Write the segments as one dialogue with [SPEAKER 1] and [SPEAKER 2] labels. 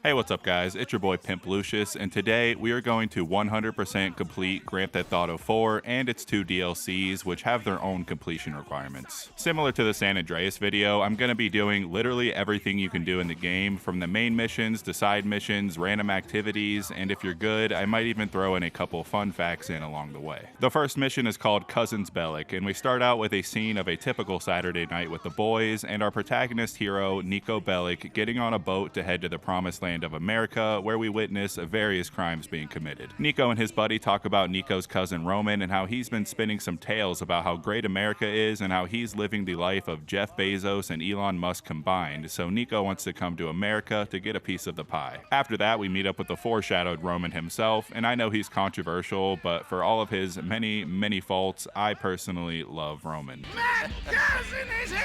[SPEAKER 1] Hey, what's up, guys? It's your boy Pimp Lucius, and today we are going to 100% complete Grand Theft Auto 4 and its two DLCs, which have their own completion requirements. Similar to the San Andreas video, I'm going to be doing literally everything you can do in the game, from the main missions to side missions, random activities, and if you're good, I might even throw in a couple fun facts in along the way. The first mission is called Cousins Bellic, and we start out with a scene of a typical Saturday night with the boys, and our protagonist hero, Nico Bellic, getting on a boat to head to the promised land of America, where we witness various crimes being committed. Nico and his buddy talk about Nico's cousin Roman and how he's been spinning some tales about how great America is and how he's living the life of Jeff Bezos and Elon Musk combined, so Nico wants to come to America to get a piece of the pie. After that, we meet up with the foreshadowed Roman himself, and I know he's controversial, but for all of his many faults, I personally love Roman.
[SPEAKER 2] My cousin is here!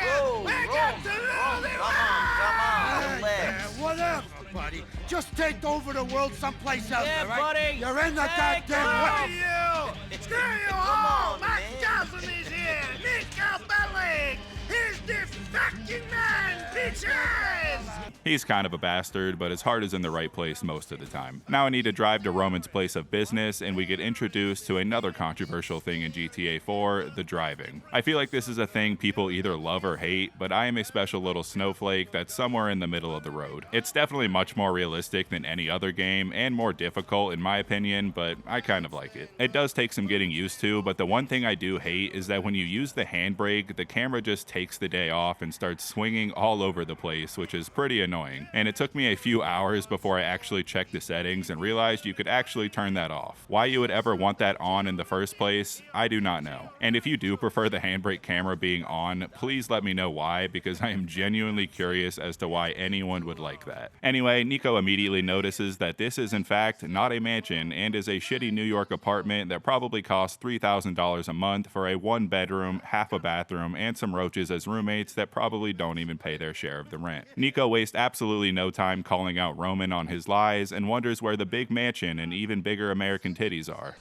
[SPEAKER 3] Whoa,
[SPEAKER 2] Wake up the lonely
[SPEAKER 3] come on,
[SPEAKER 2] relax! Whatever, buddy. Just take over the world someplace else,
[SPEAKER 3] Yeah,
[SPEAKER 2] all right?
[SPEAKER 3] buddy.
[SPEAKER 2] You're in the
[SPEAKER 3] Hey,
[SPEAKER 2] goddamn
[SPEAKER 3] come
[SPEAKER 2] way.
[SPEAKER 3] on.
[SPEAKER 2] Screw you
[SPEAKER 3] Come
[SPEAKER 2] all!
[SPEAKER 3] on,
[SPEAKER 2] My
[SPEAKER 3] man.
[SPEAKER 2] cousin is here! Nico Bellic! He's the fucking man, bitches!
[SPEAKER 1] He's kind of a bastard, but his heart is in the right place most of the time. Now I need to drive to Roman's place of business, and we get introduced to another controversial thing in GTA 4, the driving. I feel like this is a thing people either love or hate, but I am a special little snowflake that's somewhere in the middle of the road. It's definitely much more realistic than any other game, and more difficult in my opinion, but I kind of like it. It does take some getting used to, but the one thing I do hate is that when you use the handbrake, the camera just takes the day off and starts swinging all over the place, which is pretty annoying. And it took me a few hours before I actually checked the settings and realized you could actually turn that off. Why you would ever want that on in the first place, I do not know. And if you do prefer the handbrake camera being on, please let me know why, because I am genuinely curious as to why anyone would like that. Anyway, Nico immediately notices that this is in fact not a mansion and is a shitty New York apartment that probably costs $3,000 a month for a one-bedroom, half a bathroom, and some roaches as roommates that probably don't even pay their share of the rent. Nico wastes absolutely no time calling out Roman on his lies and wonders where the big mansion and even bigger American titties are.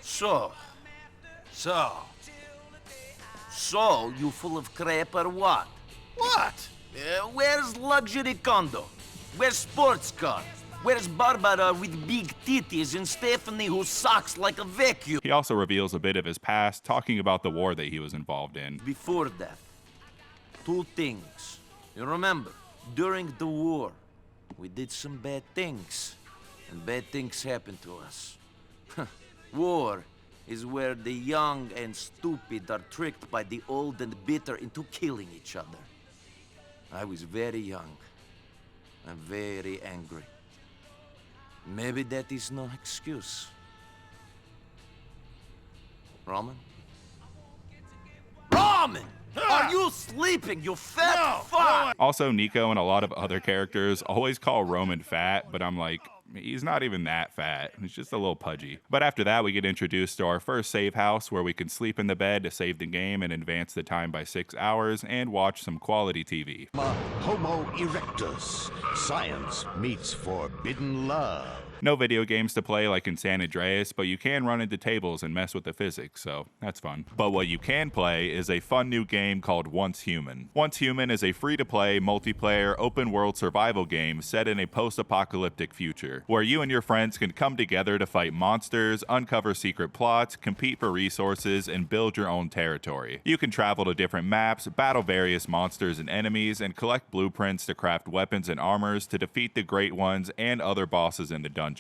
[SPEAKER 3] So, you full of crap or what?
[SPEAKER 2] What?
[SPEAKER 3] Where's luxury condo? Where's sports car? Where's Barbara with big titties and Stephanie who sucks like a vacuum?
[SPEAKER 1] He also reveals a bit of his past, talking about the war that he was involved in.
[SPEAKER 3] Before that, two things. You remember, during the war, we did some bad things, and bad things happened to us. War is where the young and stupid are tricked by the old and bitter into killing each other. I was very young and very angry. Maybe that is no excuse. Roman? Roman! Are you sleeping, you fat fuck?
[SPEAKER 1] Also, Nico and a lot of other characters always call Roman fat, but I'm like, he's not even that fat. He's just a little pudgy. But after that, we get introduced to our first save house where we can sleep in the bed to save the game and advance the time by 6 hours and watch some quality TV.
[SPEAKER 4] Homo erectus. Science meets forbidden love.
[SPEAKER 1] No video games to play like in San Andreas, but you can run into tables and mess with the physics, so that's fun. But what you can play is a fun new game called Once Human. Once Human is a free-to-play, multiplayer, open-world survival game set in a post-apocalyptic future, where you and your friends can come together to fight monsters, uncover secret plots, compete for resources, and build your own territory. You can travel to different maps, battle various monsters and enemies, and collect blueprints to craft weapons and armors to defeat the Great Ones and other bosses in the dungeon.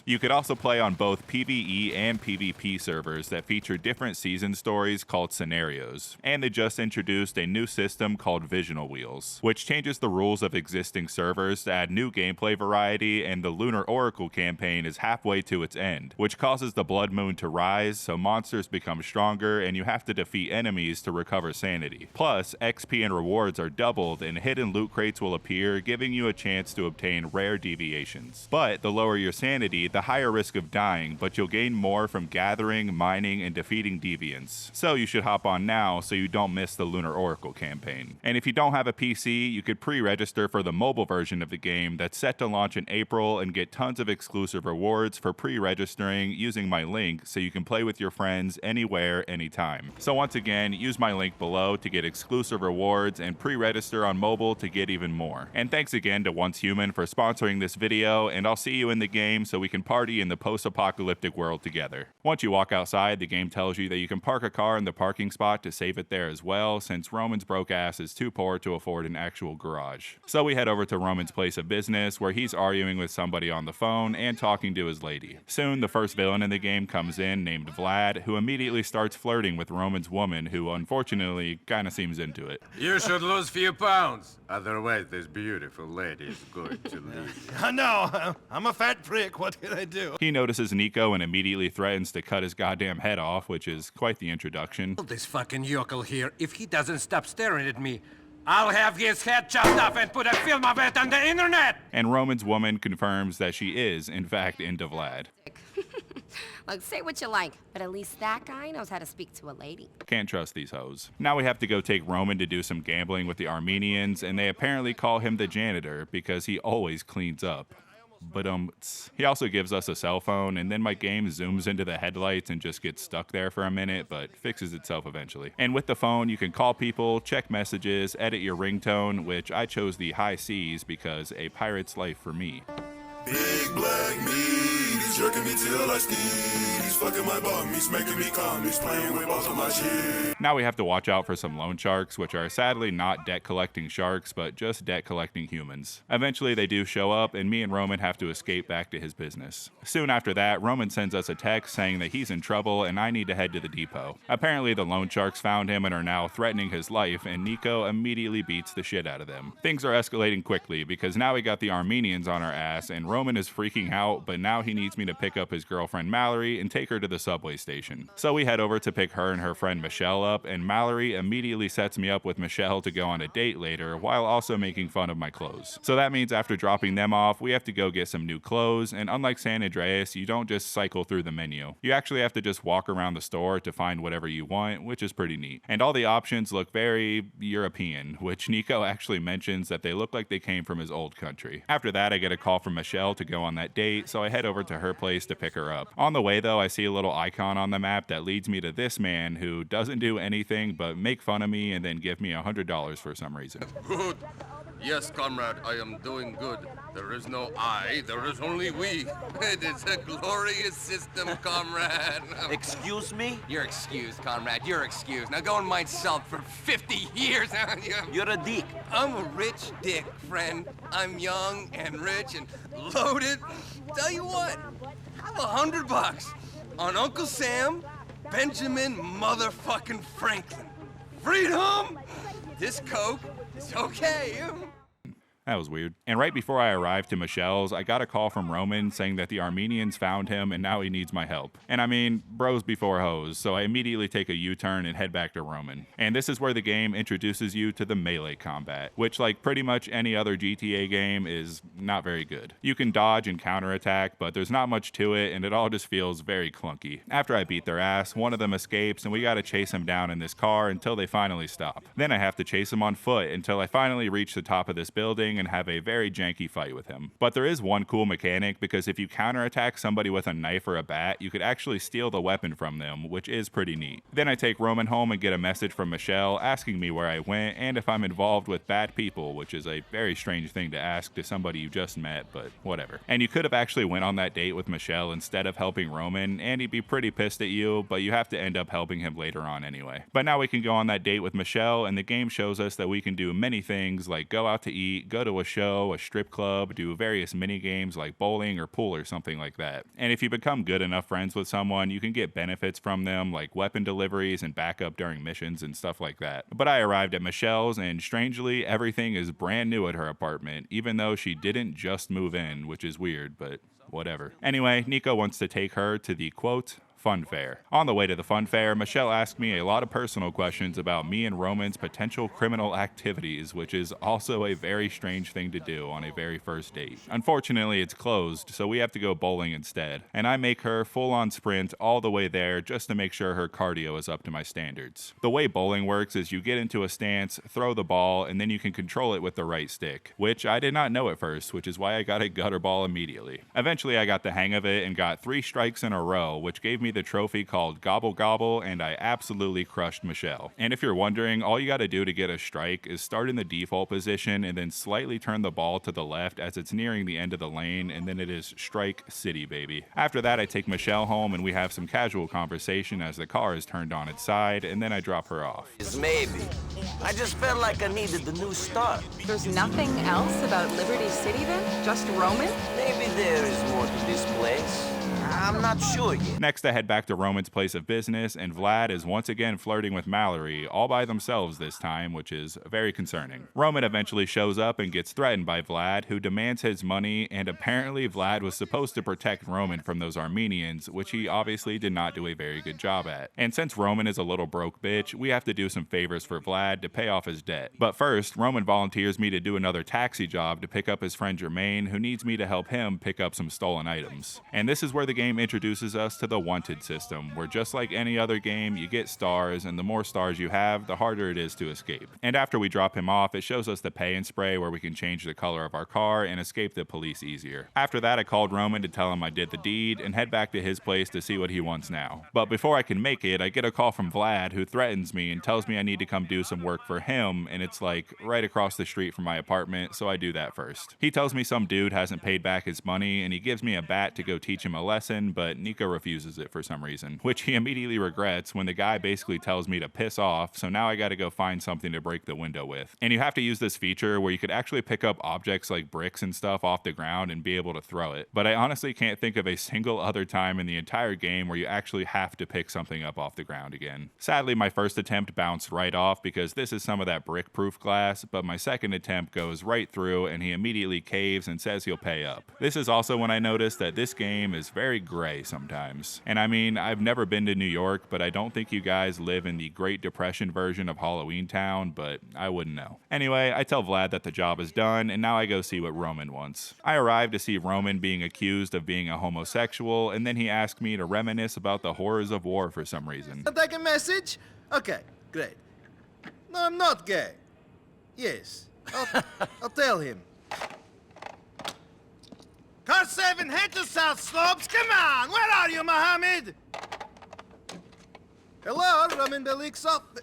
[SPEAKER 1] You could also play on both PvE and PvP servers that feature different season stories called scenarios. And they just introduced a new system called Visional Wheels, which changes the rules of existing servers to add new gameplay variety, and the Lunar Oracle campaign is halfway to its end, which causes the Blood Moon to rise, so monsters become stronger and you have to defeat enemies to recover sanity. Plus, XP and rewards are doubled and hidden loot crates will appear, giving you a chance to obtain rare deviations. But the lower your sanity, the higher risk of dying, but you'll gain more from gathering, mining, and defeating deviants. So you should hop on now so you don't miss the Lunar Oracle campaign. And if you don't have a PC, you could pre-register for the mobile version of the game that's set to launch in April and get tons tons of exclusive rewards for pre-registering using my link so you can play with your friends anywhere, anytime. So once again, use my link below to get exclusive rewards and pre-register on mobile to get even more. And thanks again to Once Human for sponsoring this video, and I'll see you in the game so we can party in the post-apocalyptic world together. Once you walk outside, the game tells you that you can park a car in the parking spot to save it there as well, since Roman's broke ass is too poor to afford an actual garage. So we head over to Roman's place of business, where he's arguing with somebody on the phone and talking to his lady. Soon, the first villain in the game comes in, named Vlad, who immediately starts flirting with Roman's woman, who unfortunately kinda seems into it.
[SPEAKER 5] You should lose few pounds. Otherwise, this beautiful lady is going to leave.
[SPEAKER 2] No, I'm a fat prick. What can I do?
[SPEAKER 1] He notices Nico and immediately threatens to cut his goddamn head off, which is quite the introduction.
[SPEAKER 5] This fucking yokel here, if he doesn't stop staring at me, I'll have his head chopped off and put a film of it on the internet!
[SPEAKER 1] And Roman's woman confirms that she is, in fact, into Vlad.
[SPEAKER 6] Look, say what you like, but at least that guy knows how to speak to a lady.
[SPEAKER 1] Can't trust these hoes. Now we have to go take Roman to do some gambling with the Armenians, and they apparently call him the janitor because he always cleans up. But he also gives us a cell phone, and then my game zooms into the headlights and just gets stuck there for a minute, but fixes itself eventually. And with the phone, you can call people, check messages, edit your ringtone, which I chose the high C's because a pirate's life for me.
[SPEAKER 7] Big black meat, he's jerking me till I sneeze. He's fucking my bum, he's making me come, he's playing with both of my shit.
[SPEAKER 1] Now we have to watch out for some loan sharks, which are sadly not debt-collecting sharks, but just debt-collecting humans. Eventually they do show up, and me and Roman have to escape back to his business. Soon after that, Roman sends us a text saying that he's in trouble and I need to head to the depot. Apparently the loan sharks found him and are now threatening his life, and Nico immediately beats the shit out of them. Things are escalating quickly because now we got the Armenians on our ass, and Roman is freaking out, but now he needs me to pick up his girlfriend Mallory and take her to the subway station. So we head over to pick her and her friend Michelle up, and Mallory immediately sets me up with Michelle to go on a date later, while also making fun of my clothes. So that means after dropping them off, we have to go get some new clothes, and unlike San Andreas, you don't just cycle through the menu. You actually have to just walk around the store to find whatever you want, which is pretty neat. And all the options look very European, which Nico actually mentions that they look like they came from his old country. After that, I get a call from Michelle to go on that date, so I head over to her place to pick her up. On the way though, I see a little icon on the map that leads me to this man who doesn't do anything but make fun of me and then give me $100 for some reason.
[SPEAKER 8] Good. Yes, comrade, I am doing good. There is no I, there is only we. It is a glorious system, comrade.
[SPEAKER 3] Excuse me?
[SPEAKER 9] You're excused, comrade. You're excused. Now go and mind self for 50 years.
[SPEAKER 3] You're a dick.
[SPEAKER 9] I'm a rich dick, friend. I'm young and rich and loaded. Tell you what, have $100 on Uncle Sam, Benjamin motherfucking Franklin. Freedom! This Coke is okay.
[SPEAKER 1] That was weird. And right before I arrived to Michelle's, I got a call from Roman saying that the Armenians found him and now he needs my help. And I mean, bros before hoes, so I immediately take a U-turn and head back to Roman. And this is where the game introduces you to the melee combat, which like pretty much any other GTA game is not very good. You can dodge and counterattack, but there's not much to it and it all just feels very clunky. After I beat their ass, one of them escapes and we gotta chase him down in this car until they finally stop. Then I have to chase him on foot until I finally reach the top of this building and have a very janky fight with him. But there is one cool mechanic, because if you counterattack somebody with a knife or a bat, you could actually steal the weapon from them, which is pretty neat. Then I take Roman home and get a message from Michelle asking me where I went and if I'm involved with bad people, which is a very strange thing to ask to somebody you just met, but whatever. And you could have actually went on that date with Michelle instead of helping Roman, and he'd be pretty pissed at you, but you have to end up helping him later on anyway. But now we can go on that date with Michelle, and the game shows us that we can do many things like go out to eat, go to a show, a strip club, do various mini games like bowling or pool or something like that. And if you become good enough friends with someone, you can get benefits from them like weapon deliveries and backup during missions and stuff like that. But I arrived at Michelle's and strangely everything is brand new at her apartment, even though she didn't just move in, which is weird, but whatever. Anyway, Nico wants to take her to the quote fun fair. On the way to the fun fair, Michelle asked me a lot of personal questions about me and Roman's potential criminal activities, which is also a very strange thing to do on a very first date. Unfortunately, it's closed, so we have to go bowling instead, and I make her full-on sprint all the way there just to make sure her cardio is up to my standards. The way bowling works is you get into a stance, throw the ball, and then you can control it with the right stick, which I did not know at first, which is why I got a gutter ball immediately. Eventually, I got the hang of it and got 3 strikes in a row, which gave me the trophy called Gobble Gobble, and I absolutely crushed Michelle. And if you're wondering, all you gotta do to get a strike is start in the default position and then slightly turn the ball to the left as it's nearing the end of the lane, and then it is strike city, baby. After that, I take Michelle home and we have some casual conversation as the car is turned on its side, and then I drop her off.
[SPEAKER 3] Maybe. I just felt like I needed the new start.
[SPEAKER 10] There's nothing else about Liberty City then? Just Roman?
[SPEAKER 3] Maybe there is more to this place. I'm not sure yet.
[SPEAKER 1] Next, I head back to Roman's place of business, and Vlad is once again flirting with Mallory, all by themselves this time, which is very concerning. Roman eventually shows up and gets threatened by Vlad, who demands his money, and apparently Vlad was supposed to protect Roman from those Armenians, which he obviously did not do a very good job at. And since Roman is a little broke bitch, we have to do some favors for Vlad to pay off his debt. But first, Roman volunteers me to do another taxi job to pick up his friend Jermaine, who needs me to help him pick up some stolen items. And this is where the game introduces us to the wanted system, where just like any other game, you get stars, and the more stars you have, the harder it is to escape. And after we drop him off, it shows us the pay and spray where we can change the color of our car and escape the police easier. After that, I called Roman to tell him I did the deed and head back to his place to see what he wants now. But before I can make it, I get a call from Vlad, who threatens me and tells me I need to come do some work for him, and it's like right across the street from my apartment, so I do that first. He tells me some dude hasn't paid back his money, and he gives me a bat to go teach him a lesson, but Nico refuses it for some reason, which he immediately regrets when the guy basically tells me to piss off, so now I gotta go find something to break the window with. And you have to use this feature where you could actually pick up objects like bricks and stuff off the ground and be able to throw it. But I honestly can't think of a single other time in the entire game where you actually have to pick something up off the ground again. Sadly, my first attempt bounced right off because this is some of that brick-proof glass, but my second attempt goes right through and he immediately caves and says he'll pay up. This is also when I noticed that this game is very gray sometimes. And I mean, I've never been to New York, but I don't think you guys live in the Great Depression version of Halloween Town, but I wouldn't know. Anyway, I tell Vlad that the job is done, and now I go see what Roman wants. I arrive to see Roman being accused of being a homosexual, and then he asked me to reminisce about the horrors of war for some reason.
[SPEAKER 2] Take a message? Okay, great. No, I'm not gay. Yes, I'll tell him. Car 7, head to South Slopes. Come on, where are you, Mohammed? Hello, Ramin Belik's up.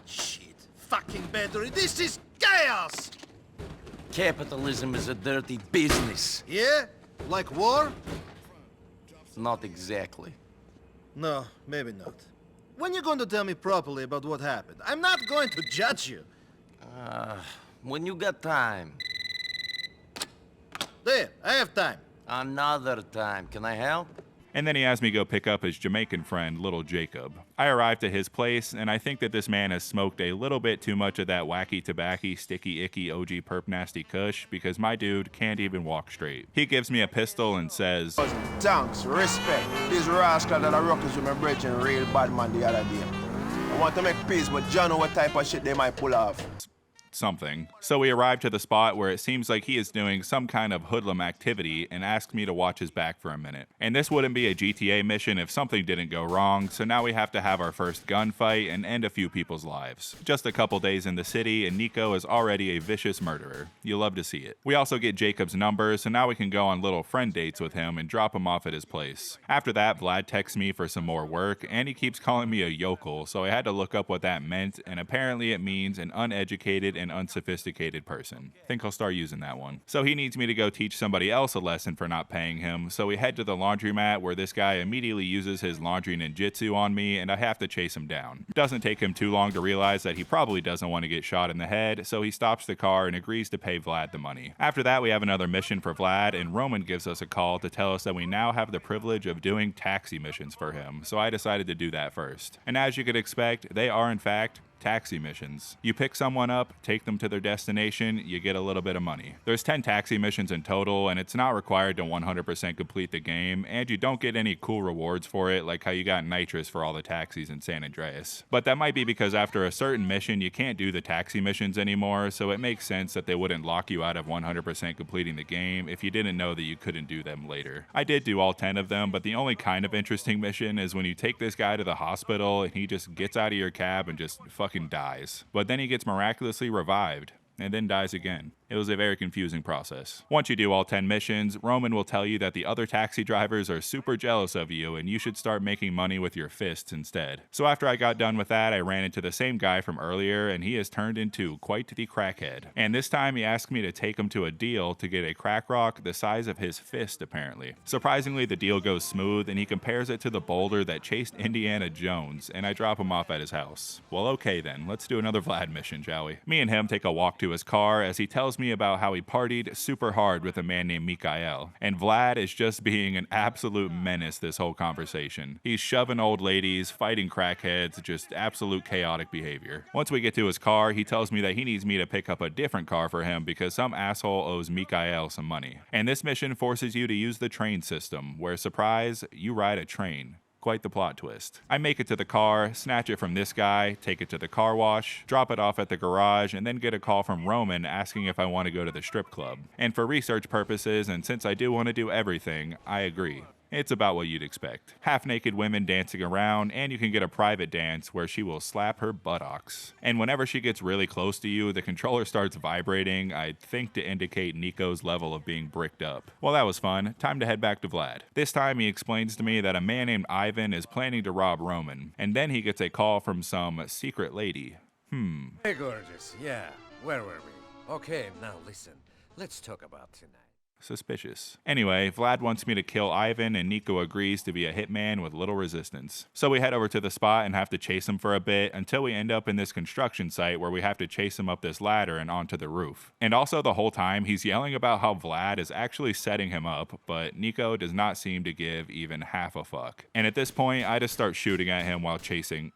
[SPEAKER 2] Shit, fucking battery. This is chaos.
[SPEAKER 3] Capitalism is a dirty business.
[SPEAKER 2] Yeah? Like war?
[SPEAKER 3] Not exactly.
[SPEAKER 2] No, maybe not. When you going to tell me properly about what happened? I'm not going to judge you.
[SPEAKER 3] When you got time.
[SPEAKER 2] There, I have time.
[SPEAKER 3] Another time. Can I help?
[SPEAKER 1] And then he asked me to go pick up his Jamaican friend, Little Jacob. I arrived at his place, and I think that this man has smoked a little bit too much of that wacky tobacco, sticky, icky, OG perp nasty kush, because my dude can't even walk straight. He gives me a pistol and says,
[SPEAKER 11] "Thanks, respect. These rascals that are rockers with my bridge and real bad man the other day. I want to make peace, but John know what type of shit they might pull off."
[SPEAKER 1] Something. So we arrived to the spot where it seems like he is doing some kind of hoodlum activity and asked me to watch his back for a minute. And this wouldn't be a GTA mission if something didn't go wrong, so now we have to have our first gunfight and end a few people's lives. Just a couple days in the city and Nico is already a vicious murderer. You'll love to see it. We also get Jacob's number, so now we can go on little friend dates with him and drop him off at his place. After that, Vlad texts me for some more work, and he keeps calling me a yokel, so I had to look up what that meant, and apparently it means an uneducated and unsophisticated person. Think I'll start using that one. So he needs me to go teach somebody else a lesson for not paying him, so we head to the laundromat where this guy immediately uses his laundry ninjutsu on me and I have to chase him down. Doesn't take him too long to realize that he probably doesn't want to get shot in the head, so he stops the car and agrees to pay Vlad the money. After that, we have another mission for Vlad, and Roman gives us a call to tell us that we now have the privilege of doing taxi missions for him, so I decided to do that first. And as you could expect, they are in fact taxi missions. You pick someone up, take them to their destination, you get a little bit of money. There's 10 taxi missions in total, and it's not required to 100% complete the game, and you don't get any cool rewards for it like how you got nitrous for all the taxis in San Andreas. But that might be because after a certain mission you can't do the taxi missions anymore, so it makes sense that they wouldn't lock you out of 100% completing the game if you didn't know that you couldn't do them later. I did do all 10 of them, but the only kind of interesting mission is when you take this guy to the hospital and he just gets out of your cab and just fucking dies. But then he gets miraculously revived and then dies again. It was a very confusing process. Once you do all 10 missions, Roman will tell you that the other taxi drivers are super jealous of you and you should start making money with your fists instead. So after I got done with that, I ran into the same guy from earlier and he has turned into quite the crackhead. And this time he asked me to take him to a deal to get a crack rock the size of his fist apparently. Surprisingly, the deal goes smooth and he compares it to the boulder that chased Indiana Jones, and I drop him off at his house. Well, okay then, let's do another Vlad mission, shall we? Me and him take a walk to his car as he tells me about how he partied super hard with a man named Mikhail, and Vlad is just being an absolute menace this whole conversation. He's shoving old ladies, fighting crackheads, just absolute chaotic behavior. Once we get to his car, he tells me that he needs me to pick up a different car for him because some asshole owes Mikhail some money. And this mission forces you to use the train system, where, surprise, you ride a train. Quite the plot twist. I make it to the car, snatch it from this guy, take it to the car wash, drop it off at the garage, and then get a call from Roman asking if I want to go to the strip club. And for research purposes, and since I do want to do everything, I agree. It's about what you'd expect. Half-naked women dancing around, and you can get a private dance where she will slap her buttocks. And whenever she gets really close to you, the controller starts vibrating, I think to indicate Nico's level of being bricked up. Well, that was fun. Time to head back to Vlad. This time he explains to me that a man named Ivan is planning to rob Roman, and then he gets a call from some secret lady.
[SPEAKER 5] Hey, gorgeous. Yeah, where were we? Okay, now listen. Let's talk about tonight.
[SPEAKER 1] Suspicious. Anyway, Vlad wants me to kill Ivan and Nico agrees to be a hitman with little resistance. So we head over to the spot and have to chase him for a bit until we end up in this construction site where we have to chase him up this ladder and onto the roof. And also the whole time he's yelling about how Vlad is actually setting him up, but Nico does not seem to give even half a fuck. And at this point, I just start shooting at him while chasing.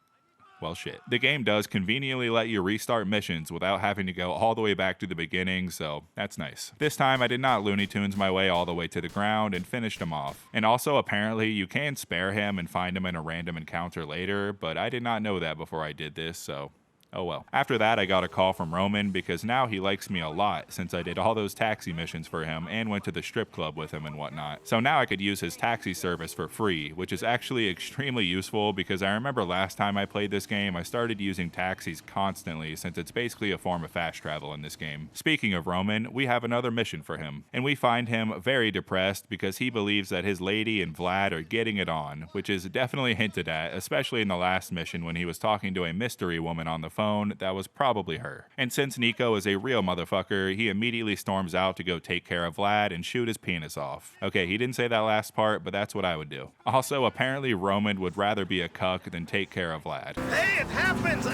[SPEAKER 1] Well, shit. The game does conveniently let you restart missions without having to go all the way back to the beginning, so that's nice. This time I did not Looney Tunes my way all the way to the ground and finished him off. And also apparently you can spare him and find him in a random encounter later, but I did not know that before I did this, so oh well. After that, I got a call from Roman because now he likes me a lot since I did all those taxi missions for him and went to the strip club with him and whatnot. So now I could use his taxi service for free, which is actually extremely useful because I remember last time I played this game, I started using taxis constantly since it's basically a form of fast travel in this game. Speaking of Roman, we have another mission for him, and we find him very depressed because he believes that his lady and Vlad are getting it on, which is definitely hinted at, especially in the last mission when he was talking to a mystery woman on the phone that was probably her. And since Nico is a real motherfucker, he immediately storms out to go take care of Vlad and shoot his penis off. Okay, he didn't say that last part, but that's what I would do. Also, apparently Roman would rather be a cuck than take care of Vlad.
[SPEAKER 2] Hey, it happens.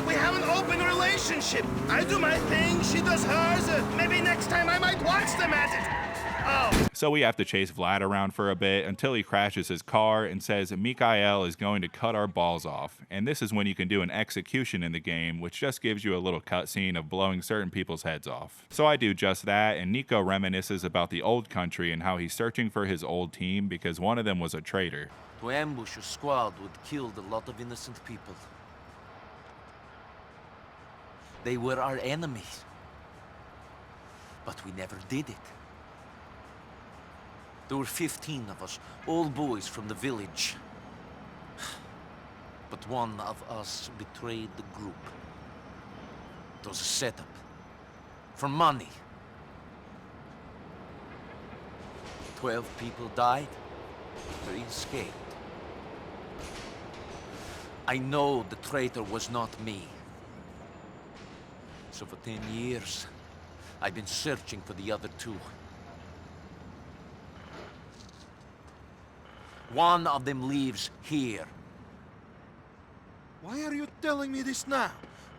[SPEAKER 2] We have an open relationship. I do my thing, she does hers. Maybe next time I might watch them at it. Oh.
[SPEAKER 1] So we have to chase Vlad around for a bit until he crashes his car and says Mikhail is going to cut our balls off. And this is when you can do an execution in the game, which just gives you a little cutscene of blowing certain people's heads off. So I do just that, and Nico reminisces about the old country and how he's searching for his old team because one of them was a traitor.
[SPEAKER 3] To ambush a squad would kill a lot of innocent people. They were our enemies. But we never did it. There were 15 of us, all boys from the village. But one of us betrayed the group. It was a setup. For money. 12 people died. 3 escaped. I know the traitor was not me. So for 10 years, I've been searching for the other 2. One of them lives here.
[SPEAKER 11] Why are you telling me this now?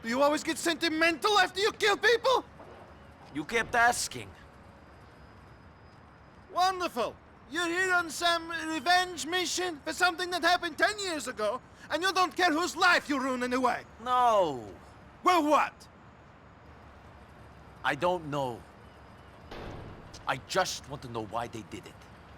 [SPEAKER 11] Do you always get sentimental after you kill people?
[SPEAKER 3] You kept asking.
[SPEAKER 11] Wonderful.
[SPEAKER 2] You're here on some revenge mission for something that happened 10 years ago, and you don't care whose life you ruin anyway.
[SPEAKER 3] No,
[SPEAKER 2] Well, what?
[SPEAKER 3] I don't know. I just want to know why they did it.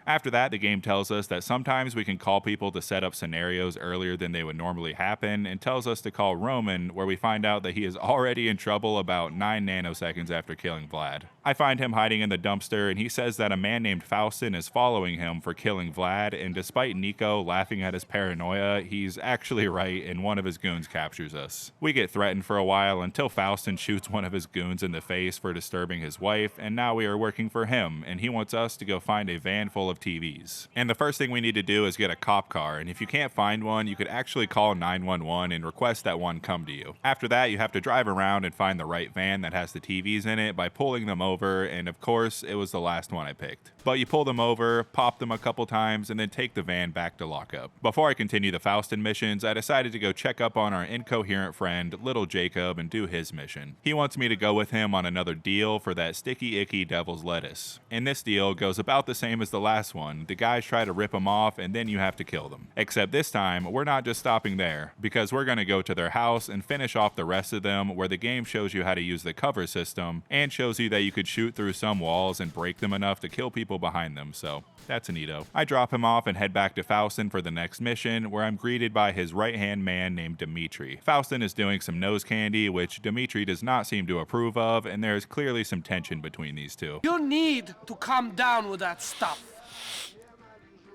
[SPEAKER 1] After that, the game tells us that sometimes we can call people to set up scenarios earlier than they would normally happen, and tells us to call Roman, where we find out that he is already in trouble about 9 nanoseconds after killing Vlad. I find him hiding in the dumpster, and he says that a man named Faustin is following him for killing Vlad, and despite Nico laughing at his paranoia, he's actually right, and one of his goons captures us. We get threatened for a while until Faustin shoots one of his goons in the face for disturbing his wife, and now we are working for him, and he wants us to go find a van full of TVs. And the first thing we need to do is get a cop car, and if you can't find one, you could actually call 911 and request that one come to you. After that, you have to drive around and find the right van that has the TVs in it by pulling them over, and of course, it was the last one I picked. But you pull them over, pop them a couple times, and then take the van back to lockup. Before I continue the Faustin missions, I decided to go check up on our incoherent friend, Little Jacob, and do his mission. He wants me to go with him on another deal for that sticky icky devil's lettuce. And this deal goes about the same as the last one. The guys try to rip them off, and then you have to kill them. Except this time, we're not just stopping there, because we're going to go to their house and finish off the rest of them, where the game shows you how to use the cover system, and shows you that you could shoot through some walls and break them enough to kill people behind them, so that's a neato. I drop him off and head back to Faustin for the next mission, where I'm greeted by his right-hand man named Dimitri. Faustin is doing some nose candy, which Dimitri does not seem to approve of, and there is clearly some tension between these two.
[SPEAKER 5] You need to calm down with that stuff.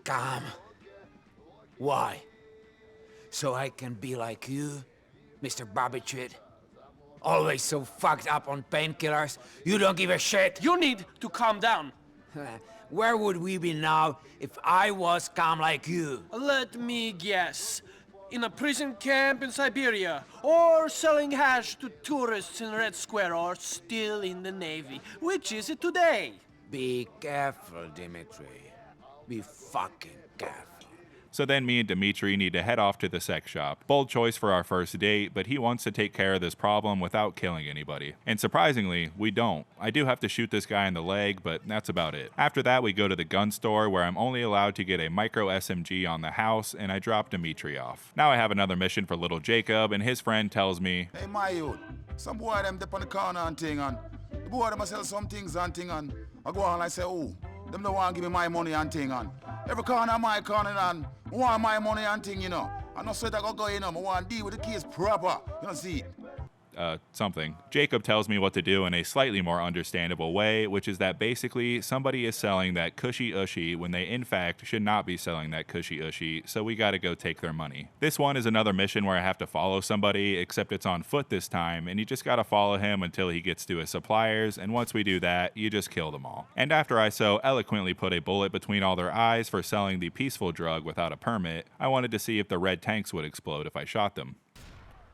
[SPEAKER 12] Calm. Why? So I can be like you, Mr. Barbichit? Always so fucked up on painkillers, you don't give a shit?
[SPEAKER 5] You need to calm down.
[SPEAKER 12] Where would we be now if I was calm like you?
[SPEAKER 5] Let me guess. In a prison camp in Siberia, or selling hash to tourists in Red Square, or still in the Navy. Which is it today?
[SPEAKER 12] Be careful, Dimitri. Be fucking careful.
[SPEAKER 1] So then me and Dimitri need to head off to the sex shop. Bold choice for our first date, but he wants to take care of this problem without killing anybody. And surprisingly, we don't. I do have to shoot this guy in the leg, but that's about it. After that, we go to the gun store, where I'm only allowed to get a micro SMG on the house, and I drop Dimitri off. Now I have another mission for little Jacob, and his friend tells me,
[SPEAKER 13] "Hey, my youth, some boy them dip on the corner and thing, and the boy them a sell some things and thing, and I go on and I say, oh, them don't want to give me my money and thing, and every corner my corner, and I want my money and thing, you know. I know so that I go, you know, I want to deal with the case proper, you know, see it.
[SPEAKER 1] Something. Jacob tells me what to do in a slightly more understandable way, which is that basically somebody is selling that cushy ushy when they in fact should not be selling that cushy ushy, so we gotta go take their money. This one is another mission where I have to follow somebody, except it's on foot this time, and you just gotta follow him until he gets to his suppliers, and once we do that, you just kill them all. And after I so eloquently put a bullet between all their eyes for selling the peaceful drug without a permit, I wanted to see if the red tanks would explode if I shot them.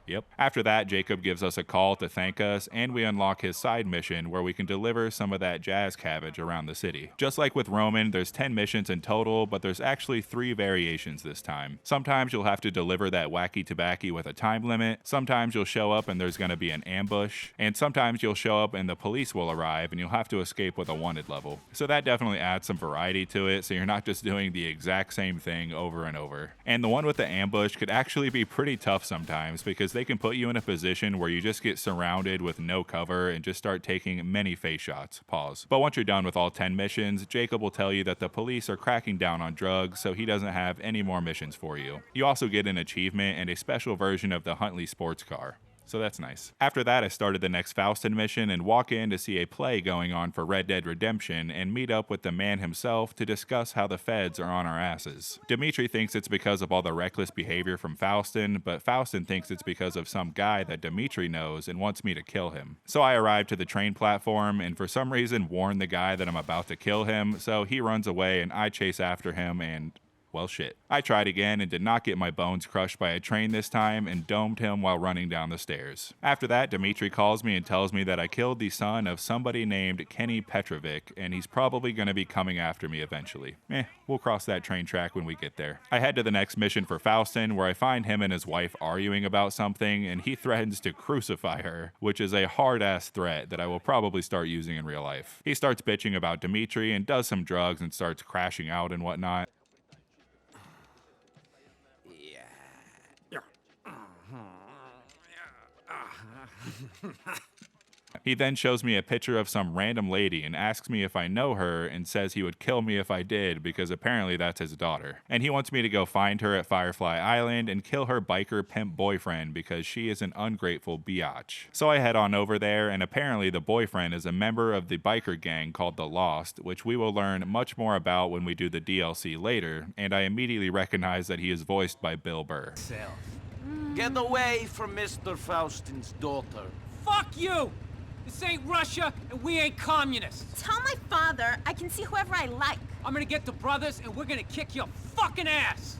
[SPEAKER 1] Yep. After that, Jacob gives us a call to thank us, and we unlock his side mission where we can deliver some of that jazz cabbage around the city. Just like with Roman, there's 10 missions in total, but there's actually 3 variations this time. Sometimes you'll have to deliver that wacky tobacco with a time limit, sometimes you'll show up and there's going to be an ambush, and sometimes you'll show up and the police will arrive and you'll have to escape with a wanted level. So that definitely adds some variety to it, so you're not just doing the exact same thing over and over. And the one with the ambush could actually be pretty tough sometimes, because they can put you in a position where you just get surrounded with no cover and just start taking many face shots. Pause. But once you're done with all 10 missions, Jacob will tell you that the police are cracking down on drugs, so he doesn't have any more missions for you. You also get an achievement and a special version of the Huntley sports car. So that's nice. After that, I started the next Faustin mission and walk in to see a play going on for Red Dead Redemption and meet up with the man himself to discuss how the feds are on our asses. Dimitri thinks it's because of all the reckless behavior from Faustin, but Faustin thinks it's because of some guy that Dimitri knows and wants me to kill him. So I arrive to the train platform and for some reason warn the guy that I'm about to kill him, so he runs away and I chase after him and Well shit. I tried again and did not get my bones crushed by a train this time and domed him while running down the stairs. After that, Dimitri calls me and tells me that I killed the son of somebody named Kenny Petrovic, and he's probably going to be coming after me eventually. We'll cross that train track when we get there. I head to the next mission for Faustin, where I find him and his wife arguing about something, and he threatens to crucify her, which is a hard-ass threat that I will probably start using in real life. He starts bitching about Dimitri and does some drugs and starts crashing out and whatnot. He then shows me a picture of some random lady and asks me if I know her and says he would kill me if I did because apparently that's his daughter. And he wants me to go find her at Firefly Island and kill her biker pimp boyfriend because she is an ungrateful biatch. So I head on over there, and apparently the boyfriend is a member of the biker gang called The Lost, which we will learn much more about when we do the DLC later, and I immediately recognize that he is voiced by Bill Burr.
[SPEAKER 3] Get away from Mr. Faustin's daughter.
[SPEAKER 14] Fuck you! This ain't Russia, and we ain't communists.
[SPEAKER 15] Tell my father I can see whoever I like.
[SPEAKER 14] I'm gonna get the brothers, and we're gonna kick your fucking ass!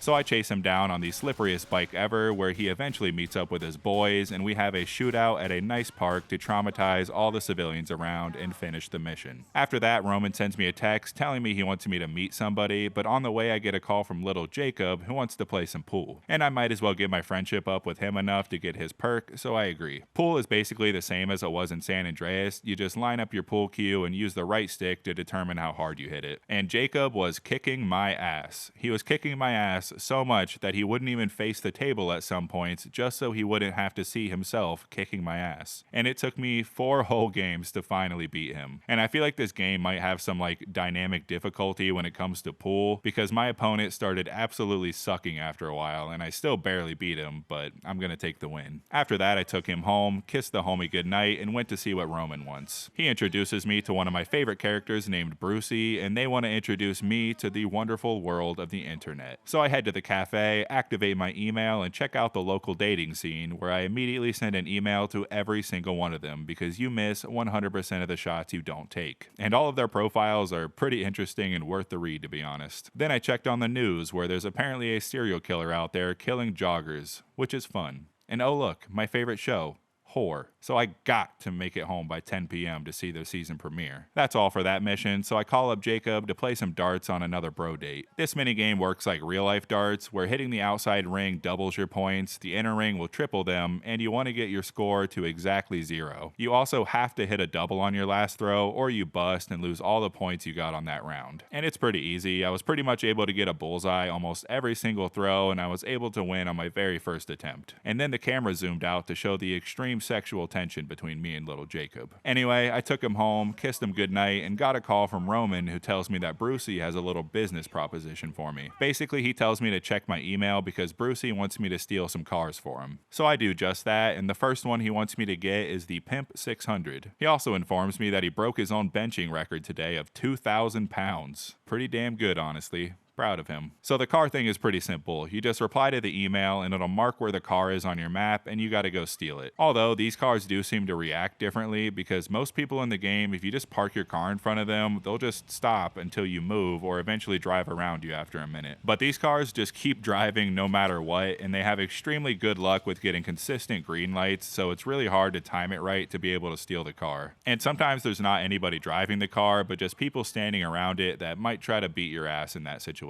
[SPEAKER 1] So I chase him down on the slipperiest bike ever, where he eventually meets up with his boys, and we have a shootout at a nice park to traumatize all the civilians around and finish the mission. After that, Roman sends me a text telling me he wants me to meet somebody, but on the way I get a call from little Jacob who wants to play some pool. And I might as well get my friendship up with him enough to get his perk, so I agree. Pool is basically the same as it was in San Andreas. You just line up your pool cue and use the right stick to determine how hard you hit it. And Jacob was kicking my ass. He was kicking my ass so much that he wouldn't even face the table at some points just so he wouldn't have to see himself kicking my ass. And it took me 4 whole games to finally beat him. And I feel like this game might have some like dynamic difficulty when it comes to pool, because my opponent started absolutely sucking after a while and I still barely beat him, but I'm gonna take the win. After that, I took him home, kissed the homie goodnight, and went to see what Roman wants. He introduces me to one of my favorite characters named Brucey, and they want to introduce me to the wonderful world of the internet. So I head to the cafe, activate my email, and check out the local dating scene, where I immediately send an email to every single one of them because you miss 100% of the shots you don't take. And all of their profiles are pretty interesting and worth the read, to be honest. Then I checked on the news, where there's apparently a serial killer out there killing joggers, which is fun. And oh look, my favorite show, Whore. So I got to make it home by 10 p.m. to see the season premiere. That's all for that mission, so I call up Jacob to play some darts on another bro date. This minigame works like real life darts, where hitting the outside ring doubles your points, the inner ring will triple them, and you want to get your score to exactly 0. You also have to hit a double on your last throw, or you bust and lose all the points you got on that round. And it's pretty easy. I was pretty much able to get a bullseye almost every single throw, and I was able to win on my very first attempt. And then the camera zoomed out to show the extreme sexual tension between me and little Jacob. Anyway, I took him home, kissed him goodnight, and got a call from Roman, who tells me that Brucey has a little business proposition for me. Basically, he tells me to check my email because Brucey wants me to steal some cars for him. So I do just that, and the first one he wants me to get is the Pimp 600. He also informs me that he broke his own benching record today of 2,000 pounds. Pretty damn good, honestly. Proud of him. So the car thing is pretty simple. You just reply to the email and it'll mark where the car is on your map and you gotta go steal it. Although these cars do seem to react differently, because most people in the game, if you just park your car in front of them, they'll just stop until you move or eventually drive around you after a minute. But these cars just keep driving no matter what, and they have extremely good luck with getting consistent green lights, so it's really hard to time it right to be able to steal the car. And sometimes there's not anybody driving the car, but just people standing around it that might try to beat your ass in that situation.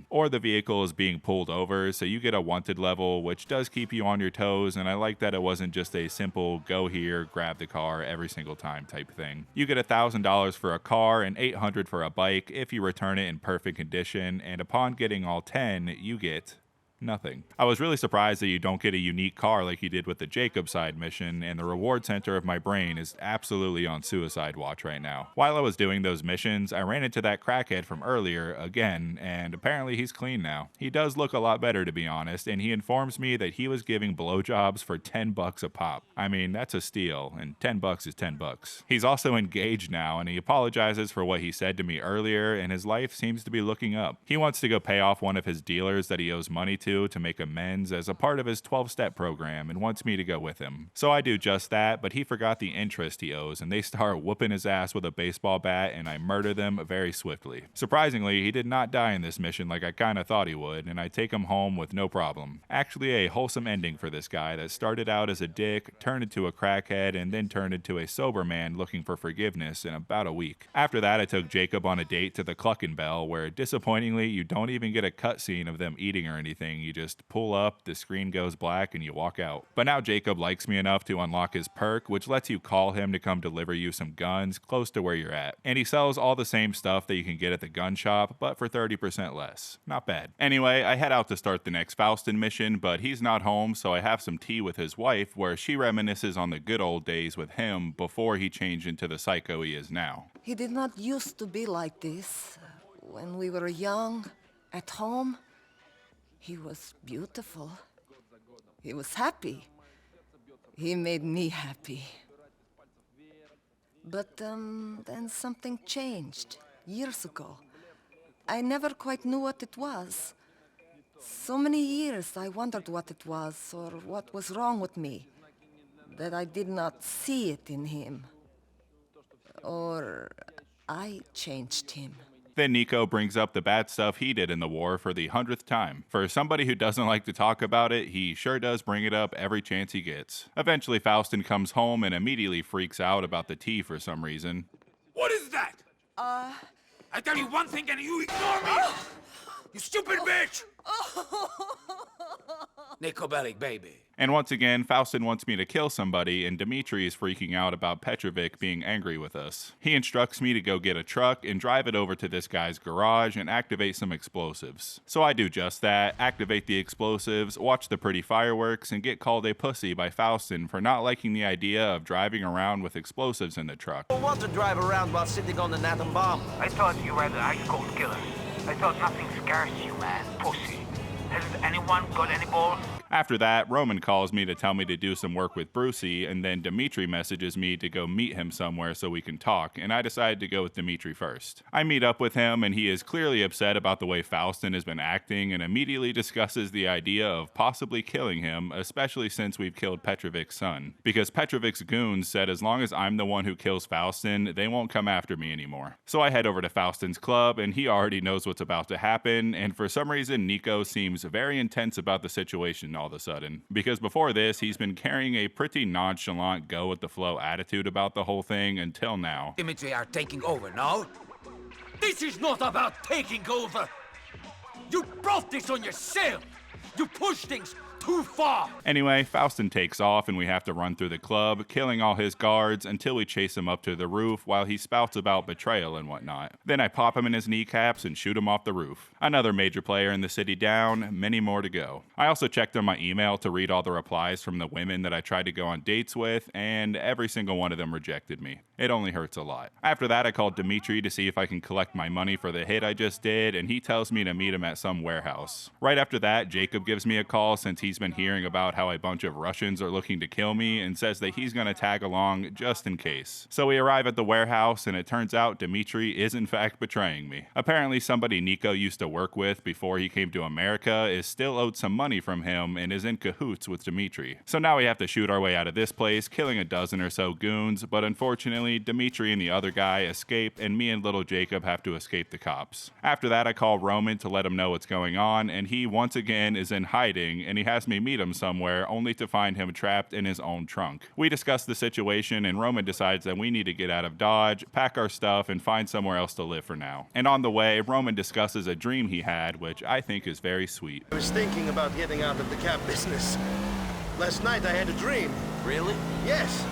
[SPEAKER 1] Or the vehicle is being pulled over, so you get a wanted level, which does keep you on your toes, and I like that it wasn't just a simple go here, grab the car every single time type thing. You get $1,000 for a car and $800 for a bike if you return it in perfect condition, and upon getting all 10, you get nothing. I was really surprised that you don't get a unique car like you did with the Jacob side mission, and the reward center of my brain is absolutely on suicide watch right now. While I was doing those missions, I ran into that crackhead from earlier again, and apparently he's clean now. He does look a lot better, to be honest, and he informs me that he was giving blowjobs for $10 a pop. I mean, that's a steal, and $10 is $10. He's also engaged now, and he apologizes for what he said to me earlier, and his life seems to be looking up. He wants to go pay off one of his dealers that he owes money to, to make amends as a part of his 12-step program and wants me to go with him. So I do just that, but he forgot the interest he owes and they start whooping his ass with a baseball bat and I murder them very swiftly. Surprisingly, he did not die in this mission like I kinda thought he would, and I take him home with no problem. Actually a wholesome ending for this guy that started out as a dick, turned into a crackhead, and then turned into a sober man looking for forgiveness in about a week. After that, I took Jacob on a date to the Cluckin' Bell, where disappointingly, you don't even get a cutscene of them eating or anything. You just pull up, the screen goes black, and you walk out. But now Jacob likes me enough to unlock his perk, which lets you call him to come deliver you some guns close to where you're at. And he sells all the same stuff that you can get at the gun shop, but for 30% less. Not bad. Anyway, I head out to start the next Faustin mission, but he's not home, so I have some tea with his wife where she reminisces on the good old days with him before he changed into the psycho he is now.
[SPEAKER 16] He did not used to be like this. When we were young, at home, he was beautiful. He was happy. He made me happy. But then something changed years ago. I never quite knew what it was. So many years I wondered what it was or what was wrong with me, that I did not see it in him. Or I changed him.
[SPEAKER 1] Then Nico brings up the bad stuff he did in the war for the 100th time. For somebody who doesn't like to talk about it, he sure does bring it up every chance he gets. Eventually, Faustin comes home and immediately freaks out about the tea for some reason.
[SPEAKER 12] What is that? I tell you one thing and you ignore me! You stupid bitch! Nico Bellic, baby.
[SPEAKER 1] And once again, Faustin wants me to kill somebody, and Dmitri is freaking out about Petrovic being angry with us. He instructs me to go get a truck and drive it over to this guy's garage and activate some explosives. So I do just that, activate the explosives, watch the pretty fireworks, and get called a pussy by Faustin for not liking the idea of driving around with explosives in the truck.
[SPEAKER 3] I want to drive around while sitting on an atom bomb.
[SPEAKER 17] I thought you were the ice-cold killer. I thought nothing scares you, man. Pussy. Hasn't anyone got any balls?
[SPEAKER 1] After that, Roman calls me to tell me to do some work with Brucey, and then Dmitri messages me to go meet him somewhere so we can talk, and I decided to go with Dmitri first. I meet up with him, and he is clearly upset about the way Faustin has been acting, and immediately discusses the idea of possibly killing him, especially since we've killed Petrovic's son. Because Petrovic's goons said as long as I'm the one who kills Faustin, they won't come after me anymore. So I head over to Faustin's club, and he already knows what's about to happen, and for some reason Nico seems very intense about the situation all of a sudden. Because before this, he's been carrying a pretty nonchalant go-with-the-flow attitude about the whole thing until now.
[SPEAKER 12] Dimitri are taking over now? This is not about taking over! You brought this on yourself! You push things too far!
[SPEAKER 1] Anyway, Faustin takes off and we have to run through the club, killing all his guards until we chase him up to the roof while he spouts about betrayal and whatnot. Then I pop him in his kneecaps and shoot him off the roof. Another major player in the city down, many more to go. I also checked on my email to read all the replies from the women that I tried to go on dates with, and every single one of them rejected me. It only hurts a lot. After that, I called Dmitri to see if I can collect my money for the hit I just did, and he tells me to meet him at some warehouse. Right after that, Jacob gives me a call since he's been hearing about how a bunch of Russians are looking to kill me and says that he's gonna tag along just in case. So we arrive at the warehouse and it turns out Dmitri is in fact betraying me. Apparently somebody Nico used to work with before he came to America is still owed some money from him and is in cahoots with Dmitri. So now we have to shoot our way out of this place, killing a dozen or so goons, but unfortunately Dmitri and the other guy escape and me and little Jacob have to escape the cops. After that I call Roman to let him know what's going on, and he once again is in hiding and he has me meet him somewhere only to find him trapped in his own trunk. We discuss the situation and Roman decides that we need to get out of Dodge, pack our stuff, and find somewhere else to live for now. And on the way, Roman discusses a dream he had, which I think is very sweet.
[SPEAKER 2] I was thinking about getting out of the cab business. Last night I had a dream.
[SPEAKER 3] Really?
[SPEAKER 2] Yes.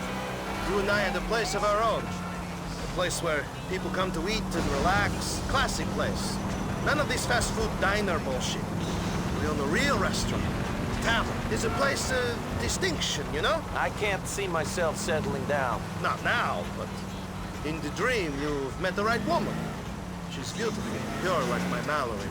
[SPEAKER 2] You and I had a place of our own. A place where people come to eat and relax. Classic place. None of this fast food diner bullshit. We own a real restaurant. Tavern. It's a place of distinction, you know?
[SPEAKER 3] I can't see myself settling down.
[SPEAKER 2] Not now, but in the dream you've met the right woman. She's beautiful, pure like my Mallory.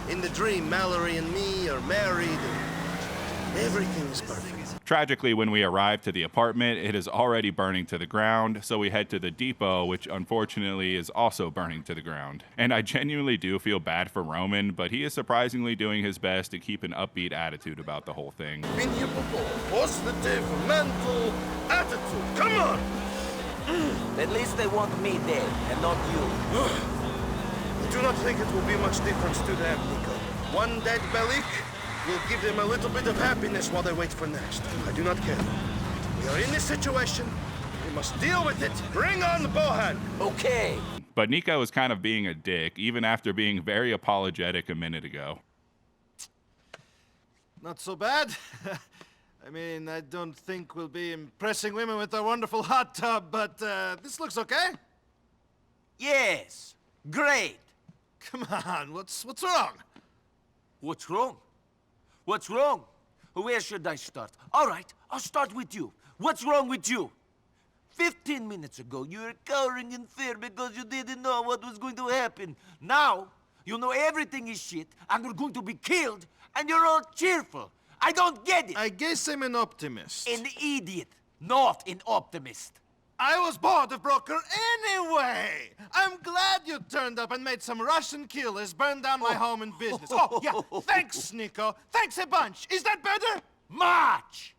[SPEAKER 2] In the dream, Mallory and me are married, and Everything is perfect.
[SPEAKER 1] Tragically, when we arrive to the apartment, it is already burning to the ground, so we head to the depot, which unfortunately is also burning to the ground. And I genuinely do feel bad for Roman, but he is surprisingly doing his best to keep an upbeat attitude about the whole thing.
[SPEAKER 2] Been here before. Positive mental attitude. Come on!
[SPEAKER 3] At least they want me dead, and not you.
[SPEAKER 2] I do not think it will be much difference to them, Nico. One dead Belik will give them a little bit of happiness while they wait for next. I do not care. We are in this situation. We must deal with it. Bring on Bohan!
[SPEAKER 3] Okay.
[SPEAKER 1] But Nico is kind of being a dick, even after being very apologetic a minute ago.
[SPEAKER 18] Not so bad. I mean, I don't think we'll be impressing women with our wonderful hot tub, but this looks okay.
[SPEAKER 3] Yes. Great.
[SPEAKER 18] Come on, what's wrong?
[SPEAKER 3] What's wrong? What's wrong? Where should I start? All right, I'll start with you. What's wrong with you? 15 minutes ago, you were cowering in fear because you didn't know what was going to happen. Now, you know everything is shit, and we're going to be killed, and you're all cheerful. I don't get it.
[SPEAKER 18] I guess I'm an optimist.
[SPEAKER 3] An idiot, not an optimist.
[SPEAKER 18] I was bored of Broker anyway. I'm glad you turned up and made some Russian killers burn down my home and business. Oh, yeah, thanks, Nico. Thanks a bunch. Is that better?
[SPEAKER 3] Much!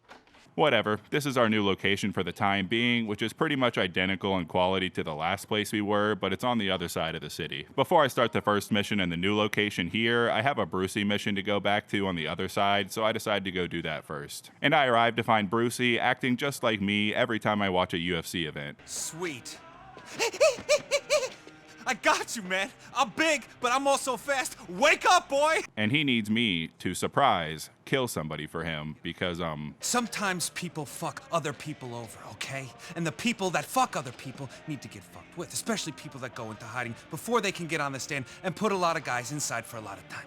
[SPEAKER 1] Whatever, this is our new location for the time being, which is pretty much identical in quality to the last place we were, but it's on the other side of the city. Before I start the first mission in the new location here, I have a Brucey mission to go back to on the other side, so I decided to go do that first. And I arrived to find Brucey acting just like me every time I watch a UFC event.
[SPEAKER 19] Sweet. I got you, man. I'm big, but I'm also fast. Wake up, boy!
[SPEAKER 1] And he needs me to surprise kill somebody for him because,
[SPEAKER 19] Sometimes people fuck other people over, okay? And the people that fuck other people need to get fucked with, especially people that go into hiding before they can get on the stand and put a lot of guys inside for a lot of time.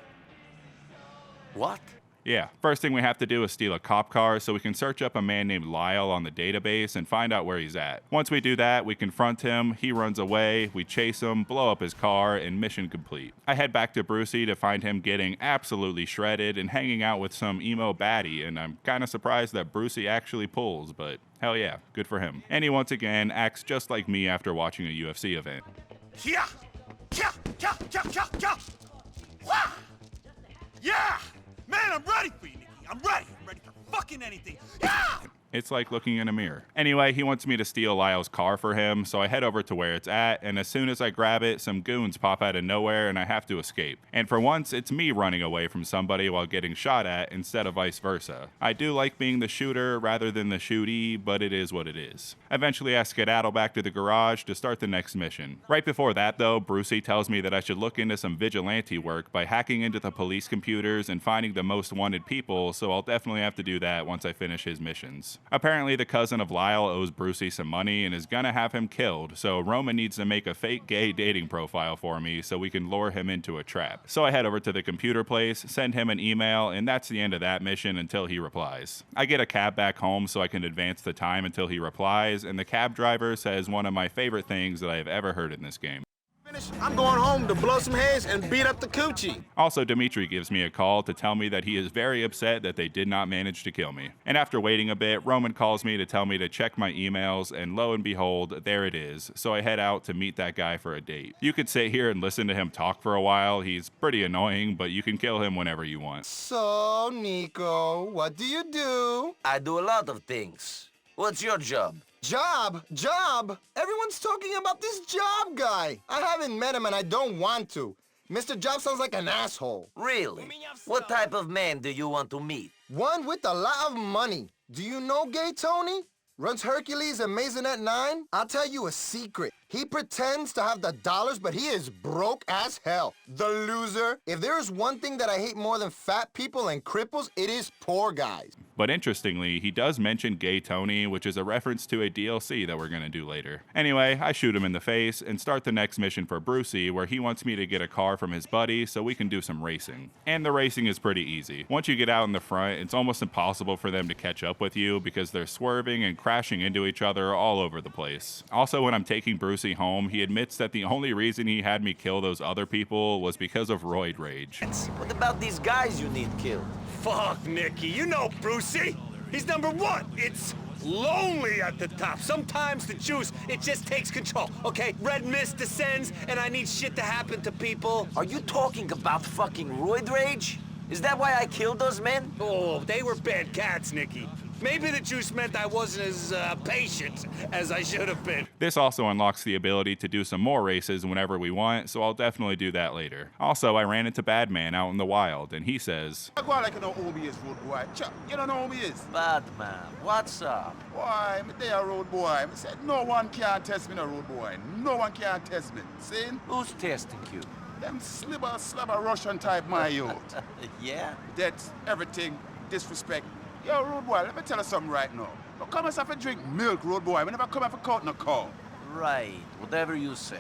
[SPEAKER 3] What?
[SPEAKER 1] Yeah, first thing we have to do is steal a cop car so we can search up a man named Lyle on the database and find out where he's at. Once we do that, we confront him, he runs away, we chase him, blow up his car, and mission complete. I head back to Brucey to find him getting absolutely shredded and hanging out with some emo baddie, and I'm kinda surprised that Brucey actually pulls, but hell yeah, good for him. And he once again acts just like me after watching a UFC event.
[SPEAKER 18] Yeah! Yeah! Yeah! Yeah! Yeah! Yeah! Wah! Yeah! Man, I'm ready for you, Nicky. I'm ready. I'm ready for fucking anything. Yeah!
[SPEAKER 1] It's like looking in a mirror. Anyway, he wants me to steal Lyle's car for him, so I head over to where it's at, and as soon as I grab it, some goons pop out of nowhere and I have to escape. And for once, it's me running away from somebody while getting shot at instead of vice versa. I do like being the shooter rather than the shootee, but it is what it is. Eventually, I skedaddle back to the garage to start the next mission. Right before that, though, Brucey tells me that I should look into some vigilante work by hacking into the police computers and finding the most wanted people, so I'll definitely have to do that once I finish his missions. Apparently, the cousin of Lyle owes Brucey some money and is gonna have him killed, so Roman needs to make a fake gay dating profile for me so we can lure him into a trap. So I head over to the computer place, send him an email, and that's the end of that mission until he replies. I get a cab back home so I can advance the time until he replies, and the cab driver says one of my favorite things that I have ever heard in this game.
[SPEAKER 11] I'm going home to blow some heads and beat up the coochie.
[SPEAKER 1] Also, Dimitri gives me a call to tell me that he is very upset that they did not manage to kill me. And after waiting a bit, Roman calls me to tell me to check my emails, and lo and behold, there it is. So I head out to meet that guy for a date. You could sit here and listen to him talk for a while. He's pretty annoying, but you can kill him whenever you want.
[SPEAKER 11] So, Nico, what do you do?
[SPEAKER 3] I do a lot of things. What's your job?
[SPEAKER 11] Job? Everyone's talking about this job guy. I haven't met him and I don't want to. Mr. Job sounds like an asshole.
[SPEAKER 3] Really? What type of man do you want to meet?
[SPEAKER 11] One with a lot of money. Do you know Gay Tony? Runs Hercules and Maisonette 9? I'll tell you a secret. He pretends to have the dollars, but he is broke as hell. The loser. If there is one thing that I hate more than fat people and cripples, it is poor guys.
[SPEAKER 1] But interestingly, he does mention Gay Tony, which is a reference to a DLC that we're gonna do later. Anyway, I shoot him in the face and start the next mission for Brucey, where he wants me to get a car from his buddy so we can do some racing. And the racing is pretty easy. Once you get out in the front, it's almost impossible for them to catch up with you because they're swerving and crashing into each other all over the place. Also, when I'm taking Brucey Brucey home, he admits that the only reason he had me kill those other people was because of roid rage.
[SPEAKER 3] What about these guys you need killed?
[SPEAKER 20] Fuck, Nicky. You know Brucey. He's number one. It's lonely at the top. Sometimes the juice, it just takes control. Okay, red mist descends, and I need shit to happen to people.
[SPEAKER 3] Are you talking about fucking roid rage? Is that why I killed those men?
[SPEAKER 20] Oh, they were bad cats, Nicky. Maybe the juice meant I wasn't as patient as I should have been.
[SPEAKER 1] This also unlocks the ability to do some more races whenever we want, so I'll definitely do that later. Also, I ran into Badman out in the wild, and he says,
[SPEAKER 13] I go like you know who me is, road boy. Chuck, you don't know who me is.
[SPEAKER 3] Badman, what's up?
[SPEAKER 13] Why, me there, road boy. I said no one can test me, no road boy. No one can test me. See?
[SPEAKER 3] Who's testing you?
[SPEAKER 13] Them slabber Russian type, my youth.
[SPEAKER 3] Yeah?
[SPEAKER 13] That's everything, disrespect. Yo, road boy, let me tell you something right now. Don't come and have to drink milk, road boy. We never come and have a coat in a cow.
[SPEAKER 3] Right, whatever you say.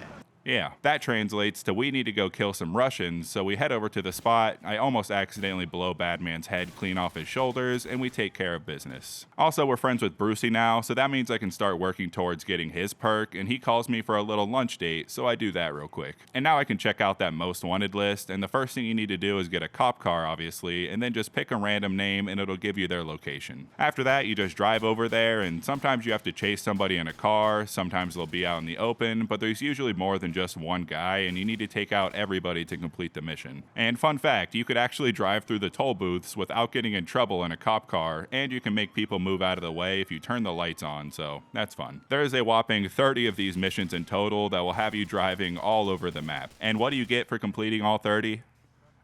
[SPEAKER 1] Yeah, that translates to we need to go kill some Russians, so we head over to the spot. I almost accidentally blow Badman's head clean off his shoulders, and we take care of business. Also, we're friends with Brucey now, so that means I can start working towards getting his perk, and he calls me for a little lunch date, so I do that real quick. And now I can check out that most wanted list, and the first thing you need to do is get a cop car, obviously, and then just pick a random name, and it'll give you their location. After that, you just drive over there, and sometimes you have to chase somebody in a car, sometimes they'll be out in the open, but there's usually more than just one guy, and you need to take out everybody to complete the mission. And fun fact, you could actually drive through the toll booths without getting in trouble in a cop car, and you can make people move out of the way if you turn the lights on, so that's fun. There is a whopping 30 of these missions in total that will have you driving all over the map. And what do you get for completing all 30?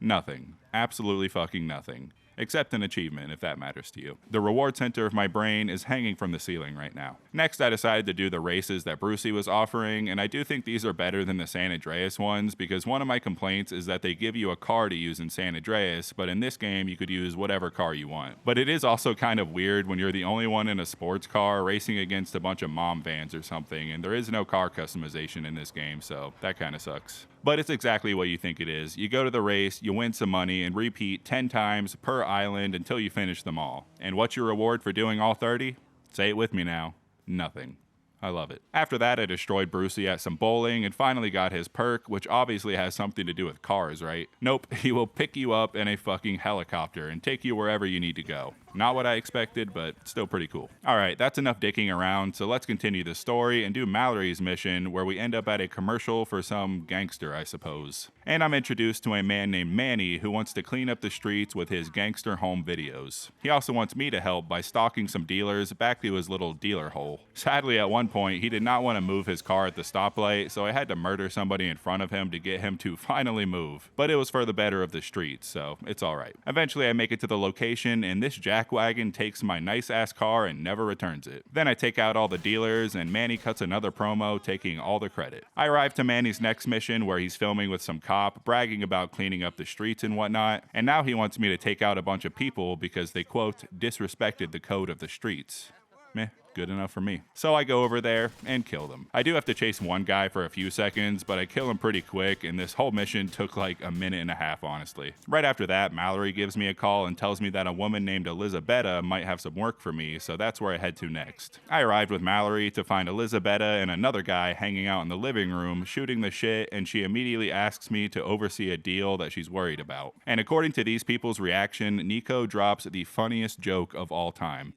[SPEAKER 1] Nothing. Absolutely fucking nothing. Except an achievement, if that matters to you. The reward center of my brain is hanging from the ceiling right now. Next, I decided to do the races that Brucey was offering, and I do think these are better than the San Andreas ones, because one of my complaints is that they give you a car to use in San Andreas, but in this game, you could use whatever car you want. But it is also kind of weird when you're the only one in a sports car racing against a bunch of mom vans or something, and there is no car customization in this game, so that kind of sucks. But it's exactly what you think it is. You go to the race, you win some money, and repeat 10 times per island until you finish them all. And what's your reward for doing all 30? Say it with me now. Nothing. I love it. After that, I destroyed Brucey at some bowling and finally got his perk, which obviously has something to do with cars, right? Nope, he will pick you up in a fucking helicopter and take you wherever you need to go. Not what I expected, but still pretty cool. Alright, that's enough dicking around, so let's continue the story and do Mallory's mission, where we end up at a commercial for some gangster, I suppose. And I'm introduced to a man named Manny who wants to clean up the streets with his gangster home videos. He also wants me to help by stalking some dealers back to his little dealer hole. Sadly, at one point, he did not want to move his car at the stoplight, so I had to murder somebody in front of him to get him to finally move. But it was for the better of the streets, so it's alright. Eventually, I make it to the location, and this jackwagon takes my nice-ass car and never returns it. Then I take out all the dealers, and Manny cuts another promo, taking all the credit. I arrive to Manny's next mission, where he's filming with some cop, bragging about cleaning up the streets and whatnot, and now he wants me to take out a bunch of people because they, quote, disrespected the code of the streets. Meh. Good enough for me. So I go over there and kill them. I do have to chase one guy for a few seconds, but I kill him pretty quick, and this whole mission took like a minute and a half, honestly. Right after that, Mallory gives me a call and tells me that a woman named Elizabetta might have some work for me, so that's where I head to next. I arrived with Mallory to find Elizabetta and another guy hanging out in the living room, shooting the shit, and she immediately asks me to oversee a deal that she's worried about. And according to these people's reaction, Nico drops the funniest joke of all time.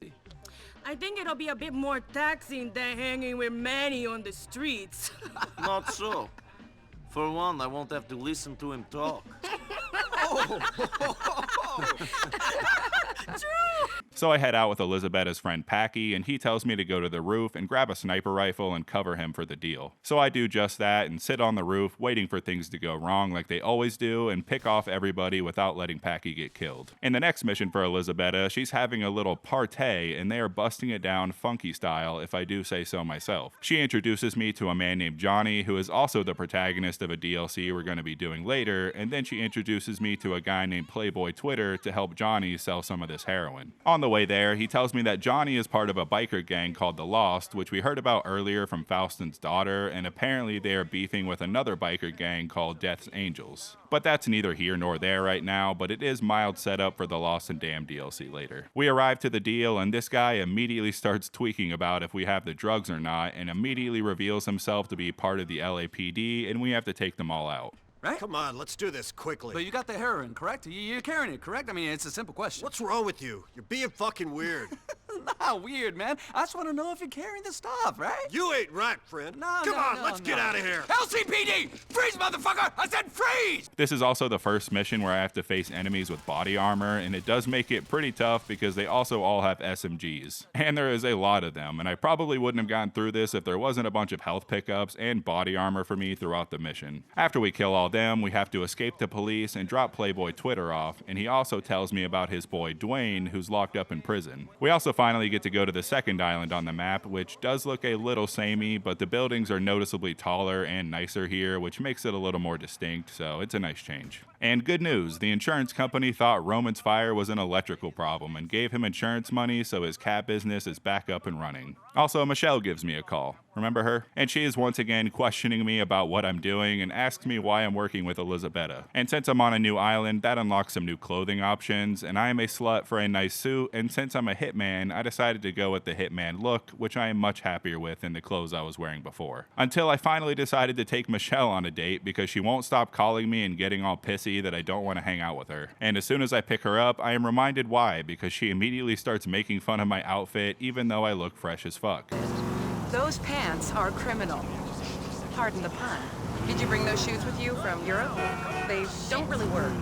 [SPEAKER 21] I think it'll be a bit more taxing than hanging with Manny on the streets.
[SPEAKER 3] Not so. For one, I won't have to listen to him talk.
[SPEAKER 21] True!
[SPEAKER 1] So I head out with Elizabetta's friend Packy, and he tells me to go to the roof and grab a sniper rifle and cover him for the deal. So I do just that and sit on the roof waiting for things to go wrong like they always do and pick off everybody without letting Packy get killed. In the next mission for Elizabetta, she's having a little partay and they are busting it down funky style, if I do say so myself. She introduces me to a man named Johnny, who is also the protagonist of a DLC we're going to be doing later, and then she introduces me to a guy named Playboy Twitter to help Johnny sell some of this heroin. On the the way there, he tells me that Johnny is part of a biker gang called The Lost, which we heard about earlier from Faustin's daughter, and apparently they are beefing with another biker gang called Death's Angels. But that's neither here nor there right now, but it is mild setup for the Lost and Damned DLC later. We arrive to the deal, and this guy immediately starts tweaking about if we have the drugs or not, and immediately reveals himself to be part of the LAPD, and we have to take them all out.
[SPEAKER 4] Right? Come on, let's do this quickly.
[SPEAKER 22] But you got the heroin, correct? You're carrying it, correct? I mean, it's a simple question.
[SPEAKER 4] What's wrong with you? You're being fucking weird.
[SPEAKER 22] Not weird, man. I just want to know if you're carrying the stuff, right?
[SPEAKER 4] You ain't right, friend.
[SPEAKER 22] No,
[SPEAKER 4] Come on, let's get out of here.
[SPEAKER 22] LCPD! Freeze, motherfucker! I said freeze!
[SPEAKER 1] This is also the first mission where I have to face enemies with body armor, and it does make it pretty tough because they also all have SMGs. And there is a lot of them, and I probably wouldn't have gotten through this if there wasn't a bunch of health pickups and body armor for me throughout the mission. After we kill all them, we have to escape the police and drop Playboy Twitter off, and he also tells me about his boy Dwayne, who's locked up in prison. We also finally get to go to the second island on the map, which does look a little samey, but the buildings are noticeably taller and nicer here, which makes it a little more distinct, so it's a nice change. And good news, the insurance company thought Roman's fire was an electrical problem and gave him insurance money, so his cat business is back up and running. Also, Michelle gives me a call. Remember her? And she is once again questioning me about what I'm doing and asks me why I'm working with Elizabetta. And since I'm on a new island, that unlocks some new clothing options, and I am a slut for a nice suit, and since I'm a hitman, I decided to go with the hitman look, which I am much happier with than the clothes I was wearing before. Until I finally decided to take Michelle on a date because she won't stop calling me and getting all pissy that I don't want to hang out with her. And as soon as I pick her up, I am reminded why, because she immediately starts making fun of my outfit even though I look fresh as fuck.
[SPEAKER 10] Those pants are criminal. Pardon the pun. Did you bring those shoes with you from Europe? They don't really work.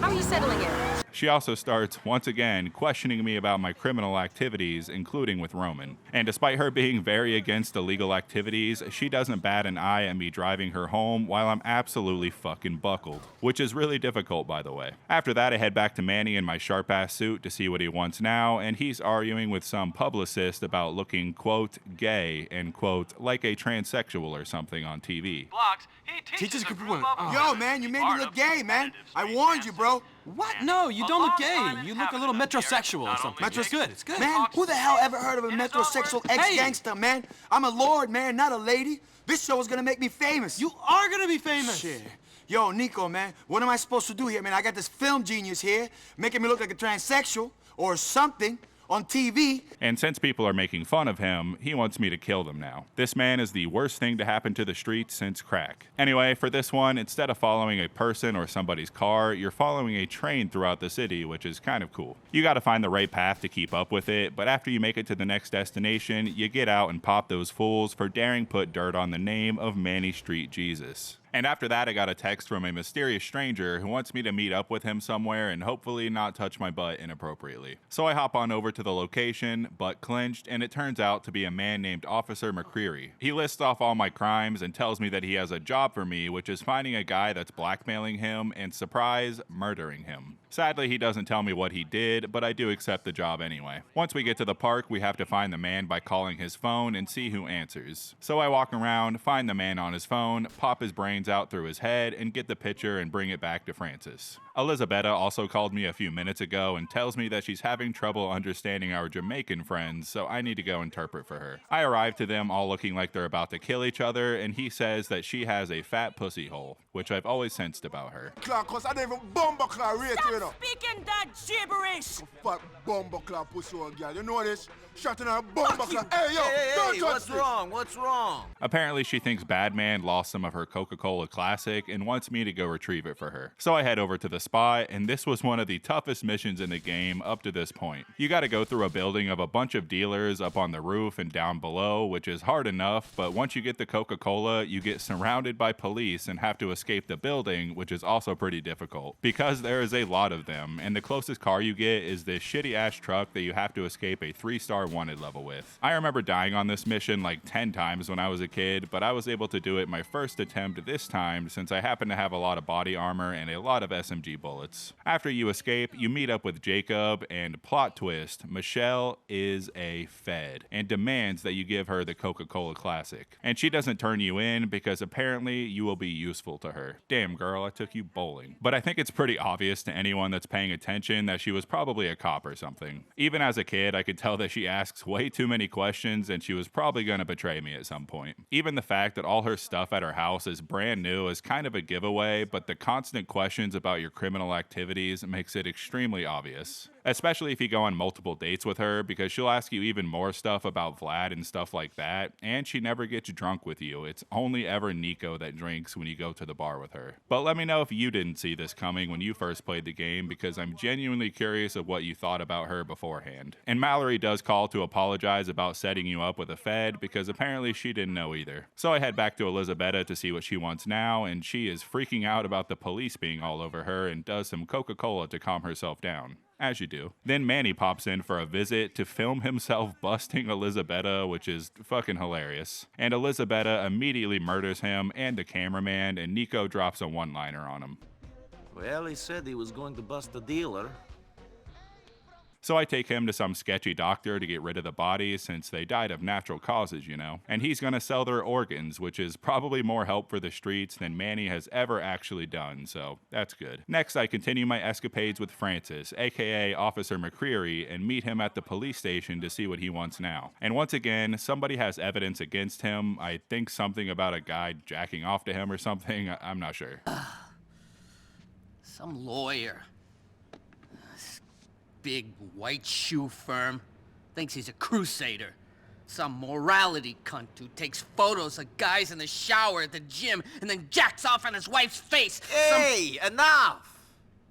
[SPEAKER 10] How are you settling it?
[SPEAKER 1] She also starts, once again, questioning me about my criminal activities, including with Roman. And despite her being very against illegal activities, she doesn't bat an eye at me driving her home while I'm absolutely fucking buckled. Which is really difficult, by the way. After that, I head back to Manny in my sharp-ass suit to see what he wants now, and he's arguing with some publicist about looking, quote, gay, and quote, like a transsexual or something on TV.
[SPEAKER 5] Blocks, he teaches a group of women.
[SPEAKER 23] Yo, man, you made me look gay, man. I warned you, bro.
[SPEAKER 5] What? No, you don't look gay. You look a little metrosexual or something.
[SPEAKER 23] Metro's good. It's good. Man, who the hell ever heard of a metrosexual ex-gangster, man? I'm a lord, man, not a lady. This show is gonna make me famous.
[SPEAKER 5] You are gonna be famous.
[SPEAKER 23] Shit. Yo, Nico, man, what am I supposed to do here, man? I got this film genius here making me look like a transsexual or something on TV.
[SPEAKER 1] And since people are making fun of him, he wants me to kill them now. This man is the worst thing to happen to the streets since crack. Anyway, for this one, instead of following a person or somebody's car, you're following a train throughout the city, which is kind of cool. You gotta find the right path to keep up with it, but after you make it to the next destination, you get out and pop those fools for daring put dirt on the name of Manny Street Jesus. And after that, I got a text from a mysterious stranger who wants me to meet up with him somewhere and hopefully not touch my butt inappropriately. So I hop on over to the location, butt clenched, and it turns out to be a man named Officer McCreary. He lists off all my crimes and tells me that he has a job for me, which is finding a guy that's blackmailing him and, surprise, murdering him. Sadly, he doesn't tell me what he did, but I do accept the job anyway. Once we get to the park, we have to find the man by calling his phone and see who answers. So I walk around, find the man on his phone, pop his brains out through his head, and get the picture and bring it back to Francis. Elizabetta also called me a few minutes ago and tells me that she's having trouble understanding our Jamaican friends, so I need to go interpret for her. I arrive to them all looking like they're about to kill each other, and he says that she has a fat pussy hole, which I've always sensed about her.
[SPEAKER 21] Stop speaking that gibberish!
[SPEAKER 11] Fat bumbuckler pussy old girl, you know this? Shot in her bumbuckler. Hey, yo, don't touch
[SPEAKER 3] what's
[SPEAKER 11] me.
[SPEAKER 3] wrong? What's wrong?
[SPEAKER 1] Apparently she thinks Badman lost some of her Coca-Cola Classic and wants me to go retrieve it for her. So I head over to the spot, and this was one of the toughest missions in the game up to this point. You gotta go through a building of a bunch of dealers up on the roof and down below, which is hard enough, but once you get the Coca-Cola, you get surrounded by police and have to escape the building, which is also pretty difficult, because there is a lot of them, and the closest car you get is this shitty-ass truck that you have to escape a 3-star wanted level with. I remember dying on this mission like 10 times when I was a kid, but I was able to do it my first attempt this time since I happen to have a lot of body armor and a lot of SMG bullets. After you escape, you meet up with Jacob, and plot twist, Michelle is a Fed and demands that you give her the Coca-Cola Classic. And she doesn't turn you in because apparently you will be useful to her. Damn girl, I took you bowling. But I think it's pretty obvious to anyone that's paying attention that she was probably a cop or something. something. Even as a kid, I could tell that she asks way too many questions and she was probably going to betray me at some point. Even the fact that all her stuff at her house is brand new is kind of a giveaway, but the constant questions about your criminal activities makes it extremely obvious. Especially if you go on multiple dates with her, because she'll ask you even more stuff about Vlad and stuff like that, and she never gets drunk with you. It's only ever Nico that drinks when you go to the bar with her. But let me know if you didn't see this coming when you first played the game, because I'm genuinely curious of what you thought about her beforehand. And Mallory does call to apologize about setting you up with a Fed, because apparently she didn't know either. So I head back to Elizabetta to see what she wants now, and she is freaking out about the police being all over her and does some Coca-Cola to calm herself down. As you do. Then Manny pops in for a visit to film himself busting Elizabetta, which is fucking hilarious. And Elizabetta immediately murders him and the cameraman, and Nico drops a one-liner on him.
[SPEAKER 3] Well, he said he was going to bust the dealer.
[SPEAKER 1] So I take him to some sketchy doctor to get rid of the bodies since they died of natural causes, you know. And he's gonna sell their organs, which is probably more help for the streets than Manny has ever actually done, so that's good. Next, I continue my escapades with Francis, aka Officer McCreary, and meet him at the police station to see what he wants now. And once again, somebody has evidence against him. I think something about a guy jacking off to him or something. I'm not sure.
[SPEAKER 6] Some lawyer. Big white shoe firm. Thinks he's a crusader. Some morality cunt who takes photos of guys in the shower at the gym and then jacks off on his wife's face.
[SPEAKER 3] Hey, enough!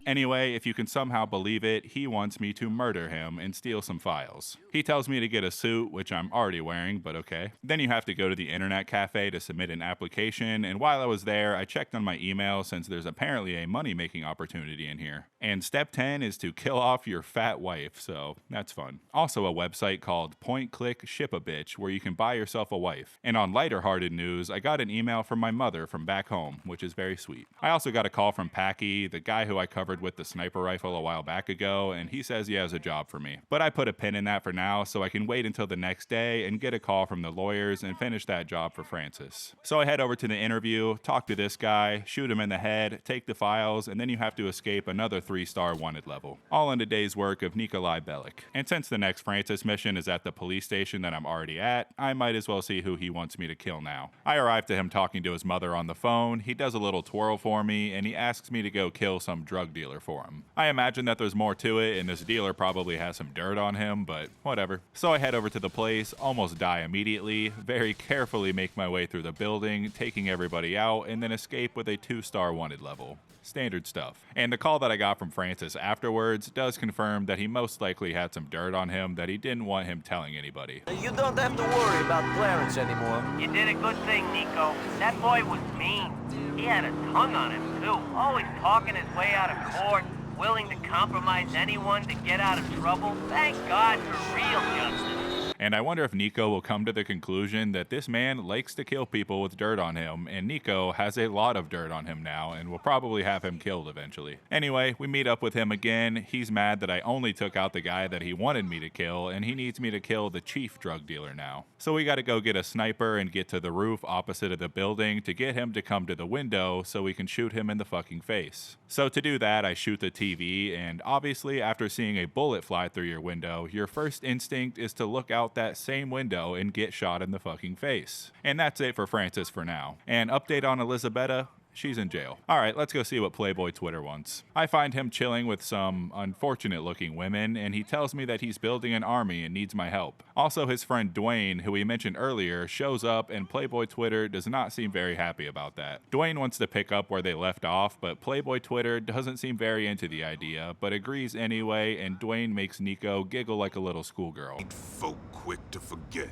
[SPEAKER 1] Anyway, if you can somehow believe it, he wants me to murder him and steal some files. He tells me to get a suit, which I'm already wearing, but okay. Then you have to go to the internet cafe to submit an application, and while I was there, I checked on my email since there's apparently a money-making opportunity in here. And step 10 is to kill off your fat wife, so that's fun. Also a website called Point Click Ship a Bitch, where you can buy yourself a wife. And on lighter-hearted news, I got an email from my mother from back home, which is very sweet. I also got a call from Packy, the guy who I covered with the sniper rifle a while back ago, and he says he has a job for me. But I put a pin in that for now so I can wait until the next day and get a call from the lawyers and finish that job for Francis. So I head over to the interview, talk to this guy, shoot him in the head, take the files, and then you have to escape another 3-star wanted level. All in a day's work of Nikolai Bellic. And since the next Francis mission is at the police station that I'm already at, I might as well see who he wants me to kill now. I arrive to him talking to his mother on the phone, he does a little twirl for me, and he asks me to go kill some drug dealer for him. I imagine that there's more to it and this dealer probably has some dirt on him, but whatever. So I head over to the place, almost die immediately, very carefully make my way through the building, taking everybody out, and then escape with a 2-star wanted level. Standard stuff. And the call that I got from Francis afterwards does confirm that he most likely had some dirt on him that he didn't want him telling anybody.
[SPEAKER 3] You don't have to worry about Clarence anymore.
[SPEAKER 17] You did a good thing, Nico. That boy was mean. He had a tongue on him, too. Always talking his way out of court, willing to compromise anyone to get out of trouble. Thank God for real justice.
[SPEAKER 1] And I wonder if Nico will come to the conclusion that this man likes to kill people with dirt on him, and Nico has a lot of dirt on him now and will probably have him killed eventually. Anyway, we meet up with him again. He's mad that I only took out the guy that he wanted me to kill, and he needs me to kill the chief drug dealer now. So we gotta go get a sniper and get to the roof opposite of the building to get him to come to the window so we can shoot him in the fucking face. So to do that, I shoot the TV, and obviously after seeing a bullet fly through your window, your first instinct is to look out that same window and get shot in the fucking face. And that's it for Francis for now. And update on Elizabetta, she's in jail. Alright, let's go see what Playboy Twitter wants. I find him chilling with some unfortunate looking women, and he tells me that he's building an army and needs my help. Also, his friend Dwayne, who we mentioned earlier, shows up, and Playboy Twitter does not seem very happy about that. Dwayne wants to pick up where they left off, but Playboy Twitter doesn't seem very into the idea, but agrees anyway, and Dwayne makes Nico giggle like a little schoolgirl.
[SPEAKER 13] Folk quick to forget.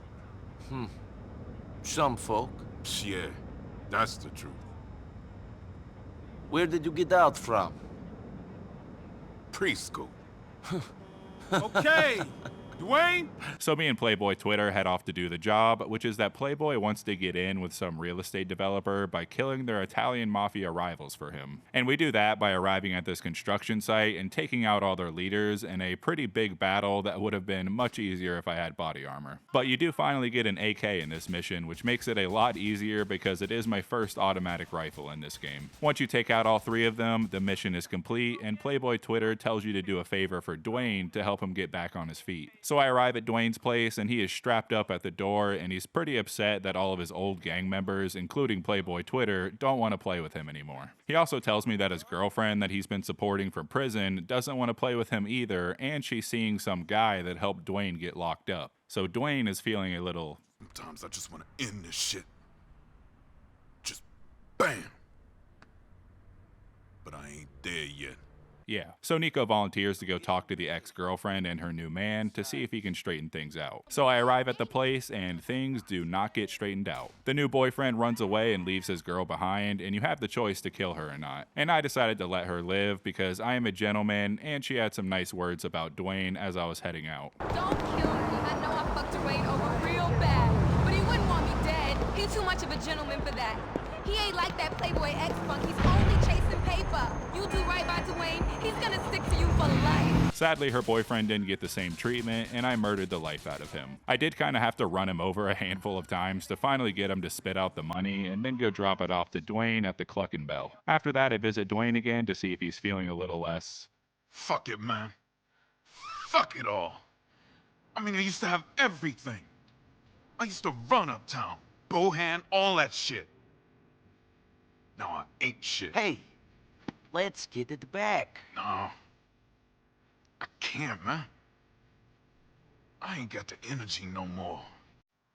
[SPEAKER 3] Some folk.
[SPEAKER 13] Yeah, that's the truth.
[SPEAKER 3] Where did you get out from?
[SPEAKER 13] Preschool.
[SPEAKER 18] Okay,
[SPEAKER 19] Dwayne?
[SPEAKER 1] So me and Playboy Twitter head off to do the job, which is that Playboy wants to get in with some real estate developer by killing their Italian mafia rivals for him. And we do that by arriving at this construction site and taking out all their leaders in a pretty big battle that would have been much easier if I had body armor. But you do finally get an AK in this mission, which makes it a lot easier because it is my first automatic rifle in this game. Once you take out all 3 of them, the mission is complete, and Playboy Twitter tells you to do a favor for Dwayne to help him get back on his feet. So I arrive at Dwayne's place, and he is strapped up at the door, and he's pretty upset that all of his old gang members, including Playboy Twitter, don't want to play with him anymore. He also tells me that his girlfriend that he's been supporting from prison doesn't want to play with him either, and she's seeing some guy that helped Dwayne get locked up. So Dwayne is feeling a little...
[SPEAKER 13] Sometimes I just want to end this shit. Just bam. But I ain't there yet.
[SPEAKER 1] Yeah. So Nico volunteers to go talk to the ex-girlfriend and her new man to see if he can straighten things out. So I arrive at the place and things do not get straightened out. The new boyfriend runs away and leaves his girl behind, and you have the choice to kill her or not. And I decided to let her live because I am a gentleman, and she had some nice words about Dwayne as I was heading out.
[SPEAKER 10] Don't kill me. I know I fucked Dwayne over real bad, but he wouldn't want me dead. He's too much of a gentleman for that. He ain't like that Playboy ex-punk. He's only chasing paper. You do right by Dwayne, he's gonna stick to you for life.
[SPEAKER 1] Sadly, her boyfriend didn't get the same treatment, and I murdered the life out of him. I did kind of have to run him over a handful of times to finally get him to spit out the money and then go drop it off to Dwayne at the Cluck and Bell. After that, I visit Dwayne again to see if he's feeling a little less...
[SPEAKER 13] Fuck it, man. Fuck it all. I mean, I used to have everything. I used to run uptown, Bohan, all that shit. Now I ain't shit.
[SPEAKER 3] Hey, let's get it back.
[SPEAKER 13] No. I can't, man. I ain't got the energy no more.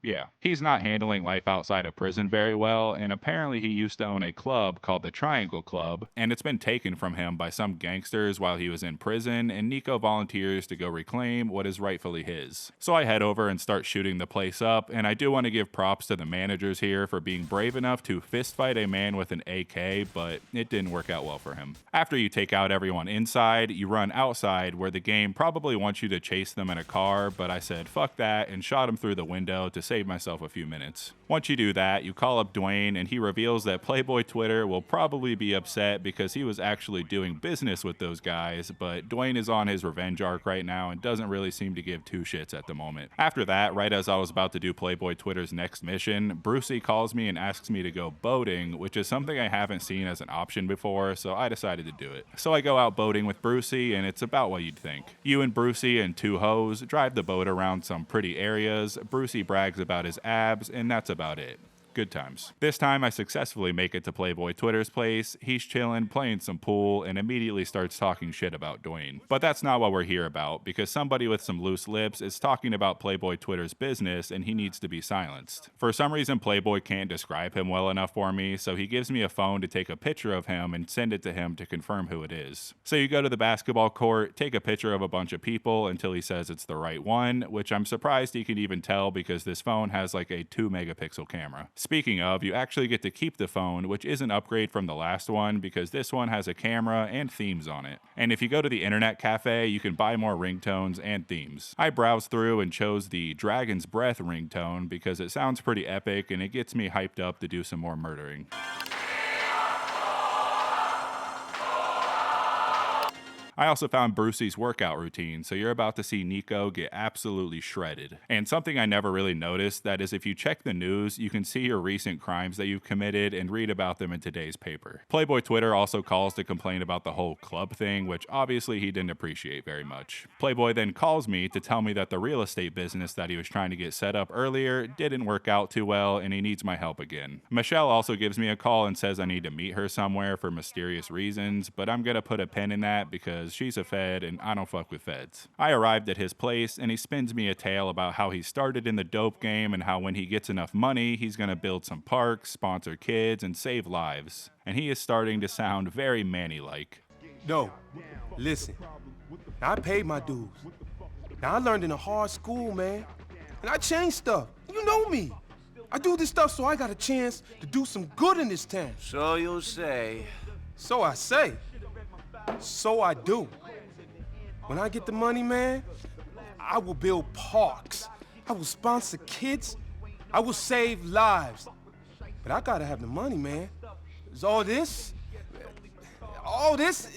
[SPEAKER 1] Yeah, he's not handling life outside of prison very well, and apparently he used to own a club called the Triangle Club, and it's been taken from him by some gangsters while he was in prison, and Nico volunteers to go reclaim what is rightfully his. So I head over and start shooting the place up, and I do want to give props to the managers here for being brave enough to fistfight a man with an AK, but it didn't work out well for him. After you take out everyone inside, you run outside where the game probably wants you to chase them in a car, but I said fuck that and shot him through the window to save myself a few minutes. Once you do that, you call up Dwayne and he reveals that Playboy Twitter will probably be upset because he was actually doing business with those guys, but Dwayne is on his revenge arc right now and doesn't really seem to give 2 shits at the moment. After that, right as I was about to do Playboy Twitter's next mission, Brucey calls me and asks me to go boating, which is something I haven't seen as an option before, so I decided to do it. So I go out boating with Brucey and it's about what you'd think. You and Brucey and 2 hoes drive the boat around some pretty areas, Brucey brags about his abs, and that's about it. Good times. This time I successfully make it to Playboy Twitter's place. He's chilling, playing some pool, and immediately starts talking shit about Dwayne. But that's not what we're here about, because somebody with some loose lips is talking about Playboy Twitter's business and he needs to be silenced. For some reason, Playboy can't describe him well enough for me, so he gives me a phone to take a picture of him and send it to him to confirm who it is. So you go to the basketball court, take a picture of a bunch of people until he says it's the right one, which I'm surprised he can even tell because this phone has like a 2-megapixel camera. Speaking of, you actually get to keep the phone, which is an upgrade from the last one because this one has a camera and themes on it. And if you go to the internet cafe, you can buy more ringtones and themes. I browsed through and chose the Dragon's Breath ringtone because it sounds pretty epic and it gets me hyped up to do some more murdering. I also found Brucey's workout routine, so you're about to see Nico get absolutely shredded. And something I never really noticed, that is if you check the news, you can see your recent crimes that you've committed and read about them in today's paper. Playboy Twitter also calls to complain about the whole club thing, which obviously he didn't appreciate very much. Playboy then calls me to tell me that the real estate business that he was trying to get set up earlier didn't work out too well and he needs my help again. Michelle also gives me a call and says I need to meet her somewhere for mysterious reasons, but I'm gonna put a pin in that because she's a Fed and I don't fuck with Feds. I arrived at his place and he spins me a tale about how he started in the dope game and how when he gets enough money, he's gonna build some parks, sponsor kids, and save lives. And he is starting to sound very Manny-like.
[SPEAKER 7] No, listen, I paid my dues. Now I learned in a hard school, man, and I changed stuff. You know me. I do this stuff so I got a chance to do some good in this town.
[SPEAKER 3] So you say.
[SPEAKER 7] So I say. So I do. When I get the money, man, I will build parks. I will sponsor kids. I will save lives. But I gotta have the money, man. 'Cause all this,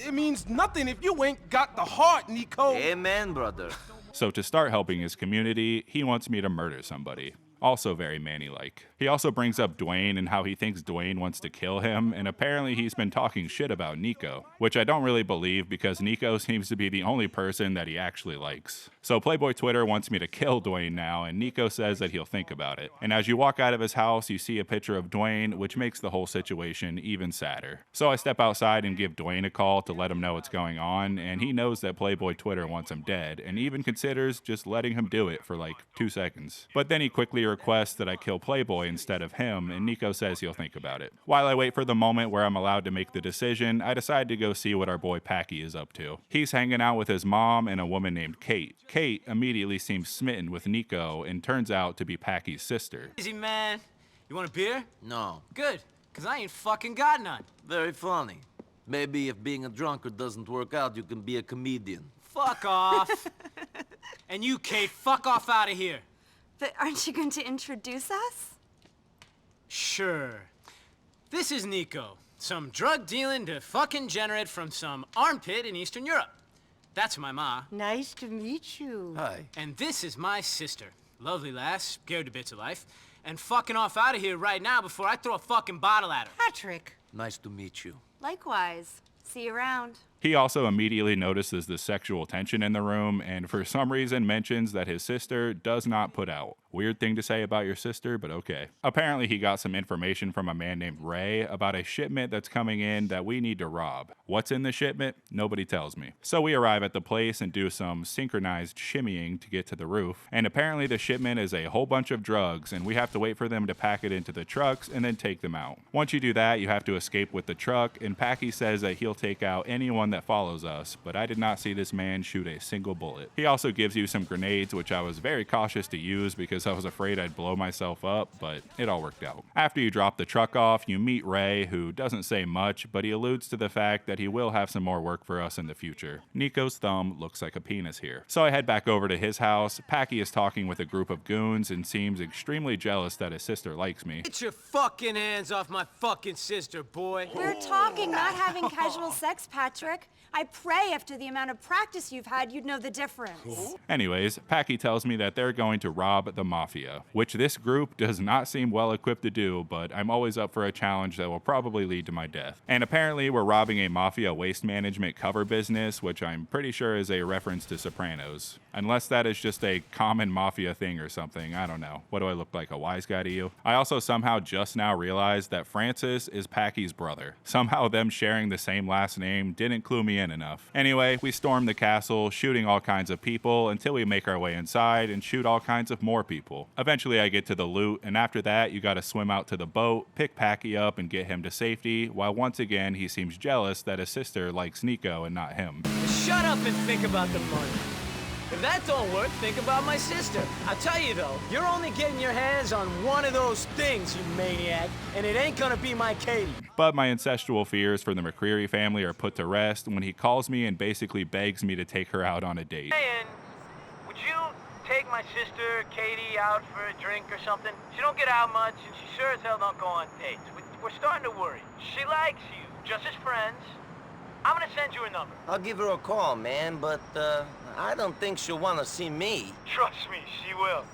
[SPEAKER 7] it means nothing if you ain't got the heart, Nico.
[SPEAKER 3] Amen, brother.
[SPEAKER 1] So to start helping his community, he wants me to murder somebody. Also very Manny-like. He also brings up Dwayne and how he thinks Dwayne wants to kill him, and apparently he's been talking shit about Nico, which I don't really believe because Nico seems to be the only person that he actually likes. So Playboy Twitter wants me to kill Dwayne now, and Nico says that he'll think about it. And as you walk out of his house, you see a picture of Dwayne, which makes the whole situation even sadder. So I step outside and give Dwayne a call to let him know what's going on, and he knows that Playboy Twitter wants him dead, and even considers just letting him do it for like 2 seconds. But then he quickly requests that I kill Playboy instead of him, and Nico says he'll think about it. While I wait for the moment where I'm allowed to make the decision, I decide to go see what our boy Packy is up to. He's hanging out with his mom and a woman named Kate. Kate immediately seems smitten with Nico and turns out to be Packy's sister.
[SPEAKER 14] Easy, man. You want a beer?
[SPEAKER 3] No.
[SPEAKER 14] Good, because I ain't fucking got none.
[SPEAKER 3] Very funny. Maybe if being a drunkard doesn't work out, you can be a comedian.
[SPEAKER 14] Fuck off. And you, Kate, fuck off out of here.
[SPEAKER 8] But aren't you going to introduce us?
[SPEAKER 14] Sure. This is Nico, some drug-dealing degenerate from some armpit in Eastern Europe. That's my ma.
[SPEAKER 8] Nice to meet you.
[SPEAKER 3] Hi.
[SPEAKER 14] And this is my sister. Lovely lass, scared to bits of life. And fucking off out of here right now before I throw a fucking bottle at her.
[SPEAKER 8] Patrick.
[SPEAKER 3] Nice to meet you.
[SPEAKER 8] Likewise. See you around.
[SPEAKER 1] He also immediately notices the sexual tension in the room and for some reason mentions that his sister does not put out. Weird thing to say about your sister, but okay. Apparently he got some information from a man named Ray about a shipment that's coming in that we need to rob. What's in the shipment? Nobody tells me. So we arrive at the place and do some synchronized shimmying to get to the roof. And apparently the shipment is a whole bunch of drugs and we have to wait for them to pack it into the trucks and then take them out. Once you do that, you have to escape with the truck, and Packy says that he'll take out anyone that follows us, but I did not see this man shoot a single bullet. He also gives you some grenades, which I was very cautious to use because I was afraid I'd blow myself up, but it all worked out. After you drop the truck off, you meet Ray, who doesn't say much, but he alludes to the fact that he will have some more work for us in the future. Nico's thumb looks like a penis here. So I head back over to his house. Packy is talking with a group of goons and seems extremely jealous that his sister likes me.
[SPEAKER 14] Get your fucking hands off my fucking sister, boy.
[SPEAKER 8] We're talking, not having casual sex, Patrick. I pray after the amount of practice you've had, you'd know the difference.
[SPEAKER 1] Anyways, Packy tells me that they're going to rob the mafia, which this group does not seem well equipped to do, but I'm always up for a challenge that will probably lead to my death. And apparently we're robbing a mafia waste management cover business, which I'm pretty sure is a reference to Sopranos. Unless that is just a common mafia thing or something, I don't know. What do I look like, a wise guy to you? I also somehow just now realized that Francis is Packy's brother. Somehow them sharing the same last name didn't clue me in enough. Anyway, we storm the castle, shooting all kinds of people until we make our way inside and shoot all kinds of more people. Eventually I get to the loot, and after that you gotta swim out to the boat, pick Packy up and get him to safety, while once again he seems jealous that his sister likes Nico and not him.
[SPEAKER 14] Shut up and think about the money. If that don't work, think about my sister. I'll tell you though, you're only getting your hands on one of those things, you maniac, and it ain't gonna be my Katie.
[SPEAKER 1] But my ancestral fears for the McCreary family are put to rest when he calls me and basically begs me to take her out on a date.
[SPEAKER 17] Hey, and would you take my sister, Katie, out for a drink or something? She don't get out much, and she sure as hell don't go on dates. We're starting to worry. She likes you, just as friends. I'm gonna send you a number.
[SPEAKER 3] I'll give her a call, man, but I don't think she'll want to see me.
[SPEAKER 17] Trust me, she will.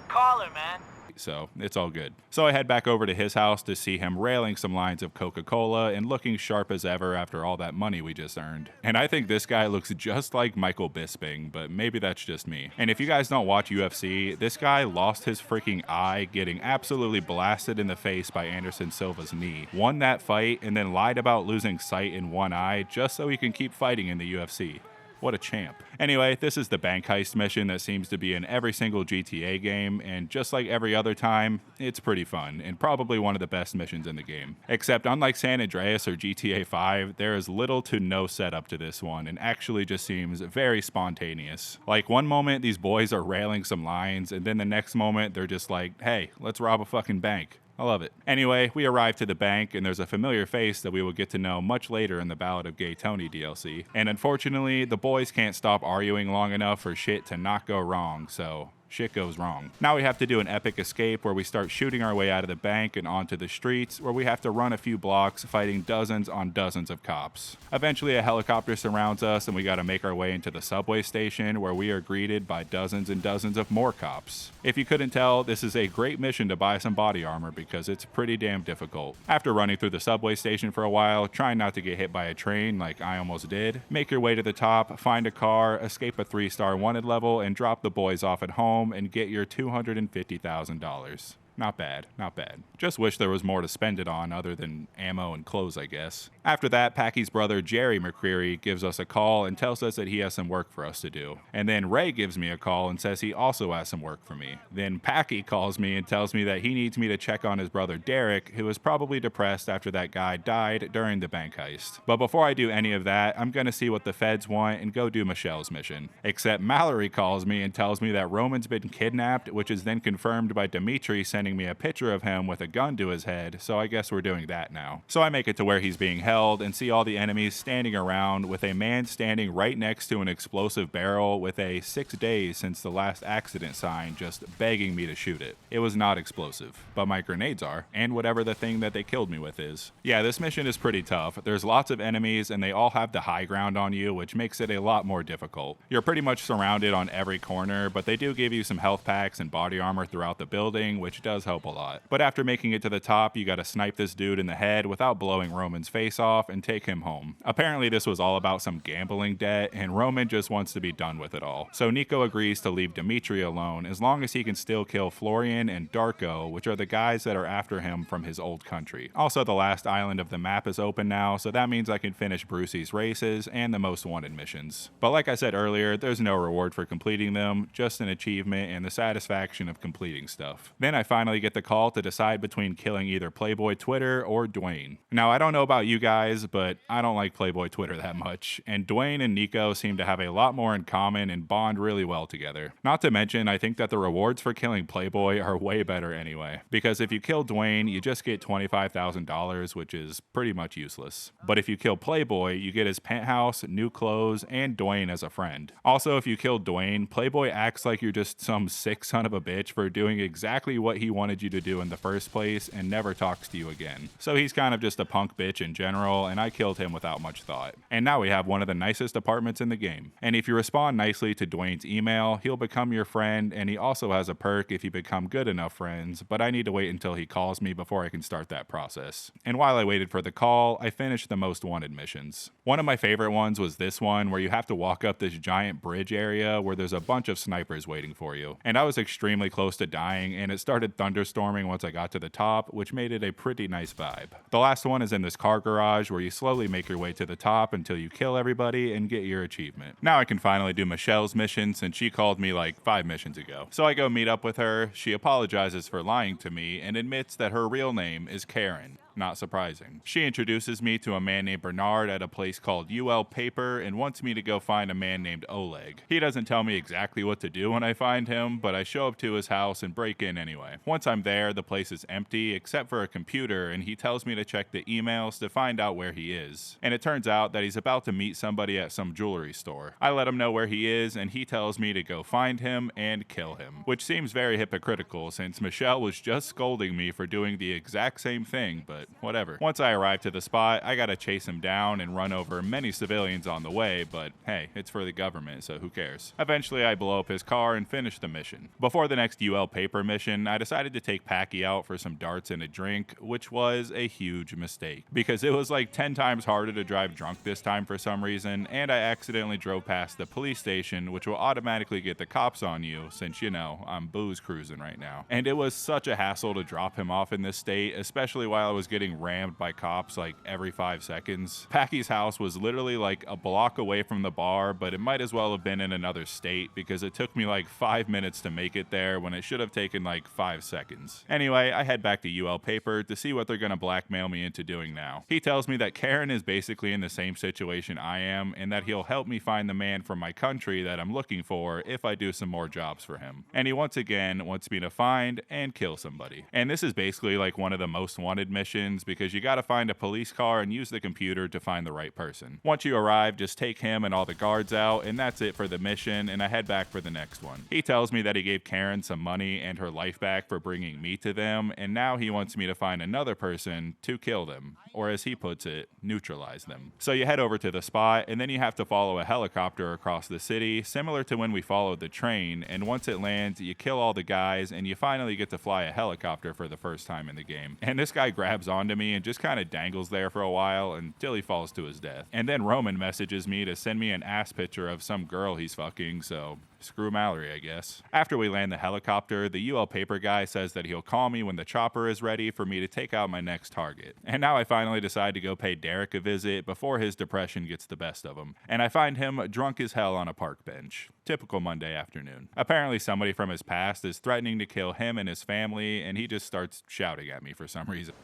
[SPEAKER 17] Call her, man.
[SPEAKER 1] So it's all good. So I head back over to his house to see him railing some lines of Coca-Cola and looking sharp as ever after all that money we just earned. And I think this guy looks just like Michael Bisping, but maybe that's just me. And if you guys don't watch UFC, this guy lost his freaking eye getting absolutely blasted in the face by Anderson Silva's knee, won that fight, and then lied about losing sight in one eye just so he can keep fighting in the UFC. What a champ. Anyway, this is the bank heist mission that seems to be in every single GTA game, and just like every other time, it's pretty fun, and probably one of the best missions in the game. Except unlike San Andreas or GTA 5, there is little to no setup to this one, and actually just seems very spontaneous. Like one moment these boys are railing some lines, and then the next moment they're just like, hey, let's rob a fucking bank. I love it. Anyway, we arrive to the bank, and there's a familiar face that we will get to know much later in the Ballad of Tony DLC. And unfortunately, the boys can't stop arguing long enough for shit to not go wrong, so shit goes wrong. Now we have to do an epic escape where we start shooting our way out of the bank and onto the streets, where we have to run a few blocks fighting dozens on dozens of cops. Eventually a helicopter surrounds us and we gotta make our way into the subway station, where we are greeted by dozens and dozens of more cops. If you couldn't tell, this is a great mission to buy some body armor because it's pretty damn difficult. After running through the subway station for a while, trying not to get hit by a train like I almost did, make your way to the top, find a car, escape a 3-star wanted level, and drop the boys off at home and get your $250,000. Not bad, not bad. Just wish there was more to spend it on other than ammo and clothes, I guess. After that, Packy's brother Jerry McCreary gives us a call and tells us that he has some work for us to do. And then Ray gives me a call and says he also has some work for me. Then Packy calls me and tells me that he needs me to check on his brother Derek, who is probably depressed after that guy died during the bank heist. But before I do any of that, I'm gonna see what the feds want and go do Michelle's mission. Except Mallory calls me and tells me that Roman's been kidnapped, which is then confirmed by Dimitri sending me a picture of him with a gun to his head, so I guess we're doing that now. So I make it to where he's being held and see all the enemies standing around, with a man standing right next to an explosive barrel with a 6 days since the last accident sign just begging me to shoot it. It was not explosive, but my grenades are, and whatever the thing that they killed me with is. Yeah, this mission is pretty tough. There's lots of enemies and they all have the high ground on you, which makes it a lot more difficult. You're pretty much surrounded on every corner, but they do give you some health packs and body armor throughout the building, which does help a lot. But after making it to the top, you gotta snipe this dude in the head without blowing Roman's face off and take him home. Apparently this was all about some gambling debt, and Roman just wants to be done with it all. So Nico agrees to leave Dimitri alone as long as he can still kill Florian and Darko, which are the guys that are after him from his old country. Also, the last island of the map is open now, so that means I can finish Brucey's races and the most wanted missions. But like I said earlier, there's no reward for completing them, just an achievement and the satisfaction of completing stuff. Then I finally get the call to decide between killing either Playboy Twitter or Dwayne. Now, I don't know about you guys, but I don't like Playboy Twitter that much, and Dwayne and Nico seem to have a lot more in common and bond really well together. Not to mention, I think that the rewards for killing Playboy are way better anyway, because if you kill Dwayne, you just get $25,000, which is pretty much useless. But if you kill Playboy, you get his penthouse, new clothes, and Dwayne as a friend. Also, if you kill Dwayne, Playboy acts like you're just some sick son of a bitch for doing exactly what he wanted you to do in the first place and never talks to you again. So he's kind of just a punk bitch in general, and I killed him without much thought. And now we have one of the nicest apartments in the game. And if you respond nicely to Dwayne's email, he'll become your friend, and he also has a perk if you become good enough friends, but I need to wait until he calls me before I can start that process. And while I waited for the call, I finished the most wanted missions. One of my favorite ones was this one, where you have to walk up this giant bridge area where there's a bunch of snipers waiting for you. And I was extremely close to dying, and it started thunderstorming once I got to the top, which made it a pretty nice vibe. The last one is in this car garage where you slowly make your way to the top until you kill everybody and get your achievement. Now I can finally do Michelle's mission, since she called me like 5 missions ago. So I go meet up with her, she apologizes for lying to me and admits that her real name is Karen. Not surprising. She introduces me to a man named Bernard at a place called UL Paper and wants me to go find a man named Oleg. He doesn't tell me exactly what to do when I find him, but I show up to his house and break in anyway. Once I'm there, the place is empty except for a computer, and he tells me to check the emails to find out where he is. And it turns out that he's about to meet somebody at some jewelry store. I let him know where he is, and he tells me to go find him and kill him, which seems very hypocritical since Michelle was just scolding me for doing the exact same thing, but whatever. Once I arrive to the spot, I gotta chase him down and run over many civilians on the way, but hey, it's for the government, so who cares? Eventually, I blow up his car and finish the mission. Before the next UL Paper mission, I decided to take Packy out for some darts and a drink, which was a huge mistake, because it was like 10 times harder to drive drunk this time for some reason, and I accidentally drove past the police station, which will automatically get the cops on you, since, you know, I'm booze cruising right now. And it was such a hassle to drop him off in this state, especially while I was getting rammed by cops like every 5 seconds. Packy's house was literally like a block away from the bar, but it might as well have been in another state because it took me like 5 minutes to make it there when it should have taken like 5 seconds. Anyway, I head back to UL Paper to see what they're gonna blackmail me into doing now. He tells me that Karen is basically in the same situation I am and that he'll help me find the man from my country that I'm looking for if I do some more jobs for him. And he once again wants me to find and kill somebody. And this is basically like one of the most wanted missions because you gotta find a police car and use the computer to find the right person. Once you arrive, just take him and all the guards out, and that's it for the mission, and I head back for the next one. He tells me that he gave Karen some money and her life back for bringing me to them, and now he wants me to find another person to kill them, or as he puts it, neutralize them. So you head over to the spot, and then you have to follow a helicopter across the city, similar to when we followed the train, and once it lands, you kill all the guys, and you finally get to fly a helicopter for the first time in the game. And this guy grabs onto me and just kind of dangles there for a while until he falls to his death. And then Roman messages me to send me an ass picture of some girl he's fucking, so screw Mallory, I guess. After we land the helicopter, the UL Paper guy says that he'll call me when the chopper is ready for me to take out my next target. And now I finally decide to go pay Derek a visit before his depression gets the best of him. And I find him drunk as hell on a park bench. Typical Monday afternoon. Apparently somebody from his past is threatening to kill him and his family, and he just starts shouting at me for some reason.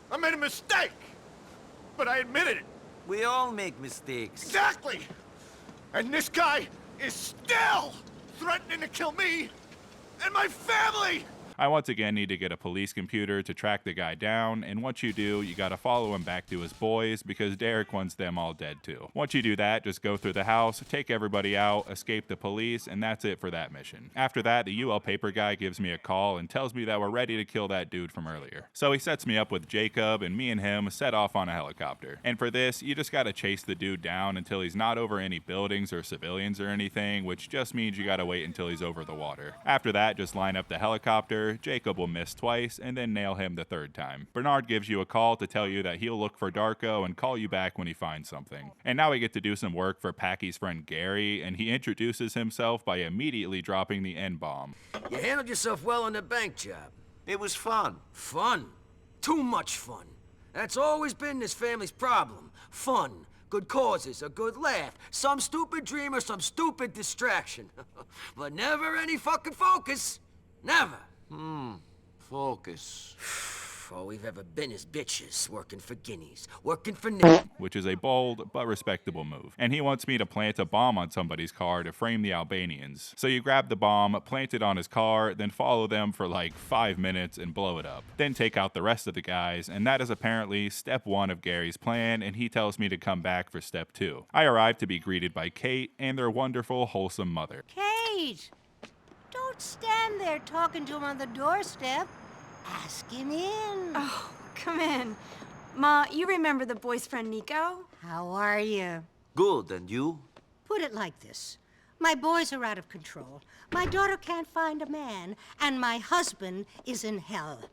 [SPEAKER 4] I made a mistake, but I admitted it.
[SPEAKER 3] We all make mistakes.
[SPEAKER 4] Exactly. And this guy is still threatening to kill me and my family.
[SPEAKER 1] I once again need to get a police computer to track the guy down, and once you do, you gotta follow him back to his boys because Derek wants them all dead too. Once you do that, just go through the house, take everybody out, escape the police, and that's it for that mission. After that, the UL Paper guy gives me a call and tells me that we're ready to kill that dude from earlier. So he sets me up with Jacob, and me and him set off on a helicopter. And for this, you just gotta chase the dude down until he's not over any buildings or civilians or anything, which just means you gotta wait until he's over the water. After that, just line up the helicopter, Jacob will miss twice, and then nail him the third time. Bernard gives you a call to tell you that he'll look for Darko and call you back when he finds something. And now we get to do some work for Packy's friend Gary, and he introduces himself by immediately dropping the N-bomb.
[SPEAKER 9] You handled yourself well on the bank job.
[SPEAKER 3] It was fun.
[SPEAKER 9] Fun? Too much fun. That's always been this family's problem. Fun. Good causes, a good laugh, some stupid dream or some stupid distraction. But never any fucking focus. Never.
[SPEAKER 3] Focus.
[SPEAKER 9] All we've ever been is bitches, working for guineas, working for
[SPEAKER 1] which is a bold but respectable move. And he wants me to plant a bomb on somebody's car to frame the Albanians. So you grab the bomb, plant it on his car, then follow them for like 5 minutes and blow it up. Then take out the rest of the guys, and that is apparently step 1 of Gary's plan, and he tells me to come back for step 2. I arrive to be greeted by Kate and their wonderful, wholesome mother.
[SPEAKER 15] Kate! Don't stand there talking to him on the doorstep. Ask him in.
[SPEAKER 8] Oh, come in. Ma, you remember the boy's friend Nico?
[SPEAKER 15] How are you?
[SPEAKER 3] Good, and you?
[SPEAKER 15] Put it like this. My boys are out of control. My daughter can't find a man, and my husband is in hell.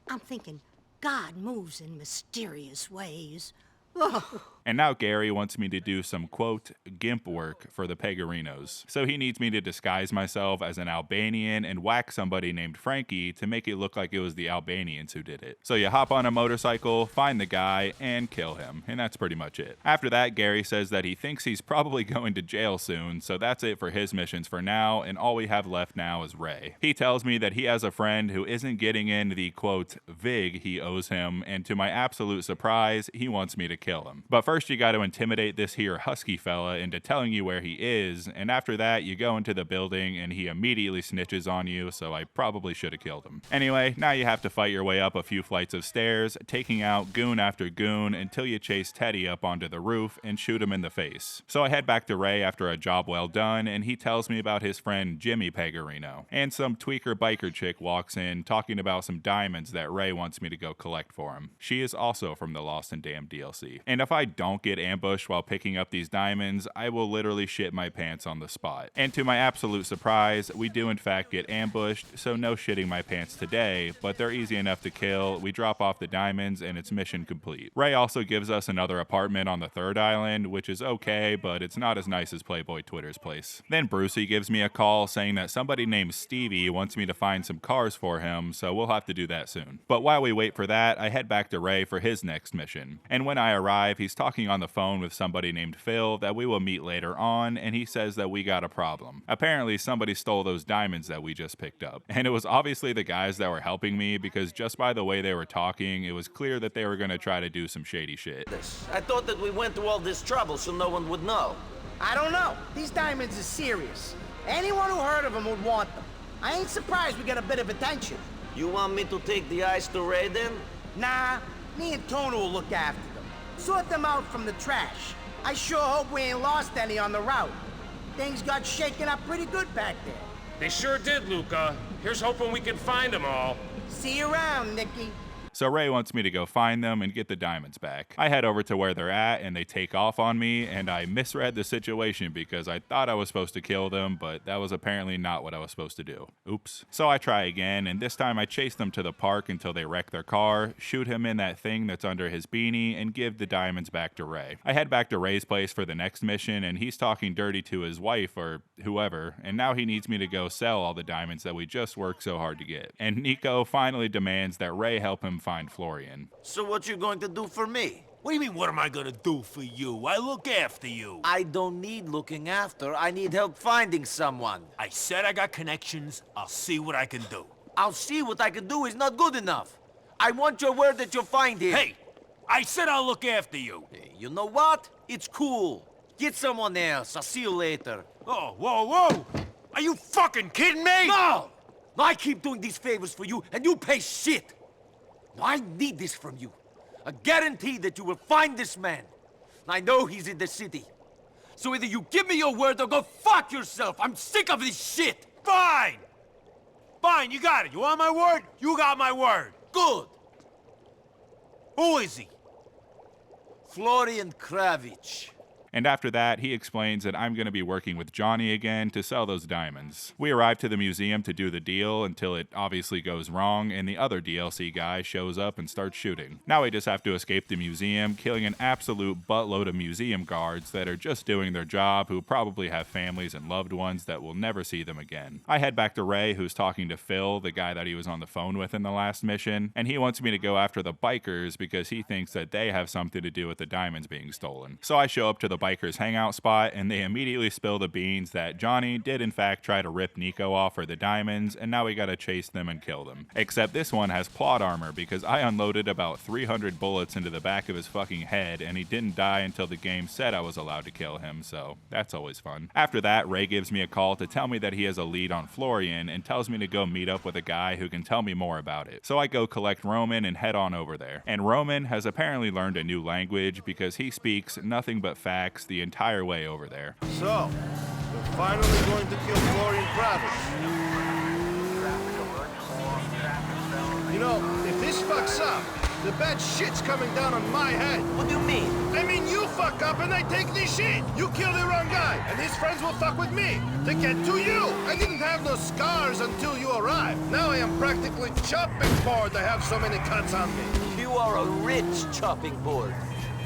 [SPEAKER 15] I'm thinking God moves in mysterious ways. Oh.
[SPEAKER 1] And now Gary wants me to do some, quote, gimp work for the Pegorinos. So he needs me to disguise myself as an Albanian and whack somebody named Frankie to make it look like it was the Albanians who did it. So you hop on a motorcycle, find the guy, and kill him. And that's pretty much it. After that, Gary says that he thinks he's probably going to jail soon, so that's it for his missions for now, and all we have left now is Ray. He tells me that he has a friend who isn't getting in the, quote, vig he owes him, and to my absolute surprise, he wants me to kill him. But first you got to intimidate this here husky fella into telling you where he is, and after that you go into the building and he immediately snitches on you, so I probably should have killed him. Anyway, now you have to fight your way up a few flights of stairs, taking out goon after goon until you chase Teddy up onto the roof and shoot him in the face. So I head back to Ray after a job well done, and he tells me about his friend Jimmy Pegorino. And some tweaker biker chick walks in talking about some diamonds that Ray wants me to go collect for him. She is also from the Lost and Damned DLC. And if I don't get ambushed while picking up these diamonds, I will literally shit my pants on the spot. And to my absolute surprise, we do in fact get ambushed, so no shitting my pants today, but they're easy enough to kill. We drop off the diamonds and it's mission complete. Ray also gives us another apartment on the third island, which is okay, but it's not as nice as Playboy Twitter's place. Then Brucey gives me a call saying that somebody named Stevie wants me to find some cars for him, so we'll have to do that soon. But while we wait for that, I head back to Ray for his next mission. And when I arrive, he's talking on the phone with somebody named Phil that we will meet later on, and he says that we got a problem. Apparently somebody stole those diamonds that we just picked up. And it was obviously the guys that were helping me, because just by the way they were talking, it was clear that they were gonna try to do some shady shit.
[SPEAKER 3] I thought that we went through all this trouble so no one would know.
[SPEAKER 2] I don't know. These diamonds are serious. Anyone who heard of them would want them. I ain't surprised we got a bit of attention.
[SPEAKER 3] You want me to take the ice to Ray then?
[SPEAKER 2] Nah, me and Tony will look after them. Sort them out from the trash. I sure hope we ain't lost any on the route. Things got shaken up pretty good back there.
[SPEAKER 12] They sure did, Luca. Here's hoping we can find them all.
[SPEAKER 2] See you around, Nicky.
[SPEAKER 1] So Ray wants me to go find them and get the diamonds back. I head over to where they're at and they take off on me, and I misread the situation because I thought I was supposed to kill them, but that was apparently not what I was supposed to do. Oops. So I try again, and this time I chase them to the park until they wreck their car, shoot him in that thing that's under his beanie, and give the diamonds back to Ray. I head back to Ray's place for the next mission, and he's talking dirty to his wife or whoever, and now he needs me to go sell all the diamonds that we just worked so hard to get. And Nico finally demands that Ray help him find Florian.
[SPEAKER 3] So what you going to do for me?
[SPEAKER 16] What do you mean, what am I gonna do for you? I look after you.
[SPEAKER 3] I don't need looking after. I need help finding someone.
[SPEAKER 16] I said I got connections. I'll see what I can do.
[SPEAKER 3] I'll see what I can do is not good enough. I want your word that you'll find him.
[SPEAKER 16] Hey, I said I'll look after you.
[SPEAKER 3] Hey, you know what? It's cool. Get someone else. I'll see you later.
[SPEAKER 16] Oh, whoa, whoa! Are you fucking kidding me?
[SPEAKER 3] No! I keep doing these favors for you, and you pay shit. I need this from you. A guarantee that you will find this man. I know he's in the city. So either you give me your word or go fuck yourself. I'm sick of this shit.
[SPEAKER 16] Fine! Fine, you got it. You want my word? You got my word.
[SPEAKER 3] Good.
[SPEAKER 16] Who is he?
[SPEAKER 3] Florian Kravich.
[SPEAKER 1] And after that, he explains that I'm going to be working with Johnny again to sell those diamonds. We arrive to the museum to do the deal until it obviously goes wrong and the other DLC guy shows up and starts shooting. Now we just have to escape the museum, killing an absolute buttload of museum guards that are just doing their job, who probably have families and loved ones that will never see them again. I head back to Ray, who's talking to Phil, the guy that he was on the phone with in the last mission, and he wants me to go after the bikers because he thinks that they have something to do with the diamonds being stolen. So I show up to the bikers hangout spot, and they immediately spill the beans that Johnny did in fact try to rip Nico off for the diamonds, and now we gotta chase them and kill them. Except this one has plot armor because I unloaded about 300 bullets into the back of his fucking head, and he didn't die until the game said I was allowed to kill him, so that's always fun. After that, Ray gives me a call to tell me that he has a lead on Florian and tells me to go meet up with a guy who can tell me more about it. So I go collect Roman and head on over there. And Roman has apparently learned a new language because he speaks nothing but facts the entire way over there.
[SPEAKER 18] So, you're finally going to kill Florian Kravitz. You know, if this fucks up, the bad shit's coming down on my head.
[SPEAKER 3] What do you mean?
[SPEAKER 18] I mean, you fuck up and I take this shit. You kill the wrong guy, and his friends will fuck with me. To get to you. I didn't have those scars until you arrived. Now I am practically chopping board to have so many cuts on me.
[SPEAKER 3] You are a rich chopping board.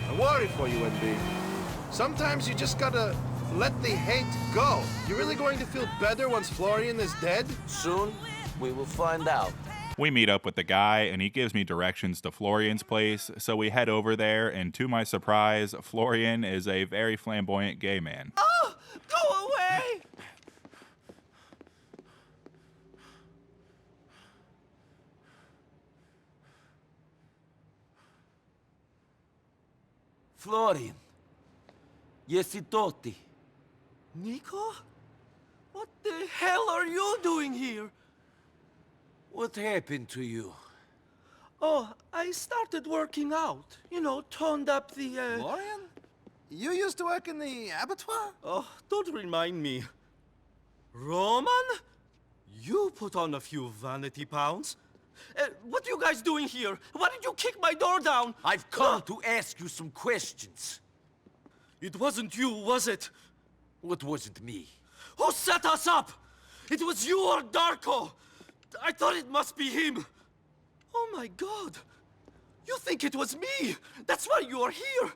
[SPEAKER 18] I worry for you, NB. Sometimes you just gotta let the hate go. You really going to feel better once Florian is dead?
[SPEAKER 3] Soon, we will find out.
[SPEAKER 1] We meet up with the guy, and he gives me directions to Florian's place, so we head over there, and to my surprise, Florian is a very flamboyant gay man.
[SPEAKER 5] Oh, go away!
[SPEAKER 3] Florian. Yesitotti.
[SPEAKER 5] Nico? What the hell are you doing here?
[SPEAKER 3] What happened to you?
[SPEAKER 5] Oh, I started working out. You know, toned up the,
[SPEAKER 18] Florian? You used to work in the abattoir?
[SPEAKER 5] Oh, don't remind me. Roman? You put on a few vanity pounds. What are you guys doing here? Why did you kick my door down?
[SPEAKER 3] I've come to ask you some questions.
[SPEAKER 9] It wasn't you, was it? What wasn't me? Who set us up? It was you or Darko! I thought it must be him! Oh my god! You think it was me? That's why you are here!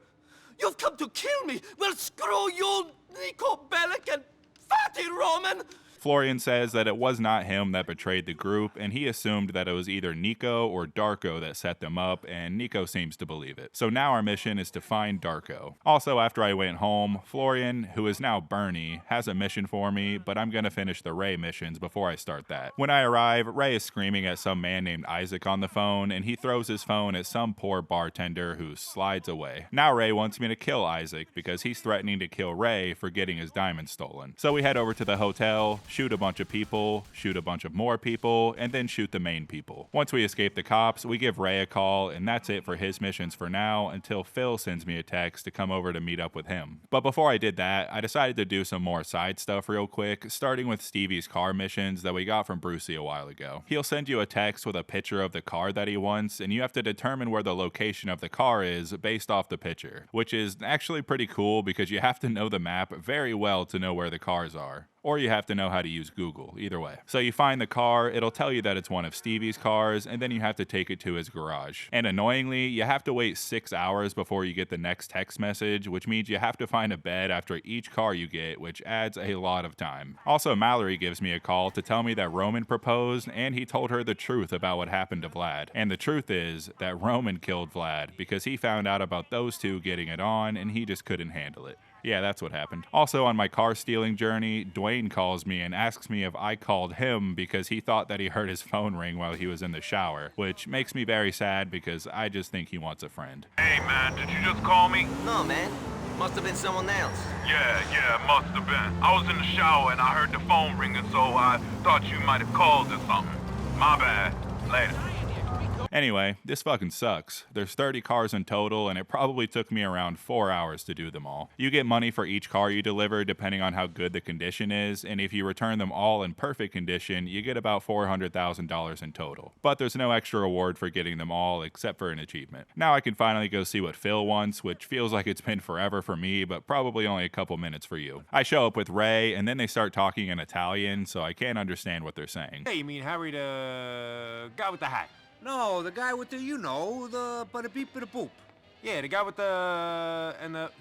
[SPEAKER 9] You've come to kill me! Well, screw you, Nico Bellic and Fatty Roman!
[SPEAKER 1] Florian says that it was not him that betrayed the group, and he assumed that it was either Nico or Darko that set them up, and Nico seems to believe it. So now our mission is to find Darko. Also, after I went home, Florian, who is now Bernie, has a mission for me, but I'm gonna finish the Ray missions before I start that. When I arrive, Ray is screaming at some man named Isaac on the phone, and he throws his phone at some poor bartender who slides away. Now Ray wants me to kill Isaac because he's threatening to kill Ray for getting his diamonds stolen. So we head over to the hotel, shoot a bunch of people, shoot a bunch of more people, and then shoot the main people. Once we escape the cops, we give Ray a call, and that's it for his missions for now until Phil sends me a text to come over to meet up with him. But before I did that, I decided to do some more side stuff real quick, starting with Stevie's car missions that we got from Brucey a while ago. He'll send you a text with a picture of the car that he wants, and you have to determine where the location of the car is based off the picture, which is actually pretty cool because you have to know the map very well to know where the cars are. Or you have to know how to use Google, either way. So you find the car, it'll tell you that it's one of Stevie's cars, and then you have to take it to his garage. And annoyingly, you have to wait 6 hours before you get the next text message, which means you have to find a bed after each car you get, which adds a lot of time. Also, Mallory gives me a call to tell me that Roman proposed, and he told her the truth about what happened to Vlad. And the truth is that Roman killed Vlad because he found out about those two getting it on, and he just couldn't handle it. Yeah, that's what happened. Also, on my car stealing journey, Dwayne calls me and asks me if I called him because he thought that he heard his phone ring while he was in the shower, which makes me very sad because I just think he wants a friend.
[SPEAKER 20] Hey, man, did you just call me?
[SPEAKER 3] No, man. Must have been someone else.
[SPEAKER 20] Yeah, must have been. I was in the shower and I heard the phone ringing, so I thought you might have called or something. My bad. Later.
[SPEAKER 1] Anyway, this fucking sucks. There's 30 cars in total, and it probably took me around 4 hours to do them all. You get money for each car you deliver depending on how good the condition is, and if you return them all in perfect condition, you get about $400,000 in total. But there's no extra reward for getting them all except for an achievement. Now I can finally go see what Phil wants, which feels like it's been forever for me, but probably only a couple minutes for you. I show up with Ray, and then they start talking in Italian, so I can't understand what they're saying.
[SPEAKER 16] Hey, you mean Harry the guy with the hat?
[SPEAKER 19] No, the guy with the, the bada beep bada boop.
[SPEAKER 16] Yeah, the guy with the and the.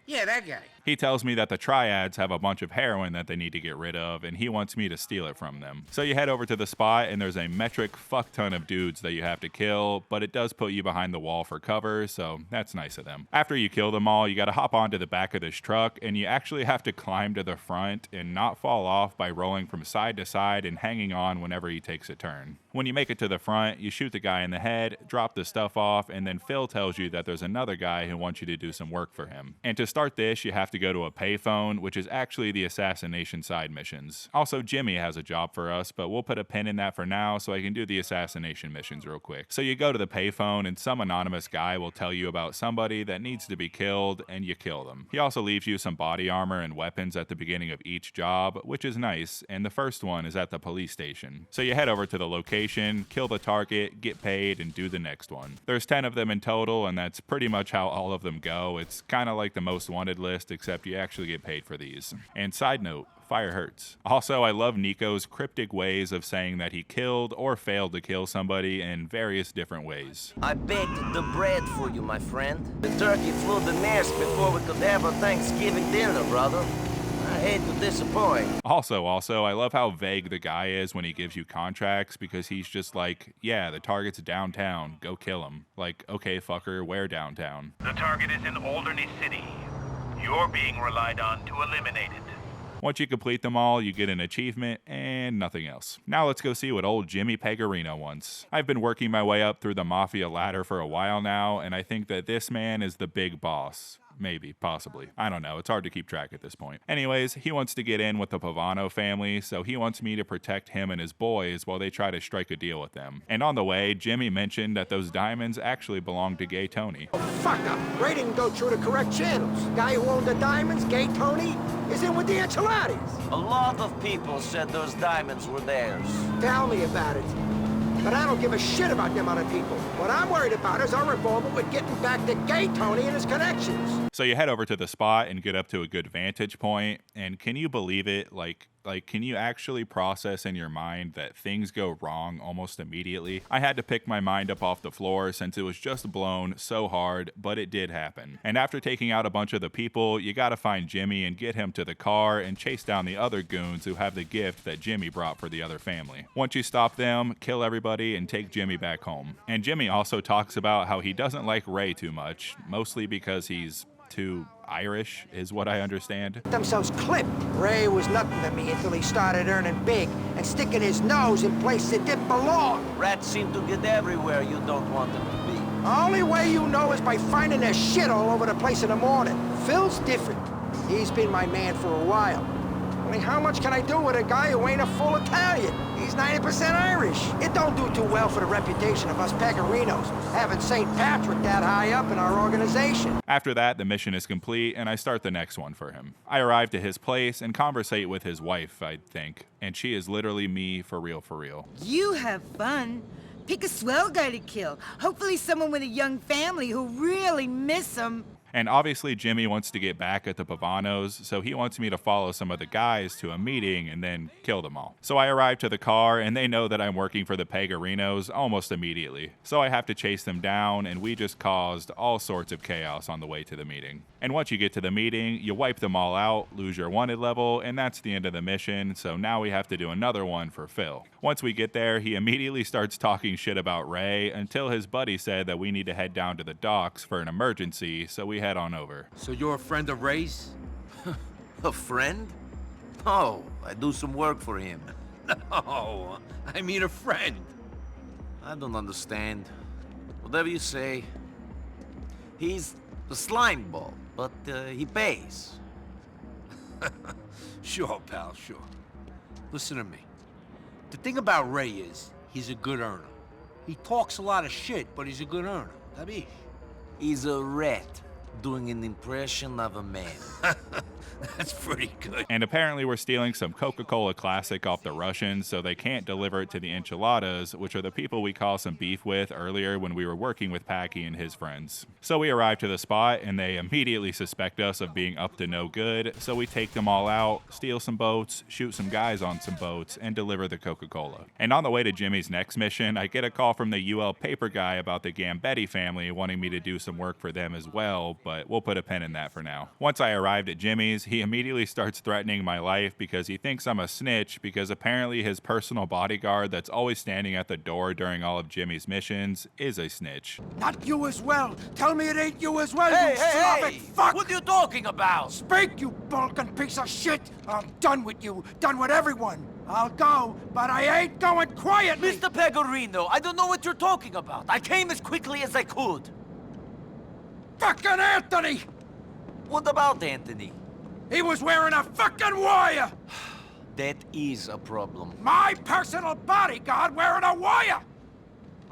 [SPEAKER 19] Yeah, that guy.
[SPEAKER 1] He tells me that the triads have a bunch of heroin that they need to get rid of, and he wants me to steal it from them. So you head over to the spot, and there's a metric fuck ton of dudes that you have to kill, but it does put you behind the wall for cover, so that's nice of them. After you kill them all, you gotta hop onto the back of this truck, and you actually have to climb to the front and not fall off by rolling from side to side and hanging on whenever he takes a turn. When you make it to the front, you shoot the guy in the head, drop the stuff off, and then Phil tells you that there's another guy who wants you to do some work for him. And to start this, you have to go to a payphone, which is actually the assassination side missions. Also, Jimmy has a job for us, but we'll put a pin in that for now so I can do the assassination missions real quick. So you go to the payphone, and some anonymous guy will tell you about somebody that needs to be killed, and you kill them. He also leaves you some body armor and weapons at the beginning of each job, which is nice, and the first one is at the police station. So you head over to the location, kill the target, get paid, and do the next one. There's 10 of them in total, and that's pretty much how all of them go. It's kind of like the most wanted list, except you actually get paid for these. And side note, fire hurts. Also, I love Nico's cryptic ways of saying that he killed or failed to kill somebody in various different ways.
[SPEAKER 3] I baked the bread for you, my friend. The turkey flew the nest before we could have a Thanksgiving dinner, brother. I hate to disappoint.
[SPEAKER 1] Also, I love how vague the guy is when he gives you contracts, because he's just like, yeah, the target's downtown, go kill him. Like, okay, fucker, where downtown?
[SPEAKER 20] The target is in Alderney City. You're being relied on to eliminate it.
[SPEAKER 1] Once you complete them all, you get an achievement and nothing else. Now let's go see what old Jimmy Pecorino wants. I've been working my way up through the mafia ladder for a while now, and I think that this man is the big boss. Maybe, possibly. I don't know. It's hard to keep track at this point. Anyways, he wants to get in with the Pavano family, so he wants me to protect him and his boys while they try to strike a deal with them. And on the way, Jimmy mentioned that those diamonds actually belong to Gay Tony.
[SPEAKER 2] Oh, fuck up. Ray didn't go through the correct channels. Guy who owned the diamonds, Gay Tony, is in with the Enchiladas.
[SPEAKER 3] A lot of people said those diamonds were theirs.
[SPEAKER 2] Tell me about it. but I don't give a shit about them other people. What I'm worried about is our involvement with getting back to Gay Tony and his connections.
[SPEAKER 1] So you head over to the spot and get up to a good vantage point, and can you believe it? Like, can you actually process in your mind that things go wrong almost immediately? I had to pick my mind up off the floor since it was just blown so hard, but it did happen. And after taking out a bunch of the people, you gotta find Jimmy and get him to the car and chase down the other goons who have the gift that Jimmy brought for the other family. Once you stop them, kill everybody and take Jimmy back home. And Jimmy also talks about how he doesn't like Ray too much, mostly because he's too Irish, is what I understand.
[SPEAKER 2] Themselves clipped. Ray was nothing to me until he started earning big and sticking his nose in places that didn't belong.
[SPEAKER 3] Rats seem to get everywhere you don't want them to be.
[SPEAKER 2] The only way you know is by finding their shit all over the place in the morning. Phil's different. He's been my man for a while. Only how much can I do with a guy who ain't a full Italian? He's 90% Irish. It don't do too well for the reputation of us Pegorinos, having St. Patrick that high up in our organization.
[SPEAKER 1] After that, the mission is complete, and I start the next one for him. I arrive to his place and conversate with his wife, I think, and she is literally me for real, for real.
[SPEAKER 21] You have fun. Pick a swell guy to kill. Hopefully someone with a young family who really miss him.
[SPEAKER 1] And obviously Jimmy wants to get back at the Pavanos, so he wants me to follow some of the guys to a meeting and then kill them all. So I arrive to the car, and they know that I'm working for the Pegorinos almost immediately. So I have to chase them down, and we just caused all sorts of chaos on the way to the meeting. And once you get to the meeting, you wipe them all out, lose your wanted level, and that's the end of the mission, so now we have to do another one for Phil. Once we get there, he immediately starts talking shit about Ray until his buddy said that we need to head down to the docks for an emergency, so we head on over.
[SPEAKER 16] So you're a friend of Ray's?
[SPEAKER 3] A friend? Oh, I do some work for him.
[SPEAKER 16] No, I mean a friend.
[SPEAKER 3] I don't understand. Whatever you say. He's a slime ball, but he pays.
[SPEAKER 16] Sure, pal, sure. Listen to me. The thing about Ray is, he's a good earner. He talks a lot of shit, but he's a good earner. Tabi?
[SPEAKER 3] He's a rat doing an impression of a man.
[SPEAKER 16] That's pretty good.
[SPEAKER 1] And apparently we're stealing some Coca-Cola Classic off the Russians, so they can't deliver it to the Enchiladas, which are the people we caused some beef with earlier when we were working with Packy and his friends. So we arrive to the spot, and they immediately suspect us of being up to no good, so we take them all out, steal some boats, shoot some guys on some boats, and deliver the Coca-Cola. And on the way to Jimmy's next mission, I get a call from the UL paper guy about the Gambetti family wanting me to do some work for them as well, but we'll put a pin in that for now. Once I arrived at Jimmy's, he immediately starts threatening my life because he thinks I'm a snitch because apparently his personal bodyguard that's always standing at the door during all of Jimmy's missions is a snitch.
[SPEAKER 2] Not you as well. Tell me it ain't you as well,
[SPEAKER 3] Hey,
[SPEAKER 2] you
[SPEAKER 3] hey,
[SPEAKER 2] Slavic
[SPEAKER 3] hey!
[SPEAKER 2] fuck!
[SPEAKER 3] What are you talking about?
[SPEAKER 2] Speak, you Balkan piece of shit! I'm done with you, done with everyone. I'll go, but I ain't going quietly!
[SPEAKER 3] Mr. Pegorino, I don't know what you're talking about. I came as quickly as I could.
[SPEAKER 2] Fucking Anthony!
[SPEAKER 3] What about Anthony?
[SPEAKER 2] He was wearing a fucking wire!
[SPEAKER 3] That is a problem.
[SPEAKER 2] My personal bodyguard wearing a wire!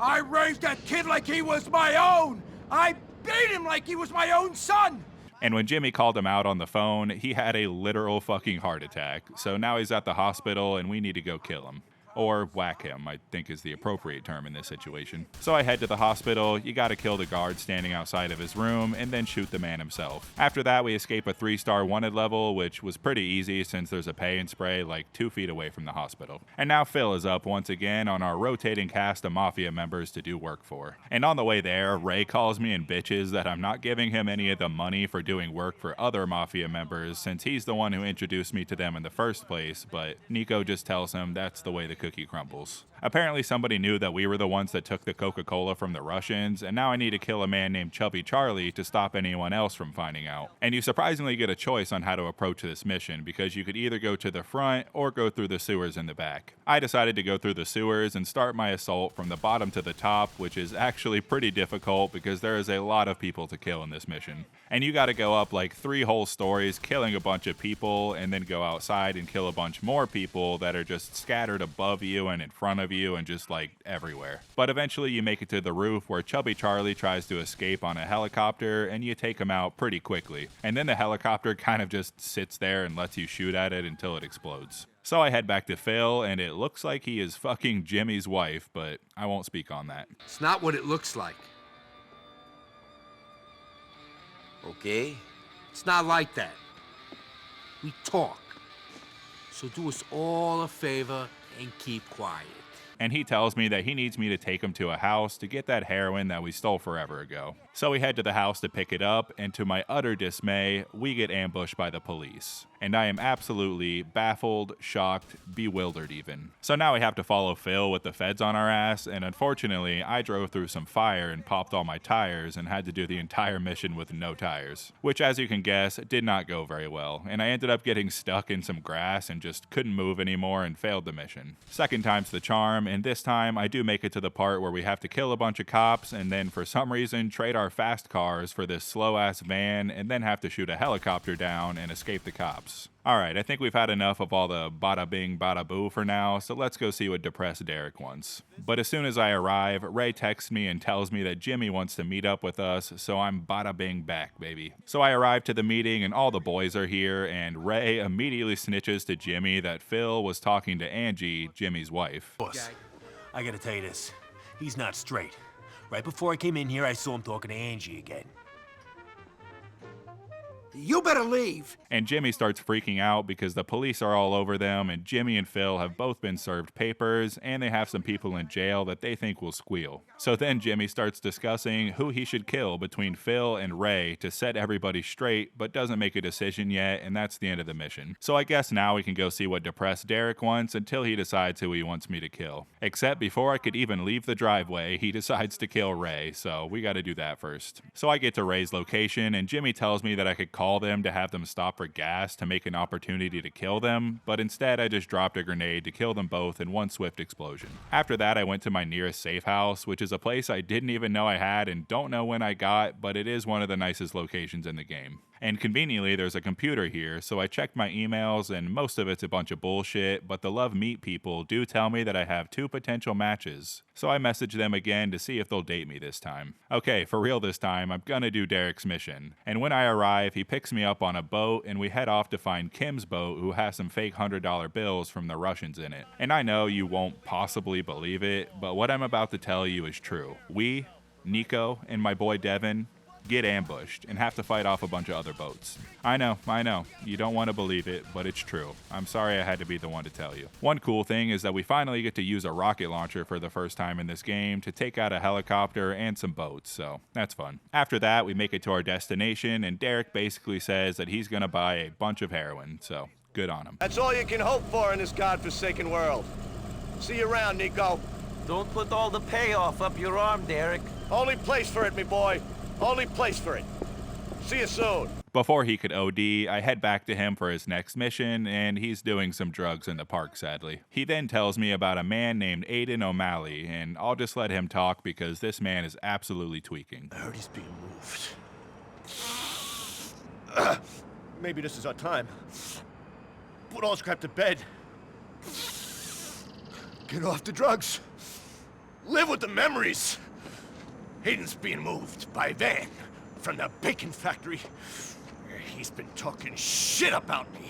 [SPEAKER 2] I raised that kid like he was my own! I beat him like he was my own son!
[SPEAKER 1] And when Jimmy called him out on the phone, he had a literal fucking heart attack. So now he's at the hospital and we need to go kill him. Or whack him, I think is the appropriate term in this situation. So I head to the hospital, you gotta kill the guard standing outside of his room, and then shoot the man himself. After that, we escape a 3-star wanted level, which was pretty easy since there's a pay and spray like 2 feet away from the hospital. And now Phil is up once again on our rotating cast of Mafia members to do work for. And on the way there, Ray calls me and bitches that I'm not giving him any of the money for doing work for other Mafia members since he's the one who introduced me to them in the first place, but Nico just tells him that's the way the cookie crumbles. Apparently somebody knew that we were the ones that took the Coca-Cola from the Russians, and now I need to kill a man named Chubby Charlie to stop anyone else from finding out. And you surprisingly get a choice on how to approach this mission, because you could either go to the front or go through the sewers in the back. I decided to go through the sewers and start my assault from the bottom to the top, which is actually pretty difficult because there is a lot of people to kill in this mission. And you gotta go up like 3 whole stories, killing a bunch of people, and then go outside and kill a bunch more people that are just scattered above you and in front of you and just like everywhere. But eventually you make it to the roof where Chubby Charlie tries to escape on a helicopter and you take him out pretty quickly. And then the helicopter kind of just sits there and lets you shoot at it until it explodes. So I head back to Phil, and it looks like he is fucking Jimmy's wife, but I won't speak on that.
[SPEAKER 16] It's not what it looks like.
[SPEAKER 3] Okay?
[SPEAKER 16] It's not like that. We talk. So do us all a favor and keep quiet.
[SPEAKER 1] And he tells me that he needs me to take him to a house to get that heroin that we stole forever ago. So we head to the house to pick it up, and to my utter dismay, we get ambushed by the police. And I am absolutely baffled, shocked, bewildered even. So now we have to follow Phil with the feds on our ass, and unfortunately, I drove through some fire and popped all my tires and had to do the entire mission with no tires. Which, as you can guess, did not go very well, and I ended up getting stuck in some grass and just couldn't move anymore and failed the mission. Second time's the charm, and this time I do make it to the part where we have to kill a bunch of cops and then for some reason trade our fast cars for this slow-ass van and then have to shoot a helicopter down and escape the cops. Alright, I think we've had enough of all the bada bing bada boo for now, so let's go see what depressed Derek wants. But as soon as I arrive, Ray texts me and tells me that Jimmy wants to meet up with us, so I'm bada bing back, baby. So I arrive to the meeting and all the boys are here, and Ray immediately snitches to Jimmy that Phil was talking to Angie, Jimmy's wife.
[SPEAKER 11] Boss, I gotta tell you this. He's not straight. Right before I came in here, I saw him talking to Angie again.
[SPEAKER 2] You better leave.
[SPEAKER 1] And Jimmy starts freaking out because the police are all over them, and Jimmy and Phil have both been served papers, and they have some people in jail that they think will squeal. So then Jimmy starts discussing who he should kill between Phil and Ray to set everybody straight, but doesn't make a decision yet, and that's the end of the mission. So I guess now we can go see what depressed Derek wants until he decides who he wants me to kill. Except before I could even leave the driveway, he decides to kill Ray, so we gotta do that first. So I get to Ray's location, and Jimmy tells me that I could call them to have them stop for gas to make an opportunity to kill them, but instead I just dropped a grenade to kill them both in one swift explosion. After that, I went to my nearest safe house, which is a place I didn't even know I had and don't know when I got, but it is one of the nicest locations in the game. And conveniently, there's a computer here, so I checked my emails, and most of it's a bunch of bullshit, but the Love Meat people do tell me that I have 2 potential matches. So I message them again to see if they'll date me this time. Okay, for real this time, I'm gonna do Derek's mission. And when I arrive, he picks me up on a boat, and we head off to find Kim's boat, who has some fake $100 bills from the Russians in it. And I know you won't possibly believe it, but what I'm about to tell you is true. We, Nico, and my boy Devin, get ambushed and have to fight off a bunch of other boats. I know, you don't want to believe it, but it's true. I'm sorry I had to be the one to tell you. One cool thing is that we finally get to use a rocket launcher for the first time in this game to take out a helicopter and some boats, so that's fun. After that, we make it to our destination, and Derek basically says that he's gonna buy a bunch of heroin, so good on him.
[SPEAKER 18] That's all you can hope for in this godforsaken world. See you around, Nico.
[SPEAKER 3] Don't put all the payoff up your arm, Derek.
[SPEAKER 18] Only place for it, me boy. Only place for it. See you soon.
[SPEAKER 1] Before he could OD, I head back to him for his next mission, and he's doing some drugs in the park, sadly. He then tells me about a man named Aiden O'Malley, and I'll just let him talk because this man is absolutely tweaking.
[SPEAKER 18] I heard he's being moved. Maybe this is our time. Put all this crap to bed. Get off the drugs. Live with the memories. Aiden's being moved by van from the bacon factory. He's been talking shit about me.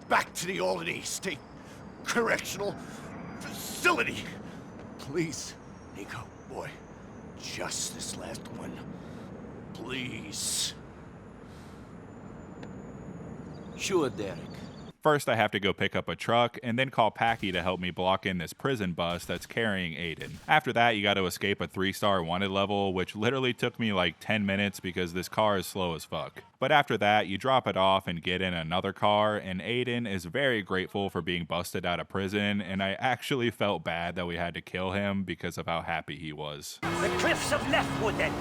[SPEAKER 18] Back to the Albany State Correctional Facility. Please, Nico, boy, just this last one. Please.
[SPEAKER 3] Sure, Derek.
[SPEAKER 1] First, I have to go pick up a truck and then call Packy to help me block in this prison bus that's carrying Aiden. After that, you got to escape a 3-star wanted level, which literally took me like 10 minutes because this car is slow as fuck. But after that, you drop it off and get in another car, and Aiden is very grateful for being busted out of prison, and I actually felt bad that we had to kill him because of how happy he was.
[SPEAKER 17] The cliffs of Leftwood, then.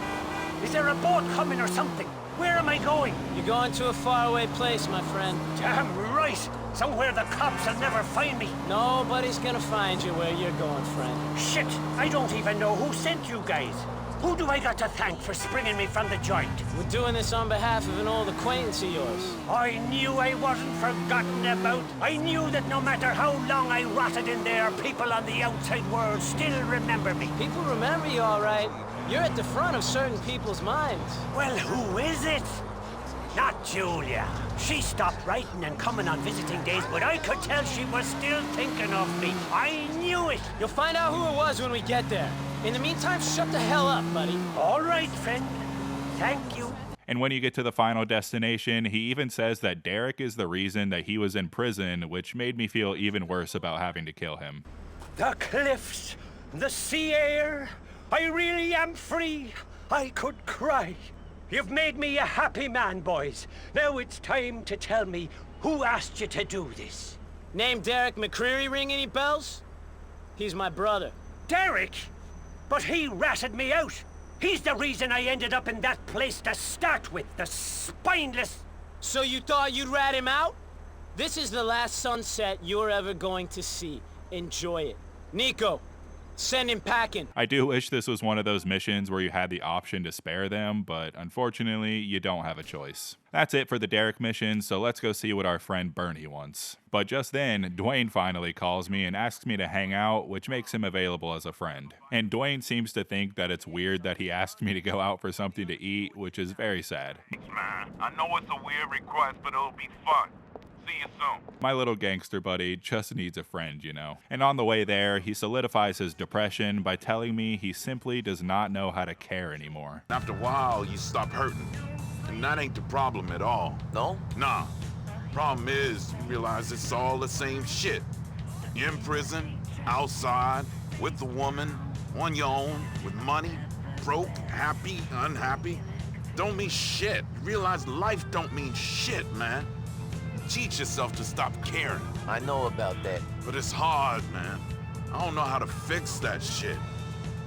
[SPEAKER 17] Is there a boat coming or something? Where am I going?
[SPEAKER 14] You're going to a faraway place, my friend.
[SPEAKER 17] Damn right! Somewhere the cops will never find me.
[SPEAKER 14] Nobody's gonna find you where you're going, friend.
[SPEAKER 17] Shit! I don't even know who sent you guys. Who do I got to thank for springing me from the joint?
[SPEAKER 14] We're doing this on behalf of an old acquaintance of yours.
[SPEAKER 17] I knew I wasn't forgotten about. I knew that no matter how long I rotted in there, people on the outside world still remember me.
[SPEAKER 14] People remember you, all right. You're at the front of certain people's minds.
[SPEAKER 17] Well, who is it?
[SPEAKER 6] Not Julia. She stopped writing and coming on visiting days, but I could tell she was still thinking of me. I knew it.
[SPEAKER 14] You'll find out who it was when we get there. In the meantime, shut the hell up, buddy.
[SPEAKER 6] All right, friend. Thank you.
[SPEAKER 1] And when you get to the final destination, he even says that Derek is the reason that he was in prison, which made me feel even worse about having to kill him.
[SPEAKER 6] The cliffs, the sea air. I really am free. I could cry. You've made me a happy man, boys. Now it's time to tell me who asked you to do this.
[SPEAKER 14] Name Derek McCreary ring any bells? He's my brother.
[SPEAKER 6] Derek? But he ratted me out. He's the reason I ended up in that place to start with, the spineless...
[SPEAKER 14] So you thought you'd rat him out? This is the last sunset you're ever going to see. Enjoy it. Nico, send him packing.
[SPEAKER 1] I do wish this was one of those missions where you had the option to spare them, but unfortunately, you don't have a choice. That's it for the Derek mission, so let's go see what our friend Bernie wants. But just then, Dwayne finally calls me and asks me to hang out, which makes him available as a friend. And Dwayne seems to think that it's weird that he asked me to go out for something to eat, which is very sad.
[SPEAKER 20] Man, I know it's a weird request, but it'll be fun. See you soon.
[SPEAKER 1] My little gangster buddy just needs a friend, you know. And on the way there, he solidifies his depression by telling me he simply does not know how to care anymore.
[SPEAKER 20] After a while, you stop hurting. And that ain't the problem at all.
[SPEAKER 3] No?
[SPEAKER 20] Nah. Problem is, you realize it's all the same shit. You're in prison, outside, with a woman, on your own, with money, broke, happy, unhappy. Don't mean shit. You realize life don't mean shit, man. Teach yourself to stop caring.
[SPEAKER 3] I know about that.
[SPEAKER 20] But it's hard, man. I don't know how to fix that shit.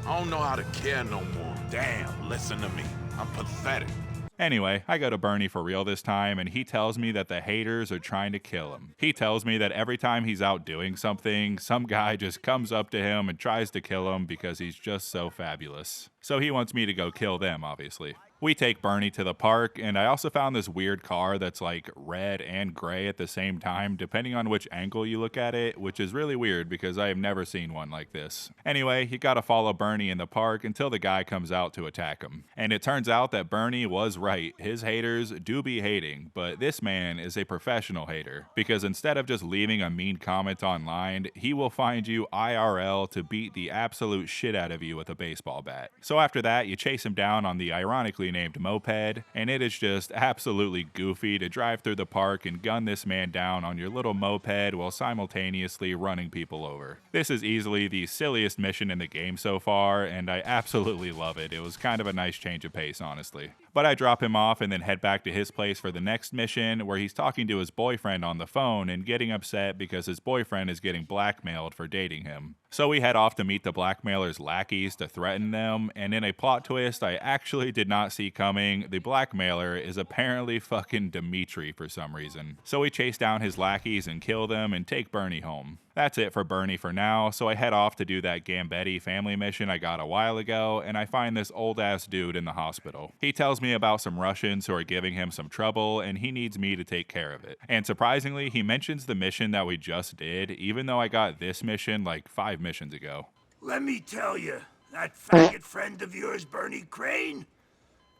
[SPEAKER 20] I don't know how to care no more. Damn, listen to me. I'm pathetic.
[SPEAKER 1] Anyway, I go to Bernie for real this time, and he tells me that the haters are trying to kill him. He tells me that every time he's out doing something, some guy just comes up to him and tries to kill him because he's just so fabulous. So he wants me to go kill them, obviously. We take Bernie to the park, and I also found this weird car that's like red and gray at the same time, depending on which angle you look at it, which is really weird because I have never seen one like this. Anyway, you gotta follow Bernie in the park until the guy comes out to attack him. And it turns out that Bernie was right. His haters do be hating, but this man is a professional hater, because instead of just leaving a mean comment online, he will find you IRL to beat the absolute shit out of you with a baseball bat. So after that, you chase him down on the ironically named moped, and it is just absolutely goofy to drive through the park and gun this man down on your little moped while simultaneously running people over. This is easily the silliest mission in the game so far, and I absolutely love it. It was kind of a nice change of pace, honestly. But I drop him off and then head back to his place for the next mission, where he's talking to his boyfriend on the phone and getting upset because his boyfriend is getting blackmailed for dating him. So we head off to meet the blackmailer's lackeys to threaten them, and in a plot twist I actually did not see coming, the blackmailer is apparently fucking Dimitri for some reason. So we chase down his lackeys and kill them and take Bernie home. That's it for Bernie for now, so I head off to do that Gambetti family mission I got a while ago, and I find this old-ass dude in the hospital. He tells me about some Russians who are giving him some trouble, and he needs me to take care of it. And surprisingly, he mentions the mission that we just did, even though I got this mission like 5 missions ago.
[SPEAKER 22] Let me tell you, that faggot friend of yours, Bernie Crane,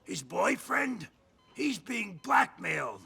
[SPEAKER 22] his boyfriend, he's being blackmailed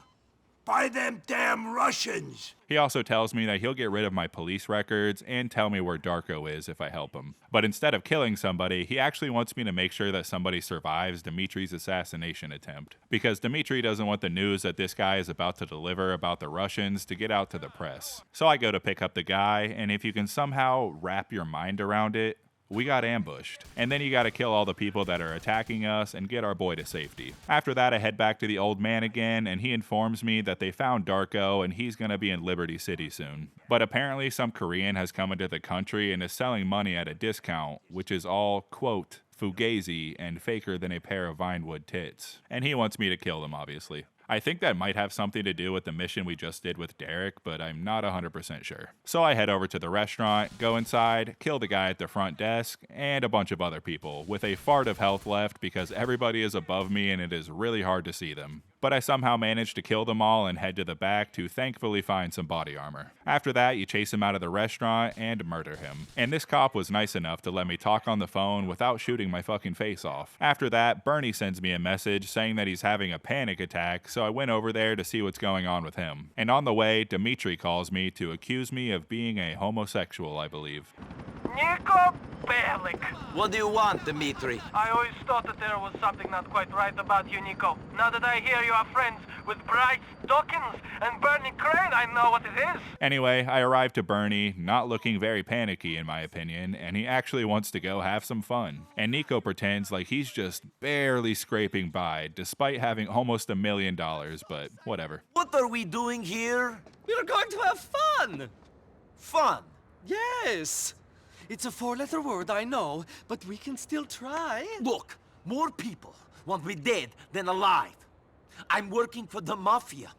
[SPEAKER 22] by them damn Russians.
[SPEAKER 1] He also tells me that he'll get rid of my police records and tell me where Darko is if I help him. But instead of killing somebody, he actually wants me to make sure that somebody survives Dimitri's assassination attempt. Because Dimitri doesn't want the news that this guy is about to deliver about the Russians to get out to the press. So I go to pick up the guy, and if you can somehow wrap your mind around it, we got ambushed. And then you gotta kill all the people that are attacking us and get our boy to safety. After that, I head back to the old man again, and he informs me that they found Darko and he's gonna be in Liberty City soon. But apparently some Korean has come into the country and is selling money at a discount, which is all, quote, fugazi and faker than a pair of Vinewood tits. And he wants me to kill them, obviously. I think that might have something to do with the mission we just did with Derek, but I'm not 100% sure. So I head over to the restaurant, go inside, kill the guy at the front desk, and a bunch of other people, with a fart of health left because everybody is above me and it is really hard to see them. but I somehow managed to kill them all and head to the back to thankfully find some body armor. After that, you chase him out of the restaurant and murder him. And this cop was nice enough to let me talk on the phone without shooting my fucking face off. After that, Bernie sends me a message saying that he's having a panic attack, so I went over there to see what's going on with him. And on the way, Dimitri calls me to accuse me of being a homosexual, I believe.
[SPEAKER 17] Nico Bellic.
[SPEAKER 3] What do you want, Dimitri?
[SPEAKER 17] I always thought that there was something not quite right about you, Nico. Now that I hear you are friends with Bryce Dawkins and Bernie Crane, I know what it is.
[SPEAKER 1] Anyway, I arrived to Bernie, not looking very panicky in my opinion, and he actually wants to go have some fun. And Nico pretends like he's just barely scraping by, despite having almost $1 million, but whatever.
[SPEAKER 3] What are we doing here?
[SPEAKER 14] We're going to have fun!
[SPEAKER 3] Fun?
[SPEAKER 14] Yes! It's a 4-letter word, I know, but we can still try.
[SPEAKER 3] Look, more people want me dead than alive. I'm working for the mafia.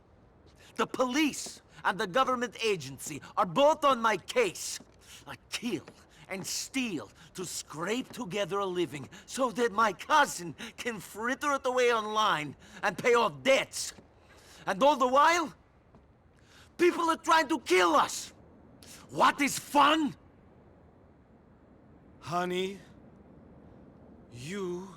[SPEAKER 3] The police and the government agency are both on my case. I kill and steal to scrape together a living so that my cousin can fritter it away online and pay off debts. And all the while, people are trying to kill us. What is fun?
[SPEAKER 5] Honey, you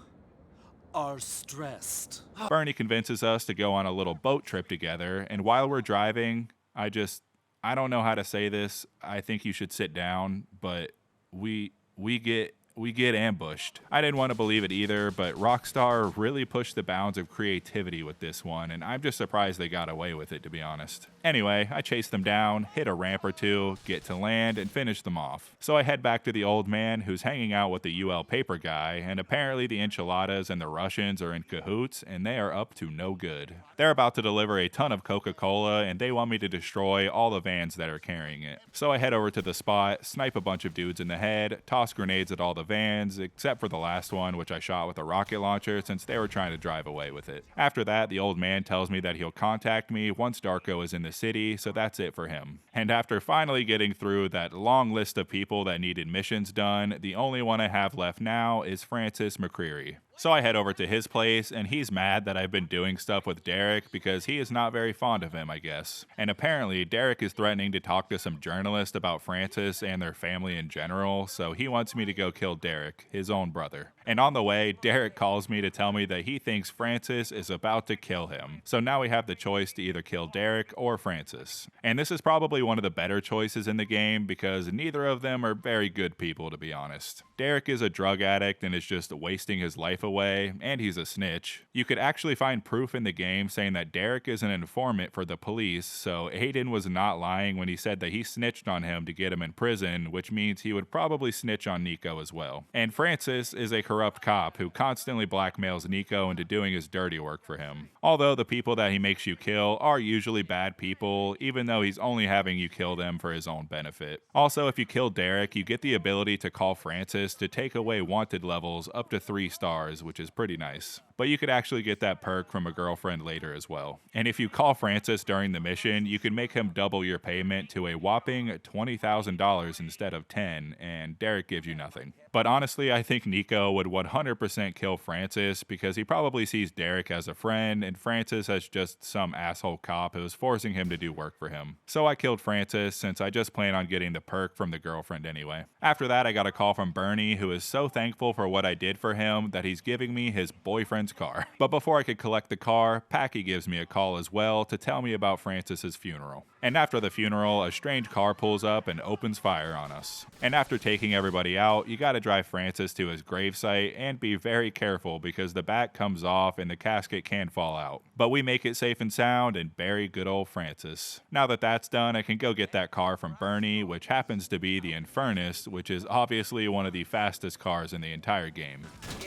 [SPEAKER 5] are stressed.
[SPEAKER 1] Bernie convinces us to go on a little boat trip together, and while we're driving, I don't know how to say this. I think you should sit down, but we get ambushed. I didn't want to believe it either, but Rockstar really pushed the bounds of creativity with this one, and I'm just surprised they got away with it, to be honest. Anyway, I chase them down, hit a ramp or two, get to land, and finish them off. So I head back to the old man who's hanging out with the UL paper guy, and apparently the enchiladas and the Russians are in cahoots, and they are up to no good. They're about to deliver a ton of Coca-Cola, and they want me to destroy all the vans that are carrying it. So I head over to the spot, snipe a bunch of dudes in the head, toss grenades at all the vans, except for the last one, which I shot with a rocket launcher since they were trying to drive away with it. After that, the old man tells me that he'll contact me once Darko is in the city, so that's it for him. And after finally getting through that long list of people that needed missions done, the only one I have left now is Francis McCreary. So I head over to his place, and he's mad that I've been doing stuff with Derek because he is not very fond of him, I guess. And apparently, Derek is threatening to talk to some journalists about Francis and their family in general, so he wants me to go kill Derek, his own brother. And on the way, Derek calls me to tell me that he thinks Francis is about to kill him. So now we have the choice to either kill Derek or Francis. And this is probably one of the better choices in the game because neither of them are very good people, to be honest. Derek is a drug addict and is just wasting his life away, and he's a snitch. You could actually find proof in the game saying that Derek is an informant for the police, so Aiden was not lying when he said that he snitched on him to get him in prison, which means he would probably snitch on Nico as well. And Francis is a corrupt cop who constantly blackmails Nico into doing his dirty work for him. Although the people that he makes you kill are usually bad people, even though he's only having you kill them for his own benefit. Also, if you kill Derek, you get the ability to call Francis to take away wanted levels up to 3 stars, which is pretty nice. But you could actually get that perk from a girlfriend later as well. And if you call Francis during the mission, you can make him double your payment to a whopping $20,000 instead of 10, and Derek gives you nothing. But honestly, I think Nico would 100% kill Francis because he probably sees Derek as a friend, and Francis as just some asshole cop who's forcing him to do work for him. So I killed Francis since I just plan on getting the perk from the girlfriend anyway. After that, I got a call from Bernie, who is so thankful for what I did for him that he's giving me his boyfriend's car. But before I could collect the car, Packy gives me a call as well to tell me about Francis's funeral. And after the funeral, a strange car pulls up and opens fire on us. And after taking everybody out, you gotta drive Francis to his gravesite and be very careful because the back comes off and the casket can fall out. But we make it safe and sound and bury good old Francis. Now that that's done, I can go get that car from Bernie, which happens to be the Infernus, which is obviously one of the fastest cars in the entire game.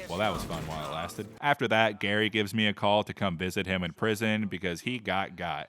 [SPEAKER 1] Well, that was fun while it lasted. After that, Gary gives me a call to come visit him in prison because he got.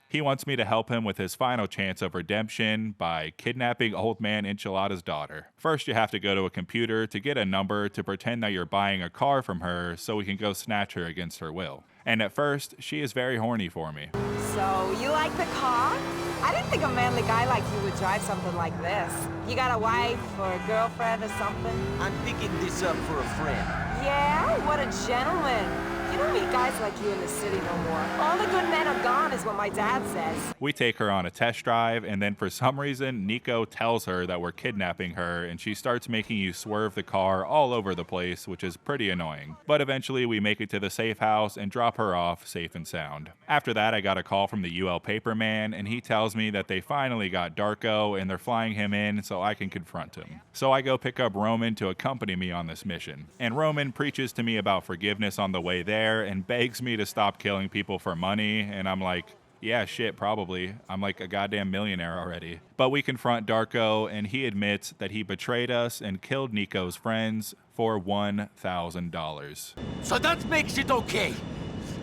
[SPEAKER 1] He wants me to help him with his final chance of redemption by kidnapping old man Enchilada's daughter. First, you have to go to a computer to get a number to pretend that you're buying a car from her so we can go snatch her against her will. And at first, she is very horny for me.
[SPEAKER 10] So, you like the car? I didn't think a manly guy like you would drive something like this. You got a wife or a girlfriend or something?
[SPEAKER 3] I'm picking this up for a friend.
[SPEAKER 10] Yeah? What a gentleman. You We don't meet guys like you in the city no more. All the good men are gone is what my dad says.
[SPEAKER 1] We take her on a test drive, and then for some reason, Nico tells her that we're kidnapping her, and she starts making you swerve the car all over the place, which is pretty annoying. But eventually, we make it to the safe house and drop her off safe and sound. After that, I got a call from the UL Paperman, and he tells me that they finally got Darko, and they're flying him in so I can confront him. So I go pick up Roman to accompany me on this mission. And Roman preaches to me about forgiveness on the way there and begs me to stop killing people for money, and I'm like, yeah, shit, probably. I'm like a goddamn millionaire already. But we confront Darko, and he admits that he betrayed us and killed Nico's friends for $1,000.
[SPEAKER 9] So that makes it okay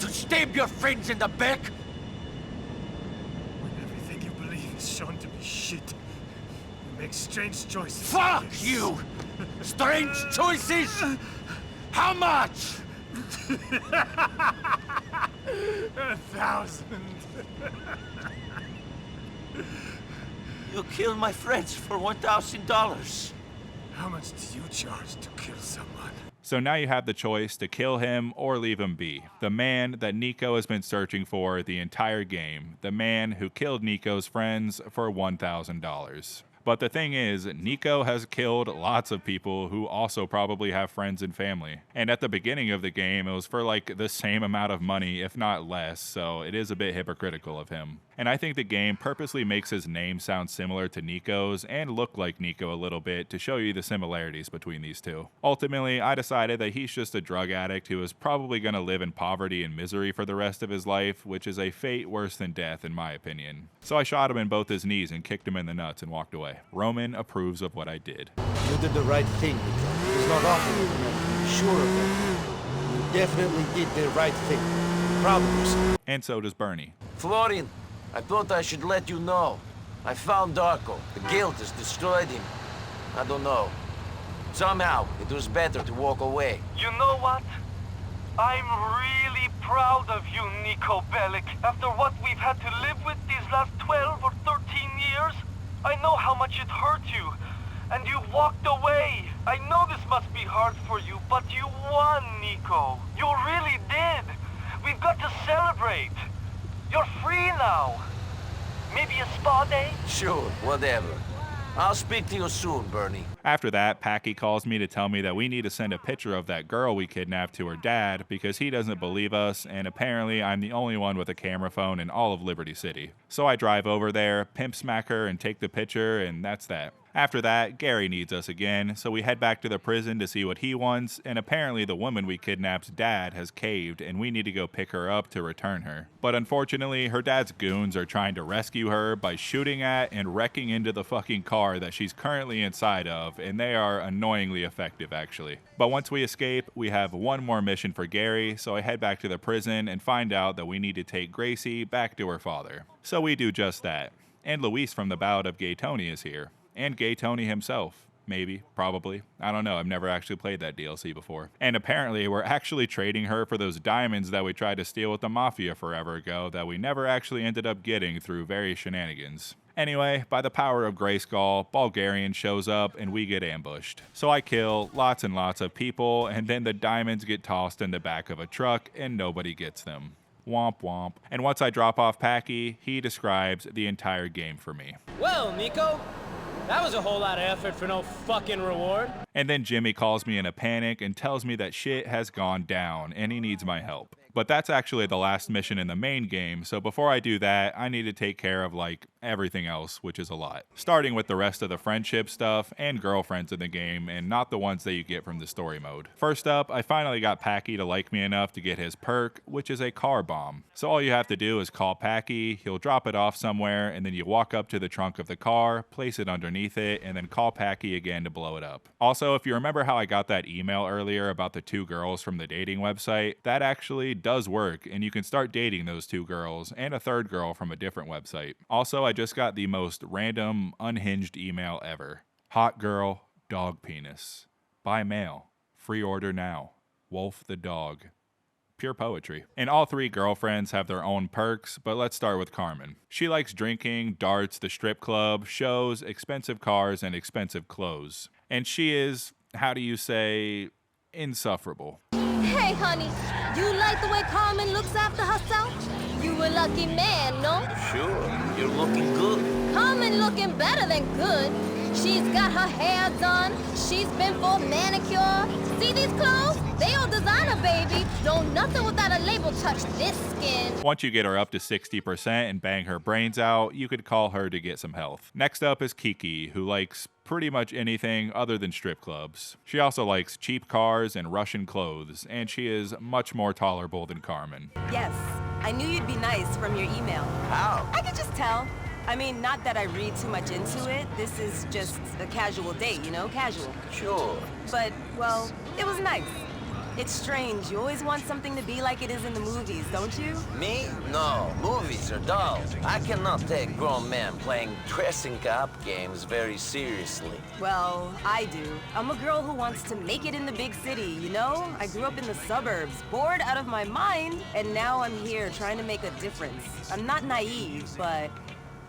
[SPEAKER 9] to stab your friends in the back?
[SPEAKER 22] When everything you believe is shown to be shit, you make strange choices.
[SPEAKER 9] Fuck you! Strange choices? How much?
[SPEAKER 22] 1,000.
[SPEAKER 3] You killed my friends for $1,000.
[SPEAKER 22] How much do you charge to kill someone?
[SPEAKER 1] So now you have the choice to kill him or leave him be. The man that Nico has been searching for the entire game. The man who killed Nico's friends for $1,000. But the thing is, Nico has killed lots of people who also probably have friends and family. And at the beginning of the game, it was for like the same amount of money, if not less, so it is a bit hypocritical of him. And I think the game purposely makes his name sound similar to Nico's and look like Nico a little bit to show you the similarities between these two. Ultimately, I decided that he's just a drug addict who is probably going to live in poverty and misery for the rest of his life, which is a fate worse than death in my opinion. So I shot him in both his knees and kicked him in the nuts and walked away. Roman approves of what I did.
[SPEAKER 2] You did the right thing, Nico. It's not often you can be sure of that. You definitely did the right thing. Proud of yourself.
[SPEAKER 1] And so does Bernie.
[SPEAKER 3] Florian, I thought I should let you know. I found Darko. The guilt has destroyed him. I don't know. Somehow, it was better to walk away.
[SPEAKER 17] You know what? I'm really proud of you, Nico Bellic. After what we've had to live with these last 12 or 13 years, I know how much it hurt you. And you walked away. I know this must be hard for you, but you won, Nico. You really did. We've got to celebrate. You're free now. Maybe a spa day?
[SPEAKER 3] Sure, whatever. I'll speak to you soon, Bernie.
[SPEAKER 1] After that, Packy calls me to tell me that we need to send a picture of that girl we kidnapped to her dad because he doesn't believe us, and apparently I'm the only one with a camera phone in all of Liberty City. So I drive over there, pimp smack her, and take the picture, and that's that. After that, Gary needs us again, so we head back to the prison to see what he wants, and apparently the woman we kidnapped's dad has caved, and we need to go pick her up to return her. But unfortunately, her dad's goons are trying to rescue her by shooting at and wrecking into the fucking car that she's currently inside of, and they are annoyingly effective, actually. But once we escape, we have one more mission for Gary, so I head back to the prison and find out that we need to take Gracie back to her father. So we do just that. And Luis from the Ballad of Tony is here. And Tony himself. Maybe, probably. I don't know, I've never actually played that DLC before. And apparently we're actually trading her for those diamonds that we tried to steal with the Mafia forever ago that we never actually ended up getting through various shenanigans. Anyway, by the power of Grayskull, Bulgarian shows up and we get ambushed. So I kill lots and lots of people, and then the diamonds get tossed in the back of a truck and nobody gets them. Womp womp. And once I drop off Packy, he describes the entire game for me.
[SPEAKER 14] Well, Nico, that was a whole lot of effort for no fucking reward.
[SPEAKER 1] And then Jimmy calls me in a panic and tells me that shit has gone down and he needs my help. But that's actually the last mission in the main game, so before I do that, I need to take care of, like, everything else, which is a lot. Starting with the rest of the friendship stuff and girlfriends in the game, and not the ones that you get from the story mode. First up, I finally got Packy to like me enough to get his perk, which is a car bomb. So all you have to do is call Packy, he'll drop it off somewhere, and then you walk up to the trunk of the car, place it underneath it, and then call Packy again to blow it up. Also, if you remember how I got that email earlier about the 2 girls from the dating website, that actually does work, and you can start dating those 2 girls and a 3rd girl from a different website. Also, I just got the most random, unhinged email ever. Hot girl, dog penis. By mail. Free order now. Wolf the dog. Pure poetry. And all 3 girlfriends have their own perks, but let's start with Carmen. She likes drinking, darts, the strip club, shows, expensive cars, and expensive clothes. And she is, how do you say, insufferable.
[SPEAKER 10] Hey,
[SPEAKER 7] Hey, honey, you like the way Carmen looks after herself? You a lucky man, no?
[SPEAKER 3] Sure, you're looking good.
[SPEAKER 7] Carmen looking better than good. She's got her hair done. She's been for a manicure. See these clothes? They all designer, baby. Don't nothing without a label touch this skin.
[SPEAKER 1] Once you get her up to 60% and bang her brains out, you could call her to get some health. Next up is Kiki, who likes pretty much anything other than strip clubs. She also likes cheap cars and Russian clothes, and she is much more tolerable than Carmen.
[SPEAKER 10] Yes, I knew you'd be nice from your email.
[SPEAKER 3] How?
[SPEAKER 10] I could just tell. I mean, not that I read too much into it. This is just a casual date, you know, casual.
[SPEAKER 3] Sure.
[SPEAKER 10] But, well, it was nice. It's strange. You always want something to be like it is in the movies, don't you?
[SPEAKER 3] Me? No, movies are dull. I cannot take grown men playing dressing up games very seriously.
[SPEAKER 10] Well, I do. I'm a girl who wants to make it in the big city, you know? I grew up in the suburbs, bored out of my mind, and now I'm here trying to make a difference. I'm not naive, but...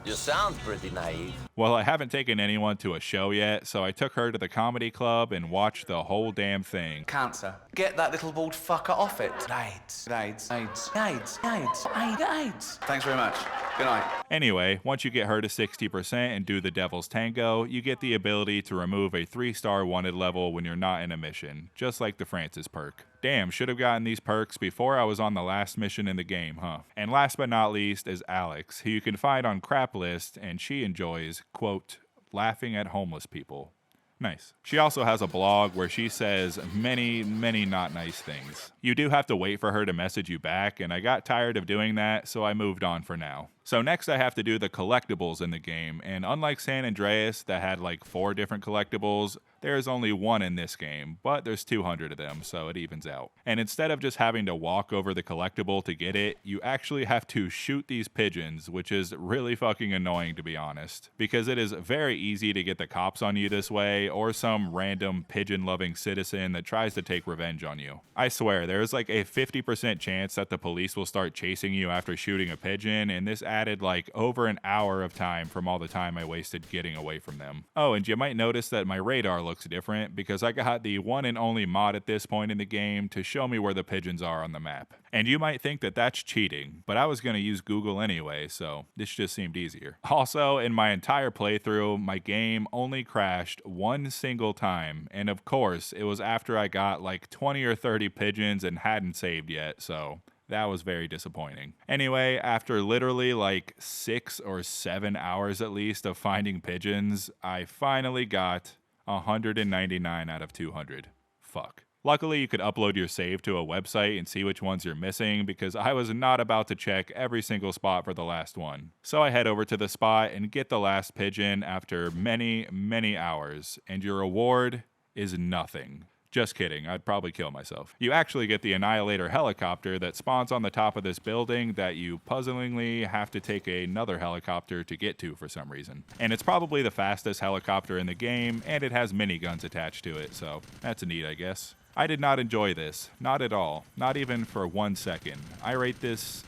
[SPEAKER 3] You sound pretty naive.
[SPEAKER 1] Well, I haven't taken anyone to a show yet, so I took her to the comedy club and watched the whole damn thing.
[SPEAKER 13] Cancer. Get that little bald fucker off it. AIDS. AIDS. AIDS. AIDS. AIDS. AIDS. Thanks very much. Good night.
[SPEAKER 1] Anyway, once you get her to 60% and do the Devil's Tango, you get the ability to remove a 3-star wanted level when you're not in a mission, just like the Francis perk. Damn, should have gotten these perks before I was on the last mission in the game, huh? And last but not least is Alex, who you can find on Crap List, and she enjoys, quote, laughing at homeless people. Nice. She also has a blog where she says many, many not nice things. You do have to wait for her to message you back, and I got tired of doing that, so I moved on for now. So next I have to do the collectibles in the game, and unlike San Andreas that had like 4 different collectibles, there's only 1 in this game, but there's 200 of them, so it evens out. And instead of just having to walk over the collectible to get it, you actually have to shoot these pigeons, which is really fucking annoying to be honest, because it is very easy to get the cops on you this way, or some random pigeon-loving citizen that tries to take revenge on you. I swear, there's like a 50% chance that the police will start chasing you after shooting a pigeon, and this added like over an hour of time from all the time I wasted getting away from them. Oh, and you might notice that my radar looks different because I got the one and only mod at this point in the game to show me where the pigeons are on the map. And you might think that that's cheating, but I was going to use Google anyway, so this just seemed easier. Also, in my entire playthrough, my game only crashed 1 single time, and of course, it was after I got like 20 or 30 pigeons and hadn't saved yet, so that was very disappointing. Anyway, after literally like 6 or 7 hours at least of finding pigeons, I finally got 199 out of 200. Fuck. Luckily, you could upload your save to a website and see which ones you're missing, because I was not about to check every single spot for the last one. So I head over to the spot and get the last pigeon after many, many hours, and your reward is nothing. Just kidding, I'd probably kill myself. You actually get the Annihilator helicopter that spawns on the top of this building that you puzzlingly have to take another helicopter to get to for some reason. And it's probably the fastest helicopter in the game, and it has miniguns attached to it, so that's neat, I guess. I did not enjoy this, not at all, not even for 1 second. I rate this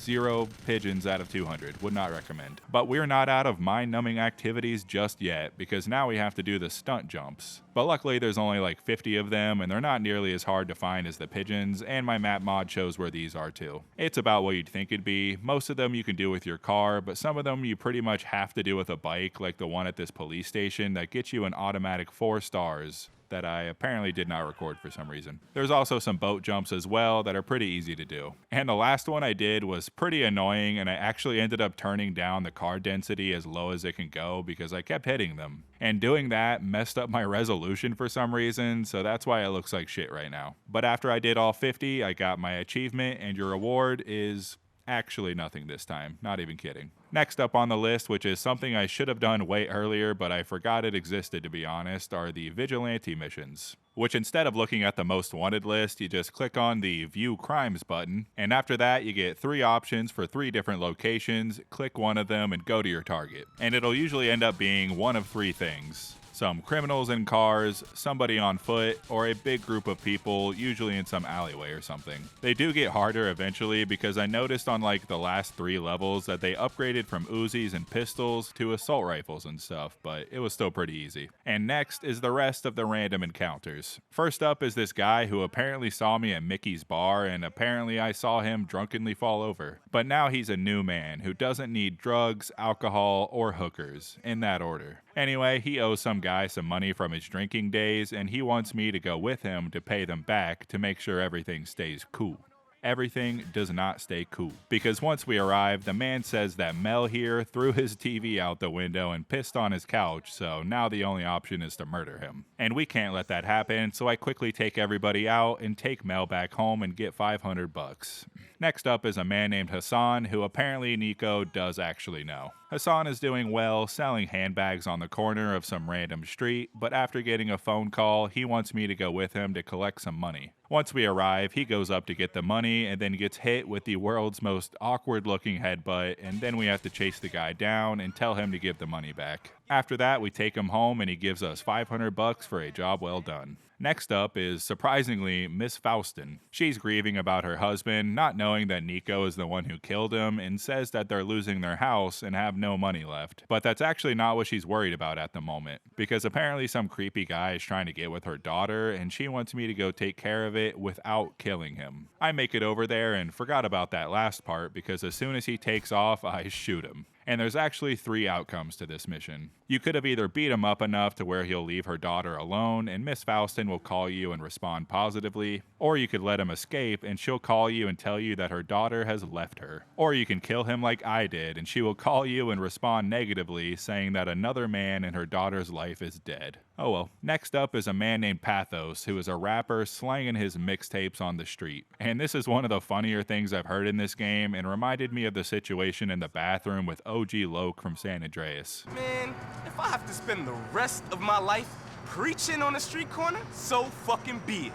[SPEAKER 1] 0 pigeons out of 200, would not recommend. But we're not out of mind-numbing activities just yet, because now we have to do the stunt jumps. But luckily there's only like 50 of them, and they're not nearly as hard to find as the pigeons, and my map mod shows where these are too. It's about what you'd think it'd be. Most of them you can do with your car, but some of them you pretty much have to do with a bike, like the one at this police station that gets you an automatic 4 stars. That I apparently did not record for some reason. There's also some boat jumps as well that are pretty easy to do. And the last one I did was pretty annoying, and I actually ended up turning down the car density as low as it can go because I kept hitting them. And doing that messed up my resolution for some reason, so that's why it looks like shit right now. But after I did all 50, I got my achievement, and your reward is actually nothing this time, not even kidding. Next up on the list, which is something I should have done way earlier, but I forgot it existed to be honest, are the vigilante missions. Which instead of looking at the most wanted list, you just click on the view crimes button, and after that you get 3 options for 3 different locations, click one of them and go to your target. And it'll usually end up being one of 3 things. some criminals in cars, somebody on foot, or a big group of people, usually in some alleyway or something. They do get harder eventually because I noticed on like the last 3 levels that they upgraded from Uzis and pistols to assault rifles and stuff, but it was still pretty easy. And next is the rest of the random encounters. First up is this guy who apparently saw me at Mickey's bar, and apparently I saw him drunkenly fall over. But now he's a new man who doesn't need drugs, alcohol, or hookers, in that order. Anyway, he owes some guy some money from his drinking days, and he wants me to go with him to pay them back to make sure everything stays cool. Everything does not stay cool, because once we arrive, the man says that Mel here threw his TV out the window and pissed on his couch, so now the only option is to murder him. And we can't let that happen, so I quickly take everybody out and take Mel back home and get $500. Next up is a man named Hassan, who apparently Nico does actually know. Hassan is doing well, selling handbags on the corner of some random street, but after getting a phone call, he wants me to go with him to collect some money. Once we arrive, he goes up to get the money and then gets hit with the world's most awkward-looking headbutt, and then we have to chase the guy down and tell him to give the money back. After that, we take him home and he gives us $500 for a job well done. Next up is, surprisingly, Miss Faustin. She's grieving about her husband, not knowing that Nico is the one who killed him, and says that they're losing their house and have no money left. But that's actually not what she's worried about at the moment, because apparently some creepy guy is trying to get with her daughter, and she wants me to go take care of it without killing him. I make it over there and forgot about that last part, because as soon as he takes off, I shoot him. And there's actually 3 outcomes to this mission. You could have either beat him up enough to where he'll leave her daughter alone and Miss Faustin will call you and respond positively, or you could let him escape and she'll call you and tell you that her daughter has left her. Or you can kill him like I did and she will call you and respond negatively, saying that another man in her daughter's life is dead. Oh well. Next up is a man named Pathos, who is a rapper slanging his mixtapes on the street. And this is one of the funnier things I've heard in this game and reminded me of the situation in the bathroom with OG Loke from San Andreas.
[SPEAKER 4] Man, if I have to spend the rest of my life preaching on a street corner, so fucking be it.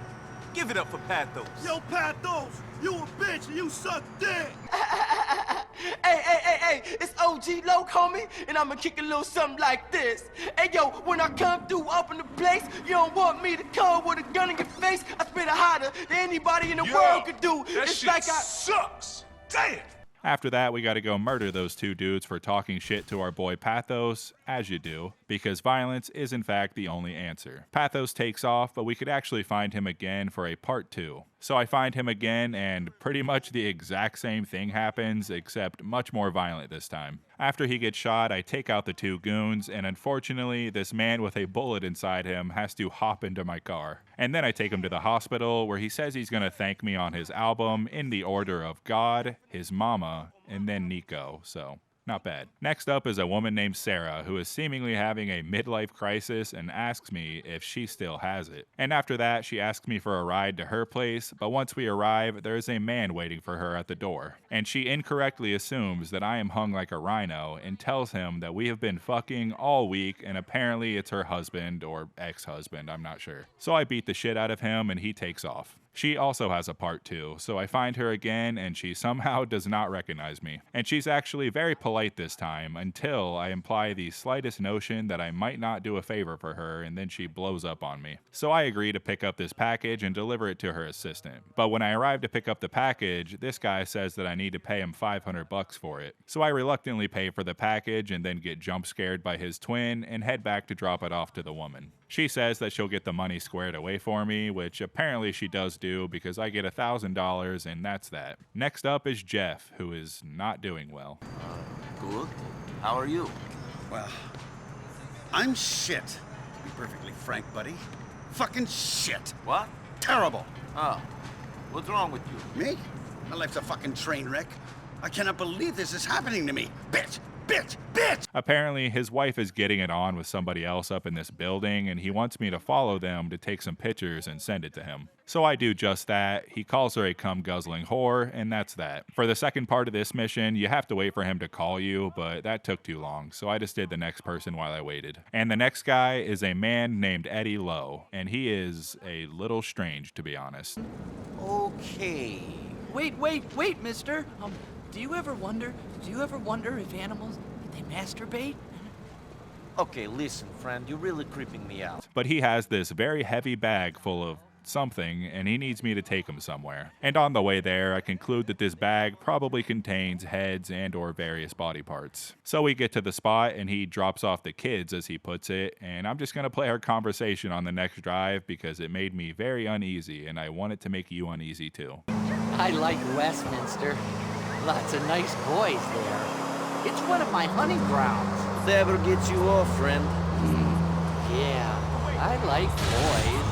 [SPEAKER 4] Give it up for Pathos.
[SPEAKER 22] Yo, Pathos, you a bitch and you suck dick.
[SPEAKER 4] Hey, it's OG Loke, homie, and I'ma kick a little something like this. Hey, yo, when I come through up in the place, you don't want me to come with a gun in your face. I spit it hotter than anybody in the world could do.
[SPEAKER 22] That
[SPEAKER 4] it's
[SPEAKER 22] shit
[SPEAKER 4] like I
[SPEAKER 22] sucks. Damn.
[SPEAKER 1] After that, we gotta go murder those 2 dudes for talking shit to our boy Pathos, as you do, because violence is in fact the only answer. Pathos takes off, but we could actually find him again for a part 2. So I find him again, and pretty much the exact same thing happens, except much more violent this time. After he gets shot, I take out the 2 goons, and unfortunately, this man with a bullet inside him has to hop into my car. And then I take him to the hospital, where he says he's gonna thank me on his album in the order of God, his mama, and then Nico, so not bad. Next up is a woman named Sarah, who is seemingly having a midlife crisis and asks me if she still has it. And after that, she asks me for a ride to her place, but once we arrive, there is a man waiting for her at the door. And she incorrectly assumes that I am hung like a rhino and tells him that we have been fucking all week and apparently it's her husband or ex-husband, I'm not sure. So I beat the shit out of him and he takes off. She also has a part 2, so I find her again and she somehow does not recognize me. And she's actually very polite this time until I imply the slightest notion that I might not do a favor for her, and then she blows up on me. So I agree to pick up this package and deliver it to her assistant. But when I arrive to pick up the package, this guy says that I need to pay him $500 for it. So I reluctantly pay for the package and then get jump scared by his twin and head back to drop it off to the woman. She says that she'll get the money squared away for me, which apparently she does do because I get $1,000 and that's that. Next up is Jeff, who is not doing well.
[SPEAKER 3] Good. How are you?
[SPEAKER 8] Well, I'm shit, to be perfectly frank, buddy. Fucking shit.
[SPEAKER 3] What?
[SPEAKER 8] Terrible.
[SPEAKER 3] Oh. What's wrong with you?
[SPEAKER 8] Me? My life's a fucking train wreck. I cannot believe this is happening to me. Bitch! Bitch! Bitch!
[SPEAKER 1] Apparently, his wife is getting it on with somebody else up in this building, and he wants me to follow them to take some pictures and send it to him. So I do just that. He calls her a cum-guzzling whore, and that's that. For the second part of this mission, you have to wait for him to call you, but that took too long, so I just did the next person while I waited. And the next guy is a man named Eddie Lowe, and he is a little strange, to be honest.
[SPEAKER 14] Okay. Wait, mister. Do you ever wonder if animals, they masturbate?
[SPEAKER 3] Okay, listen, friend, you're really creeping me out.
[SPEAKER 1] But he has this very heavy bag full of something, and he needs me to take him somewhere. And on the way there, I conclude that this bag probably contains heads and or various body parts. So we get to the spot, and he drops off the kids, as he puts it, and I'm just gonna play our conversation on the next drive because it made me very uneasy, and I want it to make you uneasy too.
[SPEAKER 12] I like Westminster. Lots of nice boys there. It's one of my hunting grounds.
[SPEAKER 3] If that ever gets you off, friend.
[SPEAKER 12] Yeah, I like boys.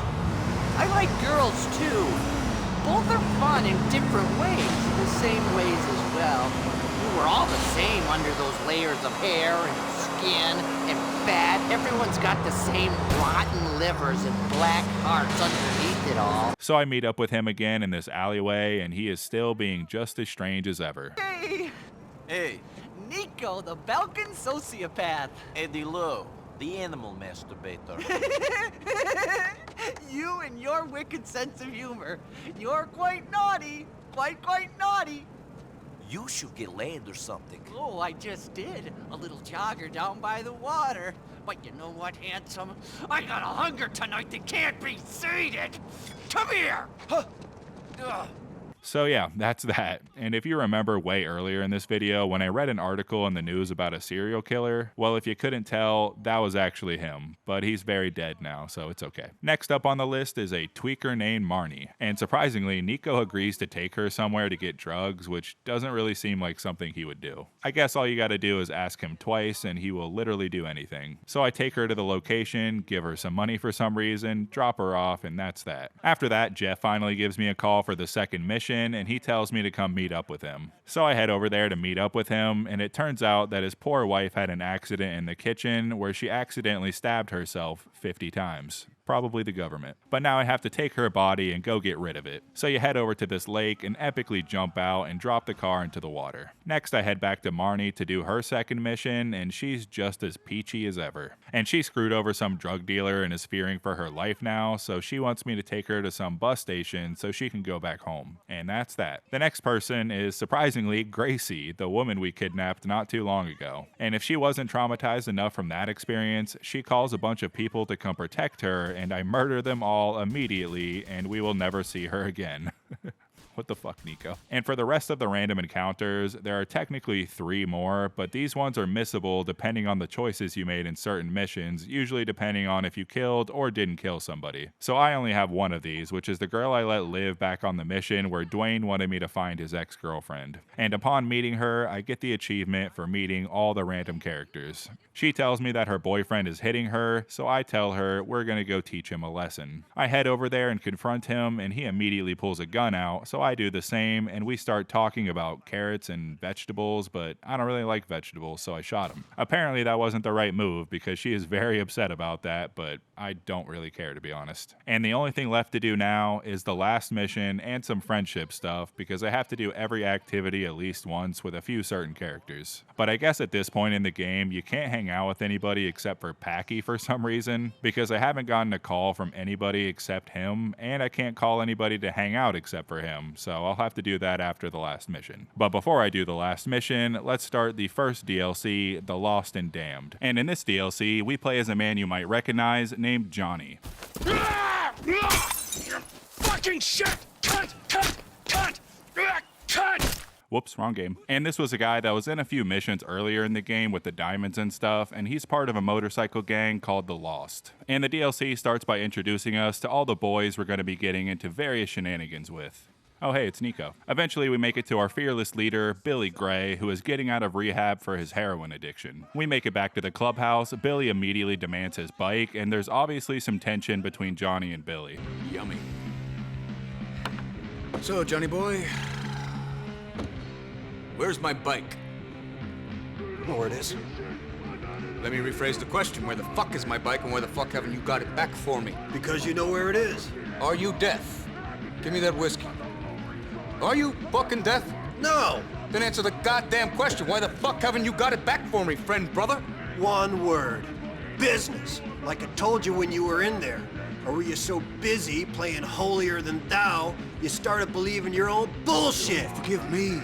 [SPEAKER 12] I like girls, too. Both are fun in different ways, the same ways as well. We're all the same under those layers of hair and skin and fat. Everyone's got the same rotten livers and black hearts underneath it all.
[SPEAKER 1] So I meet up with him again in this alleyway, and he is still being just as strange as ever.
[SPEAKER 12] Hey!
[SPEAKER 3] Hey,
[SPEAKER 12] Nico, the Balkan sociopath.
[SPEAKER 3] Eddie Lowe, the animal masturbator.
[SPEAKER 12] You and your wicked sense of humor. You're quite naughty. Quite naughty.
[SPEAKER 3] You should get laid or something.
[SPEAKER 12] Oh, I just did. A little jogger down by the water. But you know what, handsome? I got a hunger tonight that can't be sated. Come here. Huh. Ugh.
[SPEAKER 1] So yeah, that's that. And if you remember way earlier in this video, when I read an article in the news about a serial killer, well, if you couldn't tell, that was actually him. But he's very dead now, so it's okay. Next up on the list is a tweaker named Marnie. And surprisingly, Nico agrees to take her somewhere to get drugs, which doesn't really seem like something he would do. I guess all you gotta do is ask him twice, and he will literally do anything. So I take her to the location, give her some money for some reason, drop her off, and that's that. After that, Jeff finally gives me a call for the second mission, and he tells me to come meet up with him. So I head over there to meet up with him, and it turns out that his poor wife had an accident in the kitchen where she accidentally stabbed herself 50 times. Probably the government. But now I have to take her body and go get rid of it. So you head over to this lake and epically jump out and drop the car into the water. Next I head back to Marnie to do her second mission, and she's just as peachy as ever. And she screwed over some drug dealer and is fearing for her life now, so she wants me to take her to some bus station so she can go back home. And that's that. The next person is surprisingly Gracie, the woman we kidnapped not too long ago. And if she wasn't traumatized enough from that experience, she calls a bunch of people to come protect her, and I murder them all immediately, and we will never see her again. What the fuck, Nico? And for the rest of the random encounters, there are technically 3 more, but these ones are missable depending on the choices you made in certain missions, usually depending on if you killed or didn't kill somebody. So I only have one of these, which is the girl I let live back on the mission where Dwayne wanted me to find his ex-girlfriend. And upon meeting her, I get the achievement for meeting all the random characters. She tells me that her boyfriend is hitting her, so I tell her we're gonna go teach him a lesson. I head over there and confront him, and he immediately pulls a gun out, so I do the same, and we start talking about carrots and vegetables, but I don't really like vegetables, so I shot him. Apparently that wasn't the right move because she is very upset about that, but I don't really care, to be honest. And the only thing left to do now is the last mission and some friendship stuff because I have to do every activity at least once with a few certain characters. But I guess at this point in the game, you can't hang out with anybody except for Packy for some reason because I haven't gotten a call from anybody except him, and I can't call anybody to hang out except for him, so I'll have to do that after the last mission. But before I do the last mission, let's start the first DLC, The Lost and Damned. And in this DLC, we play as a man you might recognize named Johnny.
[SPEAKER 22] Fucking shit! Cut!
[SPEAKER 1] Whoops, wrong game. And this was a guy that was in a few missions earlier in the game with the diamonds and stuff, and he's part of a motorcycle gang called The Lost. And the DLC starts by introducing us to all the boys we're going to be getting into various shenanigans with. Oh hey, it's Nico. Eventually we make it to our fearless leader, Billy Gray, who is getting out of rehab for his heroin addiction. We make it back to the clubhouse, Billy immediately demands his bike, and there's obviously some tension between Johnny and Billy.
[SPEAKER 15] Yummy. So, Johnny boy, where's my bike? Know where it is. Let me rephrase the question. Where the fuck is my bike and where the fuck haven't you got it back for me? Because you know where it is. Are you deaf? Give me that whiskey. Are you fucking deaf? No! Then answer the goddamn question. Why the fuck haven't you got it back for me, friend, brother?
[SPEAKER 23] One word. Business. Like I told you when you were in there. Or were you so busy playing holier than thou, you started believing your own bullshit?
[SPEAKER 15] Forgive me.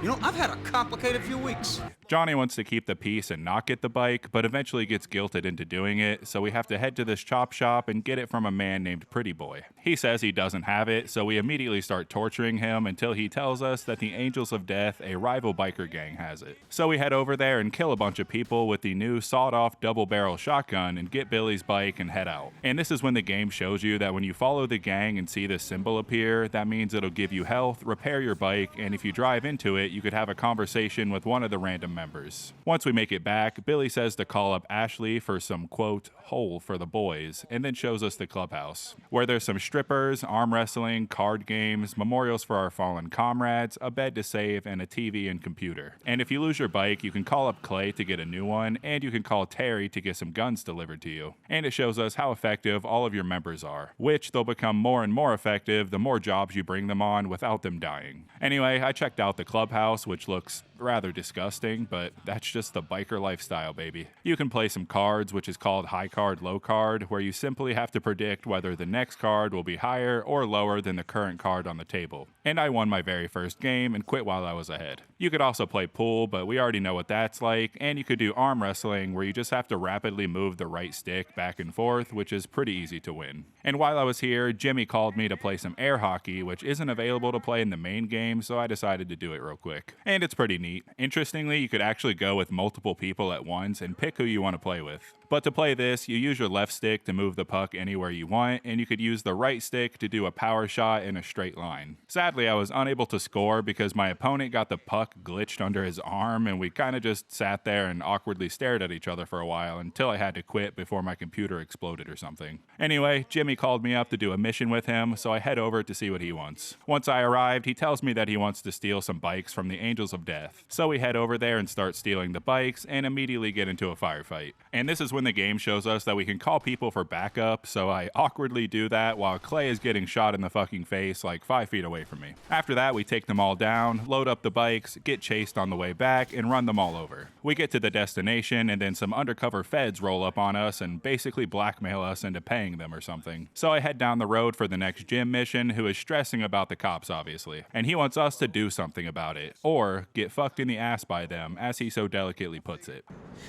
[SPEAKER 15] You know, I've had a complicated few weeks.
[SPEAKER 1] Johnny wants to keep the peace and not get the bike, but eventually gets guilted into doing it, so we have to head to this chop shop and get it from a man named Pretty Boy. He says he doesn't have it, so we immediately start torturing him until he tells us that the Angels of Death, a rival biker gang, has it. So we head over there and kill a bunch of people with the new sawed-off double-barrel shotgun and get Billy's bike and head out. And this is when the game shows you that when you follow the gang and see this symbol appear, that means it'll give you health, repair your bike, and if you drive into it, you could have a conversation with one of the random members. Once we make it back, Billy says to call up Ashley for some, quote, hole for the boys, and then shows us the clubhouse, where there's some strippers, arm wrestling, card games, memorials for our fallen comrades, a bed to save, and a TV and computer. And if you lose your bike, you can call up Clay to get a new one, and you can call Terry to get some guns delivered to you. And it shows us how effective all of your members are, which they'll become more and more effective the more jobs you bring them on without them dying. Anyway, I checked out the clubhouse, which looks rather disgusting, but that's just the biker lifestyle, baby. You can play some cards, which is called high card, low card, where you simply have to predict whether the next card will be higher or lower than the current card on the table. And I won my very first game and quit while I was ahead. You could also play pool, but we already know what that's like, and you could do arm wrestling, where you just have to rapidly move the right stick back and forth, which is pretty easy to win. And while I was here, Jimmy called me to play some air hockey, which isn't available to play in the main game, so I decided to do it real quick. And it's pretty neat. Interestingly, you could actually go with multiple people at once and pick who you want to play with. But to play this, you use your left stick to move the puck anywhere you want, and you could use the right stick to do a power shot in a straight line. Sadly, I was unable to score because my opponent got the puck glitched under his arm, and we kind of just sat there and awkwardly stared at each other for a while until I had to quit before my computer exploded or something. Anyway, Jimmy called me up to do a mission with him, so I head over to see what he wants. Once I arrived, he tells me that he wants to steal some bikes from the Angels of Death. So we head over there and start stealing the bikes and immediately get into a firefight. And this is when the game shows us that we can call people for backup, so I awkwardly do that while Clay is getting shot in the fucking face like 5 feet away from me. After that, we take them all down, load up the bikes, get chased on the way back, and run them all over. We get to the destination, and then some undercover feds roll up on us and basically blackmail us into paying them or something. So I head down the road for the next gym mission, who is stressing about the cops, obviously. And he wants us to do something about it, or get fucked in the ass by them, as he so delicately puts it.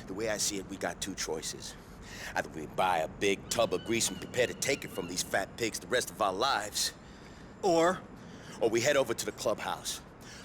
[SPEAKER 16] The way I see it, we got two choices. Either we buy a big tub of grease and prepare to take it from these fat pigs the rest of our lives, or we head over to the clubhouse,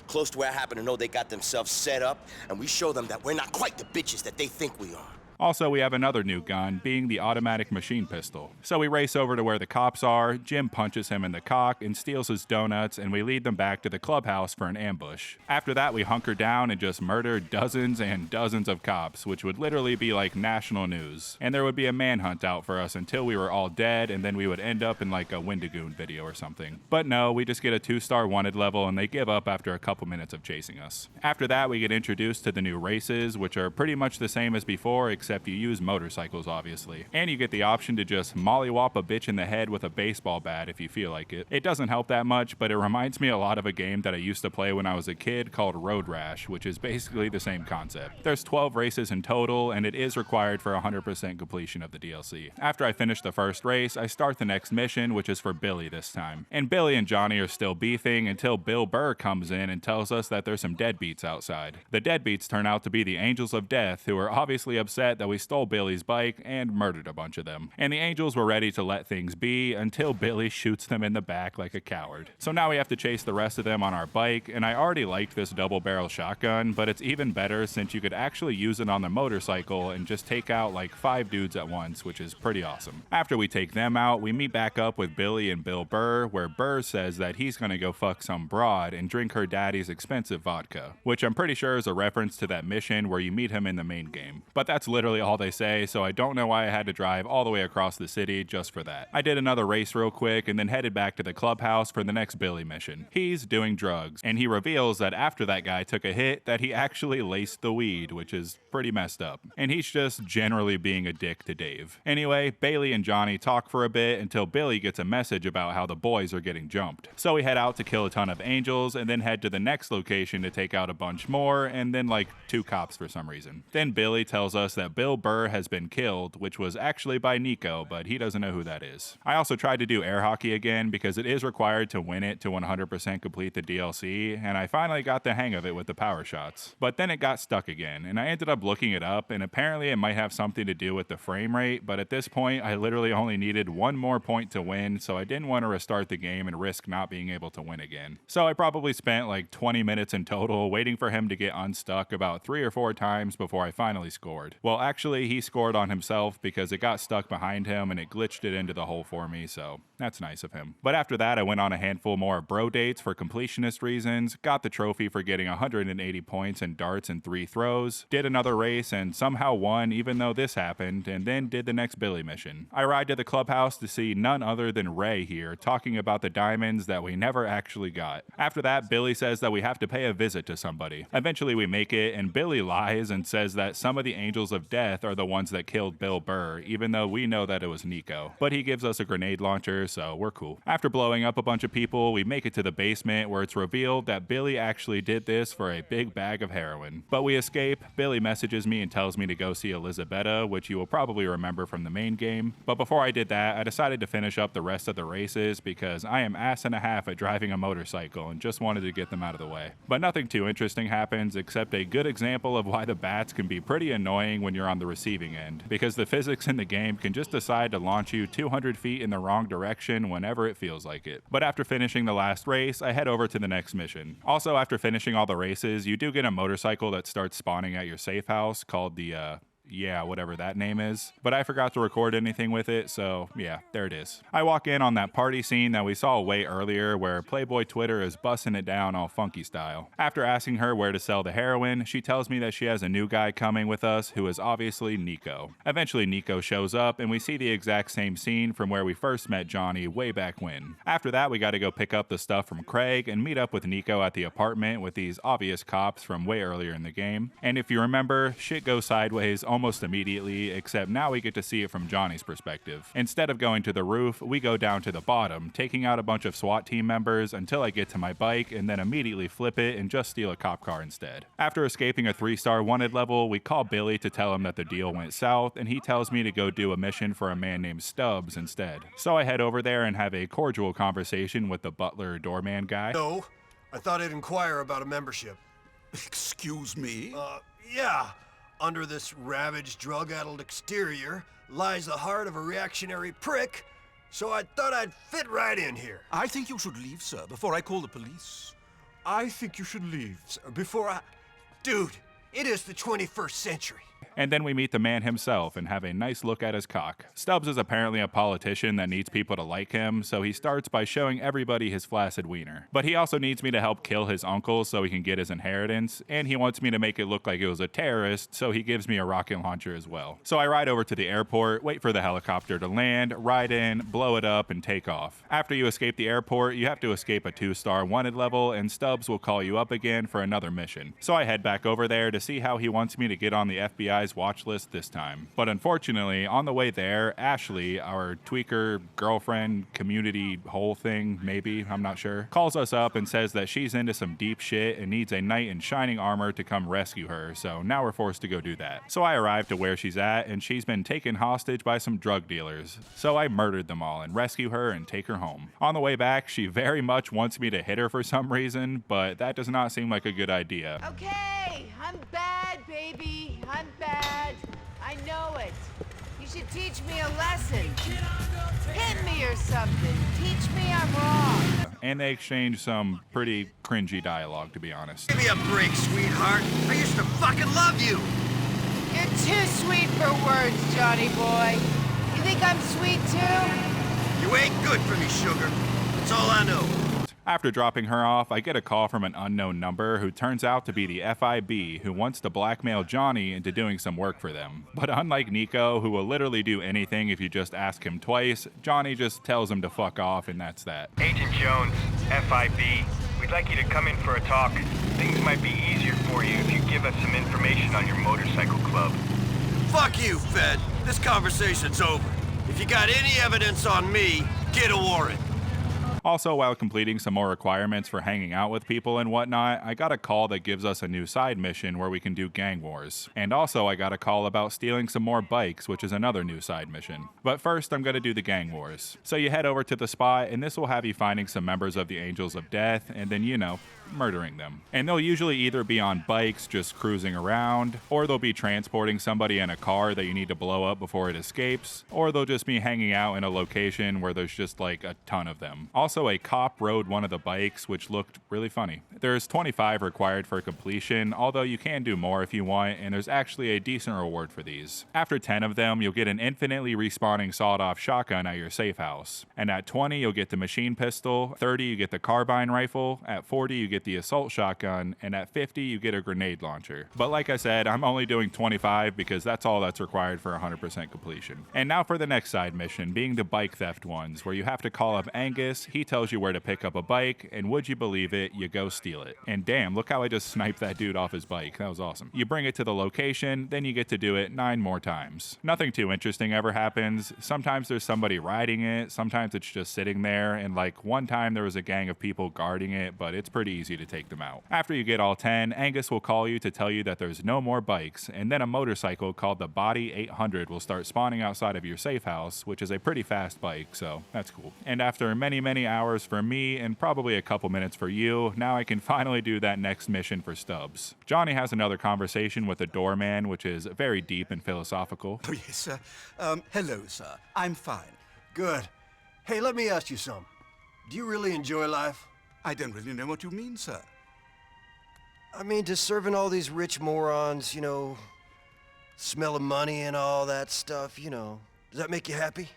[SPEAKER 16] close to where I happen to know they got themselves set up, and we show them that we're not quite the bitches that they think we are.
[SPEAKER 1] Also, we have another new gun, being the automatic machine pistol. So we race over to where the cops are, Jim punches him in the cock and steals his donuts, and we lead them back to the clubhouse for an ambush. After that, we hunker down and just murder dozens and dozens of cops, which would literally be like national news. And there would be a manhunt out for us until we were all dead, and then we would end up in like a Wendigoon video or something. But no, we just get a 2-star wanted level, and they give up after a couple minutes of chasing us. After that, we get introduced to the new races, which are pretty much the same as before, except you use motorcycles, obviously. And you get the option to just mollywop a bitch in the head with a baseball bat if you feel like it. It doesn't help that much, but it reminds me a lot of a game that I used to play when I was a kid called Road Rash, which is basically the same concept. There's 12 races in total, and it is required for 100% completion of the DLC. After I finish the first race, I start the next mission, which is for Billy this time. And Billy and Johnny are still beefing until Bill Burr comes in and tells us that there's some deadbeats outside. The deadbeats turn out to be the Angels of Death, who are obviously upset that we stole Billy's bike and murdered a bunch of them. And the Angels were ready to let things be until Billy shoots them in the back like a coward. So now we have to chase the rest of them on our bike, and I already liked this double barrel shotgun, but it's even better since you could actually use it on the motorcycle and just take out like 5 dudes at once, which is pretty awesome. After we take them out, we meet back up with Billy and Bill Burr, where Burr says that he's gonna go fuck some broad and drink her daddy's expensive vodka, which I'm pretty sure is a reference to that mission where you meet him in the main game. But that's literally all they say, so I don't know why I had to drive all the way across the city just for that. I did another race real quick and then headed back to the clubhouse for the next Billy mission. He's doing drugs, and he reveals that after that guy took a hit that he actually laced the weed, which is pretty messed up. And he's just generally being a dick to Dave. Anyway, Bailey and Johnny talk for a bit until Billy gets a message about how the boys are getting jumped. So we head out to kill a ton of angels and then head to the next location to take out a bunch more and then like 2 cops for some reason. Then Billy tells us that Bill Burr has been killed, which was actually by Nico, but he doesn't know who that is. I also tried to do air hockey again because it is required to win it to 100% complete the DLC, and I finally got the hang of it with the power shots. But then it got stuck again, and I ended up looking it up, and apparently it might have something to do with the frame rate, but at this point I literally only needed one more point to win, so I didn't want to restart the game and risk not being able to win again. So I probably spent like 20 minutes in total waiting for him to get unstuck about 3 or 4 times before I finally scored. Well, actually he scored on himself because it got stuck behind him and it glitched it into the hole for me, so that's nice of him. But after that I went on a handful more bro dates for completionist reasons, got the trophy for getting 180 points in darts in 3 throws, did another race and somehow won even though this happened, and then did the next Billy mission. I ride to the clubhouse to see none other than Ray here talking about the diamonds that we never actually got. After that, Billy says that we have to pay a visit to somebody. Eventually we make it, and Billy lies and says that some of the Angels of Death are the ones that killed Bill Burr, even though we know that it was Nico. But he gives us a grenade launcher, so we're cool. After blowing up a bunch of people, we make it to the basement where it's revealed that Billy actually did this for a big bag of heroin. But we escape, Billy messages me and tells me to go see Elizabetta, which you will probably remember from the main game. But before I did that, I decided to finish up the rest of the races because I am ass and a half at driving a motorcycle and just wanted to get them out of the way. But nothing too interesting happens except a good example of why the bats can be pretty annoying when you're on the receiving end, because the physics in the game can just decide to launch you 200 feet in the wrong direction whenever it feels like it. But after finishing the last race, I head over to the next mission. Also, after finishing all the races, you do get a motorcycle that starts spawning at your safe house called the yeah, whatever that name is. But I forgot to record anything with it, so yeah, there it is. I walk in on that party scene that we saw way earlier where Playboy Twitter is busting it down all funky style. After asking her where to sell the heroin, she tells me that she has a new guy coming with us who is obviously Nico. Eventually Nico shows up and we see the exact same scene from where we first met Johnny way back when. After that we gotta go pick up the stuff from Craig and meet up with Nico at the apartment with these obvious cops from way earlier in the game. And if you remember, shit goes sideways almost immediately, except now we get to see it from Johnny's perspective. Instead of going to the roof, we go down to the bottom, taking out a bunch of SWAT team members until I get to my bike and then immediately flip it and just steal a cop car instead. After escaping a 3-star wanted level, we call Billy to tell him that the deal went south, and he tells me to go do a mission for a man named Stubbs instead. So I head over there and have a cordial conversation with the butler doorman guy.
[SPEAKER 23] No, I thought I'd inquire about a membership.
[SPEAKER 18] Excuse me?
[SPEAKER 23] Yeah. Under this ravaged, drug-addled exterior lies the heart of a reactionary prick, so I thought I'd fit right in here.
[SPEAKER 18] I think you should leave, sir, before I call the police.
[SPEAKER 23] I think you should leave, sir, before I... Dude, it is the 21st century.
[SPEAKER 1] And then we meet the man himself and have a nice look at his cock. Stubbs is apparently a politician that needs people to like him, so he starts by showing everybody his flaccid wiener. But he also needs me to help kill his uncle so he can get his inheritance, and he wants me to make it look like it was a terrorist, so he gives me a rocket launcher as well. So I ride over to the airport, wait for the helicopter to land, ride in, blow it up, and take off. After you escape the airport, you have to escape a 2-star wanted level, and Stubbs will call you up again for another mission. So I head back over there to see how he wants me to get on the FBI's watch list this time. But unfortunately, on the way there, Ashley, our tweaker, girlfriend, community whole thing, maybe, I'm not sure, calls us up and says that she's into some deep shit and needs a knight in shining armor to come rescue her, so now we're forced to go do that. So I arrive to where she's at, and she's been taken hostage by some drug dealers. So I murdered them all and rescue her and take her home. On the way back, she very much wants me to hit her for some reason, but that does not seem like a good idea.
[SPEAKER 11] Okay, I'm bad, baby. I'm bad. I know it. You should teach me a lesson. Hit me or something. Teach me I'm wrong.
[SPEAKER 1] And they exchange some pretty cringy dialogue, to be honest.
[SPEAKER 23] Give me a break, sweetheart. I used to fucking love you.
[SPEAKER 11] You're too sweet for words, Johnny boy. You think I'm sweet too?
[SPEAKER 23] You ain't good for me, sugar. That's all I know.
[SPEAKER 1] After dropping her off, I get a call from an unknown number who turns out to be the FIB, who wants to blackmail Johnny into doing some work for them. But unlike Nico, who will literally do anything if you just ask him twice, Johnny just tells him to fuck off, and that's that.
[SPEAKER 19] Agent Jones, FIB. We'd like you to come in for a talk. Things might be easier for you if you give us some information on your motorcycle club.
[SPEAKER 23] Fuck you, Fed. This conversation's over. If you got any evidence on me, get a warrant.
[SPEAKER 1] Also, while completing some more requirements for hanging out with people and whatnot, I got a call that gives us a new side mission where we can do gang wars. And also, I got a call about stealing some more bikes, which is another new side mission. But first, I'm gonna do the gang wars. So you head over to the spot, and this will have you finding some members of the Angels of Death, and then, you know, murdering them. And they'll usually either be on bikes just cruising around, or they'll be transporting somebody in a car that you need to blow up before it escapes, or they'll just be hanging out in a location where there's just like a ton of them. Also, a cop rode one of the bikes, which looked really funny. There's 25 required for completion, although you can do more if you want, and there's actually a decent reward for these. After 10 of them, you'll get an infinitely respawning sawed-off shotgun at your safe house. And at 20, you'll get the machine pistol, 30, you get the carbine rifle, at 40, you get the assault shotgun, and at 50, you get a grenade launcher. But like I said, I'm only doing 25 because that's all that's required for 100% completion. And now for the next side mission, being the bike theft ones, where you have to call up Angus, he tells you where to pick up a bike, and would you believe it, you go steal it. And damn, look how I just sniped that dude off his bike. That was awesome. You bring it to the location, then you get to do it 9 more times. Nothing too interesting ever happens. Sometimes there's somebody riding it, sometimes it's just sitting there, and like one time there was a gang of people guarding it, but it's pretty easy to take them out. After you get all 10, Angus will call you to tell you that there's no more bikes, and then a motorcycle called the Body 800 will start spawning outside of your safe house, which is a pretty fast bike, so that's cool. And after many hours for me, and probably a couple minutes for you, now I can finally do that next mission for Stubbs. Johnny has another conversation with the doorman, which is very deep and philosophical.
[SPEAKER 8] Oh, yes, sir. Hello, sir. I'm fine.
[SPEAKER 23] Good. Hey, let me ask you something. Do you really enjoy life?
[SPEAKER 8] I don't really know what you mean, sir.
[SPEAKER 23] I mean, just serving all these rich morons, you know, smell of money and all that stuff, you know. Does that make you happy?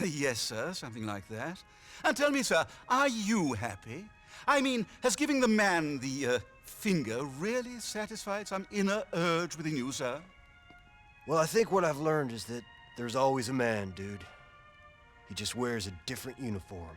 [SPEAKER 8] Yes, sir, something like that. And tell me, sir, are you happy? I mean, has giving the man the finger really satisfied some inner urge within you, sir?
[SPEAKER 23] Well, I think what I've learned is that there's always a man, dude. He just wears a different uniform.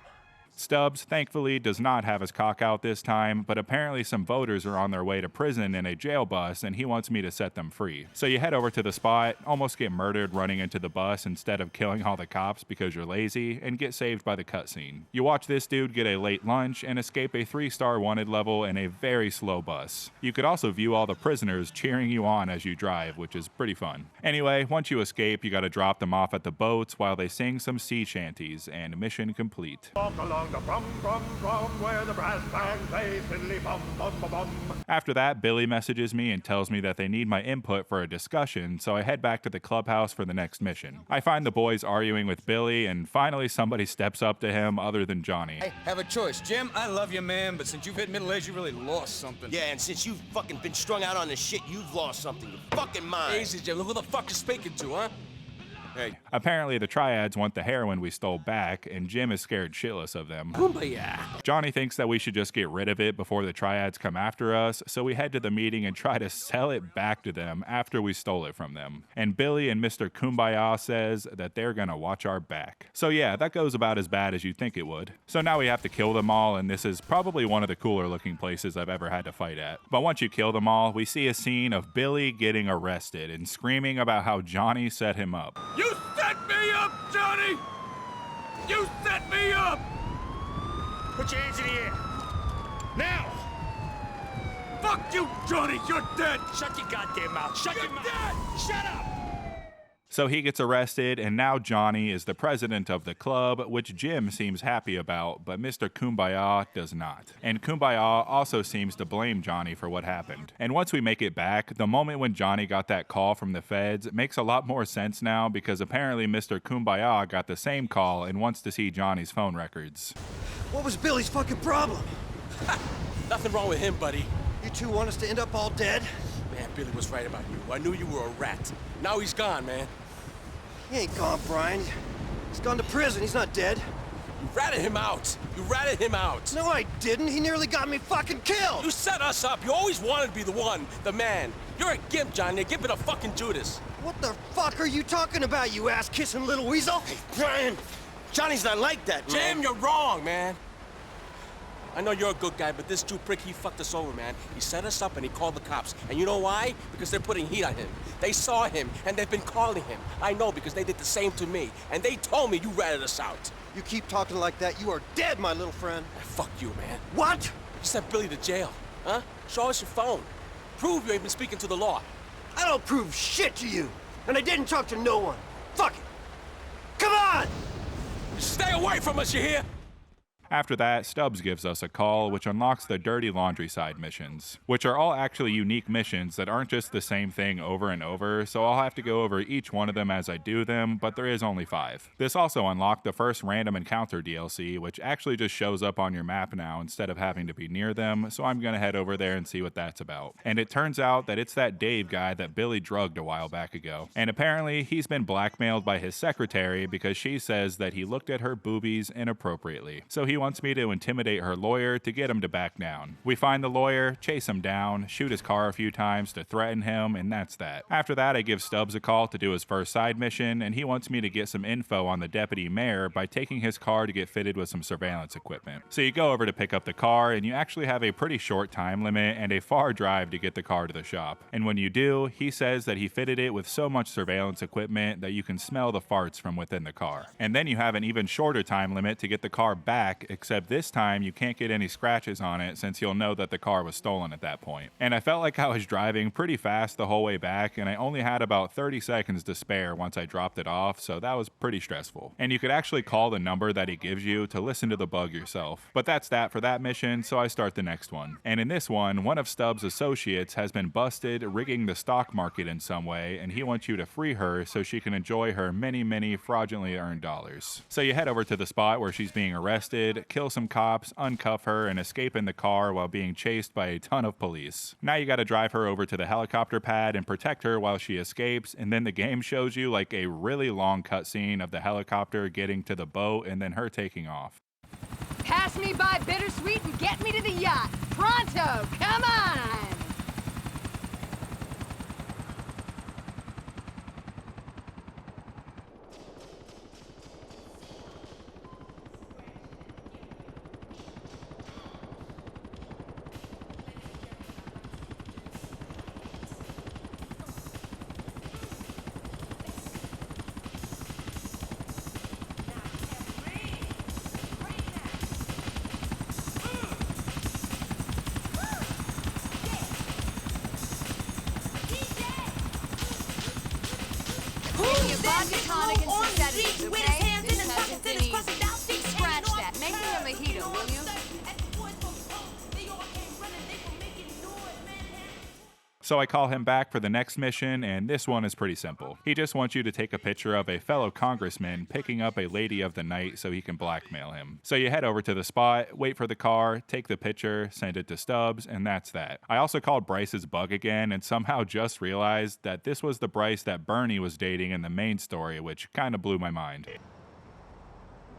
[SPEAKER 1] Stubbs, thankfully, does not have his cock out this time, but apparently some voters are on their way to prison in a jail bus, and he wants me to set them free. So you head over to the spot, almost get murdered running into the bus instead of killing all the cops because you're lazy, and get saved by the cutscene. You watch this dude get a late lunch and escape a 3-star wanted level in a very slow bus. You could also view all the prisoners cheering you on as you drive, which is pretty fun. Anyway, once you escape, you gotta drop them off at the boats while they sing some sea shanties, and mission complete.
[SPEAKER 18] The brum, brum, brum, where the brass band plays fiddly bum, bum, bum, bum.
[SPEAKER 1] After that, Billy messages me and tells me that they need my input for a discussion, so I head back to the clubhouse for the next mission. I find the boys arguing with Billy, and finally somebody steps up to him other than Johnny.
[SPEAKER 15] Hey, have a choice. Jim, I love you, man, but since you've hit middle age, you really lost something.
[SPEAKER 16] Yeah, and since you've fucking been strung out on this shit, you've lost something. Your fucking mind.
[SPEAKER 15] Easy, Jim. Who the fuck you speaking to, huh?
[SPEAKER 16] Hey.
[SPEAKER 1] Apparently the triads want the heroin we stole back, and Jim is scared shitless of them.
[SPEAKER 15] Kumbaya.
[SPEAKER 1] Johnny thinks that we should just get rid of it before the triads come after us, so we head to the meeting and try to sell it back to them after we stole it from them. And Billy and Mr. Kumbaya says that they're gonna watch our back. So yeah, that goes about as bad as you'd think it would. So now we have to kill them all, and this is probably one of the cooler looking places I've ever had to fight at. But once you kill them all, we see a scene of Billy getting arrested and screaming about how Johnny set him up.
[SPEAKER 15] You set me up, Johnny! You set me up!
[SPEAKER 18] Put your hands in the air. Now!
[SPEAKER 15] Fuck you, Johnny! You're dead! Shut your goddamn mouth! Shut your mouth! Dead! Shut up!
[SPEAKER 1] So he gets arrested, and now Johnny is the president of the club, which Jim seems happy about, but Mr. Kumbaya does not. And Kumbaya also seems to blame Johnny for what happened. And once we make it back, the moment when Johnny got that call from the feds makes a lot more sense now, because apparently Mr. Kumbaya got the same call and wants to see Johnny's phone records.
[SPEAKER 23] What was Billy's fucking problem?
[SPEAKER 14] Nothing wrong with him, buddy.
[SPEAKER 23] You two want us to end up all dead?
[SPEAKER 14] Man, Billy was right about you. I knew you were a rat. Now he's gone, man.
[SPEAKER 23] He ain't gone, Brian. He's gone to prison. He's not dead.
[SPEAKER 14] You ratted him out. You ratted him out.
[SPEAKER 23] No, I didn't. He nearly got me fucking killed.
[SPEAKER 14] You set us up. You always wanted to be the one, the man. You're a gimp, Johnny. A gimp and a fucking Judas.
[SPEAKER 23] What the fuck are you talking about, you ass-kissing little weasel?
[SPEAKER 16] Hey, Brian, Johnny's not like that, man.
[SPEAKER 14] Jim, you're wrong, man.
[SPEAKER 6] I know you're a good guy, but this Jew prick, he fucked us over, man. He set us up and he called the cops. And you know why? Because they're putting heat on him. They saw him, and they've been calling him. I know, because they did the same to me. And they told me you ratted us out.
[SPEAKER 23] You keep talking like that, you are dead, my little friend.
[SPEAKER 6] Fuck you, man.
[SPEAKER 23] What?
[SPEAKER 6] You sent Billy to jail, huh? Show us your phone. Prove you ain't been speaking to the law.
[SPEAKER 23] I don't prove shit to you. And I didn't talk to no one. Fuck it. Come on!
[SPEAKER 6] Stay away from us, you hear?
[SPEAKER 1] After that, Stubbs gives us a call, which unlocks the Dirty Laundry side missions, which are all actually unique missions that aren't just the same thing over and over, so I'll have to go over each one of them as I do them, but there is only 5. This also unlocked the first Random Encounter DLC, which actually just shows up on your map now instead of having to be near them, so I'm gonna head over there and see what that's about. And it turns out that it's that Dave guy that Billy drugged a while back ago. And apparently, he's been blackmailed by his secretary because she says that he looked at her boobies inappropriately. So he wants me to intimidate her lawyer to get him to back down. We find the lawyer, chase him down, shoot his car a few times to threaten him, and that's that. After that, I give Stubbs a call to do his first side mission, and he wants me to get some info on the deputy mayor by taking his car to get fitted with some surveillance equipment. So you go over to pick up the car, and you actually have a pretty short time limit and a far drive to get the car to the shop. And when you do, he says that he fitted it with so much surveillance equipment that you can smell the farts from within the car. And then you have an even shorter time limit to get the car back, except this time you can't get any scratches on it since you'll know that the car was stolen at that point. And I felt like I was driving pretty fast the whole way back, and I only had about 30 seconds to spare once I dropped it off, so that was pretty stressful. And you could actually call the number that he gives you to listen to the bug yourself. But that's that for that mission, so I start the next one. And in this one of Stubbs' associates has been busted rigging the stock market in some way, and he wants you to free her so she can enjoy her many fraudulently earned dollars. So you head over to the spot where she's being arrested, kill some cops, uncuff her, and escape in the car while being chased by a ton of police. Now you gotta drive her over to the helicopter pad and protect her while she escapes, and then the game shows you like a really long cutscene of the helicopter getting to the boat and then her taking off.
[SPEAKER 11] Pass me by Bittersweet and get me to the yacht. Pronto, come on!
[SPEAKER 1] So I call him back for the next mission, and this one is pretty simple. He just wants you to take a picture of a fellow congressman picking up a lady of the night so he can blackmail him. So you head over to the spot, wait for the car, take the picture, send it to Stubbs, and that's that. I also called Bryce's bug again and somehow just realized that this was the Bryce that Bernie was dating in the main story, which kind of blew my mind.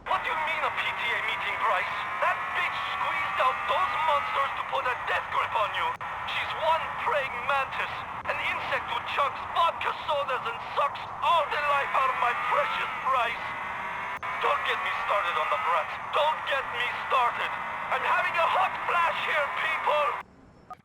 [SPEAKER 20] What do you mean a PTA meeting, Bryce? That bitch squeezed out those monsters to put a death grip on you. She's one praying mantis, an insect who chugs vodka sodas and sucks all the life out of my precious Bryce. Don't get me started on the brat. Don't get me started. I'm having a hot flash here, people!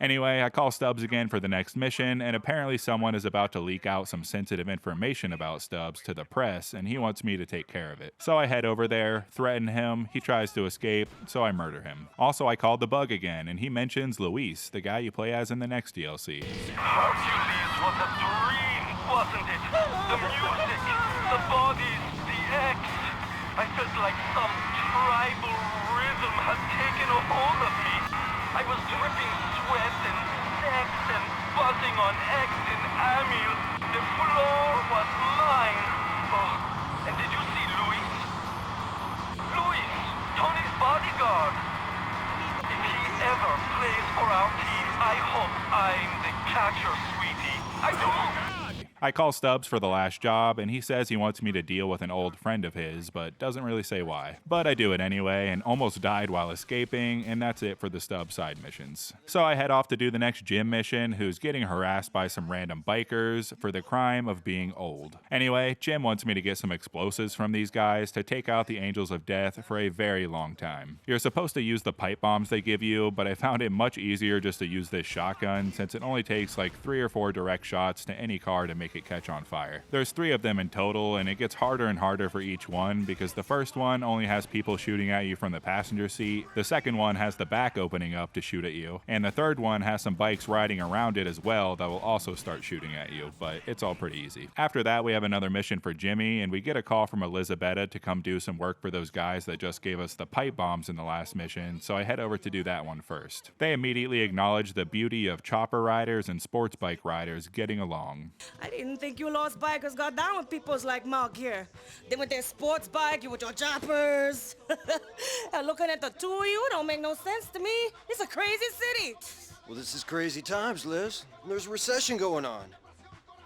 [SPEAKER 1] Anyway, I call Stubbs again for the next mission, and apparently someone is about to leak out some sensitive information about Stubbs to the press, and he wants me to take care of it. So I head over there, threaten him, he tries to escape, so I murder him. Also, I called the bug again, and he mentions Luis, the guy you play as in the next DLC.
[SPEAKER 20] Hercules was a dream, wasn't it? The music, the bodies, the X. I felt like some tribal rhythm had taken a hold of me. I was dripping sweat and sex and buzzing on X and Amil. The floor was mine. Oh, and did you see Luis? Luis, Tony's bodyguard. If he ever plays for our team, I hope I'm the catcher, sweetie. I do.
[SPEAKER 1] I I call Stubbs for the last job, and he says he wants me to deal with an old friend of his, but doesn't really say why. But I do it anyway, and almost died while escaping, and that's it for the Stubbs side missions. So I head off to do the next Jim mission, who's getting harassed by some random bikers for the crime of being old. Anyway, Jim wants me to get some explosives from these guys to take out the Angels of Death for a very long time. You're supposed to use the pipe bombs they give you, but I found it much easier just to use this shotgun since it only takes like 3 or 4 direct shots to any car to make it catch on fire. There's 3 of them in total, and it gets harder and harder for each one because the first one only has people shooting at you from the passenger seat, the second one has the back opening up to shoot at you, and the third one has some bikes riding around it as well that will also start shooting at you, but it's all pretty easy. After that, we have another mission for Jimmy, and we get a call from Elizabetta to come do some work for those guys that just gave us the pipe bombs in the last mission, so I head over to do that one first. They immediately acknowledge the beauty of chopper riders and sports bike riders getting along.
[SPEAKER 5] I didn't think you lost bikers got down with peoples like Mark here. They with their sports bike, you with your choppers. And looking at the two of you don't make no sense to me. It's a crazy city.
[SPEAKER 23] Well, this is crazy times, Liz. There's a recession going on.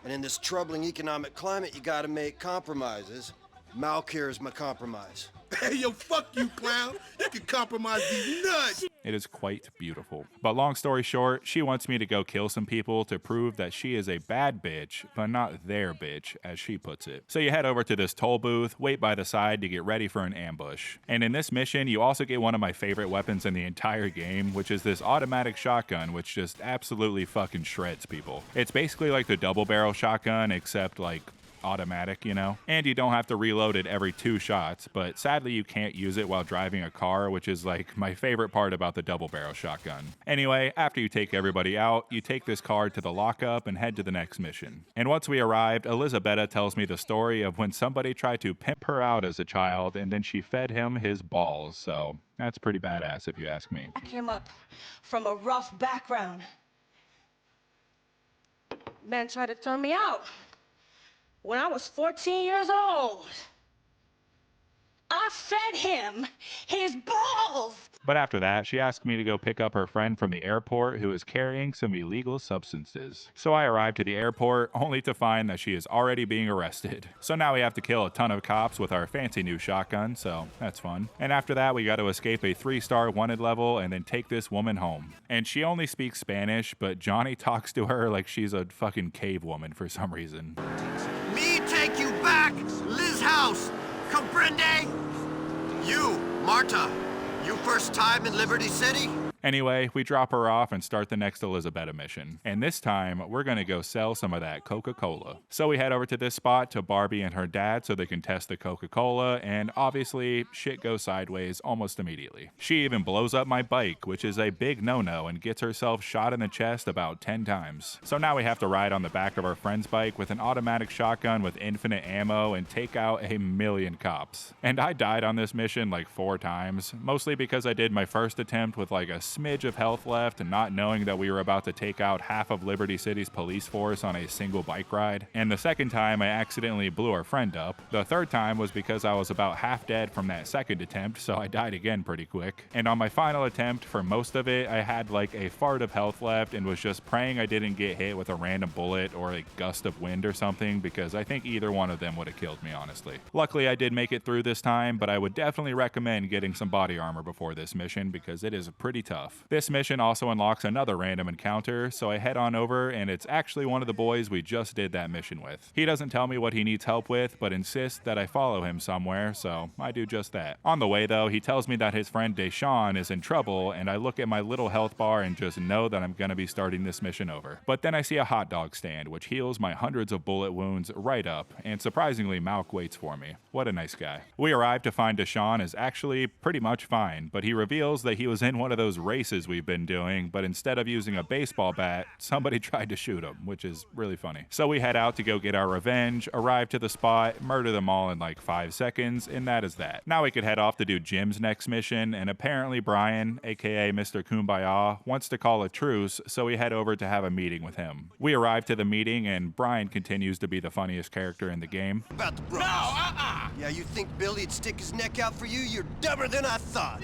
[SPEAKER 23] And in this troubling economic climate, you gotta make compromises. Malk here is my compromise.
[SPEAKER 18] Hey, yo, fuck you, clown. You can compromise these nuts.
[SPEAKER 1] It is quite beautiful. But long story short, she wants me to go kill some people to prove that she is a bad bitch, but not their bitch, as she puts it. So you head over to this toll booth, wait by the side to get ready for an ambush. And in this mission, you also get one of my favorite weapons in the entire game, which is this automatic shotgun, which just absolutely fucking shreds people. It's basically like the double barrel shotgun, except like automatic, you know? And you don't have to reload it every 2 shots, but sadly you can't use it while driving a car, which is like my favorite part about the double barrel shotgun. Anyway, after you take everybody out, you take this car to the lockup and head to the next mission. And once we arrived, Elizabetta tells me the story of when somebody tried to pimp her out as a child and then she fed him his balls, so that's pretty badass if you ask me.
[SPEAKER 5] I came up from a rough background. Man tried to turn me out. When I was 14 years old, I fed him his balls.
[SPEAKER 1] But after that, she asked me to go pick up her friend from the airport who is carrying some illegal substances. So I arrived to the airport only to find that she is already being arrested. So now we have to kill a ton of cops with our fancy new shotgun, so that's fun. And after that, we got to escape a 3-star wanted level and then take this woman home. And she only speaks Spanish, but Johnny talks to her like she's a fucking cave woman for some reason.
[SPEAKER 23] Me take you back, Liz house. Comprende? You, Marta. You first time in Liberty City?
[SPEAKER 1] Anyway, we drop her off and start the next Elizabetta mission. And this time, we're gonna go sell some of that Coca-Cola. So we head over to this spot to Barbie and her dad so they can test the Coca-Cola, and obviously, shit goes sideways almost immediately. She even blows up my bike, which is a big no-no, and gets herself shot in the chest about 10 times. So now we have to ride on the back of our friend's bike with an automatic shotgun with infinite ammo and take out a million cops. And I died on this mission like 4 times, mostly because I did my first attempt with like a smidge of health left and not knowing that we were about to take out half of Liberty City's police force on a single bike ride. And the second time I accidentally blew our friend up. The third time was because I was about half dead from that second attempt, so I died again pretty quick. And on my final attempt, for most of it, I had like a fart of health left and was just praying I didn't get hit with a random bullet or a gust of wind or something, because I think either one of them would have killed me, honestly. Luckily I did make it through this time, but I would definitely recommend getting some body armor before this mission because it is pretty tough. This mission also unlocks another random encounter, so I head on over and it's actually one of the boys we just did that mission with. He doesn't tell me what he needs help with, but insists that I follow him somewhere, so I do just that. On the way though, he tells me that his friend Deshawn is in trouble, and I look at my little health bar and just know that I'm gonna be starting this mission over. But then I see a hot dog stand, which heals my hundreds of bullet wounds right up, and surprisingly Malk waits for me. What a nice guy. We arrive to find Deshawn is actually pretty much fine, but he reveals that he was in one of those races we've been doing, but instead of using a baseball bat, somebody tried to shoot him, which is really funny. So we head out to go get our revenge, arrive to the spot, murder them all in like 5 seconds, and that is that. Now we could head off to do Jim's next mission, and apparently Brian, aka Mr. Kumbaya, wants to call a truce, so we head over to have a meeting with him. We arrive to the meeting, and Brian continues to be the funniest character in the game.
[SPEAKER 23] About the bros.
[SPEAKER 14] No,
[SPEAKER 23] Yeah, you think Billy'd stick his neck out for you? You're dumber than I thought.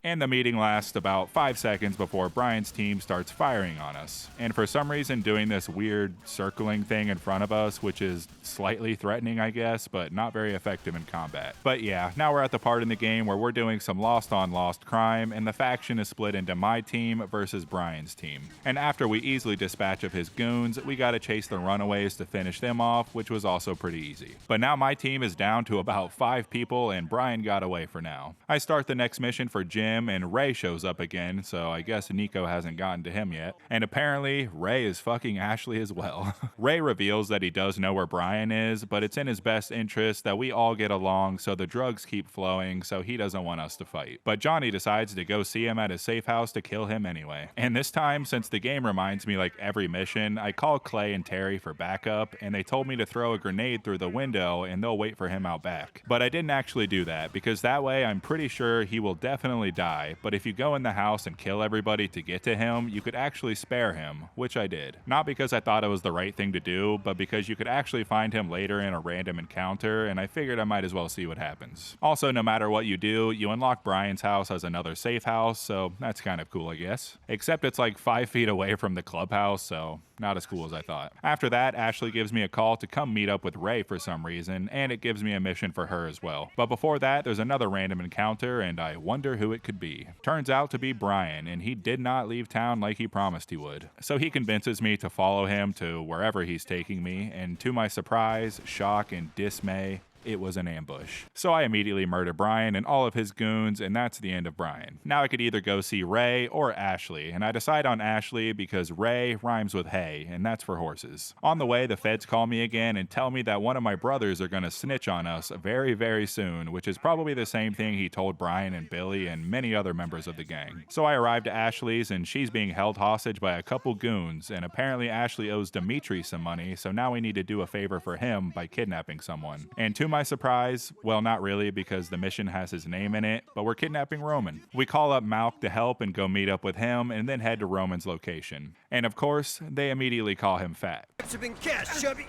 [SPEAKER 1] And the meeting lasts about 5 seconds before Brian's team starts firing on us. And for some reason doing this weird circling thing in front of us, which is slightly threatening, I guess, but not very effective in combat. But yeah, now we're at the part in the game where we're doing some lost on lost crime, and the faction is split into my team versus Brian's team. And after we easily dispatch of his goons, we gotta chase the runaways to finish them off, which was also pretty easy. But now my team is down to about 5 people, and Brian got away for now. I start the next mission for Jim, and Ray shows up again, so I guess Nico hasn't gotten to him yet. And apparently, Ray is fucking Ashley as well. Ray reveals that he does know where Brian is, but it's in his best interest that we all get along so the drugs keep flowing, so he doesn't want us to fight. But Johnny decides to go see him at his safe house to kill him anyway. And this time, since the game reminds me like every mission, I call Clay and Terry for backup, and they told me to throw a grenade through the window and they'll wait for him out back. But I didn't actually do that, because that way I'm pretty sure he will definitely die, but if you go in the house and kill everybody to get to him, you could actually spare him, which I did. Not because I thought it was the right thing to do, but because you could actually find him later in a random encounter, and I figured I might as well see what happens. Also, no matter what you do, you unlock Brian's house as another safe house, so that's kind of cool, I guess. Except it's like 5 feet away from the clubhouse, so not as cool as I thought. After that, Ashley gives me a call to come meet up with Ray for some reason, and it gives me a mission for her as well. But before that, there's another random encounter, and I wonder who it could be. Turns out to be Brian, and he did not leave town like he promised he would. So he convinces me to follow him to wherever he's taking me, and to my surprise, shock, and dismay, it was an ambush. So I immediately murder Brian and all of his goons, and that's the end of Brian. Now I could either go see Ray or Ashley, and I decide on Ashley because Ray rhymes with hay, and that's for horses. On the way, the feds call me again and tell me that one of my brothers are gonna snitch on us very, very soon, which is probably the same thing he told Brian and Billy and many other members of the gang. So I arrive to Ashley's, and she's being held hostage by a couple goons, and apparently Ashley owes Dimitri some money, so now we need to do a favor for him by kidnapping someone. And to my surprise, well, not really, because the mission has his name in it, but we're kidnapping Roman. We call up Malk to help and go meet up with him, and then head to Roman's location. And of course, they immediately call him fat.
[SPEAKER 23] Been cash, chubby.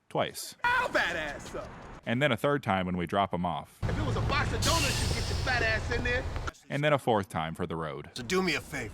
[SPEAKER 1] Twice.
[SPEAKER 18] How badass up?
[SPEAKER 1] And then a third time when we drop him off.
[SPEAKER 18] If it was a box of donuts, you'd get your fat ass in there.
[SPEAKER 1] And then a fourth time for the road.
[SPEAKER 23] So do me a favor.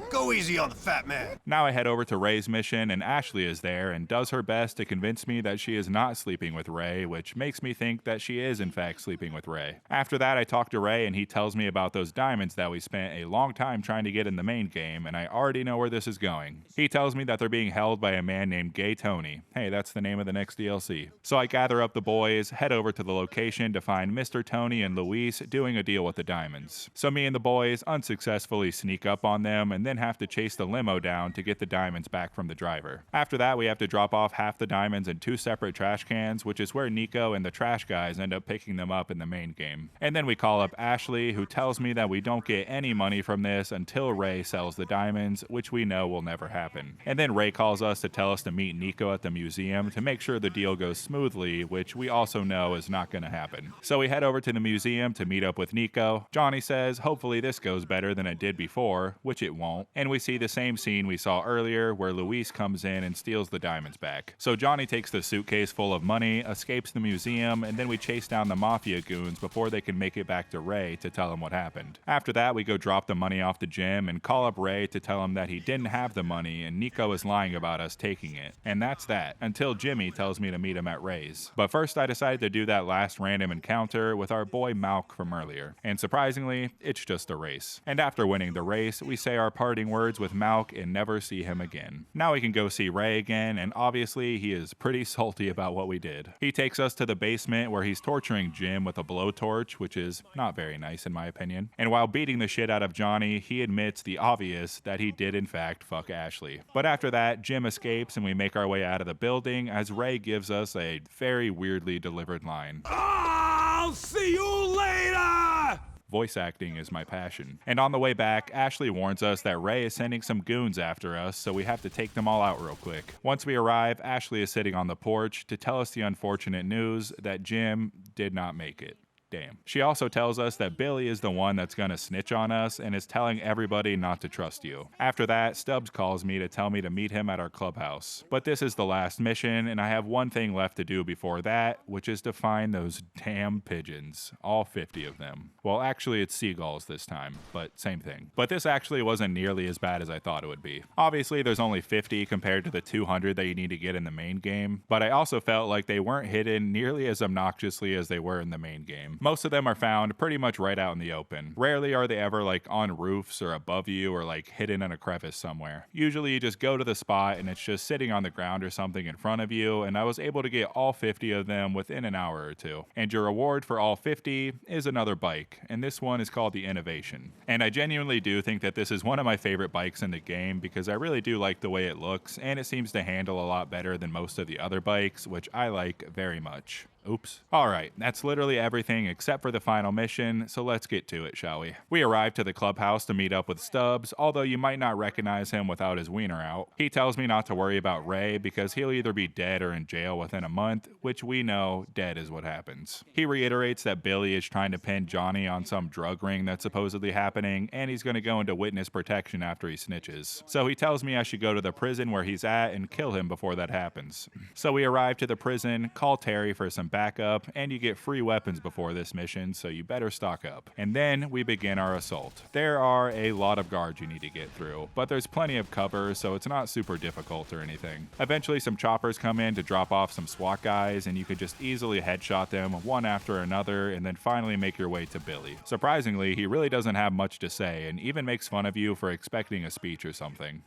[SPEAKER 23] Go easy on the fat man.
[SPEAKER 1] Now I head over to Ray's mission, and Ashley is there and does her best to convince me that she is not sleeping with Ray, which makes me think that she is in fact sleeping with Ray. After that, I talk to Ray and he tells me about those diamonds that we spent a long time trying to get in the main game, and I already know where this is going. He tells me that they're being held by a man named Gay Tony. Hey, that's the name of the next DLC. So I gather up the boys, head over to the location to find Mr. Tony and Luis doing a deal with the diamonds. So me and the boys unsuccessfully sneak up on them and then have to chase the limo down to get the diamonds back from the driver. After that, we have to drop off half the diamonds in 2 separate trash cans, which is where Nico and the trash guys end up picking them up in the main game. And then we call up Ashley, who tells me that we don't get any money from this until Ray sells the diamonds, which we know will never happen. And then Ray calls us to tell us to meet Nico at the museum to make sure the deal goes smoothly, which we also know is not going to happen. So we head over to the museum to meet up with Nico. Johnny says hopefully this goes better than it did before, which it won't. And we see the same scene we saw earlier where Luis comes in and steals the diamonds back. So Johnny takes the suitcase full of money, escapes the museum, and then we chase down the mafia goons before they can make it back to Ray to tell him what happened. After that, we go drop the money off to Jim and call up Ray to tell him that he didn't have the money and Nico is lying about us taking it. And that's that, until Jimmy tells me to meet him at Ray's. But first I decided to do that last random encounter with our boy Malk from earlier. And surprisingly, it's just a race. And after winning the race, we say our parting words with Malk and never see him again. Now we can go see Ray again, and obviously he is pretty salty about what we did. He takes us to the basement where he's torturing Jim with a blowtorch, which is not very nice in my opinion. And while beating the shit out of Johnny, he admits the obvious that he did in fact fuck Ashley. But after that, Jim escapes and we make our way out of the building as Ray gives us a very weirdly delivered line.
[SPEAKER 22] I'll see you later!
[SPEAKER 1] Voice acting is my passion. And on the way back, Ashley warns us that Ray is sending some goons after us, so we have to take them all out real quick. Once we arrive, Ashley is sitting on the porch to tell us the unfortunate news that Jim did not make it. damn. She also tells us that Billy is the one that's gonna snitch on us and is telling everybody not to trust you. After that, Stubbs calls me to tell me to meet him at our clubhouse. But this is the last mission, and I have one thing left to do before that, which is to find those damn pigeons. All 50 of them. Well, actually it's seagulls this time, but same thing. But this actually wasn't nearly as bad as I thought it would be. Obviously there's only 50 compared to the 200 that you need to get in the main game, but I also felt like they weren't hidden nearly as obnoxiously as they were in the main game. Most of them are found pretty much right out in the open. Rarely are they ever like on roofs or above you or like hidden in a crevice somewhere. Usually you just go to the spot and it's just sitting on the ground or something in front of you, and I was able to get all 50 of them within an hour or two. And your reward for all 50 is another bike, and this one is called the Innovation. And I genuinely do think that this is one of my favorite bikes in the game because I really do like the way it looks, and it seems to handle a lot better than most of the other bikes, which I like very much. Oops. Alright, that's literally everything except for the final mission, so let's get to it, shall we? We arrive to the clubhouse to meet up with Stubbs, although you might not recognize him without his wiener out. He tells me not to worry about Ray because he'll either be dead or in jail within a month, which we know dead is what happens. He reiterates that Billy is trying to pin Johnny on some drug ring that's supposedly happening, and he's going to go into witness protection after he snitches. So he tells me I should go to the prison where he's at and kill him before that happens. So we arrive to the prison, call Terry for some backup, and you get free weapons before this mission, so you better stock up. And then we begin our assault. There are a lot of guards you need to get through, but there's plenty of cover, so it's not super difficult or anything. Eventually some choppers come in to drop off some SWAT guys, and you could just easily headshot them one after another, and then finally make your way to Billy. Surprisingly, he really doesn't have much to say, and even makes fun of you for expecting a speech or something.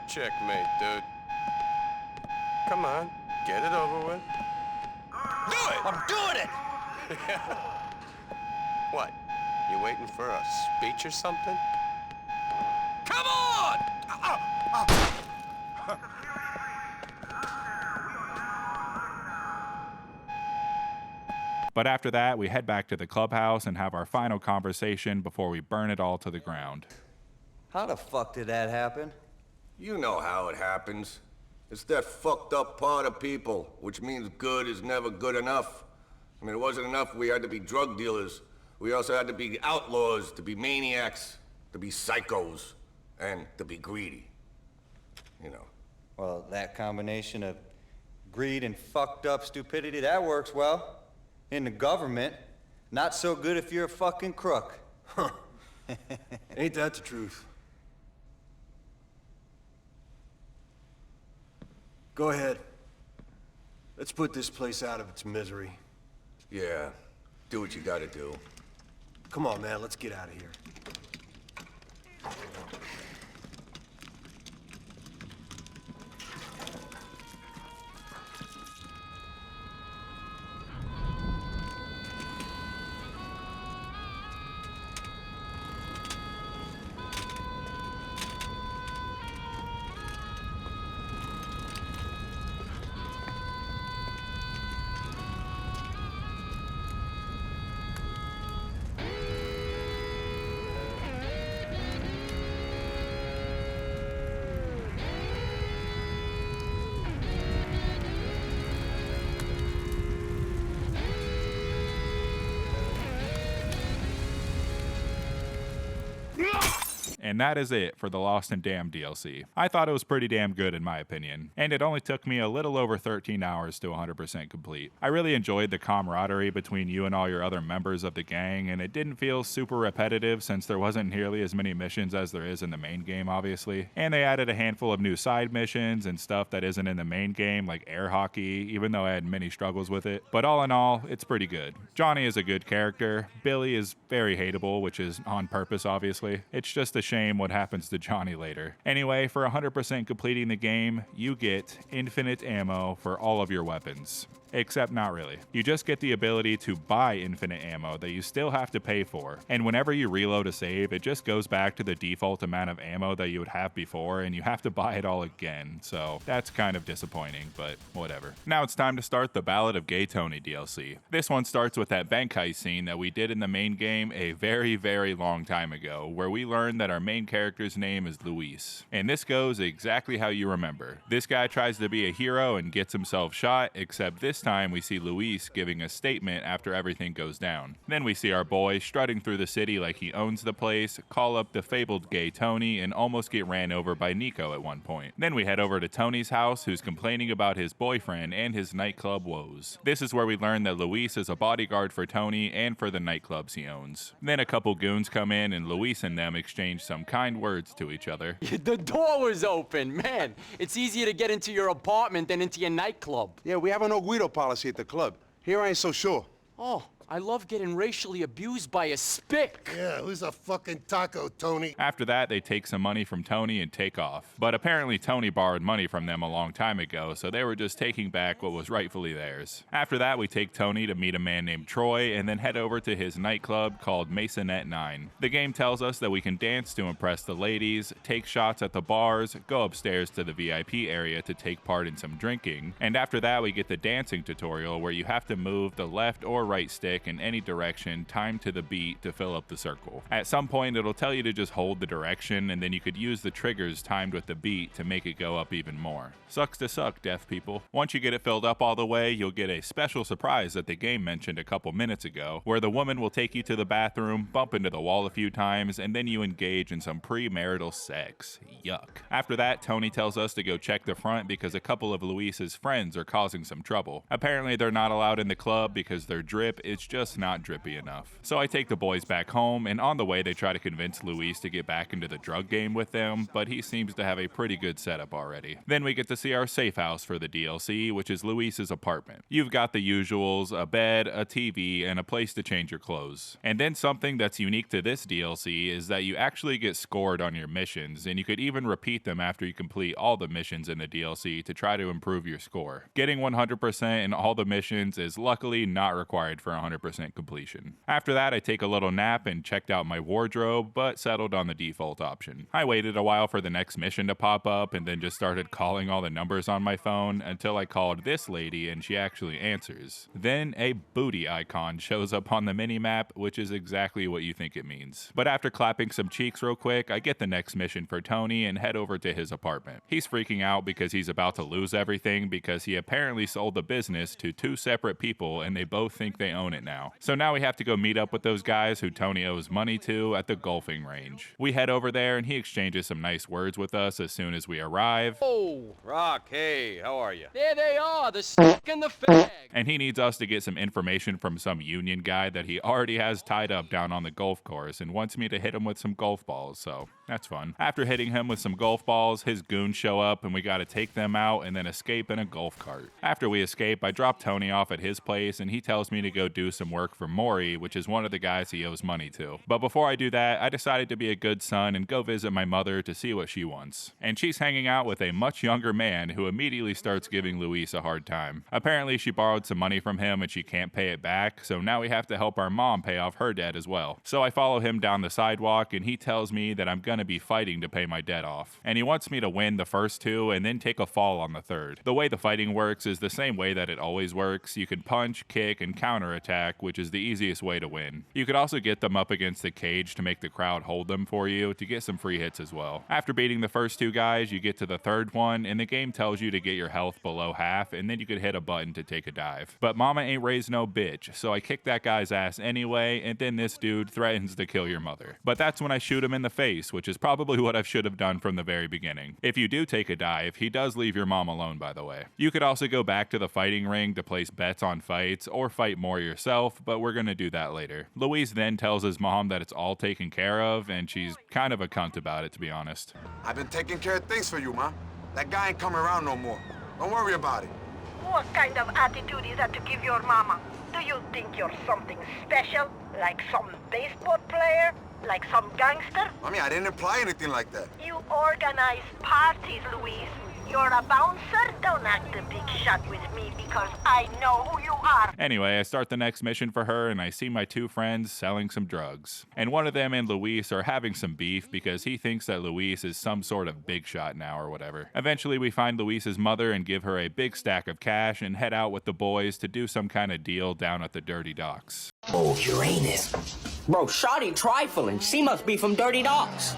[SPEAKER 6] Checkmate, dude. Come on, get it over with. Do it! I'm doing it! What? You waiting for a speech or something? Come on!
[SPEAKER 1] But after that, we head back to the clubhouse and have our final conversation before we burn it all to the ground.
[SPEAKER 2] How the fuck did that happen?
[SPEAKER 18] You know how it happens. It's that fucked up part of people, which means good is never good enough. I mean, it wasn't enough we had to be drug dealers. We also had to be outlaws, to be maniacs, to be psychos, and to be greedy. You know.
[SPEAKER 2] Well, that combination of greed and fucked up stupidity, that works well. In the government, not so good if you're a fucking crook.
[SPEAKER 23] Huh. Ain't that the truth? Go ahead. Let's put this place out of its misery.
[SPEAKER 18] Yeah, do what you gotta do.
[SPEAKER 23] Come on, man, let's get out of here.
[SPEAKER 1] And that is it for the Lost and Damned DLC. I thought it was pretty damn good in my opinion, and it only took me a little over 13 hours to 100% complete. I really enjoyed the camaraderie between you and all your other members of the gang, and it didn't feel super repetitive since there wasn't nearly as many missions as there is in the main game, obviously. And they added a handful of new side missions and stuff that isn't in the main game, like air hockey, even though I had many struggles with it. But all in all, it's pretty good. Johnny is a good character. Billy is very hateable, which is on purpose, obviously. It's just a shame what happens to Johnny later. Anyway, for 100% completing the game, you get infinite ammo for all of your weapons. Except not really. You just get the ability to buy infinite ammo that you still have to pay for. And whenever you reload a save, it just goes back to the default amount of ammo that you would have before, and you have to buy it all again. So that's kind of disappointing, but whatever. Now it's time to start the Ballad of Tony DLC. This one starts with that bank heist scene that we did in the main game a very, very long time ago, where we learned that our main character's name is Luis. And this goes exactly how you remember. This guy tries to be a hero and gets himself shot, except this this time we see Luis giving a statement after everything goes down. Then we see our boy strutting through the city like he owns the place, call up the fabled gay Tony, and almost get ran over by Nico at one point. Then we head over to Tony's house, who's complaining about his boyfriend and his nightclub woes. This is where we learn that Luis is a bodyguard for Tony and for the nightclubs he owns. Then a couple goons come in and Luis and them exchange some kind words to each other.
[SPEAKER 14] The door was open, man. It's easier to get into your apartment than into your nightclub.
[SPEAKER 9] Yeah, we have a no guido policy at the club. Here I ain't so sure.
[SPEAKER 14] Oh, I love getting racially abused by a spick.
[SPEAKER 18] Yeah, who's a fucking taco, Tony?
[SPEAKER 1] After that, they take some money from Tony and take off. But apparently Tony borrowed money from them a long time ago, so they were just taking back what was rightfully theirs. After that, we take Tony to meet a man named Troy and then head over to his nightclub called Masonette 9. The game tells us that we can dance to impress the ladies, take shots at the bars, go upstairs to the VIP area to take part in some drinking, and after that we get the dancing tutorial where you have to move the left or right stick in any direction timed to the beat to fill up the circle. At some point it'll tell you to just hold the direction and then you could use the triggers timed with the beat to make it go up even more. Sucks to suck, deaf people. Once you get it filled up all the way, you'll get a special surprise that the game mentioned a couple minutes ago, where the woman will take you to the bathroom, bump into the wall a few times, and then you engage in some premarital sex. Yuck. After that, Tony tells us to go check the front because a couple of Luis's friends are causing some trouble. Apparently they're not allowed in the club because their drip is just not drippy enough. So I take the boys back home, and on the way they try to convince Luis to get back into the drug game with them, but he seems to have a pretty good setup already. Then we get to see our safe house for the DLC, which is Luis's apartment. You've got the usuals, a bed, a TV, and a place to change your clothes. And then something that's unique to this DLC is that you actually get scored on your missions, and you could even repeat them after you complete all the missions in the DLC to try to improve your score. Getting 100% in all the missions is luckily not required for 100% completion. After that, I take a little nap and checked out my wardrobe, but settled on the default option. I waited a while for the next mission to pop up and then just started calling all the numbers on my phone until I called this lady and she actually answers. Then a booty icon shows up on the minimap, which is exactly what you think it means. But after clapping some cheeks real quick, I get the next mission for Tony and head over to his apartment. He's freaking out because he's about to lose everything because he apparently sold the business to two separate people and they both think they own it now. So now we have to go meet up with those guys who Tony owes money to at the golfing range. We head over there and he exchanges some nice words with us as soon as we arrive.
[SPEAKER 14] Oh!
[SPEAKER 17] Rock, hey, how are you?
[SPEAKER 14] There they are, the stick and the fag.
[SPEAKER 1] And he needs us to get some information from some union guy that he already has tied up down on the golf course and wants me to hit him with some golf balls, so that's fun. After hitting him with some golf balls, his goons show up and we gotta take them out and then escape in a golf cart. After we escape, I drop Tony off at his place and he tells me to go do some work for Maury, which is one of the guys he owes money to. But before I do that, I decided to be a good son and go visit my mother to see what she wants. And she's hanging out with a much younger man who immediately starts giving Luis a hard time. Apparently she borrowed some money from him and she can't pay it back, so now we have to help our mom pay off her debt as well. So I follow him down the sidewalk and he tells me that I'm gonna be fighting to pay my debt off. And he wants me to win the first two and then take a fall on the third. The way the fighting works is the same way that it always works. You can punch, kick, and counterattack, which is the easiest way to win. You could also get them up against the cage to make the crowd hold them for you to get some free hits as well. After beating the first two guys, you get to the third one and the game tells you to get your health below half and then you could hit a button to take a dive. But mama ain't raised no bitch, so I kick that guy's ass anyway and then this dude threatens to kill your mother. But that's when I shoot him in the face, which is probably what I should have done from the very beginning. If you do take a dive, he does leave your mom alone, by the way. You could also go back to the fighting ring to place bets on fights or fight more yourself, but we're gonna do that later. Luis then tells his mom that it's all taken care of and she's kind of a cunt about it, to be honest.
[SPEAKER 9] I've been taking care of things for you, Ma. That guy ain't coming around no more. Don't worry about it.
[SPEAKER 21] What kind of attitude is that to give your mama? Do you think you're something special? Like some baseball player? Like some gangster?
[SPEAKER 9] I mean, I didn't imply anything like that.
[SPEAKER 21] You organize parties, Luis. You're a bouncer? Don't act a big shot with me because I know who you are.
[SPEAKER 1] Anyway, I start the next mission for her and I see my two friends selling some drugs. And one of them and Luis are having some beef because he thinks that Luis is some sort of big shot now or whatever. Eventually we find Luis's mother and give her a big stack of cash and head out with the boys to do some kind of deal down at the Dirty Docks.
[SPEAKER 24] Oh, Uranus. Bro, Shawty trifling. She must be from Dirty Docks.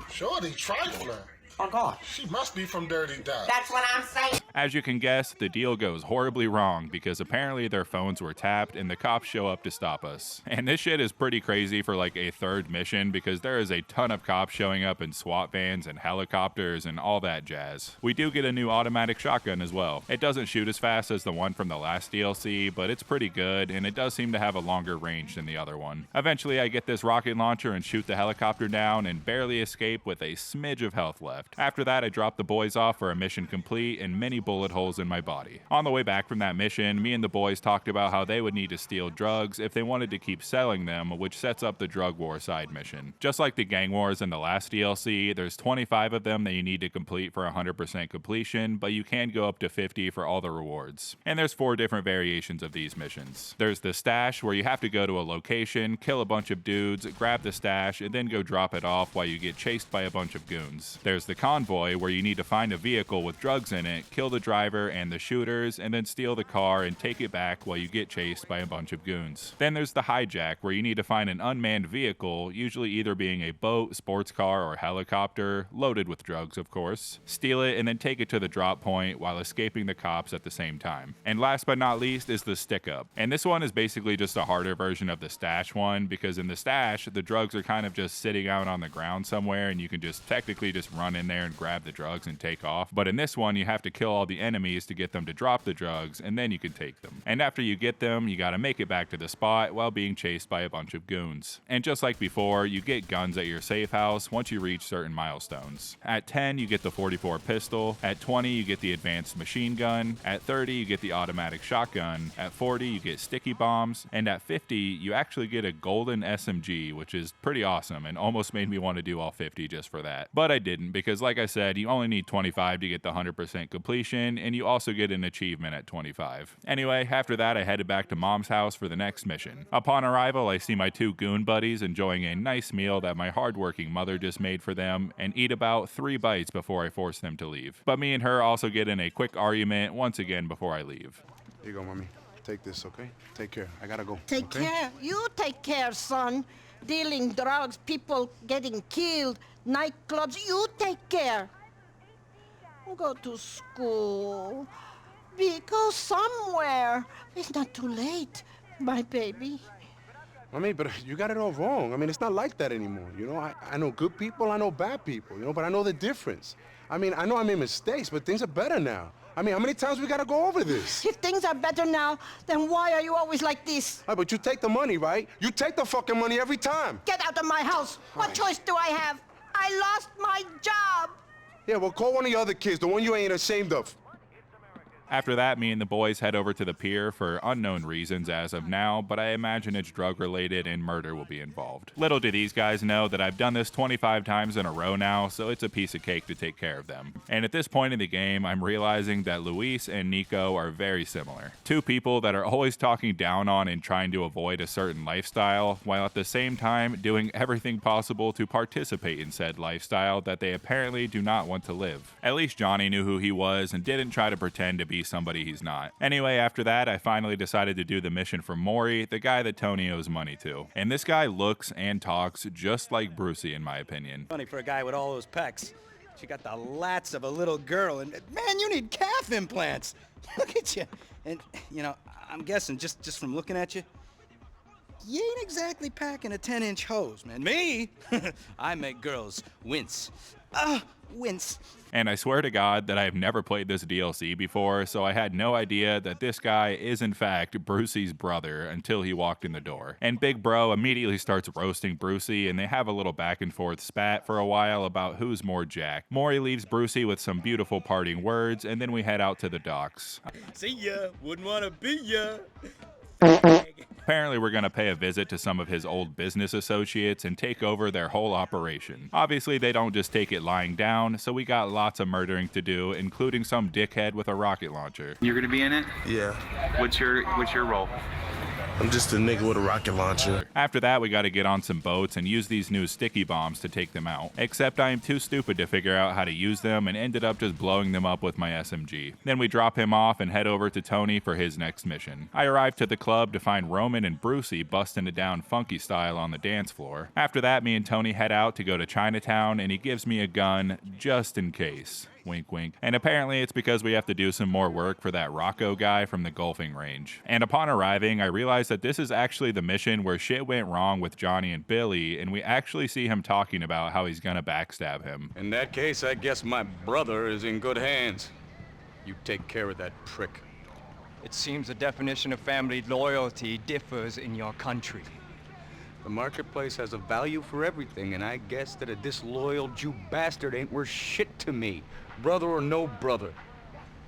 [SPEAKER 18] Shorty trifling?
[SPEAKER 24] Oh, God.
[SPEAKER 18] She must be from Dirty Docks.
[SPEAKER 24] That's what I'm saying.
[SPEAKER 1] As you can guess, the deal goes horribly wrong because apparently their phones were tapped and the cops show up to stop us. And this shit is pretty crazy for like a third mission because there is a ton of cops showing up in SWAT vans and helicopters and all that jazz. We do get a new automatic shotgun as well. It doesn't shoot as fast as the one from the last DLC, but it's pretty good and it does seem to have a longer range than the other one. Eventually I get this rocket launcher and shoot the helicopter down and barely escape with a smidge of health left. After that I drop the boys off for a mission complete and many bullet holes in my body. On the way back from that mission, me and the boys talked about how they would need to steal drugs if they wanted to keep selling them, which sets up the drug war side mission. Just like the gang wars in the last DLC, there's 25 of them that you need to complete for 100% completion, but you can go up to 50 for all the rewards. And there's 4 different variations of these missions. There's the stash, where you have to go to a location, kill a bunch of dudes, grab the stash, and then go drop it off while you get chased by a bunch of goons. There's the convoy, where you need to find a vehicle with drugs in it, kill the driver and the shooters, and then steal the car and take it back while you get chased by a bunch of goons. Then there's the hijack, where you need to find an unmanned vehicle, usually either being a boat, sports car, or helicopter, loaded with drugs of course, steal it and then take it to the drop point while escaping the cops at the same time. And last but not least is the stick up. And this one is basically just a harder version of the stash one, because in the stash, the drugs are kind of just sitting out on the ground somewhere and you can just technically just run in there and grab the drugs and take off. But in this one, you have to kill all the enemies to get them to drop the drugs, and then you can take them. And after you get them, you gotta make it back to the spot while being chased by a bunch of goons. And just like before, you get guns at your safe house once you reach certain milestones. At 10, you get the 44 pistol. At 20, you get the advanced machine gun. At 30, you get the automatic shotgun. At 40, you get sticky bombs. And at 50, you actually get a golden SMG, which is pretty awesome and almost made me want to do all 50 just for that. But I didn't, because like I said, you only need 25 to get the 100% completion, and you also get an achievement at 25. Anyway, after that I headed back to Mom's house for the next mission. Upon arrival, I see my 2 goon buddies enjoying a nice meal that my hardworking mother just made for them, and eat about 3 bites before I force them to leave. But me and her also get in a quick argument once again before I leave.
[SPEAKER 4] Here you go, mommy. Take this, okay? Take care. I gotta go.
[SPEAKER 7] Take care. You take care, son. Dealing drugs, people getting killed, nightclubs, you take care. Go to school. Go somewhere. It's not too late, my baby.
[SPEAKER 4] I mean, but you got it all wrong. I mean, it's not like that anymore, you know? I know good people, I know bad people, you know, but I know the difference. I mean, I know I made mistakes, but things are better now. I mean, how many times we gotta go over this?
[SPEAKER 7] If things are better now, then why are you always like this?
[SPEAKER 4] Right, but you take the money, right? You take the fucking money every time.
[SPEAKER 7] Get out of my house. What choice do I have? I lost my job.
[SPEAKER 4] Yeah, well, call one of your other kids, the one you ain't ashamed of.
[SPEAKER 1] After that, me and the boys head over to the pier for unknown reasons as of now, but I imagine it's drug related and murder will be involved. Little do these guys know that I've done this 25 times in a row now, so it's a piece of cake to take care of them. And at this point in the game, I'm realizing that Luis and Nico are very similar. 2 people that are always talking down on and trying to avoid a certain lifestyle, while at the same time doing everything possible to participate in said lifestyle that they apparently do not want to live. At least Johnny knew who he was and didn't try to pretend to be somebody he's not. Anyway, after that, I finally decided to do the mission for Maury, the guy that Tony owes money to. And this guy looks and talks just like Brucey, in my opinion.
[SPEAKER 10] Funny for a guy with all those pecs. She got the lats of a little girl, and man, you need calf implants. Look at you. And, you know, I'm guessing, just from looking at you, you ain't exactly packing a 10-inch hose, man. Me? I make girls wince. Wince.
[SPEAKER 1] And I swear to God that I have never played this DLC before, so I had no idea that this guy is in fact Brucey's brother until he walked in the door. And Big Bro immediately starts roasting Brucey, and they have a little back and forth spat for a while about who's more jacked. Maury leaves Brucey with some beautiful parting words, and then we head out to the docks.
[SPEAKER 10] See ya, wouldn't wanna be ya.
[SPEAKER 1] Apparently we're going to pay a visit to some of his old business associates and take over their whole operation. Obviously they don't just take it lying down, so we got lots of murdering to do, including some dickhead with a rocket launcher.
[SPEAKER 13] You're gonna be in it?
[SPEAKER 25] Yeah.
[SPEAKER 13] What's your role?
[SPEAKER 25] I'm just a nigga with a rocket launcher.
[SPEAKER 1] After that, we got to get on some boats and use these new sticky bombs to take them out. Except I am too stupid to figure out how to use them and ended up just blowing them up with my SMG. Then we drop him off and head over to Tony for his next mission. I arrive to the club to find Roman and Brucey busting it down funky style on the dance floor. After that, me and Tony head out to go to Chinatown, and he gives me a gun just in case. wink wink. And apparently it's because we have to do some more work for that Rocco guy from the golfing range. And upon arriving, I realized that this is actually the mission where shit went wrong with Johnny and Billy, and we actually see him talking about how he's gonna backstab him.
[SPEAKER 3] In that case, I guess my brother is in good hands. You take care of that prick.
[SPEAKER 8] It seems the definition of family loyalty differs in your country.
[SPEAKER 3] The marketplace has a value for everything, and I guess that a disloyal Jew bastard ain't worth shit to me, brother or no brother.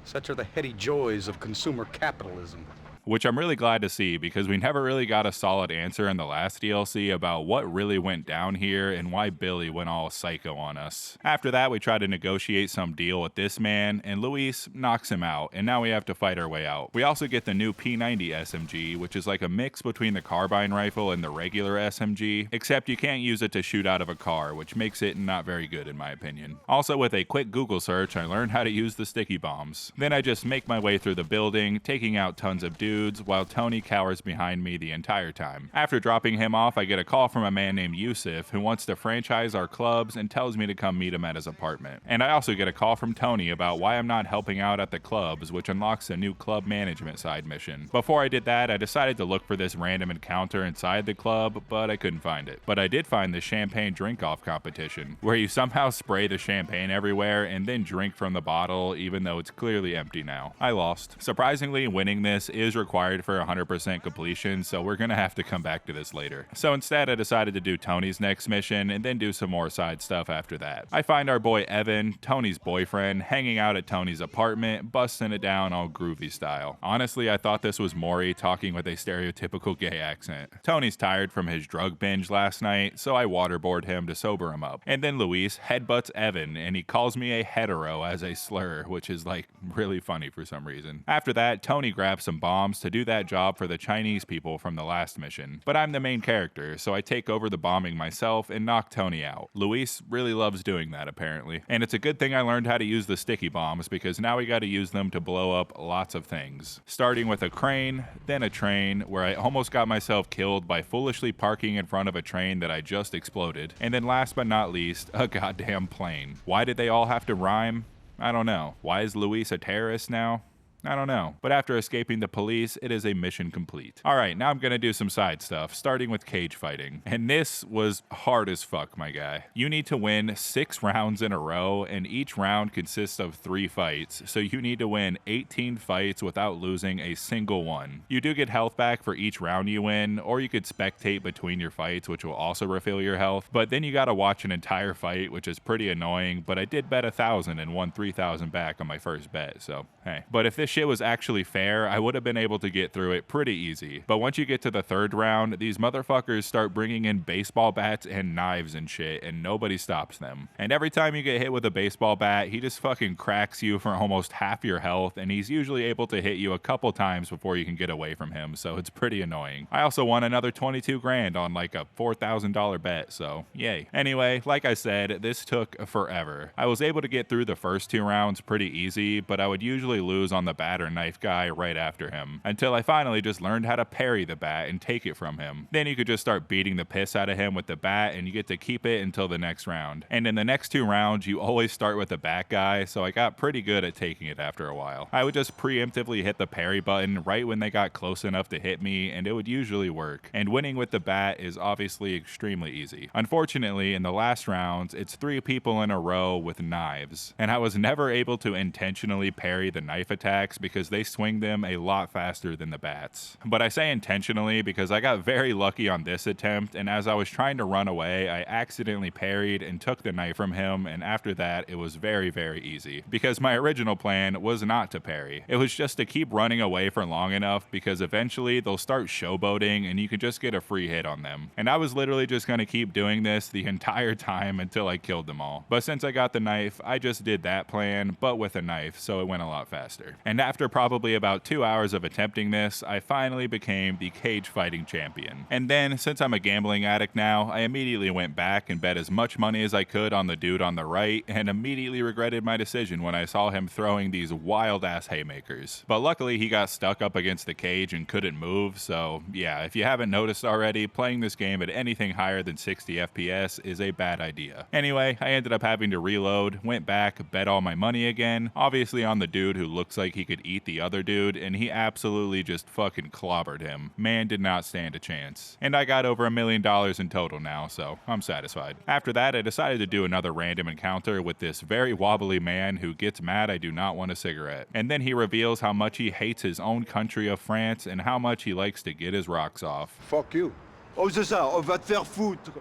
[SPEAKER 3] Such are the heady joys of consumer capitalism.
[SPEAKER 1] Which I'm really glad to see, because we never really got a solid answer in the last DLC about what really went down here and why Billy went all psycho on us. After that, we try to negotiate some deal with this man, and Luis knocks him out, and now we have to fight our way out. We also get the new P90 SMG, which is like a mix between the carbine rifle and the regular SMG, except you can't use it to shoot out of a car, which makes it not very good in my opinion. Also, with a quick Google search, I learned how to use the sticky bombs. Then I just make my way through the building, taking out tons of dudes, while Tony cowers behind me the entire time. After dropping him off, I get a call from a man named Yusuf who wants to franchise our clubs and tells me to come meet him at his apartment. And I also get a call from Tony about why I'm not helping out at the clubs, which unlocks a new club management side mission. Before I did that, I decided to look for this random encounter inside the club, but I couldn't find it. But I did find the champagne drink-off competition, where you somehow spray the champagne everywhere and then drink from the bottle even though it's clearly empty now. I lost. Surprisingly, winning this is required for 100% completion, so we're gonna have to come back to this later. So instead, I decided to do Tony's next mission and then do some more side stuff after that. I find our boy Evan, Tony's boyfriend, hanging out at Tony's apartment, busting it down all groovy style. Honestly, I thought this was Maury talking with a stereotypical gay accent. Tony's tired from his drug binge last night, so I waterboard him to sober him up. And then Luis headbutts Evan, and he calls me a hetero as a slur, which is like really funny for some reason. After that, Tony grabs some bombs to do that job for the Chinese people from the last mission. But I'm the main character, so I take over the bombing myself and knock Tony out. Luis really loves doing that apparently. And it's a good thing I learned how to use the sticky bombs, because now we gotta use them to blow up lots of things. Starting with a crane, then a train, where I almost got myself killed by foolishly parking in front of a train that I just exploded. And then last but not least, a goddamn plane. Why did they all have to rhyme? I don't know. Why is Luis a terrorist now? I don't know. But after escaping the police, it is a mission complete. Alright, now I'm gonna do some side stuff, starting with cage fighting. And this was hard as fuck, my guy. You need to win 6 rounds in a row, and each round consists of 3 fights, so you need to win 18 fights without losing a single one. You do get health back for each round you win, or you could spectate between your fights, which will also refill your health, but then you gotta watch an entire fight, which is pretty annoying, but I did bet 1,000 and won 3,000 back on my first bet, so hey. But if this shit was actually fair, I would have been able to get through it pretty easy. But once you get to the 3rd round, these motherfuckers start bringing in baseball bats and knives and shit, and nobody stops them. And every time you get hit with a baseball bat, he just fucking cracks you for almost half your health, and he's usually able to hit you a couple times before you can get away from him, so it's pretty annoying. I also won another 22 grand on like a $4,000 bet, so yay. Anyway, like I said, this took forever. I was able to get through the first 2 rounds pretty easy, but I would usually lose on the bat or knife guy right after him, until I finally just learned how to parry the bat and take it from him. Then you could just start beating the piss out of him with the bat, and you get to keep it until the next round. And in the next 2 rounds, you always start with the bat guy, so I got pretty good at taking it after a while. I would just preemptively hit the parry button right when they got close enough to hit me, and it would usually work. And winning with the bat is obviously extremely easy. Unfortunately, in the last rounds, it's 3 people in a row with knives, and I was never able to intentionally parry the knife attacks because they swing them a lot faster than the bats. But I say intentionally because I got very lucky on this attempt, and as I was trying to run away, I accidentally parried and took the knife from him, and after that, it was very, very easy. Because my original plan was not to parry. It was just to keep running away for long enough, because eventually they'll start showboating and you can just get a free hit on them. And I was literally just gonna keep doing this the entire time until I killed them all. But since I got the knife, I just did that plan, but with a knife, so it went a lot faster. And And after probably about 2 hours of attempting this, I finally became the cage fighting champion. And then, since I'm a gambling addict now, I immediately went back and bet as much money as I could on the dude on the right, and immediately regretted my decision when I saw him throwing these wild ass haymakers. But luckily he got stuck up against the cage and couldn't move, so yeah, if you haven't noticed already, playing this game at anything higher than 60 FPS is a bad idea. Anyway, I ended up having to reload, went back, bet all my money again, obviously on the dude who looks like he could eat the other dude, and he absolutely just fucking clobbered him. Man did not stand a chance. And I got over $1 million in total now, so I'm satisfied. After that, I decided to do another random encounter with this very wobbly man who gets mad I do not want a cigarette. And then he reveals how much he hates his own country of France and how much he likes to get his rocks off.
[SPEAKER 11] Fuck you. Oh, c'est ça, on va te faire foutre.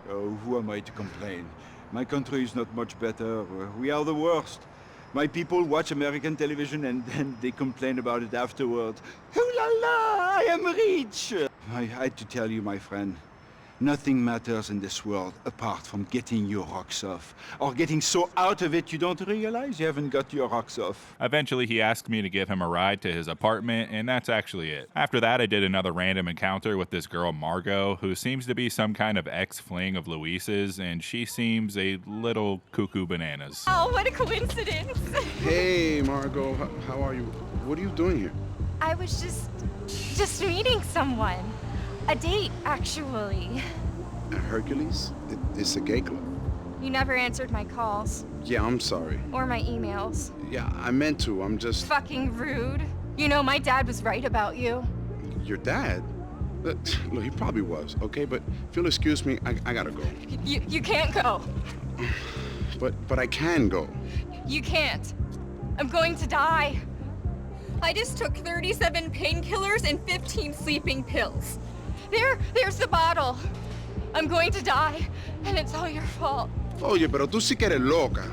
[SPEAKER 11] Who am I to complain? My country is not much better. We are the worst. My people watch American television and then they complain about it afterwards. Oh la la, I am rich! I had to tell you, my friend, nothing matters in this world apart from getting your rocks off. Or getting so out of it you don't realize you haven't got your rocks off.
[SPEAKER 1] Eventually he asked me to give him a ride to his apartment, and that's actually it. After that, I did another random encounter with this girl Margot, who seems to be some kind of ex-fling of Luis's, and she seems a little cuckoo bananas.
[SPEAKER 12] Oh, what a coincidence!
[SPEAKER 4] Hey, Margot, how are you? What are you doing here?
[SPEAKER 12] I was just meeting someone. A date, actually.
[SPEAKER 4] Hercules? It's a gay club.
[SPEAKER 12] You never answered my calls.
[SPEAKER 4] Yeah, I'm sorry.
[SPEAKER 12] Or my emails.
[SPEAKER 4] Yeah, I meant to. I'm just...
[SPEAKER 12] Fucking rude. You know, my dad was right about you.
[SPEAKER 4] Your dad? Look, he probably was, okay? But if you'll excuse me, I gotta go.
[SPEAKER 12] You can't go.
[SPEAKER 4] But I can go.
[SPEAKER 12] You can't. I'm going to die. I just took 37 painkillers and 15 sleeping pills. There's the bottle. I'm going to die, and it's all your fault.
[SPEAKER 4] Oye, pero tú sí que eres loca.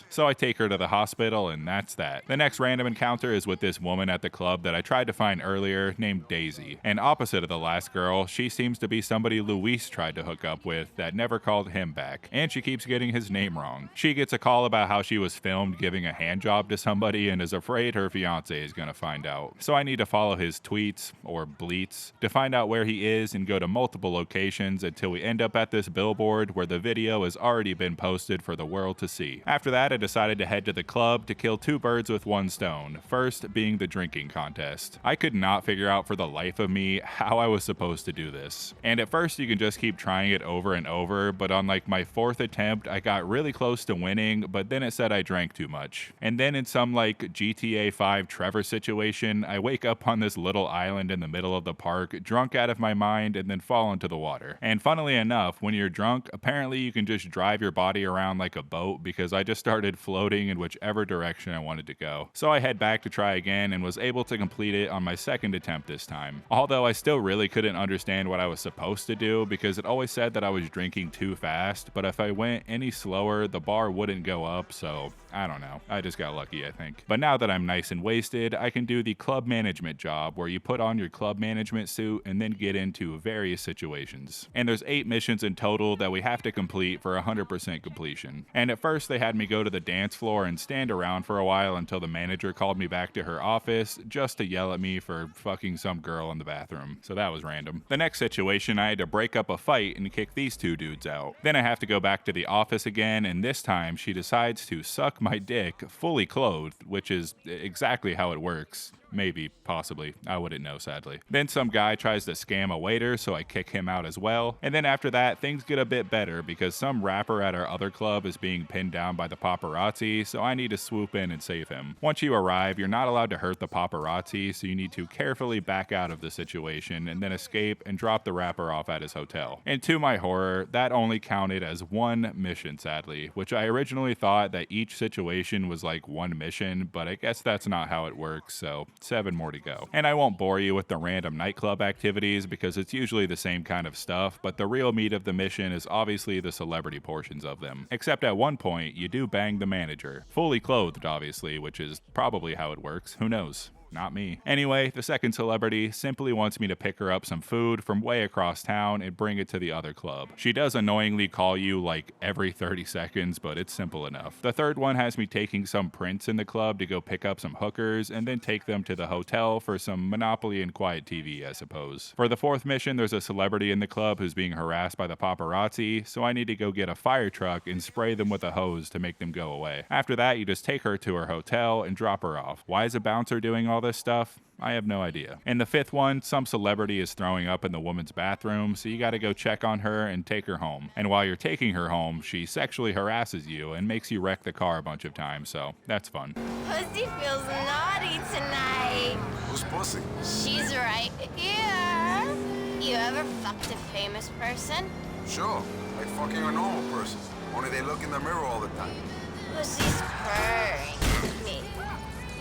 [SPEAKER 1] So I take her to the hospital, and that's that. The next random encounter is with this woman at the club that I tried to find earlier named Daisy. And opposite of the last girl, she seems to be somebody Luis tried to hook up with that never called him back. And she keeps getting his name wrong. She gets a call about how she was filmed giving a hand job to somebody and is afraid her fiance is gonna find out. So I need to follow his tweets, or bleats, to find out where he is and go to multiple locations until we end up at this billboard where the video has already been posted for the world to see. After that, I decided to head to the club to kill 2 birds with 1 stone, first being the drinking contest. I could not figure out for the life of me how I was supposed to do this. And at first you can just keep trying it over and over, but on like my 4th attempt I got really close to winning, but then it said I drank too much. And then in some like GTA 5 Trevor situation, I wake up on this little island in the middle of the park, drunk out of my mind, and then fall into the water. And funnily enough, when you're drunk, apparently you can just drive your body around like a boat, because I just started floating in whichever direction I wanted to go. So I head back to try again and was able to complete it on my 2nd attempt this time. Although I still really couldn't understand what I was supposed to do, because it always said that I was drinking too fast, but if I went any slower, the bar wouldn't go up, so I don't know. I just got lucky, I think. But now that I'm nice and wasted, I can do the club management job where you put on your club management suit and then get into various situations. And there's 8 missions in total that we have to complete for 100% completion. And at first they had me go to the dance floor and stand around for a while until the manager called me back to her office just to yell at me for fucking some girl in the bathroom. So that was random. The next situation, I had to break up a fight and kick these 2 dudes out. Then I have to go back to the office again, and this time she decides to suck my dick fully clothed, which is exactly how it works. Maybe, possibly. I wouldn't know, sadly. Then some guy tries to scam a waiter, so I kick him out as well. And then after that, things get a bit better because some rapper at our other club is being pinned down by the paparazzi, so I need to swoop in and save him. Once you arrive, you're not allowed to hurt the paparazzi, so you need to carefully back out of the situation and then escape and drop the rapper off at his hotel. And to my horror, that only counted as 1 mission, sadly, which I originally thought that each situation was like 1 mission, but I guess that's not how it works, so 7 more to go. And I won't bore you with the random nightclub activities because it's usually the same kind of stuff, but the real meat of the mission is obviously the celebrity portions of them. Except at one point, you do bang the manager. Fully clothed, obviously, which is probably how it works. Who knows? Not me. Anyway, the second celebrity simply wants me to pick her up some food from way across town and bring it to the other club. She does annoyingly call you like every 30 seconds, but it's simple enough. The third one has me taking some prints in the club to go pick up some hookers and then take them to the hotel for some Monopoly and quiet TV, I suppose. For the fourth mission, there's a celebrity in the club who's being harassed by the paparazzi, so I need to go get a fire truck and spray them with a hose to make them go away. After that, you just take her to her hotel and drop her off. Why is a bouncer doing all this stuff? I have no idea. In the fifth one, some celebrity is throwing up in the woman's bathroom, so you gotta go check on her and take her home. And while you're taking her home, she sexually harasses you and makes you wreck the car a bunch of times, so that's fun.
[SPEAKER 5] Pussy feels naughty tonight.
[SPEAKER 9] Who's pussy?
[SPEAKER 5] She's right here. You ever fucked a famous person?
[SPEAKER 9] Sure, like fucking a normal person. Only they look in the mirror all the time.
[SPEAKER 5] Pussy's purring at me.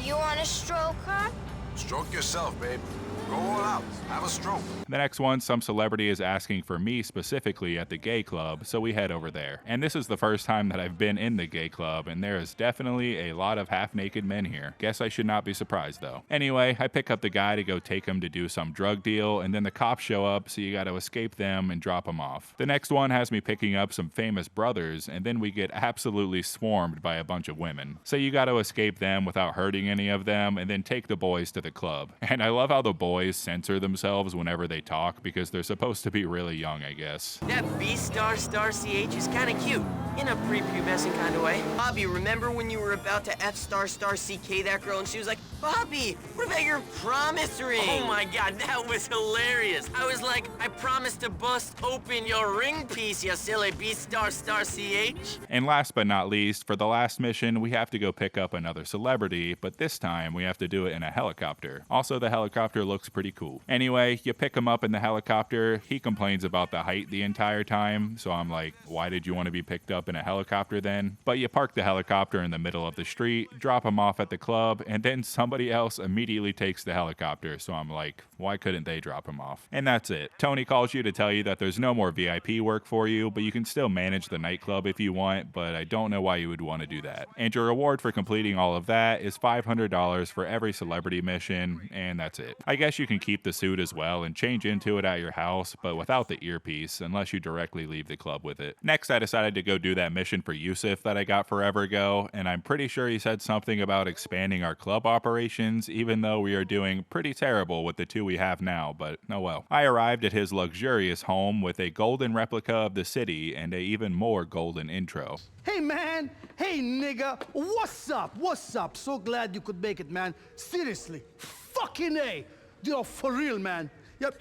[SPEAKER 5] You wanna stroke her?
[SPEAKER 9] Stroke yourself, babe. Go all out. Have a stroke.
[SPEAKER 1] The next one, some celebrity is asking for me specifically at the gay club, so we head over there. And this is the first time that I've been in the gay club, and there is definitely a lot of half-naked men here. Guess I should not be surprised, though. Anyway, I pick up the guy to go take him to do some drug deal, and then the cops show up, so you gotta escape them and drop him off. The next one has me picking up some famous brothers, and then we get absolutely swarmed by a bunch of women. So you gotta escape them without hurting any of them, and then take the boys to the club. And I love how the boys censor themselves whenever they talk because they're supposed to be really young, I guess.
[SPEAKER 14] That B*****CH is kind of cute, in a prepubescent kind of way. Bobby, remember when you were about to F****CK that girl and she was like, Bobby, what about your promise ring? Oh my god, that was hilarious. I was like, I promised to bust open your ring piece, you silly B*****CH.
[SPEAKER 1] And last but not least, for the last mission, we have to go pick up another celebrity, but this time we have to do it in a helicopter. Also, the helicopter looks pretty cool. Anyway, you pick him up in the helicopter. He complains about the height the entire time, so I'm like, why did you want to be picked up in a helicopter then? But you park the helicopter in the middle of the street, drop him off at the club, and then somebody else immediately takes the helicopter, so I'm like, why couldn't they drop him off? And that's it. Tony calls you to tell you that there's no more VIP work for you, but you can still manage the nightclub if you want, but I don't know why you would want to do that. And your reward for completing all of that is $500 for every celebrity mission, and that's it. I guess you can keep the suit as well and change into it at your house, but without the earpiece, unless you directly leave the club with it. Next, I decided to go do that mission for Yusuf that I got forever ago, and I'm pretty sure he said something about expanding our club operations, even though we are doing pretty terrible with the two we have now, but oh well. I arrived at his luxurious home with a golden replica of the city and a even more golden intro.
[SPEAKER 15] Hey man, hey nigga, what's up? What's up? So glad you could make it, man. Seriously, fucking A. You know, for real, man. Yep.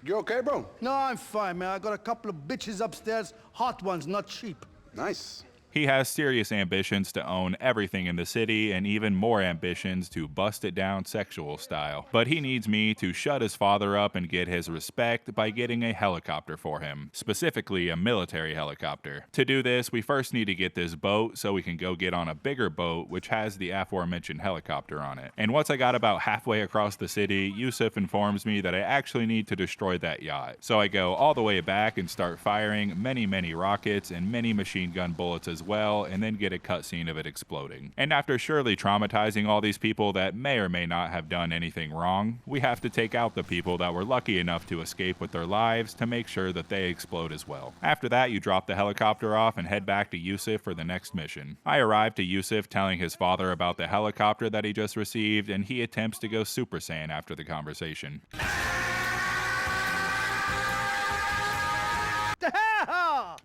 [SPEAKER 4] You okay, bro?
[SPEAKER 15] No, I'm fine, man. I got a couple of bitches upstairs, hot ones, not cheap.
[SPEAKER 4] Nice.
[SPEAKER 1] He has serious ambitions to own everything in the city and even more ambitions to bust it down sexual style. But he needs me to shut his father up and get his respect by getting a helicopter for him, specifically a military helicopter. To do this, we first need to get this boat so we can go get on a bigger boat which has the aforementioned helicopter on it. And once I got about halfway across the city, Yusuf informs me that I actually need to destroy that yacht. So I go all the way back and start firing many rockets and many machine gun bullets as well, and then get a cutscene of it exploding. And after surely traumatizing all these people that may or may not have done anything wrong, we have to take out the people that were lucky enough to escape with their lives to make sure that they explode as well. After that, you drop the helicopter off and head back to Yusuf for the next mission. I arrive to Yusuf telling his father about the helicopter that he just received, and he attempts to go Super Saiyan after the conversation.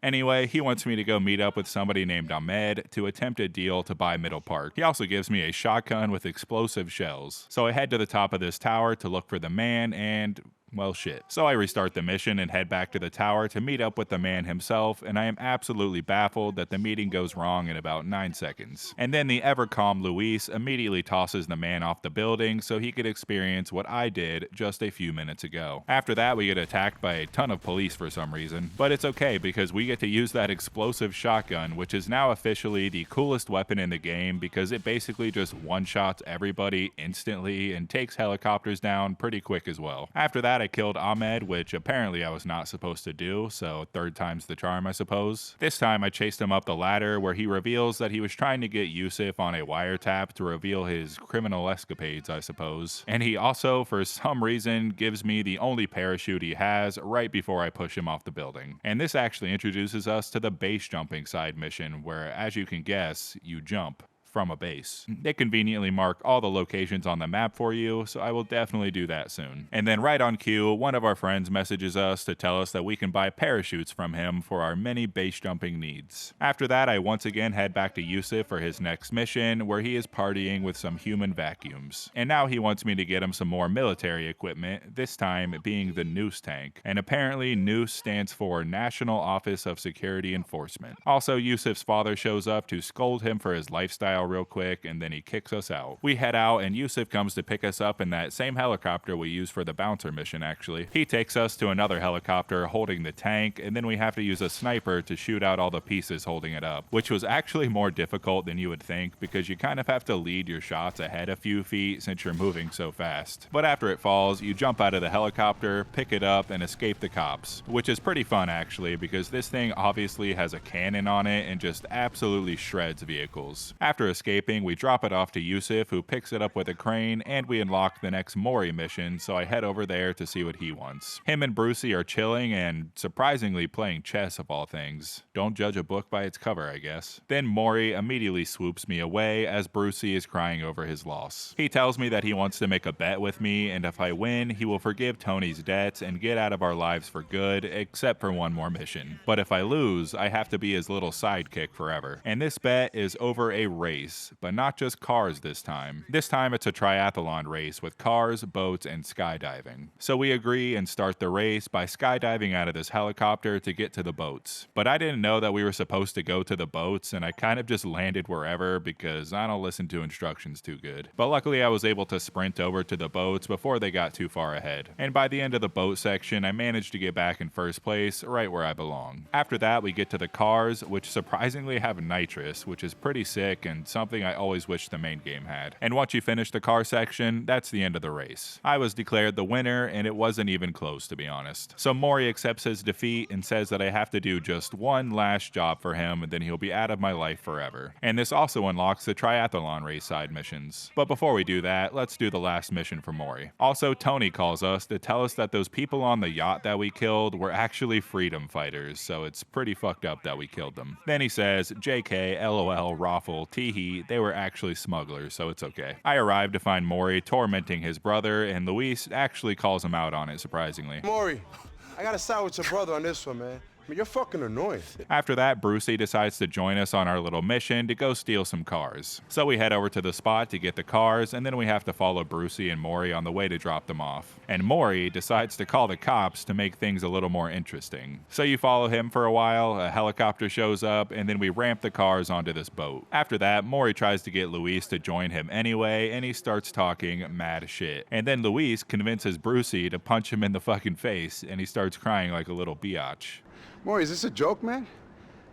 [SPEAKER 1] Anyway, he wants me to go meet up with somebody named Ahmed to attempt a deal to buy Middle Park. He also gives me a shotgun with explosive shells. So I head to the top of this tower to look for the man and... well, shit. So I restart the mission and head back to the tower to meet up with the man himself, and I am absolutely baffled that the meeting goes wrong in about 9 seconds. And then the ever-calm Luis immediately tosses the man off the building so he could experience what I did just a few minutes ago. After that, we get attacked by a ton of police for some reason, but it's okay because we get to use that explosive shotgun, which is now officially the coolest weapon in the game because it basically just one-shots everybody instantly and takes helicopters down pretty quick as well. After that, I I killed Ahmed, which apparently I was not supposed to do, so third time's the charm, I suppose. This time I chased him up the ladder where he reveals that he was trying to get Yusuf on a wiretap to reveal his criminal escapades, I suppose. And he also, for some reason, gives me the only parachute he has right before I push him off the building. And this actually introduces us to the base jumping side mission where, as you can guess, you jump from a base. They conveniently mark all the locations on the map for you, so I will definitely do that soon. And then right on cue, one of our friends messages us to tell us that we can buy parachutes from him for our many base jumping needs. After that, I once again head back to Yusuf for his next mission, where he is partying with some human vacuums. And now he wants me to get him some more military equipment, this time being the Noose tank. And apparently Noose stands for National Office of Security Enforcement. Also, Yusuf's father shows up to scold him for his lifestyle real quick, and then he kicks us out. We head out, and Yusuf comes to pick us up in that same helicopter we used for the bouncer mission, actually. He takes us to another helicopter holding the tank, and then we have to use a sniper to shoot out all the pieces holding it up, which was actually more difficult than you would think, because you kind of have to lead your shots ahead a few feet since you're moving so fast. But after it falls, you jump out of the helicopter, pick it up, and escape the cops, which is pretty fun actually, because this thing obviously has a cannon on it and just absolutely shreds vehicles. After escaping, we drop it off to Yusuf, who picks it up with a crane, and we unlock the next Maury mission, so I head over there to see what he wants. Him and Brucey are chilling and surprisingly playing chess of all things. Don't judge a book by its cover, I guess. Then Maury immediately swoops me away as Brucey is crying over his loss. He tells me that he wants to make a bet with me, and if I win, he will forgive Tony's debts and get out of our lives for good, except for one more mission. But if I lose, I have to be his little sidekick forever. And this bet is over a race, but not just cars this time. This time it's a triathlon race with cars, boats, and skydiving. So we agree and start the race by skydiving out of this helicopter to get to the boats. But I didn't know that we were supposed to go to the boats, and I kind of just landed wherever because I don't listen to instructions too good. But luckily I was able to sprint over to the boats before they got too far ahead. And by the end of the boat section, I managed to get back in first place, right where I belong. After that, we get to the cars, which surprisingly have nitrous, which is pretty sick and something I always wish the main game had. And once you finish the car section, that's the end of the race. I was declared the winner, and it wasn't even close, to be honest. So Maury accepts his defeat and says that I have to do just one last job for him, and then he'll be out of my life forever. And this also unlocks the triathlon race side missions. But before we do that, let's do the last mission for Maury. Also, Tony calls us to tell us that those people on the yacht that we killed were actually freedom fighters, so it's pretty fucked up that we killed them. Then he says, JK, LOL, Raffle, Teehee, they were actually smugglers, so it's okay. I arrived to find Maury tormenting his brother, and Luis actually calls him out on it, surprisingly.
[SPEAKER 4] Maury, I gotta side with your brother on this one, man. I mean, you're fucking annoying.
[SPEAKER 1] After that, Brucey decides to join us on our little mission to go steal some cars. So we head over to the spot to get the cars, and then we have to follow Brucey and Maury on the way to drop them off. And Maury decides to call the cops to make things a little more interesting. So you follow him for a while, a helicopter shows up, and then we ramp the cars onto this boat. After that, Maury tries to get Luis to join him anyway, and he starts talking mad shit. And then Luis convinces Brucey to punch him in the fucking face, and he starts crying like a little biatch.
[SPEAKER 4] Maury, is this a joke, man?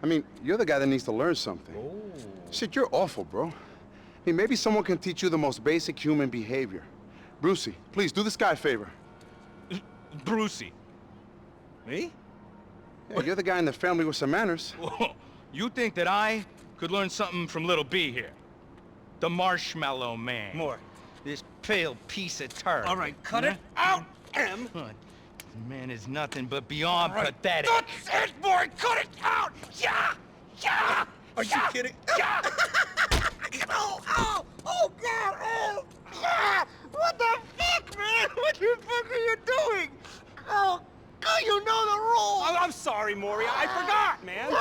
[SPEAKER 4] I mean, you're the guy that needs to learn something.
[SPEAKER 3] Oh.
[SPEAKER 4] Shit, you're awful, bro. I mean, maybe someone can teach you the most basic human behavior. Brucey, please do this guy a favor.
[SPEAKER 3] Brucey. Me?
[SPEAKER 4] Yeah, you're the guy in the family with some manners.
[SPEAKER 3] You think that I could learn something from little B here? The Marshmallow Man.
[SPEAKER 10] More. This pale piece of turd.
[SPEAKER 3] All right, cut it out, M. Man is nothing but beyond pathetic.
[SPEAKER 18] That's it, boy! Cut it out! Yeah! Yeah!
[SPEAKER 10] Are you kidding?
[SPEAKER 18] Yeah! Oh, God! Oh! Yeah! What the fuck, man? What the fuck are you doing? Oh, you know the rules!
[SPEAKER 10] I'm sorry, Maury. I forgot, man.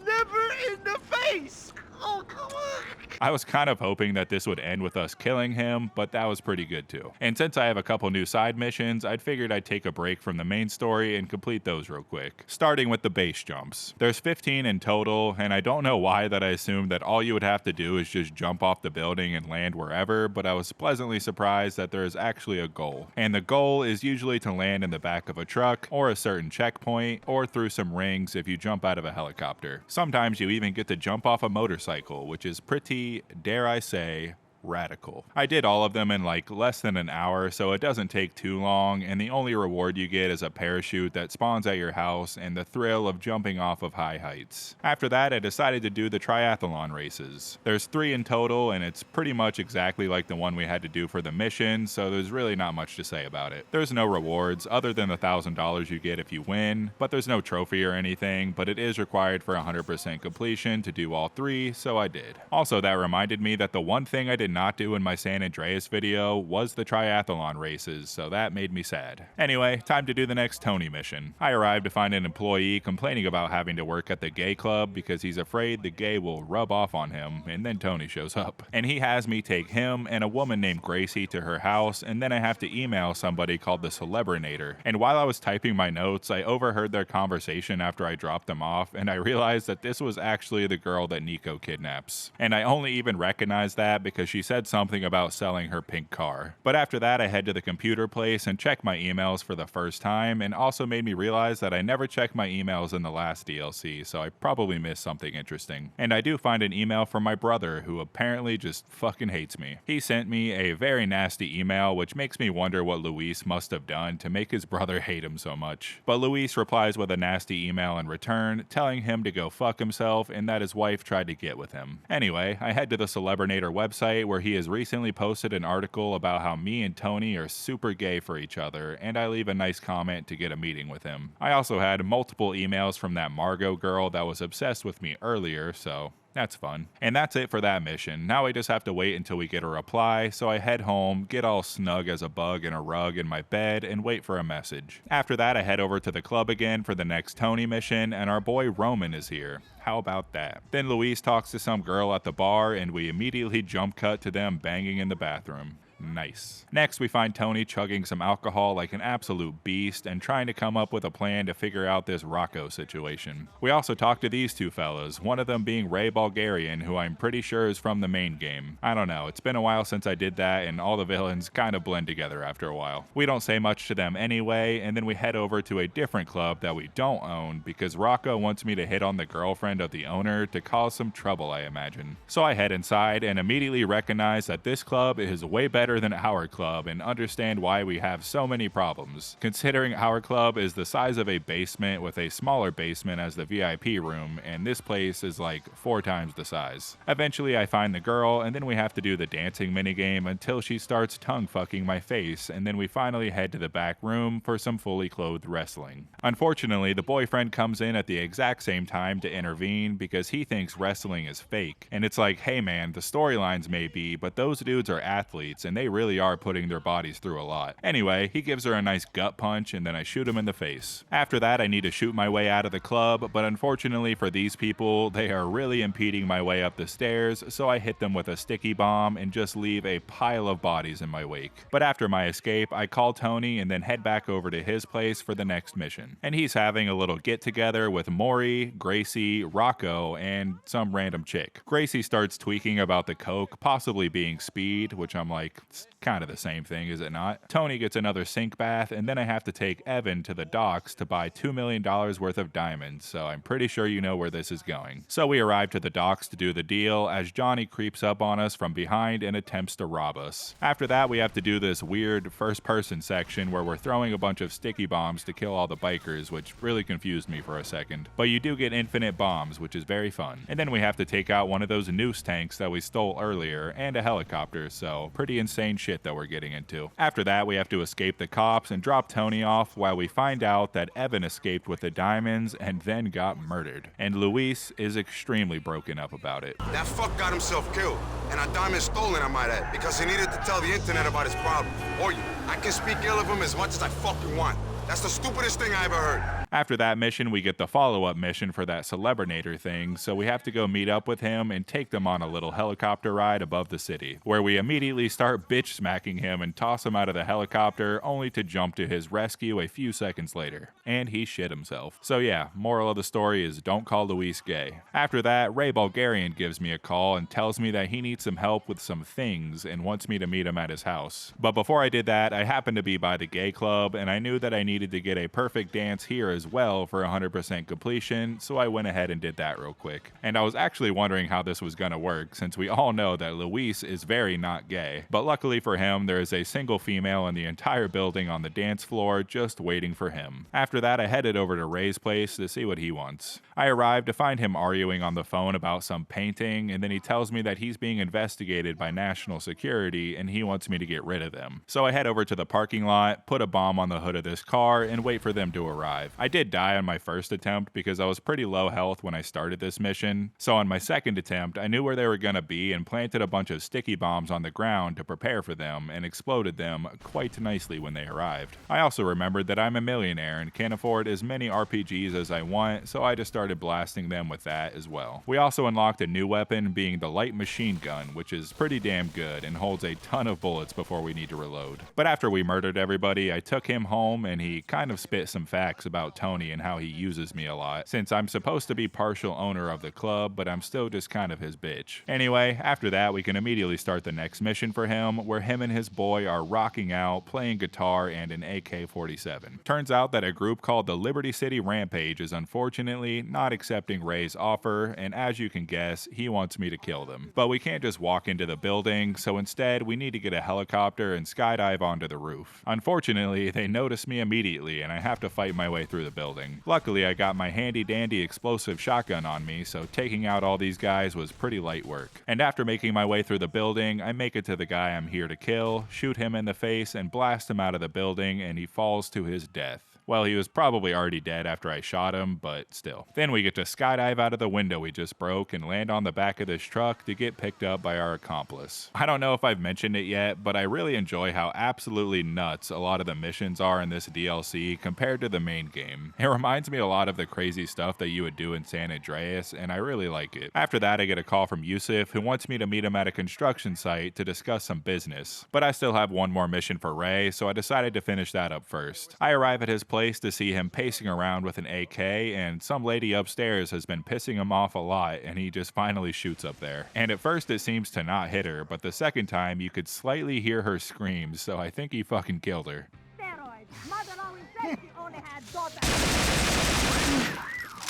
[SPEAKER 18] Never in the face! Oh, come on!
[SPEAKER 1] I was kind of hoping that this would end with us killing him, but that was pretty good too. And since I have a couple new side missions, I'd figured I'd take a break from the main story and complete those real quick. Starting with the base jumps. There's 15 in total, and I don't know why that I assumed that all you would have to do is just jump off the building and land wherever, but I was pleasantly surprised that there is actually a goal. And the goal is usually to land in the back of a truck, or a certain checkpoint, or through some rings if you jump out of a helicopter. Sometimes you even get to jump off a motorcycle, which is pretty, dare I say, radical. I did all of them in like less than an hour, so it doesn't take too long, and the only reward you get is a parachute that spawns at your house and the thrill of jumping off of high heights. After that, I decided to do the triathlon races. There's 3 in total, and it's pretty much exactly like the one we had to do for the mission, so there's really not much to say about it. There's no rewards other than the $1,000 you get if you win, but there's no trophy or anything, but it is required for 100% completion to do all 3, so I did. Also, that reminded me that the one thing I did not do in my San Andreas video was the triathlon races, so that made me sad. Anyway, time to do the next Tony mission. I arrived to find an employee complaining about having to work at the gay club because he's afraid the gay will rub off on him, and then Tony shows up. And he has me take him and a woman named Gracie to her house, and then I have to email somebody called the Celebrinator. And while I was typing my notes, I overheard their conversation after I dropped them off, and I realized that this was actually the girl that Nico kidnaps. And I only even recognized that because she said something about selling her pink car. But after that, I head to the computer place and check my emails for the first time, and also made me realize that I never checked my emails in the last DLC, so I probably missed something interesting. And I do find an email from my brother, who apparently just fucking hates me. He sent me a very nasty email, which makes me wonder what Luis must have done to make his brother hate him so much. But Luis replies with a nasty email in return, telling him to go fuck himself and that his wife tried to get with him. Anyway, I head to the Celebrinator website, where he has recently posted an article about how me and Tony are super gay for each other, and I leave a nice comment to get a meeting with him. I also had multiple emails from that Margot girl that was obsessed with me earlier, so that's fun. And that's it for that mission. Now I just have to wait until we get a reply, so I head home, get all snug as a bug in a rug in my bed, and wait for a message. After that, I head over to the club again for the next Tony mission, and our boy Roman is here. How about that? Then Luis talks to some girl at the bar, and we immediately jump cut to them banging in the bathroom. Nice. Next, we find Tony chugging some alcohol like an absolute beast and trying to come up with a plan to figure out this Rocco situation. We also talk to these 2 fellas, one of them being Ray Bulgarian, who I'm pretty sure is from the main game. I don't know, it's been a while since I did that, and all the villains kind of blend together after a while. We don't say much to them anyway, and then we head over to a different club that we don't own because Rocco wants me to hit on the girlfriend of the owner to cause some trouble, I imagine. So I head inside and immediately recognize that this club is way better than our club and understand why we have so many problems, considering our club is the size of a basement with a smaller basement as the VIP room, and this place is like 4 times the size. Eventually I find the girl, and then we have to do the dancing minigame until she starts tongue fucking my face, and then we finally head to the back room for some fully clothed wrestling. Unfortunately, the boyfriend comes in at the exact same time to intervene because he thinks wrestling is fake, and it's like, hey man, the storylines may be, but those dudes are athletes and they really are putting their bodies through a lot. Anyway, he gives her a nice gut punch and then I shoot him in the face. After that, I need to shoot my way out of the club, but unfortunately for these people, they are really impeding my way up the stairs, so I hit them with a sticky bomb and just leave a pile of bodies in my wake. But after my escape, I call Tony and then head back over to his place for the next mission. And he's having a little get together with Maury, Gracie, Rocco, and some random chick. Gracie starts tweaking about the coke possibly being speed, which I'm like, it's kind of the same thing, is it not? Tony gets another sink bath, and then I have to take Evan to the docks to buy $2 million worth of diamonds, so I'm pretty sure you know where this is going. So we arrive to the docks to do the deal as Johnny creeps up on us from behind and attempts to rob us. After that, we have to do this weird first-person section where we're throwing a bunch of sticky bombs to kill all the bikers, which really confused me for a second. But you do get infinite bombs, which is very fun. And then we have to take out one of those noose tanks that we stole earlier, and a helicopter, so pretty insane shit that we're getting into. After that, we have to escape the cops and drop Tony off while we find out that Evan escaped with the diamonds and then got murdered. And Luis is extremely broken up about it.
[SPEAKER 9] That fuck got himself killed, and our diamond stolen, I might add, because he needed to tell the internet about his problem. Or you. I can speak ill of him as much as I fucking want. That's the stupidest thing I ever heard.
[SPEAKER 1] After that mission, we get the follow-up mission for that Celebrinator thing, so we have to go meet up with him and take them on a little helicopter ride above the city, where we immediately start bitch-smacking him and toss him out of the helicopter, only to jump to his rescue a few seconds later. And he shit himself. So yeah, moral of the story is don't call Luis gay. After that, Ray Bulgarian gives me a call and tells me that he needs some help with some things and wants me to meet him at his house. But before I did that, I happened to be by the gay club, and I knew that I needed to get a perfect dance here as as well for 100% completion, so I went ahead and did that real quick. And I was actually wondering how this was gonna work, since we all know that Luis is very not gay. But luckily for him, there is a single female in the entire building on the dance floor just waiting for him. After that, I headed over to Ray's place to see what he wants. I arrived to find him arguing on the phone about some painting, and then he tells me that he's being investigated by national security and he wants me to get rid of them. So I head over to the parking lot, put a bomb on the hood of this car, and wait for them to arrive. I did die on my first attempt because I was pretty low health when I started this mission, so on my second attempt, I knew where they were gonna be and planted a bunch of sticky bombs on the ground to prepare for them and exploded them quite nicely when they arrived. I also remembered that I'm a millionaire and can't afford as many RPGs as I want, so I just started blasting them with that as well. We also unlocked a new weapon, being the light machine gun, which is pretty damn good and holds a ton of bullets before we need to reload. But after we murdered everybody, I took him home and he kind of spit some facts about Tony and how he uses me a lot, since I'm supposed to be partial owner of the club, but I'm still just kind of his bitch. Anyway, after that, we can immediately start the next mission for him, where him and his boy are rocking out, playing guitar and an AK-47. Turns out that a group called the Liberty City Rampage is unfortunately not accepting Ray's offer, and as you can guess, he wants me to kill them. But we can't just walk into the building, so instead we need to get a helicopter and skydive onto the roof. Unfortunately, they notice me immediately and I have to fight my way through the building. Luckily, I got my handy dandy explosive shotgun on me, so taking out all these guys was pretty light work. And after making my way through the building, I make it to the guy I'm here to kill, shoot him in the face, and blast him out of the building, and he falls to his death. Well, he was probably already dead after I shot him, but still. Then we get to skydive out of the window we just broke and land on the back of this truck to get picked up by our accomplice. I don't know if I've mentioned it yet, but I really enjoy how absolutely nuts a lot of the missions are in this DLC compared to the main game. It reminds me a lot of the crazy stuff that you would do in San Andreas, and I really like it. After that, I get a call from Yusuf, who wants me to meet him at a construction site to discuss some business. But I still have one more mission for Ray, so I decided to finish that up first. I arrive at his place to see him pacing around with an AK, and some lady upstairs has been pissing him off a lot, and he just finally shoots up there. And at first it seems to not hit her, but the second time you could slightly hear her screams, so I think he fucking killed her.
[SPEAKER 21] Steroids. Mother always said she only had daughters.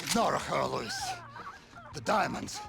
[SPEAKER 15] Ignore her, Luis. The diamonds.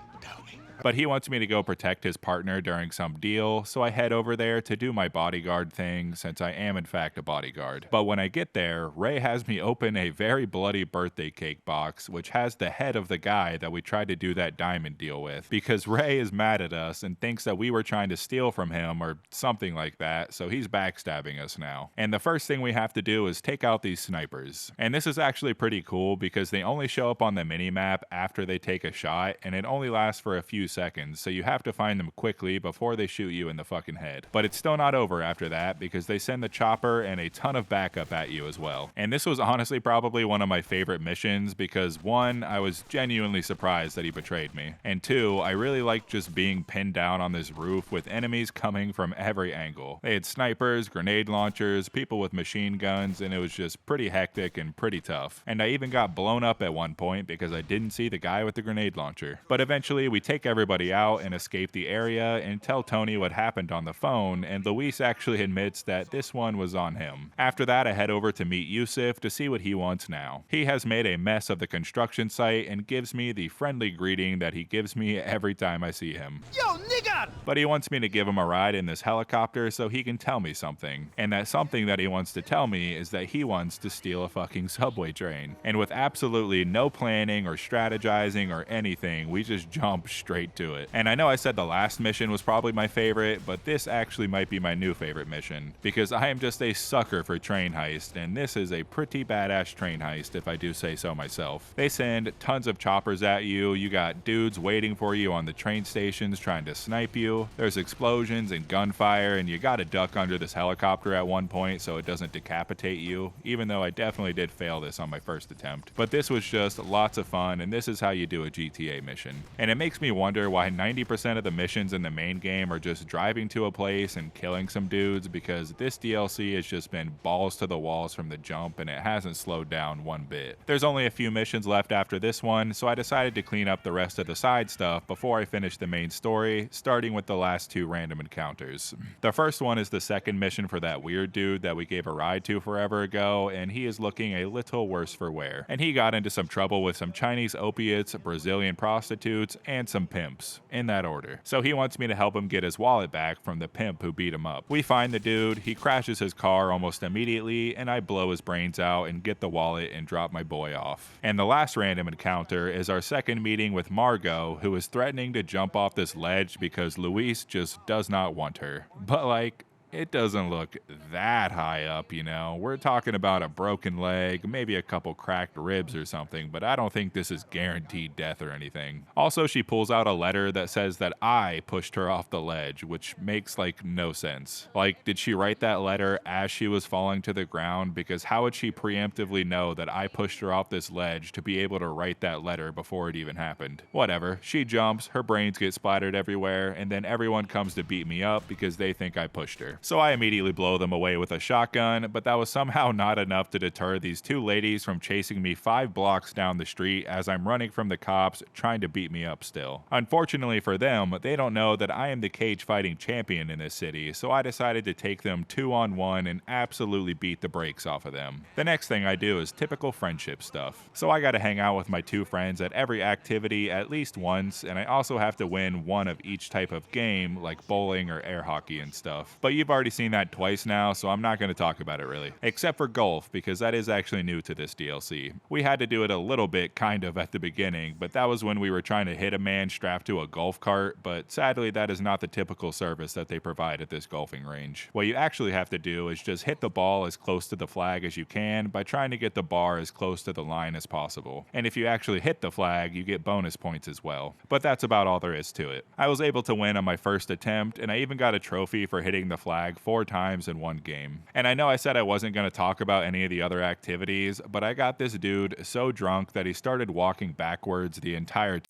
[SPEAKER 1] But he wants me to go protect his partner during some deal, so I head over there to do my bodyguard thing, since I am in fact a bodyguard. But when I get there, Ray has me open a very bloody birthday cake box, which has the head of the guy that we tried to do that diamond deal with, because Ray is mad at us and thinks that we were trying to steal from him or something like that, so he's backstabbing us now. And the first thing we have to do is take out these snipers. And this is actually pretty cool because they only show up on the minimap after they take a shot, and it only lasts for a few seconds, so you have to find them quickly before they shoot you in the fucking head. But it's still not over after that, because they send the chopper and a ton of backup at you as well. And this was honestly probably one of my favorite missions, because one, I was genuinely surprised that he betrayed me, and two, I really liked just being pinned down on this roof with enemies coming from every angle. They had snipers, grenade launchers, people with machine guns, and it was just pretty hectic and pretty tough. And I even got blown up at one point because I didn't see the guy with the grenade launcher. But eventually we take everybody out and escape the area and tell Tony what happened on the phone, and Luis actually admits that this one was on him. After that, I head over to meet Yusuf to see what he wants now. He has made a mess of the construction site and gives me the friendly greeting that he gives me every time I see him.
[SPEAKER 15] Yo, nigga!
[SPEAKER 1] But he wants me to give him a ride in this helicopter so he can tell me something. And that something that he wants to tell me is that he wants to steal a fucking subway train. And with absolutely no planning or strategizing or anything, we just jump straight to it. And I know I said the last mission was probably my favorite, but this actually might be my new favorite mission, because I am just a sucker for train heist, and this is a pretty badass train heist if I do say so myself. They send tons of choppers at you, you got dudes waiting for you on the train stations trying to snipe you, there's explosions and gunfire, and you gotta duck under this helicopter at one point so it doesn't decapitate you, even though I definitely did fail this on my first attempt. But this was just lots of fun, and this is how you do a GTA mission. And it makes me wonder wonder why 90% of the missions in the main game are just driving to a place and killing some dudes, because this DLC has just been balls to the walls from the jump and it hasn't slowed down one bit. There's only a few missions left after this one, so I decided to clean up the rest of the side stuff before I finish the main story, starting with the last 2 random encounters. The first one is the second mission for that weird dude that we gave a ride to forever ago, and he is looking a little worse for wear. And he got into some trouble with some Chinese opiates, Brazilian prostitutes, and some pimps, in that order. So he wants me to help him get his wallet back from the pimp who beat him up. We find the dude, he crashes his car almost immediately, and I blow his brains out and get the wallet and drop my boy off. And the last random encounter is our second meeting with Margot, who is threatening to jump off this ledge because Luis just does not want her. But like, it doesn't look that high up, you know. We're talking about a broken leg, maybe a couple cracked ribs or something, but I don't think this is guaranteed death or anything. Also, she pulls out a letter that says that I pushed her off the ledge, which makes like no sense. Like, did she write that letter as she was falling to the ground? Because how would she preemptively know that I pushed her off this ledge to be able to write that letter before it even happened? Whatever. She jumps, her brains get splattered everywhere, and then everyone comes to beat me up because they think I pushed her. So I immediately blow them away with a shotgun, but that was somehow not enough to deter these 2 ladies from chasing me 5 blocks down the street as I'm running from the cops trying to beat me up still. Unfortunately for them, they don't know that I am the cage fighting champion in this city, so I decided to take them 2-on-1 and absolutely beat the brakes off of them. The next thing I do is typical friendship stuff. So I gotta hang out with my 2 friends at every activity at least once, and I also have to win one of each type of game, like bowling or air hockey and stuff. But you've already seen that twice now, so I'm not going to talk about it really. Except for golf, because that is actually new to this DLC. We had to do it a little bit, kind of, at the beginning, but that was when we were trying to hit a man strapped to a golf cart, but sadly that is not the typical service that they provide at this golfing range. What you actually have to do is just hit the ball as close to the flag as you can by trying to get the bar as close to the line as possible. And if you actually hit the flag, you get bonus points as well. But that's about all there is to it. I was able to win on my first attempt, and I even got a trophy for hitting the flag 4 times in one game. And I know I said I wasn't going to talk about any of the other activities, but I got this dude so drunk that he started walking backwards the entire time.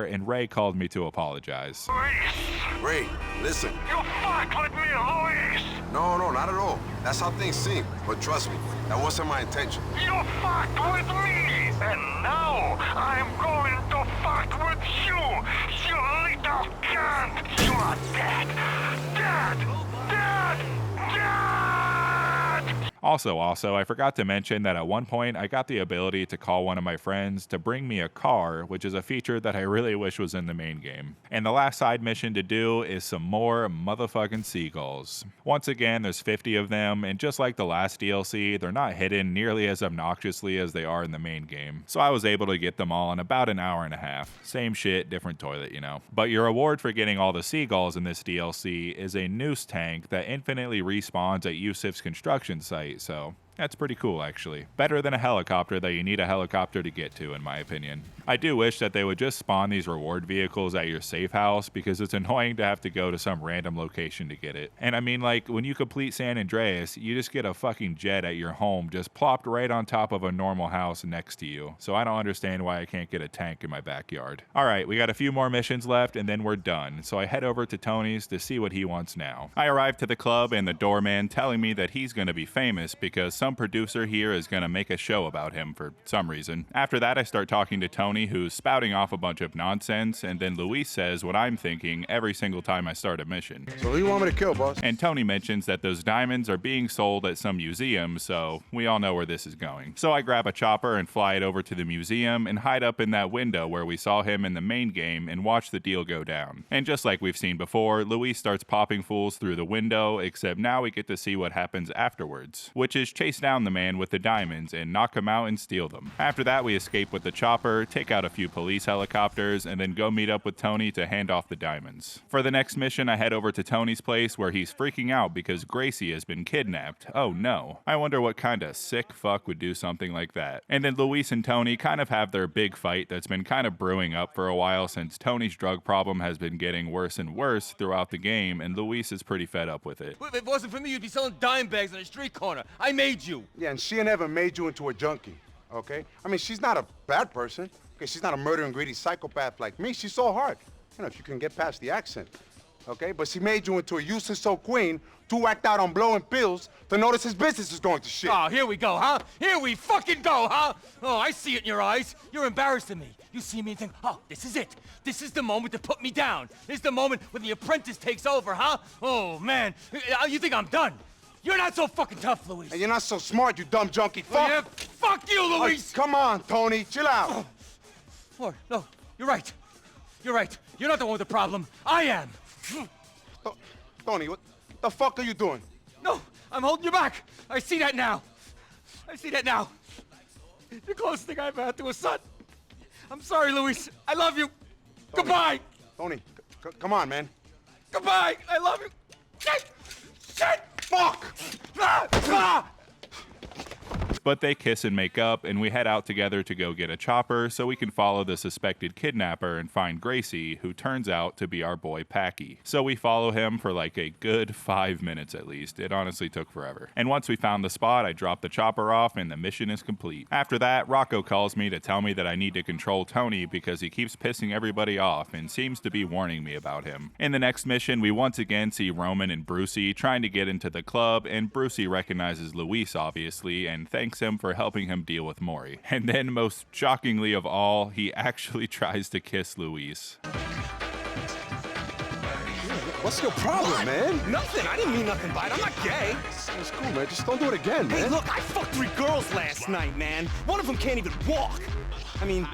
[SPEAKER 1] And Ray called me to apologize.
[SPEAKER 9] Ray, listen.
[SPEAKER 18] You fucked with me, Luis!
[SPEAKER 9] No, not at all. That's how things seem. But trust me, that wasn't my intention.
[SPEAKER 18] You fucked with me! And now I'm going to fuck with you! You little cunt! You are dead! Dead! Dead! Dead!
[SPEAKER 1] Also, I forgot to mention that at one point I got the ability to call one of my friends to bring me a car, which is a feature that I really wish was in the main game. And the last side mission to do is some more motherfucking seagulls. Once again, there's 50 of them, and just like the last DLC, they're not hidden nearly as obnoxiously as they are in the main game. So I was able to get them all in about an hour and a half. Same shit, different toilet, you know. But your reward for getting all the seagulls in this DLC is a noose tank that infinitely respawns at Yusuf's construction site. So that's pretty cool, actually. Better than a helicopter that you need a helicopter to get to, in my opinion. I do wish that they would just spawn these reward vehicles at your safe house, because it's annoying to have to go to some random location to get it. And I mean, like, when you complete San Andreas, you just get a fucking jet at your home just plopped right on top of a normal house next to you. So I don't understand why I can't get a tank in my backyard. Alright, we got a few more missions left and then we're done. So I head over to Tony's to see what he wants now. I arrive to the club and the doorman telling me that he's gonna be famous because some producer here is gonna make a show about him for some reason. After that, I start talking to Tony, who's spouting off a bunch of nonsense, and then Luis says what I'm thinking every single time I start a mission.
[SPEAKER 4] So who you want me to kill, boss?
[SPEAKER 1] And Tony mentions that those diamonds are being sold at some museum, so we all know where this is going. So I grab a chopper and fly it over to the museum and hide up in that window where we saw him in the main game and watch the deal go down. And just like we've seen before, Luis starts popping fools through the window, except now we get to see what happens afterwards, which is chasing chase down the man with the diamonds and knock him out and steal them. After that, we escape with the chopper, take out a few police helicopters, and then go meet up with Tony to hand off the diamonds. For the next mission, I head over to Tony's place where he's freaking out because Gracie has been kidnapped. Oh no. I wonder what kind of sick fuck would do something like that. And then Luis and Tony kind of have their big fight that's been kind of brewing up for a while since Tony's drug problem has been getting worse and worse throughout the game, and Luis is pretty fed up with it.
[SPEAKER 17] If it wasn't for me, you'd be selling dime bags on a street corner. I made you.
[SPEAKER 4] Yeah, and she never made you into a junkie, okay? I mean, she's not a bad person. Okay, she's not a murdering, greedy psychopath like me. She's so hard. You know, if you can get past the accent, okay? But she made you into a useless old queen to whacked out on blowing pills to notice his business is going to shit.
[SPEAKER 17] Oh, here we go, huh? Here we fucking go, huh? Oh, I see it in your eyes. You're embarrassing me. You see me and think, oh, this is it. This is the moment to put me down. This is the moment when the apprentice takes over, huh? Oh, man. You think I'm done? You're not so fucking tough, Luis.
[SPEAKER 4] And you're not so smart, you dumb junkie. Fuck.
[SPEAKER 17] Yeah, fuck you, Luis.
[SPEAKER 4] Come on, Tony. Chill out.
[SPEAKER 17] Oh, no, you're right. You're right. You're not the one with the problem. I am.
[SPEAKER 4] Tony, what the fuck are you doing?
[SPEAKER 17] No, I'm holding you back. I see that now. I see that now. The closest thing I've had to a son. I'm sorry, Luis. I love you.
[SPEAKER 4] Tony,
[SPEAKER 17] Goodbye.
[SPEAKER 4] Tony, come on, man.
[SPEAKER 17] Goodbye. I love you. Shit. Shit.
[SPEAKER 4] Fuck.
[SPEAKER 17] Ah! Ah!
[SPEAKER 1] But they kiss and make up, and we head out together to go get a chopper so we can follow the suspected kidnapper and find Gracie, who turns out to be our boy Packy. So we follow him for like a good 5 minutes at least. It honestly took forever. And once we found the spot, I drop the chopper off and the mission is complete. After that, Rocco calls me to tell me that I need to control Tony because he keeps pissing everybody off and seems to be warning me about him. In the next mission, we once again see Roman and Brucey trying to get into the club, and Brucey recognizes Luis obviously and thanks him for helping him deal with Maury. And then, most shockingly of all, he actually tries to kiss Luis.
[SPEAKER 4] What's your problem, man?
[SPEAKER 10] Nothing. I didn't mean nothing by it. I'm not gay.
[SPEAKER 4] It's cool, man. Just don't do it again, man.
[SPEAKER 10] Hey, look, I fucked 3 girls last night, man. One of them can't even walk. I mean,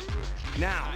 [SPEAKER 10] now.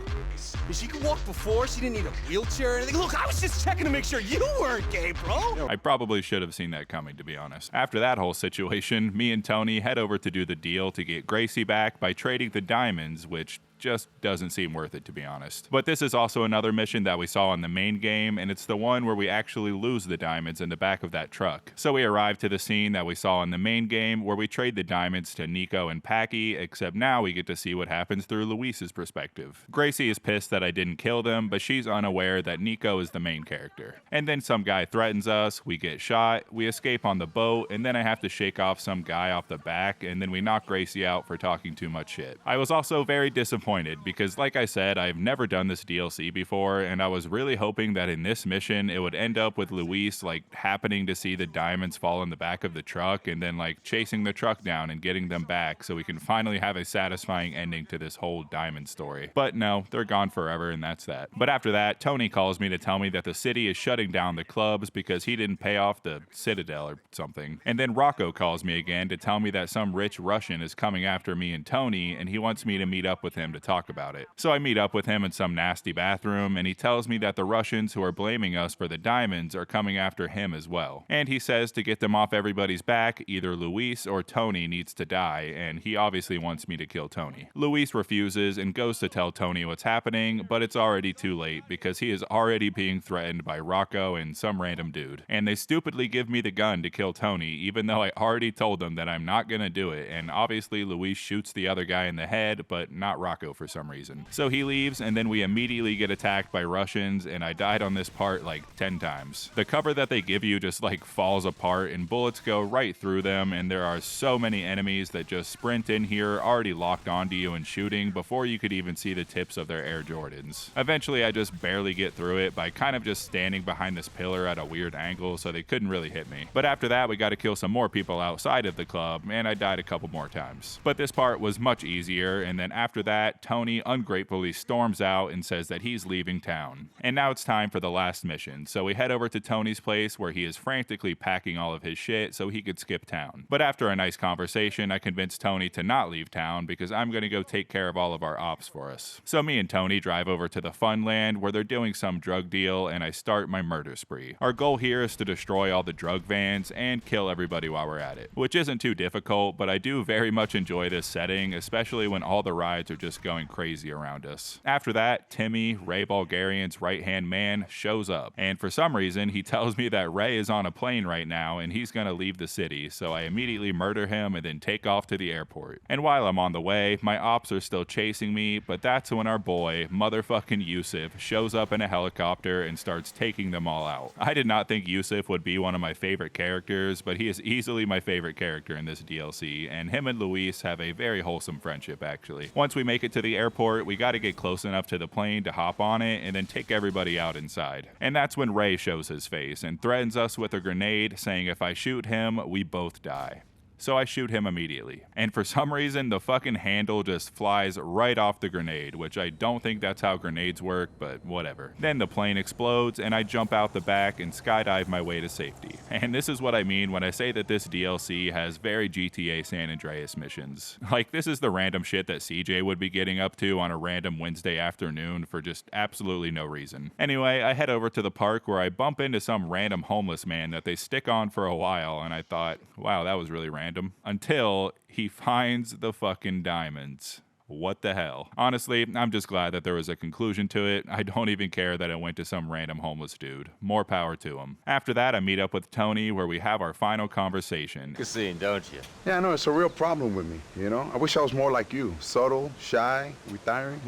[SPEAKER 10] If she could walk before, she didn't need a wheelchair or anything. Look, I was just checking to make sure you weren't gay, bro.
[SPEAKER 1] I probably should have seen that coming, to be honest. After that whole situation, me and Tony head over to do the deal to get Gracie back by trading the diamonds, which just doesn't seem worth it, to be honest. But this is also another mission that we saw in the main game, and it's the one where we actually lose the diamonds in the back of that truck. So we arrive to the scene that we saw in the main game where we trade the diamonds to Nico and Packy, except now we get to see what happens through Luis's perspective. Gracie is pissed that I didn't kill them, but she's unaware that Nico is the main character. And then some guy threatens us, we get shot, we escape on the boat, and then I have to shake off some guy off the back, and then we knock Gracie out for talking too much shit. I was also very disappointed because, like I said, I've never done this DLC before, and I was really hoping that in this mission it would end up with Luis like happening to see the diamonds fall in the back of the truck and then like chasing the truck down and getting them back so we can finally have a satisfying ending to this whole diamond story. But no, they're gone forever and that's that. But after that, Tony calls me to tell me that the city is shutting down the clubs because he didn't pay off the Citadel or something. And then Rocco calls me again to tell me that some rich Russian is coming after me and Tony, and he wants me to meet up with him to talk about it. So I meet up with him in some nasty bathroom, and he tells me that the Russians who are blaming us for the diamonds are coming after him as well. And he says to get them off everybody's back, either Luis or Tony needs to die, and he obviously wants me to kill Tony. Luis refuses and goes to tell Tony what's happening, but it's already too late because he is already being threatened by Rocco and some random dude. And they stupidly give me the gun to kill Tony, even though I already told them that I'm not gonna do it, and obviously Luis shoots the other guy in the head, but not Rocco for some reason. So he leaves, and then we immediately get attacked by Russians, and I died on this part like 10 times. The cover that they give you just like falls apart, and bullets go right through them, and there are so many enemies that just sprint in here, already locked onto you and shooting before you could even see the tips of their Air Jordans. Eventually, I just barely get through it by kind of just standing behind this pillar at a weird angle, so they couldn't really hit me. But after that, we got to kill some more people outside of the club, and I died a couple more times. But this part was much easier, and then after that, Tony ungratefully storms out and says that he's leaving town. And now it's time for the last mission, so we head over to Tony's place where he is frantically packing all of his shit so he could skip town. But after a nice conversation, I convinced Tony to not leave town because I'm gonna go take care of all of our ops for us. us. So me and Tony drive over to the Funland where they're doing some drug deal, and I start my murder spree. Our goal here is to destroy all the drug vans and kill everybody while we're at it, which isn't too difficult, but I do very much enjoy this setting, especially when all the rides are just going crazy around us. After that, Timmy, Ray Bulgarian's right-hand man, shows up, and for some reason he tells me that Ray is on a plane right now and he's gonna leave the city, so I immediately murder him and then take off to the airport. And while I'm on the way, my ops are still chasing me, but that's when our boy, motherfucking Yusuf, shows up in a helicopter and starts taking them all out. I did not think Yusuf would be one of my favorite characters, but he is easily my favorite character in this DLC, and him and Luis have a very wholesome friendship actually. Once we make it to the airport, we gotta get close enough to the plane to hop on it and then take everybody out inside. And that's when Ray shows his face and threatens us with a grenade, saying if I shoot him, we both die. So I shoot him immediately. And for some reason, the fucking handle just flies right off the grenade, which I don't think that's how grenades work, but whatever. Then the plane explodes, and I jump out the back and skydive my way to safety. And this is what I mean when I say that this DLC has very GTA San Andreas missions. Like, this is the random shit that CJ would be getting up to on a random Wednesday afternoon for just absolutely no reason. Anyway, I head over to the park where I bump into some random homeless man that they stick on for a while, and I thought, wow, that was really random. Until he finds the fucking diamonds. What the hell? Honestly, I'm just glad that there was a conclusion to it. I don't even care that it went to some random homeless dude. More power to him. After that, I meet up with Tony where we have our final conversation.
[SPEAKER 6] Good seeing, don't you?
[SPEAKER 4] Yeah, I know, it's a real problem with me, you know? I wish I was more like you. Subtle, shy, retiring.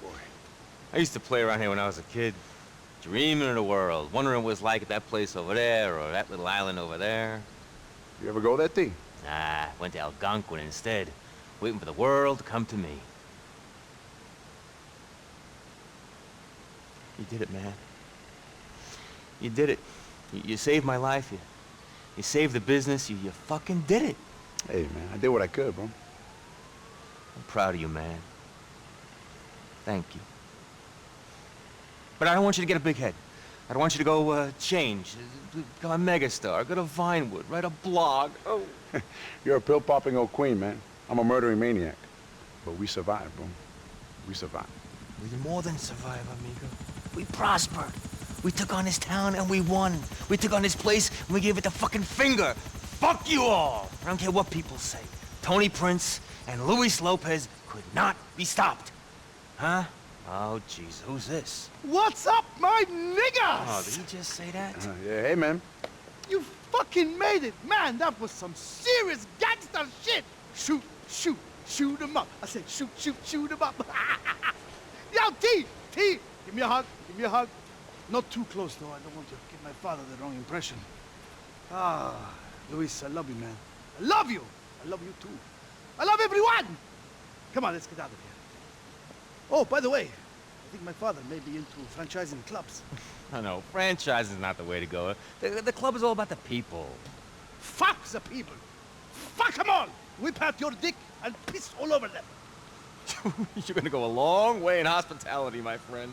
[SPEAKER 6] Boy. I used to play around here when I was a kid. Dreaming of the world, wondering what it's like at that place over there or that little island over there.
[SPEAKER 4] You ever go that thing?
[SPEAKER 6] Nah, went to Algonquin instead, waiting for the world to come to me. You did it, man. You did it. You saved my life. You saved the business. You fucking did it.
[SPEAKER 4] Hey, man, I did what I could, bro.
[SPEAKER 6] I'm proud of you, man. Thank you. But I don't want you to get a big head. I don't want you to go change, become a megastar, go to Vinewood, write a blog. Oh.
[SPEAKER 4] You're a pill-popping old queen, man. I'm a murdering maniac. But we survived, bro. We survived.
[SPEAKER 6] We did more than survive, amigo. We prospered. We took on this town and we won. We took on this place and we gave it the fucking finger. Fuck you all! I don't care what people say. Tony Prince and Luis Lopez could not be stopped. Huh? Oh, jeez, who's this?
[SPEAKER 15] What's up, my niggas?
[SPEAKER 6] Oh, did he just say that?
[SPEAKER 4] Yeah, hey, man.
[SPEAKER 15] You fucking made it. Man, that was some serious gangster shit. Shoot, shoot, shoot 'em up. I said shoot, shoot, shoot 'em up. Yo, T, give me a hug, give me a hug. Not too close, though. I don't want to give my father the wrong impression. Ah, Luis, I love you, man. I love you. I love you, too. I love everyone. Come on, let's get out of here. Oh, by the way, I think my father may be into franchising clubs.
[SPEAKER 6] I know, franchise is not the way to go. The club is all about the people.
[SPEAKER 15] Fuck the people. Fuck them all. Whip out your dick and piss all over them.
[SPEAKER 6] You're gonna go a long way in hospitality, my friend.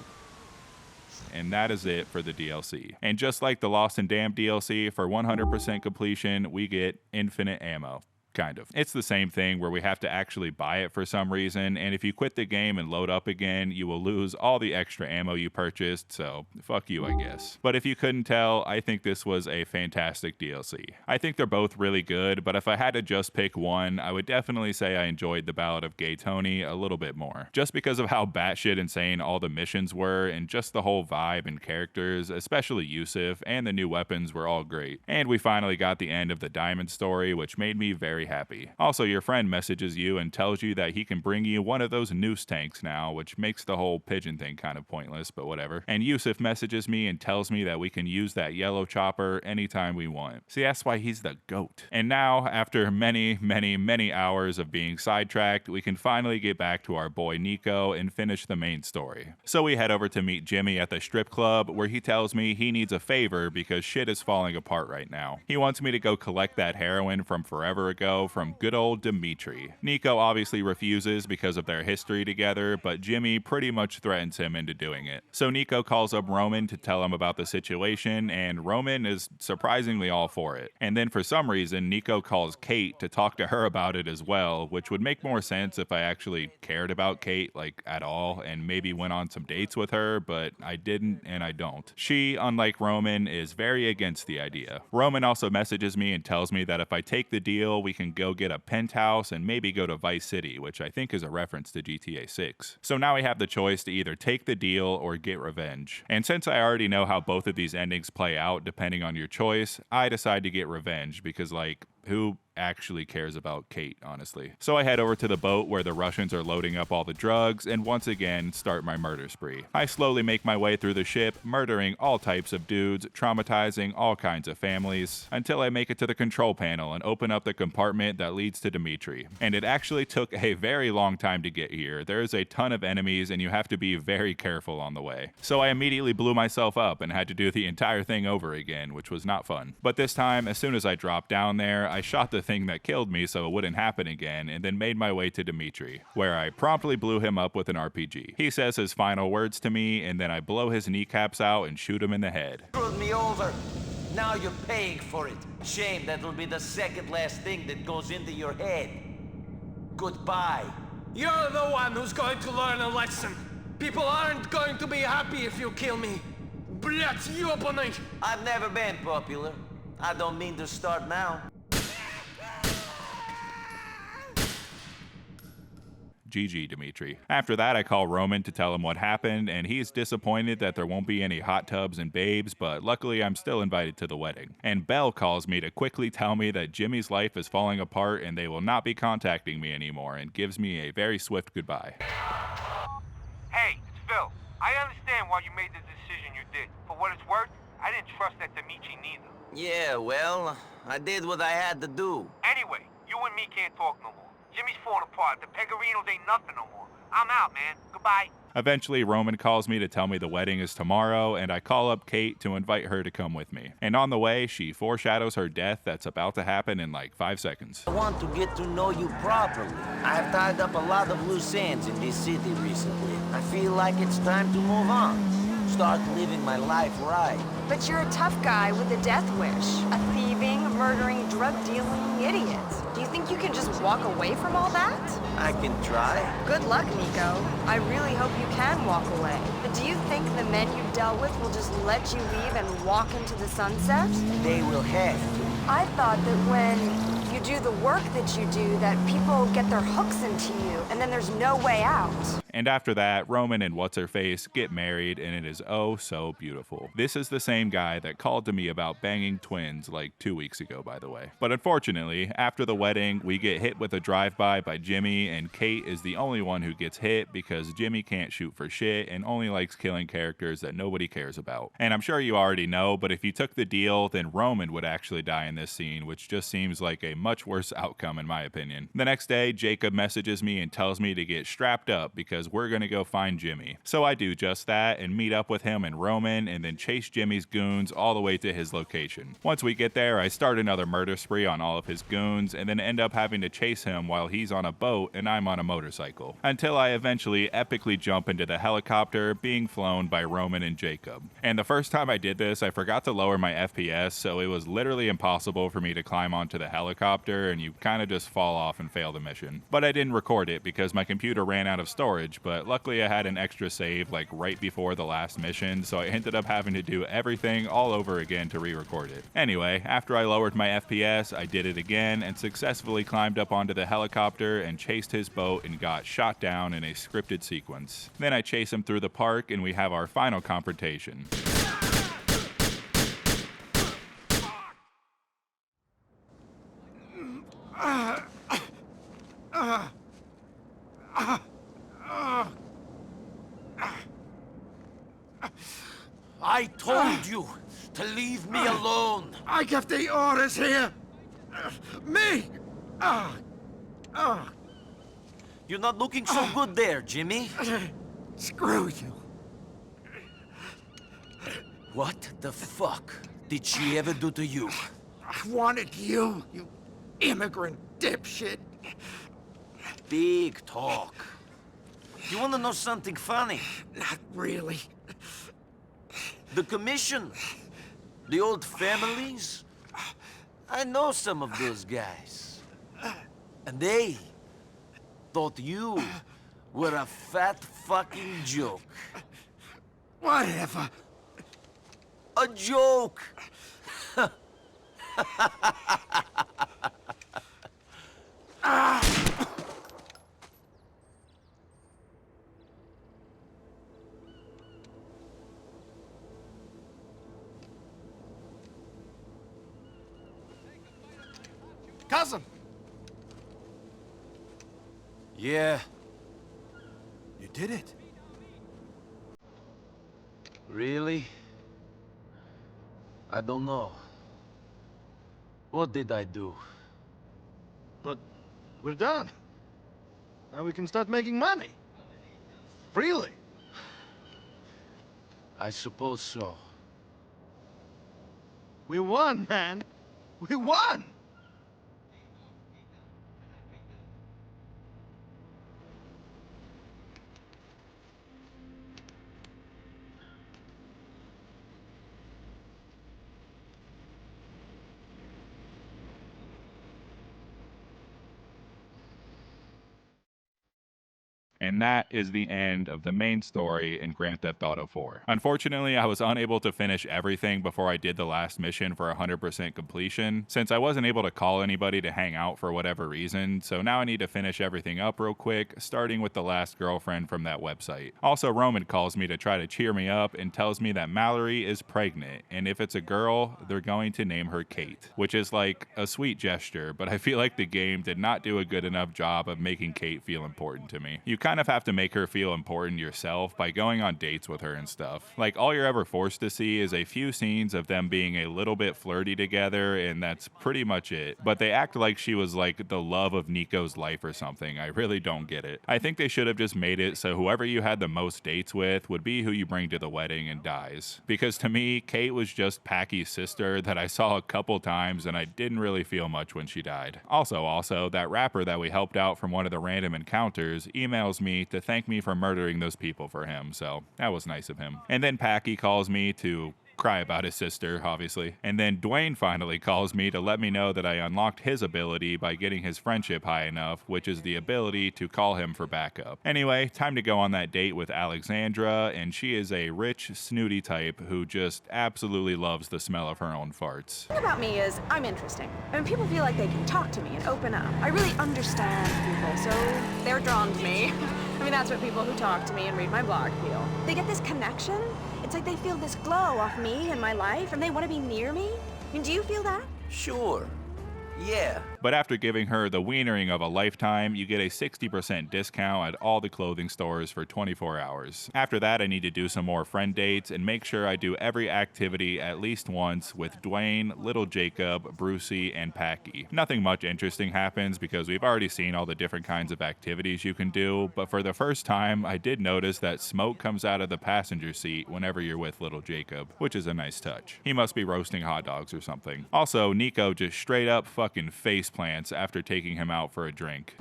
[SPEAKER 1] And that is it for the DLC. And just like the Lost and Damned DLC, for 100% completion, we get infinite ammo. Kind of. It's the same thing where we have to actually buy it for some reason, and if you quit the game and load up again, you will lose all the extra ammo you purchased, so fuck you, I guess. But if you couldn't tell, I think this was a fantastic DLC. I think they're both really good, but if I had to just pick one, I would definitely say I enjoyed the Ballad of Tony a little bit more. Just because of how batshit insane all the missions were, and just the whole vibe and characters, especially Yusuf, and the new weapons were all great. And we finally got the end of the Diamond story, which made me very happy. Also, your friend messages you and tells you that he can bring you one of those noose tanks now, which makes the whole pigeon thing kind of pointless, but whatever. And Yusuf messages me and tells me that we can use that yellow chopper anytime we want. See, that's why he's the GOAT. And now, after many, many, many hours of being sidetracked, we can finally get back to our boy Nico and finish the main story. So we head over to meet Jimmy at the strip club, where he tells me he needs a favor because shit is falling apart right now. He wants me to go collect that heroin from forever ago Nico from good old Dimitri. Nico obviously refuses because of their history together, but Jimmy pretty much threatens him into doing it. So Nico calls up Roman to tell him about the situation, and Roman is surprisingly all for it. And then for some reason, Nico calls Kate to talk to her about it as well, which would make more sense if I actually cared about Kate, like, at all, and maybe went on some dates with her, but I didn't and I don't. She, unlike Roman, is very against the idea. Roman also messages me and tells me that if I take the deal, we can go get a penthouse and maybe go to Vice City, which I think is a reference to GTA 6. So now we have the choice to either take the deal or get revenge. And since I already know how both of these endings play out depending on your choice, I decide to get revenge because, like, who actually cares about Kate, honestly? So I head over to the boat where the Russians are loading up all the drugs and once again start my murder spree. I slowly make my way through the ship, murdering all types of dudes, traumatizing all kinds of families, until I make it to the control panel and open up the compartment that leads to Dimitri. And it actually took a very long time to get here. There is a ton of enemies and you have to be very careful on the way. So I immediately blew myself up and had to do the entire thing over again, which was not fun. But this time, as soon as I dropped down there, I shot the thing that killed me so it wouldn't happen again, and then made my way to Dimitri, where I promptly blew him up with an RPG. He says his final words to me, and then I blow his kneecaps out and shoot him in the head.
[SPEAKER 2] Screwed me over. Now you're paying for it. Shame that'll be the second last thing that goes into your head. Goodbye.
[SPEAKER 16] You're the one who's going to learn a lesson. People aren't going to be happy if you kill me. Blять, ёбаный!
[SPEAKER 2] I've never been popular. I don't mean to start now.
[SPEAKER 1] GG, Dimitri. After that, I call Roman to tell him what happened, and he's disappointed that there won't be any hot tubs and babes, but luckily I'm still invited to the wedding. And Belle calls me to quickly tell me that Jimmy's life is falling apart and they will not be contacting me anymore, and gives me a very swift goodbye.
[SPEAKER 19] Hey, it's Phil. I understand why you made the decision you did. For what it's worth, I didn't trust that Dimitri neither.
[SPEAKER 2] Yeah, well, I did what I had to do.
[SPEAKER 19] Anyway, you and me can't talk no more. Jimmy's falling apart. The Pegorinos ain't nothing no more. I'm out, man. Goodbye.
[SPEAKER 1] Eventually, Roman calls me to tell me the wedding is tomorrow, and I call up Kate to invite her to come with me. And on the way, she foreshadows her death that's about to happen in like 5 seconds.
[SPEAKER 2] I want to get to know you properly. I have tied up a lot of loose ends in this city recently. I feel like it's time to move on. Start living my life right.
[SPEAKER 12] But you're a tough guy with a death wish. A thieving, murdering, drug-dealing idiot. Do you think you can just walk away from all that?
[SPEAKER 2] I can try.
[SPEAKER 12] Good luck, Nico. I really hope you can walk away. But do you think the men you dealt with will just let you leave and walk into the sunset?
[SPEAKER 2] They will have to.
[SPEAKER 12] I thought that when you do the work that you do, that people get their hooks into you, and then there's no way out.
[SPEAKER 1] And after that, Roman and What's-Her-Face get married, and it is oh so beautiful. This is the same guy that called to me about banging twins like 2 weeks ago, by the way. But unfortunately, after the wedding, we get hit with a drive-by by Jimmy, and Kate is the only one who gets hit because Jimmy can't shoot for shit and only likes killing characters that nobody cares about. And I'm sure you already know, but if you took the deal, then Roman would actually die in this scene, which just seems like a much worse outcome in my opinion. The next day, Jacob messages me and tells me to get strapped up because we're gonna go find Jimmy. So I do just that and meet up with him and Roman and then chase Jimmy's goons all the way to his location. Once we get there, I start another murder spree on all of his goons and then end up having to chase him while he's on a boat and I'm on a motorcycle. Until I eventually epically jump into the helicopter being flown by Roman and Jacob. And the first time I did this, I forgot to lower my FPS, so it was literally impossible for me to climb onto the helicopter and you kind of just fall off and fail the mission. But I didn't record it because my computer ran out of storage, but luckily I had an extra save like right before the last mission, so I ended up having to do everything all over again to re-record it. Anyway, after I lowered my FPS, I did it again and successfully climbed up onto the helicopter and chased his boat and got shot down in a scripted sequence. Then I chase him through the park and we have our final confrontation.
[SPEAKER 2] I told you to leave me alone.
[SPEAKER 15] I give the orders here. Me!
[SPEAKER 2] You're not looking so good there, Jimmy.
[SPEAKER 15] Screw you.
[SPEAKER 2] What the fuck did she ever do to you?
[SPEAKER 15] I wanted you, you immigrant dipshit.
[SPEAKER 2] Big talk. You want to know something funny?
[SPEAKER 15] Not really.
[SPEAKER 2] The commission, the old families, I know some of those guys. And they thought you were a fat fucking joke.
[SPEAKER 15] Whatever.
[SPEAKER 2] A joke!
[SPEAKER 15] Cousin.
[SPEAKER 2] Yeah.
[SPEAKER 15] You did it.
[SPEAKER 2] Really? I don't know. What did I do?
[SPEAKER 15] But we're done. Now we can start making money. Freely.
[SPEAKER 2] I suppose so.
[SPEAKER 15] We won, man. We won!
[SPEAKER 1] And that is the end of the main story in Grand Theft Auto 4. Unfortunately, I was unable to finish everything before I did the last mission for 100% completion, since I wasn't able to call anybody to hang out for whatever reason, so now I need to finish everything up real quick, starting with the last girlfriend from that website. Also, Roman calls me to try to cheer me up and tells me that Mallory is pregnant, and if it's a girl, they're going to name her Kate, which is like a sweet gesture, but I feel like the game did not do a good enough job of making Kate feel important to me. You kind of have to make her feel important yourself by going on dates with her and stuff. Like, all you're ever forced to see is a few scenes of them being a little bit flirty together, and that's pretty much it. But they act like she was like the love of Nico's life or something. I really don't get it. I think they should have just made it so whoever you had the most dates with would be who you bring to the wedding and dies. Because to me, Kate was just Packy's sister that I saw a couple times, and I didn't really feel much when she died. Also, that rapper that we helped out from one of the random encounters emails me to thank me for murdering those people for him, so that was nice of him. And then Packy calls me to cry about his sister, obviously. And then Dwayne finally calls me to let me know that I unlocked his ability by getting his friendship high enough, which is the ability to call him for backup. Anyway, time to go on that date with Alexandra, and she is a rich, snooty type who just absolutely loves the smell of her own farts.
[SPEAKER 7] The thing about me is I'm interesting. I mean, people feel like they can talk to me and open up. I really understand people, so they're drawn to me. I mean, that's what people who talk to me and read my blog feel. They get this connection. It's like they feel this glow off me and my life, and they want to be near me. I mean, do you feel that?
[SPEAKER 2] Sure. Yeah.
[SPEAKER 1] But after giving her the wienering of a lifetime, you get a 60% discount at all the clothing stores for 24 hours. After that, I need to do some more friend dates and make sure I do every activity at least once with Dwayne, Little Jacob, Brucey, and Packy. Nothing much interesting happens because we've already seen all the different kinds of activities you can do, but for the first time, I did notice that smoke comes out of the passenger seat whenever you're with Little Jacob, which is a nice touch. He must be roasting hot dogs or something. Also, Nico just straight up fucking face plants after taking him out for a drink.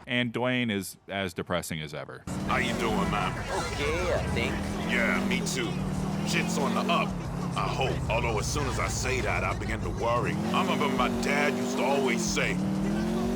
[SPEAKER 1] And Dwayne is as depressing as ever.
[SPEAKER 9] How you doing, man?
[SPEAKER 2] Okay, I think.
[SPEAKER 9] Yeah, me too. Shit's on the up. I hope. Although as soon as I say that, I begin to worry. I remember my dad used to always say,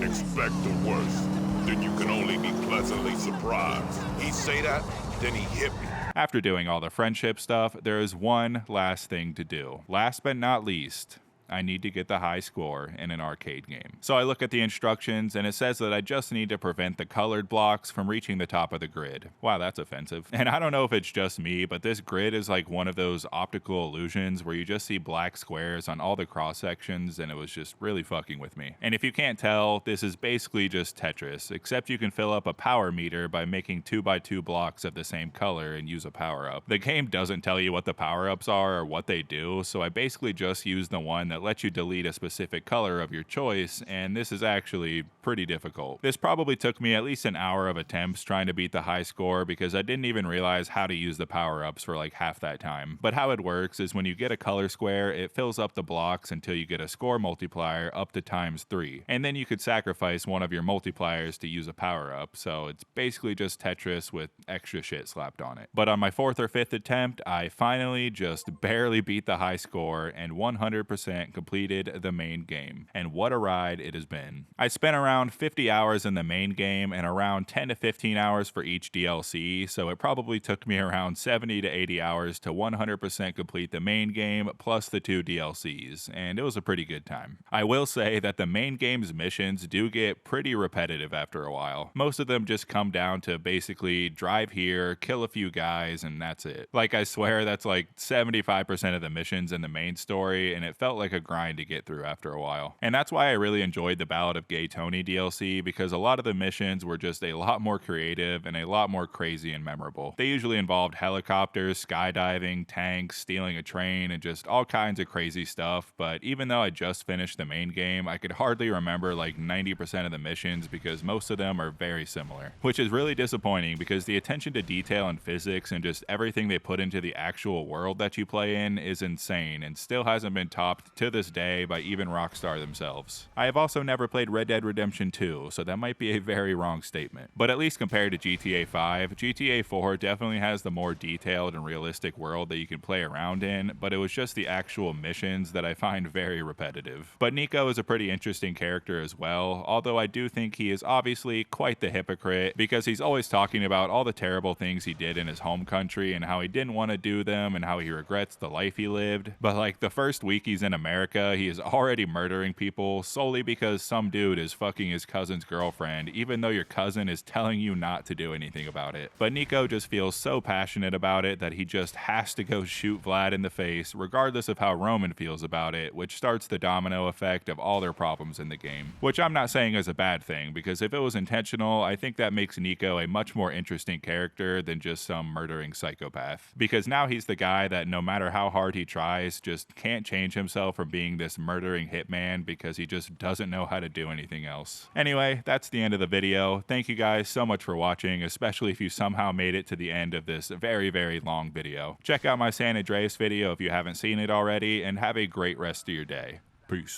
[SPEAKER 9] expect the worst. Then you can only be pleasantly surprised. He'd say that, then he hit me.
[SPEAKER 1] After doing all the friendship stuff, there is one last thing to do. Last but not least, I need to get the high score in an arcade game. So I look at the instructions and it says that I just need to prevent the colored blocks from reaching the top of the grid. Wow, that's offensive. And I don't know if it's just me, but this grid is like one of those optical illusions where you just see black squares on all the cross sections, and it was just really fucking with me. And if you can't tell, this is basically just Tetris, except you can fill up a power meter by making 2x2 blocks of the same color and use a power up. The game doesn't tell you what the power ups are or what they do, so I basically just use the one that it lets you delete a specific color of your choice, and this is actually pretty difficult. This probably took me at least an hour of attempts trying to beat the high score because I didn't even realize how to use the power-ups for like half that time. But how it works is when you get a color square, it fills up the blocks until you get a score multiplier up to ×3. And then you could sacrifice one of your multipliers to use a power-up, so it's basically just Tetris with extra shit slapped on it. But on my 4th or 5th attempt, I finally just barely beat the high score and 100% completed the main game. And what a ride it has been. I spent around 50 hours in the main game and around 10 to 15 hours for each DLC, so it probably took me around 70 to 80 hours to 100% complete the main game plus the 2 DLCs, and it was a pretty good time. I will say that the main game's missions do get pretty repetitive after a while. Most of them just come down to basically drive here, kill a few guys, and that's it. Like, I swear that's like 75% of the missions in the main story, and it felt like a grind to get through after a while. And that's why I really enjoyed the Ballad of Tony DLC, because a lot of the missions were just a lot more creative and a lot more crazy and memorable. They usually involved helicopters, skydiving, tanks, stealing a train, and just all kinds of crazy stuff, but even though I just finished the main game, I could hardly remember like 90% of the missions because most of them are very similar. Which is really disappointing because the attention to detail and physics and just everything they put into the actual world that you play in is insane and still hasn't been topped to this day by even Rockstar themselves. I have also never played Red Dead Redemption 2, so that might be a very wrong statement. But at least compared to GTA 5, GTA 4 definitely has the more detailed and realistic world that you can play around in, but it was just the actual missions that I find very repetitive. But Nico is a pretty interesting character as well, although I do think he is obviously quite the hypocrite because he's always talking about all the terrible things he did in his home country and how he didn't want to do them and how he regrets the life he lived. But like the first week he's in America, he is already murdering people solely because some dude is fucking his cousin's girlfriend, even though your cousin is telling you not to do anything about it. But Nico just feels so passionate about it that he just has to go shoot Vlad in the face, regardless of how Roman feels about it, which starts the domino effect of all their problems in the game. Which I'm not saying is a bad thing, because if it was intentional, I think that makes Nico a much more interesting character than just some murdering psychopath. Because now he's the guy that no matter how hard he tries, just can't change himself from being this murdering hitman because he just doesn't know how to do anything else. Anyway, that's the end of the video. Thank you guys so much for watching, especially if you somehow made it to the end of this very, very long video. Check out my San Andreas video if you haven't seen it already, and have a great rest of your day. Peace.